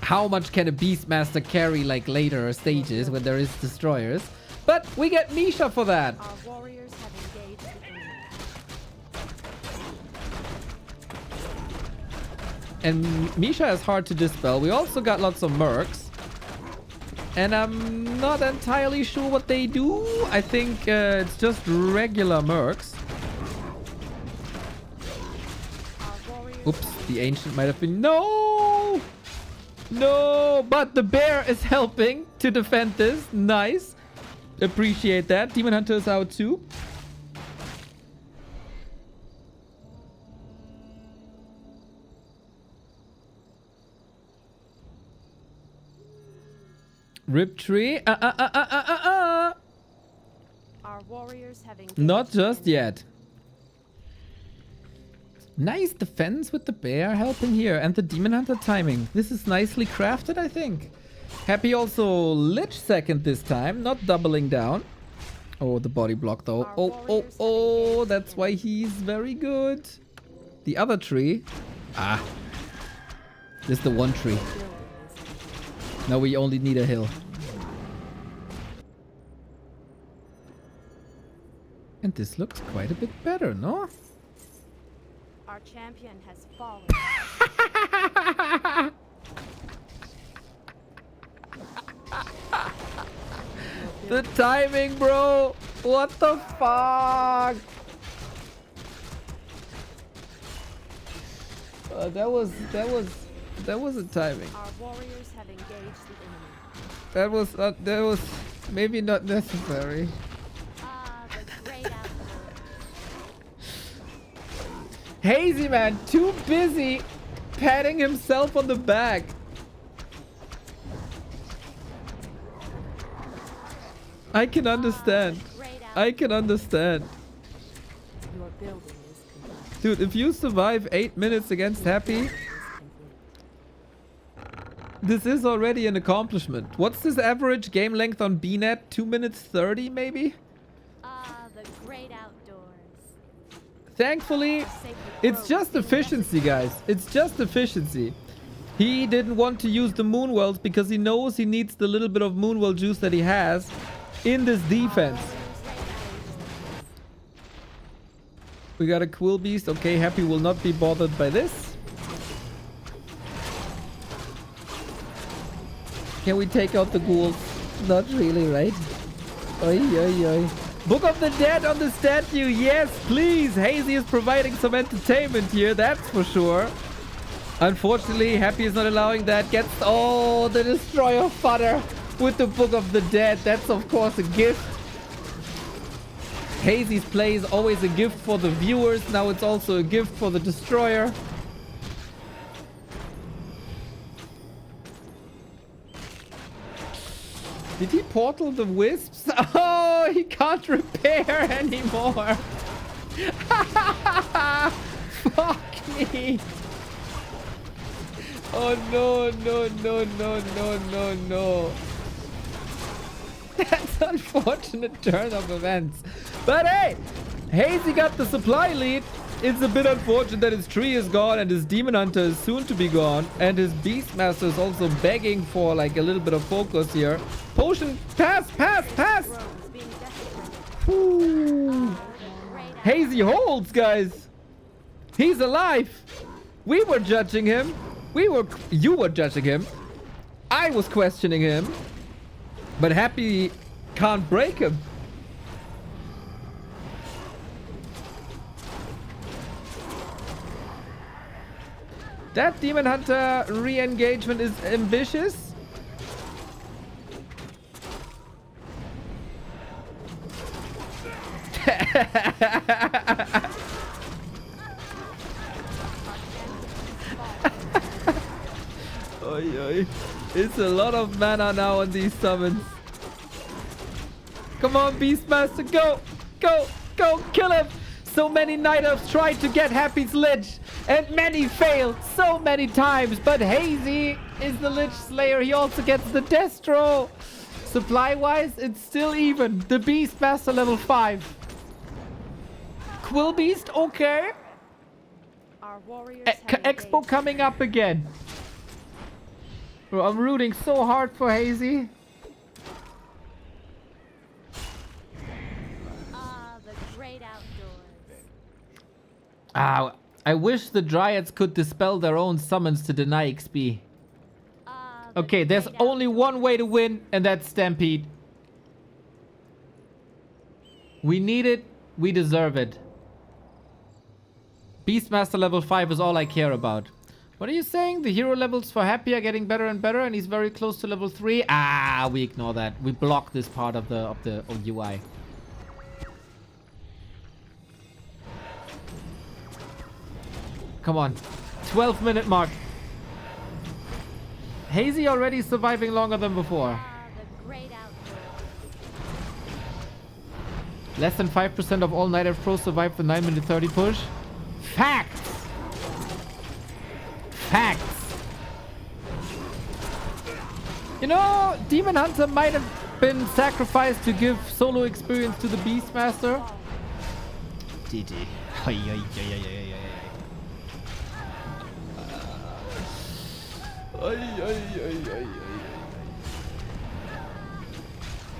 How much can a Beastmaster carry like later stages when there is destroyers? But we get Misha for that. Our warriors have engaged the enemy. And Misha is hard to dispel. We also got lots of mercs. And I'm not entirely sure what they do. I think it's just regular mercs. Oops, the ancient might have been... No! No! But the bear is helping to defend this. Nice. Appreciate that. Demon Hunter is out too. Rip tree. Our warriors have engaged. Not just yet. Nice defense with the bear helping here. And the Demon Hunter timing. This is nicely crafted, I think. Happy also Lich second this time. Not doubling down. Oh, the body block though. Our Oh, warriors have oh, engaged that's the why enemy. he's very good. The other tree. Ah. This is the one tree. Now we only need a hill. And this looks quite a bit better, no? Our champion has fallen. The timing, bro! What the fuck? That was a timing. Our warriors have engaged the enemy. That was maybe not necessary. Ah, the great outlaw. Hazy man, too busy patting himself on the back. I can understand. Great I can understand. Your building is complete. Dude, if you survive 8 minutes against Happy, this is already an accomplishment. What's this average game length on BNet? 2 minutes 30 maybe? Ah, the great outdoors. Thankfully, Sacred it's grove just is being efficiency, guys. It's just efficiency. He didn't want to use the Moonwells because he knows he needs the little bit of Moonwell juice that he has in this defense. We got a Quill Beast. Okay, Happy will not be bothered by this. Can we take out the ghouls? Not really, right? Oi, oi, oi. Book of the Dead on the statue. Yes, please. Hazy is providing some entertainment here. That's for sure. Unfortunately, Happy is not allowing that. Gets... Oh, the Destroyer fodder with the Book of the Dead. That's, of course, a gift. Hazy's play is always a gift for the viewers. Now it's also a gift for the Destroyer. Did he portal the wisps? Oh, he can't repair anymore. Fuck me. Oh, no, no, no, no, no, no, no. That's an unfortunate turn of events. But hey, Hazy got the supply lead. It's a bit unfortunate that his tree is gone and his Demon Hunter is soon to be gone. And his Beastmaster is also begging for like a little bit of focus here. Potion, pass, pass, pass. grove is being desecrated. Ooh. Great Hazy holds, guys. He's alive. We were judging him. You were judging him. I was questioning him. But Happy can't break him. That Demon Hunter re-engagement is ambitious. Oi, oi. It's a lot of mana now on these summons. Come on, Beastmaster, go! Go! Go! Kill him! So many Night Elves tried to get Happy's Lich, and many failed so many times, but Hazy is the Lich Slayer. He also gets the Destro. Supply-wise, it's still even. The Beastmaster level 5. Quill Beast, okay. Our warriors have Expo engaged. coming up again. Bro, I'm rooting so hard for Hazy. Ah, the great outdoors. Ah, I wish the Dryads could dispel their own summons to deny XP. Ah, the Okay, there's great only one way to win, and that's Stampede. We need it. We deserve it. Beastmaster level 5 is all I care about. What are you saying? The hero levels for Happy are getting better and better, and he's very close to level 3. Ah, we ignore that. We block this part of the UI. Come on. 12-minute mark. Hazy already surviving longer than before. Ah, the great outdoors. Less than 5% of all Night Elf pros survive the 9-minute 30 push. Facts! Facts! You know, Demon Hunter might have been sacrificed to give solo experience to the Beastmaster. GG.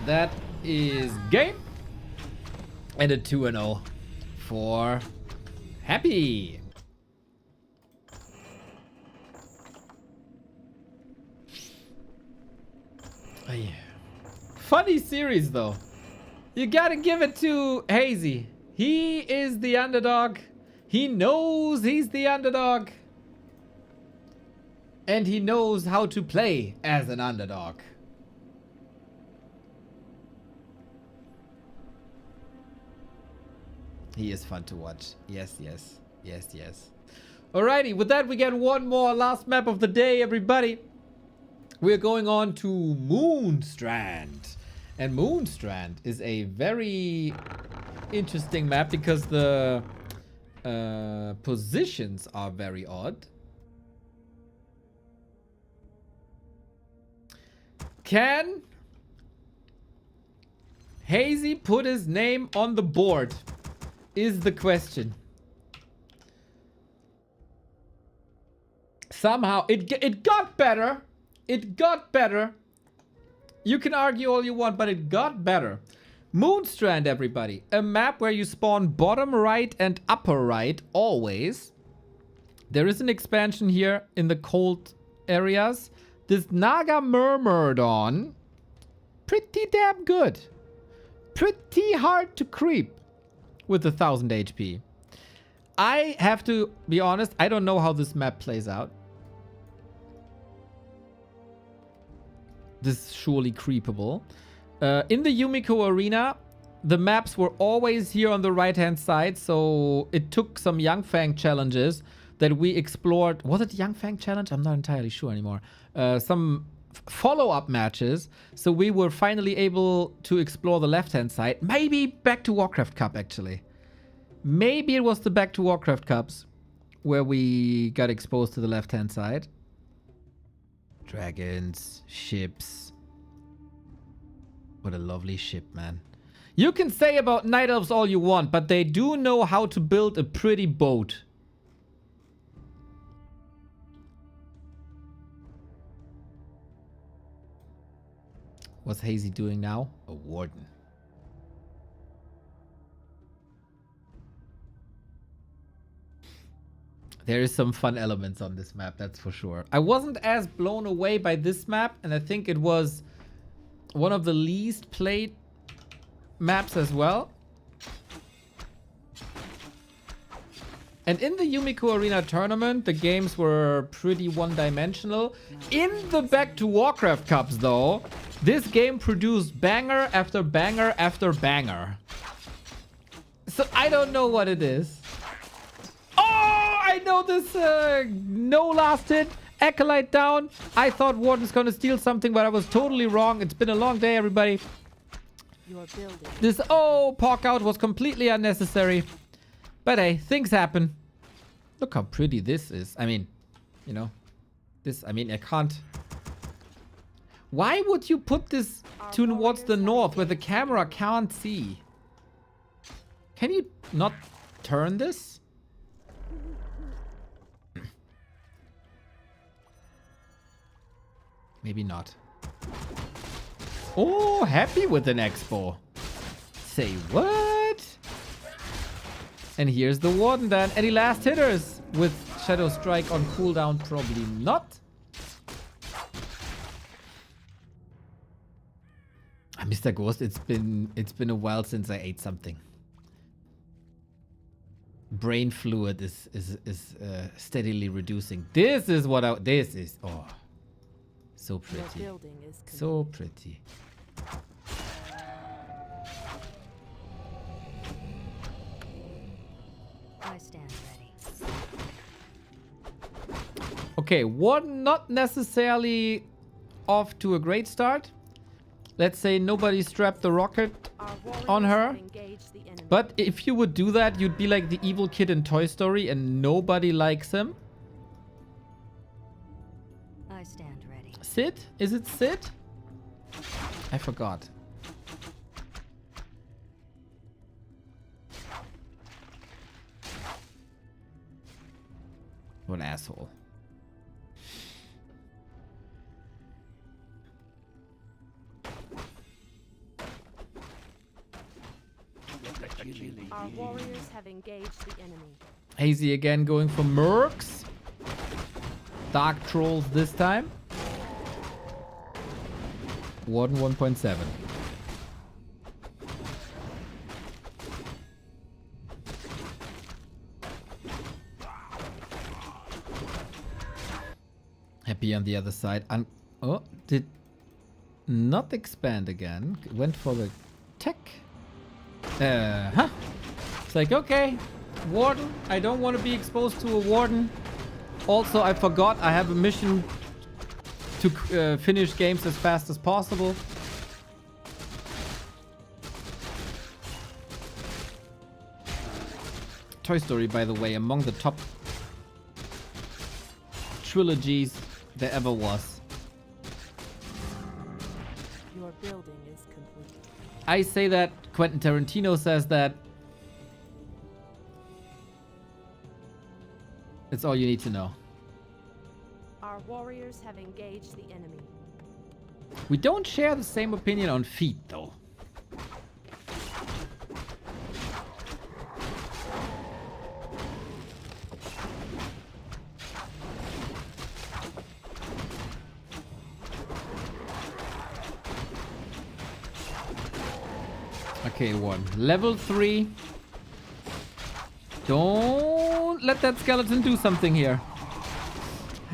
That is game. And a 2-0 for Happy. Funny series though. You gotta give it to Hazy. He is the underdog. He knows he's the underdog. And he knows how to play as an underdog. He is fun to watch. Yes, yes. Yes, yes. Alrighty, with that we get one more last map of the day, everybody. We're going on to Moonstrand. And Moonstrand is a very interesting map because the positions are very odd. Can Hazy put his name on the board? Is the question. Somehow it got better. It got better. You can argue all you want, but it got better. Moonstrand, everybody. A map where you spawn bottom right and upper right always. There is an expansion here in the cold areas. This Naga Myrmidon, pretty damn good. Pretty hard to creep with 1000 HP. I have to be honest, I don't know how this map plays out. This is surely creepable. In the Chaemiko arena, the maps were always here on the right-hand side, so it took some Yangfang challenges that we explored. Was it Yangfang challenge? I'm not entirely sure anymore. Some follow-up matches, so we were finally able to explore the left-hand side. Maybe back to Warcraft Cup, actually. Maybe it was the back to Warcraft Cups where we got exposed to the left-hand side. Dragons, ships. What a lovely ship, man. You can say about Night Elves all you want, but they do know how to build a pretty boat. What's Hazy doing now? A warden. There is some fun elements on this map, that's for sure. I wasn't as blown away by this map, and I think it was one of the least played maps as well. And in the Chaemiko Arena tournament, the games were pretty one-dimensional. In the Back to Warcraft Cups, though, this game produced banger after banger after banger. So I don't know what it is. I know this no last hit. Acolyte down. I thought Warden's gonna steal something, but I was totally wrong. It's been a long day, everybody. This pork out was completely unnecessary. But hey, things happen. Look how pretty this is. I mean, you know, this, I mean, I can't. Why would you put this towards the north where the camera can't see? Can you not turn this? Maybe not. Oh, happy with an expo. Say what? And here's the Warden then. Any last hitters with Shadow Strike on cooldown? Probably not. Mr. Ghost, it's been a while since I ate something. Brain fluid is steadily reducing. This is what this is. Oh. So pretty. So pretty. I stand ready. Okay, one not necessarily off to a great start. Let's say nobody strapped the rocket on her. But if you would do that, you'd be like the evil kid in Toy Story and nobody likes him. I stand ready. Sit? Is it sit? I forgot. What an asshole. Our warriors have engaged the enemy. Hazy again going for mercs. Dark trolls this time. Warden 1.7. Happy on the other side. Oh, did not expand again. Went for the tech. Huh. It's like, okay, Warden. I don't want to be exposed to a Warden. Also, I forgot I have a mission to finish games as fast as possible. Toy Story, by the way, among the top trilogies there ever was. Your building is complete. I say that, Quentin Tarantino says that. It's all you need to know. Our warriors have engaged the enemy. We don't share the same opinion on feet, though. Okay, one. Level 3. Don't let that skeleton do something here.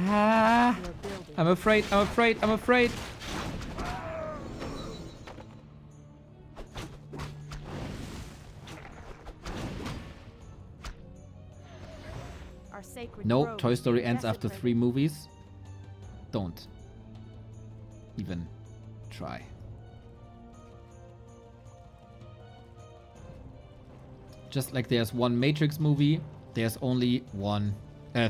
Ah, Your building. I'm afraid, I'm afraid, I'm afraid. Our sacred No, grove Toy is Story being ends after 3 desecrated. movies. Don't even try. Just like there's one Matrix movie, there's only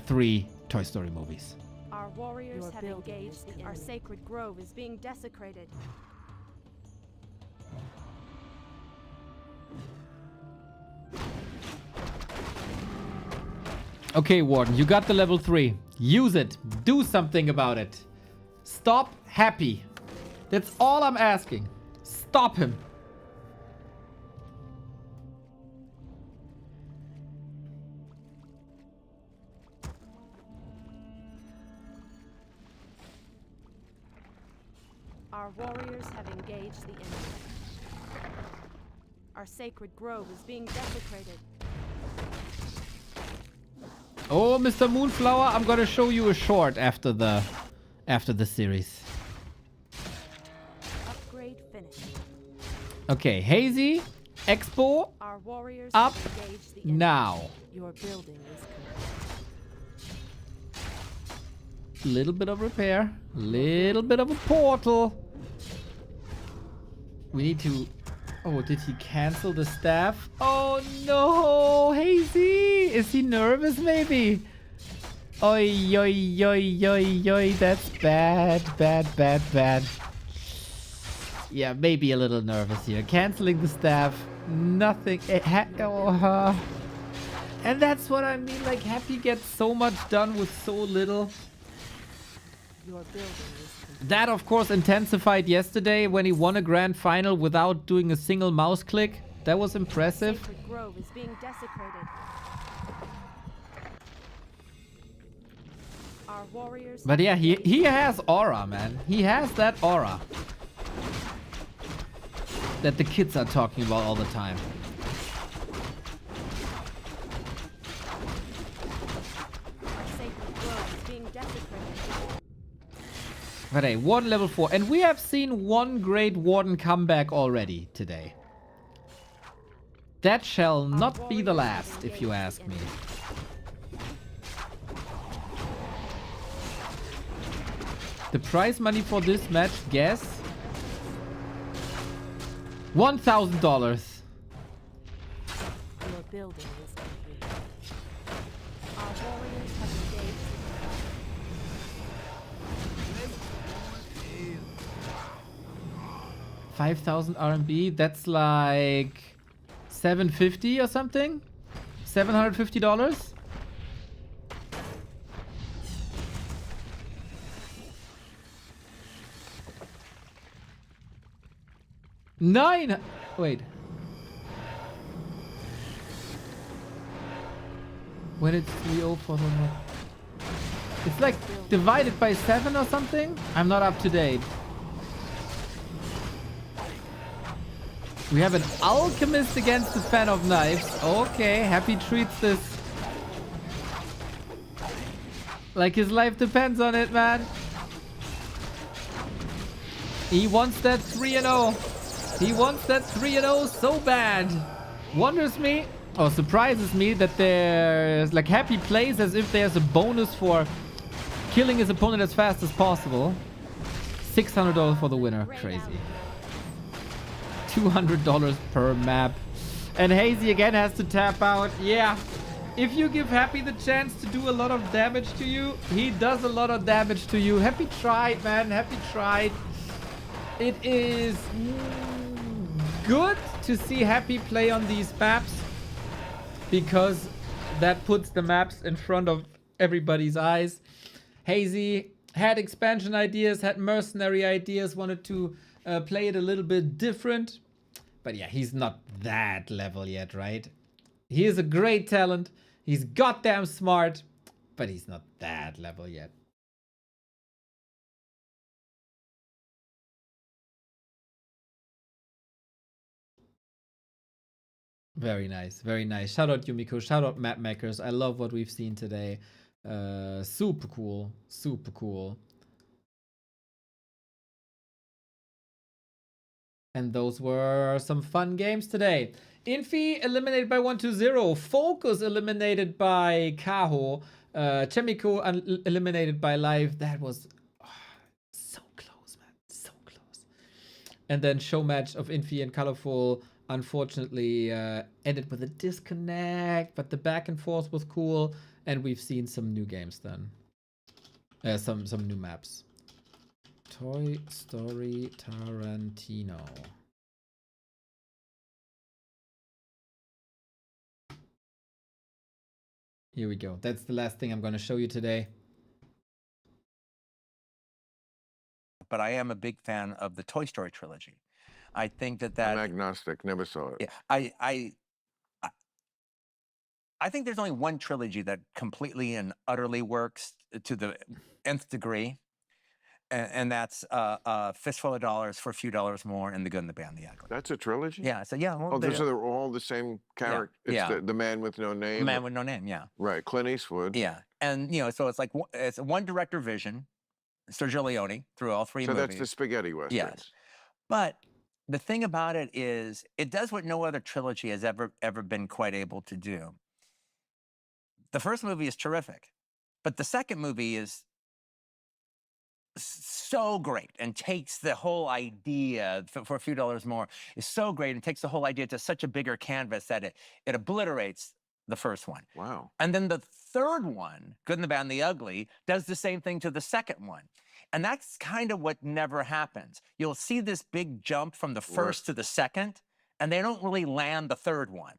3 Toy Story movies. Our warriors Your have building engaged is the enemy. Our sacred grove is being desecrated. Okay, Warden, you got the level 3. Use it. Do something about it. Stop Happy. That's all I'm asking. Stop him. Our warriors have engaged the enemy. Our sacred grove is being desecrated. Oh, Mr. Moonflower, I'm gonna show you a short after the series. Upgrade finished. Okay, Hazy, Expo, Our warriors up have engaged the enemy. now. Your building is complete. Little bit of repair, little bit of a portal. We need to. Oh, did he cancel the staff? Oh no, Hazy! Is he nervous maybe? Oi, oi, oi, oi, oi, that's bad, bad, bad, bad. Yeah, maybe a little nervous here. Canceling the staff, nothing. And that's what I mean, like Happy gets so much done with so little. Your building is complete. That, of course, intensified yesterday when he won a grand final without doing a single mouse click. That was impressive. Sacred grove is being desecrated. Our warriors. But have yeah, he engaged- has aura, man. He has that aura that the kids are talking about all the time. Our sacred grove is being desecrated. But hey, Warden level 4. And we have seen one great Warden comeback already today. That shall not be the last, if you ask me. The prize money for this match, guess? $1,000. Your building is complete. Our warriors have engaged. 5,000 RMB. That's like 750 or something. $750. Wait. When it's 304, it's like divided by 7 or something. I'm not up to date. We have an alchemist against the fan of knives. Okay, Happy treats this like his life depends on it, man. He wants that 3-0. He wants that 3-0 so bad. Wonders me, or surprises me, that there's like Happy plays as if there's a bonus for killing his opponent as fast as possible. $600 for the winner. Crazy. $200 per map. And Hazy again has to tap out. Yeah. If you give Happy the chance to do a lot of damage to you, he does a lot of damage to you. Happy tried, man. Happy tried. It is good to see Happy play on these maps, because that puts the maps in front of everybody's eyes. Hazy had expansion ideas, had mercenary ideas, wanted to play it a little bit different. But yeah, he's not that level yet, right? He is a great talent. He's goddamn smart, but he's not that level yet. Very nice, very nice. Shout out Yumiko, shout out map makers. I love what we've seen today. Super cool, super cool. And those were some fun games today. Infi eliminated by 1-0. FoCuS eliminated by Kaho. Chaemiko eliminated by Live. That was so close, man. So close. And then show match of Infi and Colorful unfortunately ended with a disconnect. But the back and forth was cool. And we've seen some new games then. Some new maps. Toy Story Tarantino. Here we go. That's the last thing I'm going to show you today. But I am a big fan of the Toy Story trilogy. I think that I'm agnostic. Never saw it. Yeah, I think there's only one trilogy that completely and utterly works to the nth degree. And that's Fistful of Dollars for a Few Dollars More, and The Good and the Bad and the Ugly. That's a trilogy? Yeah. So yeah. Well, Oh, those are all the same character. Yeah. It's the man with no name. Man with No Name. Yeah. Right. Clint Eastwood. Yeah. And so it's like it's one director vision, Sergio Leone, through all three movies. So that's the spaghetti westerns. Yes. But the thing about it is, it does what no other trilogy has ever been quite able to do. The first movie is terrific, but the second movie is so great and takes the whole idea for a few dollars more is so great and takes the whole idea to such a bigger canvas that it obliterates the first one. Wow. And then the third one, Good and the Bad and the Ugly, does the same thing to the second one. And that's kind of what never happens. You'll see this big jump from the first to the second, and they don't really land the third one.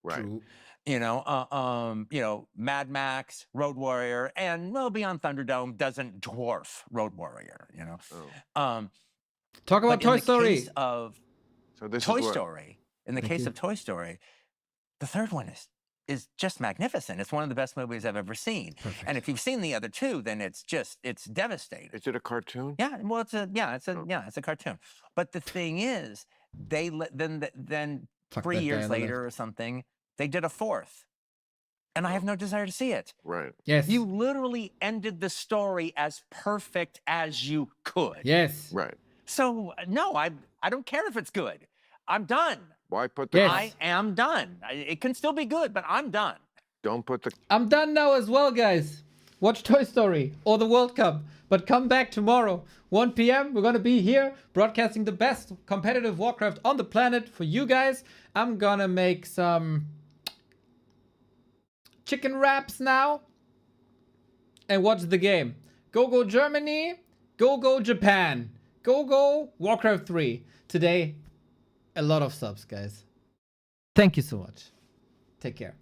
Right. True. Mad Max, Road Warrior, and Beyond Thunderdome doesn't dwarf Road Warrior. Talk about Toy Story. Case of Toy Story, in the case of Toy Story, the third one is just magnificent. It's one of the best movies I've ever seen. Perfect. And if you've seen the other two, then it's devastating. Is it a cartoon? Yeah, well, it's a cartoon. But the thing is, then 3 years later or something, they did a fourth, and I have no desire to see it. Right. Yes. You literally ended the story as perfect as you could. Yes. Right. So no, I don't care if it's good. I'm done. Why put the? Yes. I am done. It can still be good, but I'm done. Don't put the. I'm done now as well, guys. Watch Toy Story or the World Cup, but come back tomorrow, 1 p.m. We're gonna be here broadcasting the best competitive Warcraft on the planet for you guys. I'm gonna make some chicken wraps now and watch the game. Go Germany, go Japan. Go Warcraft 3. Today, a lot of subs, guys. Thank you so much. Take care.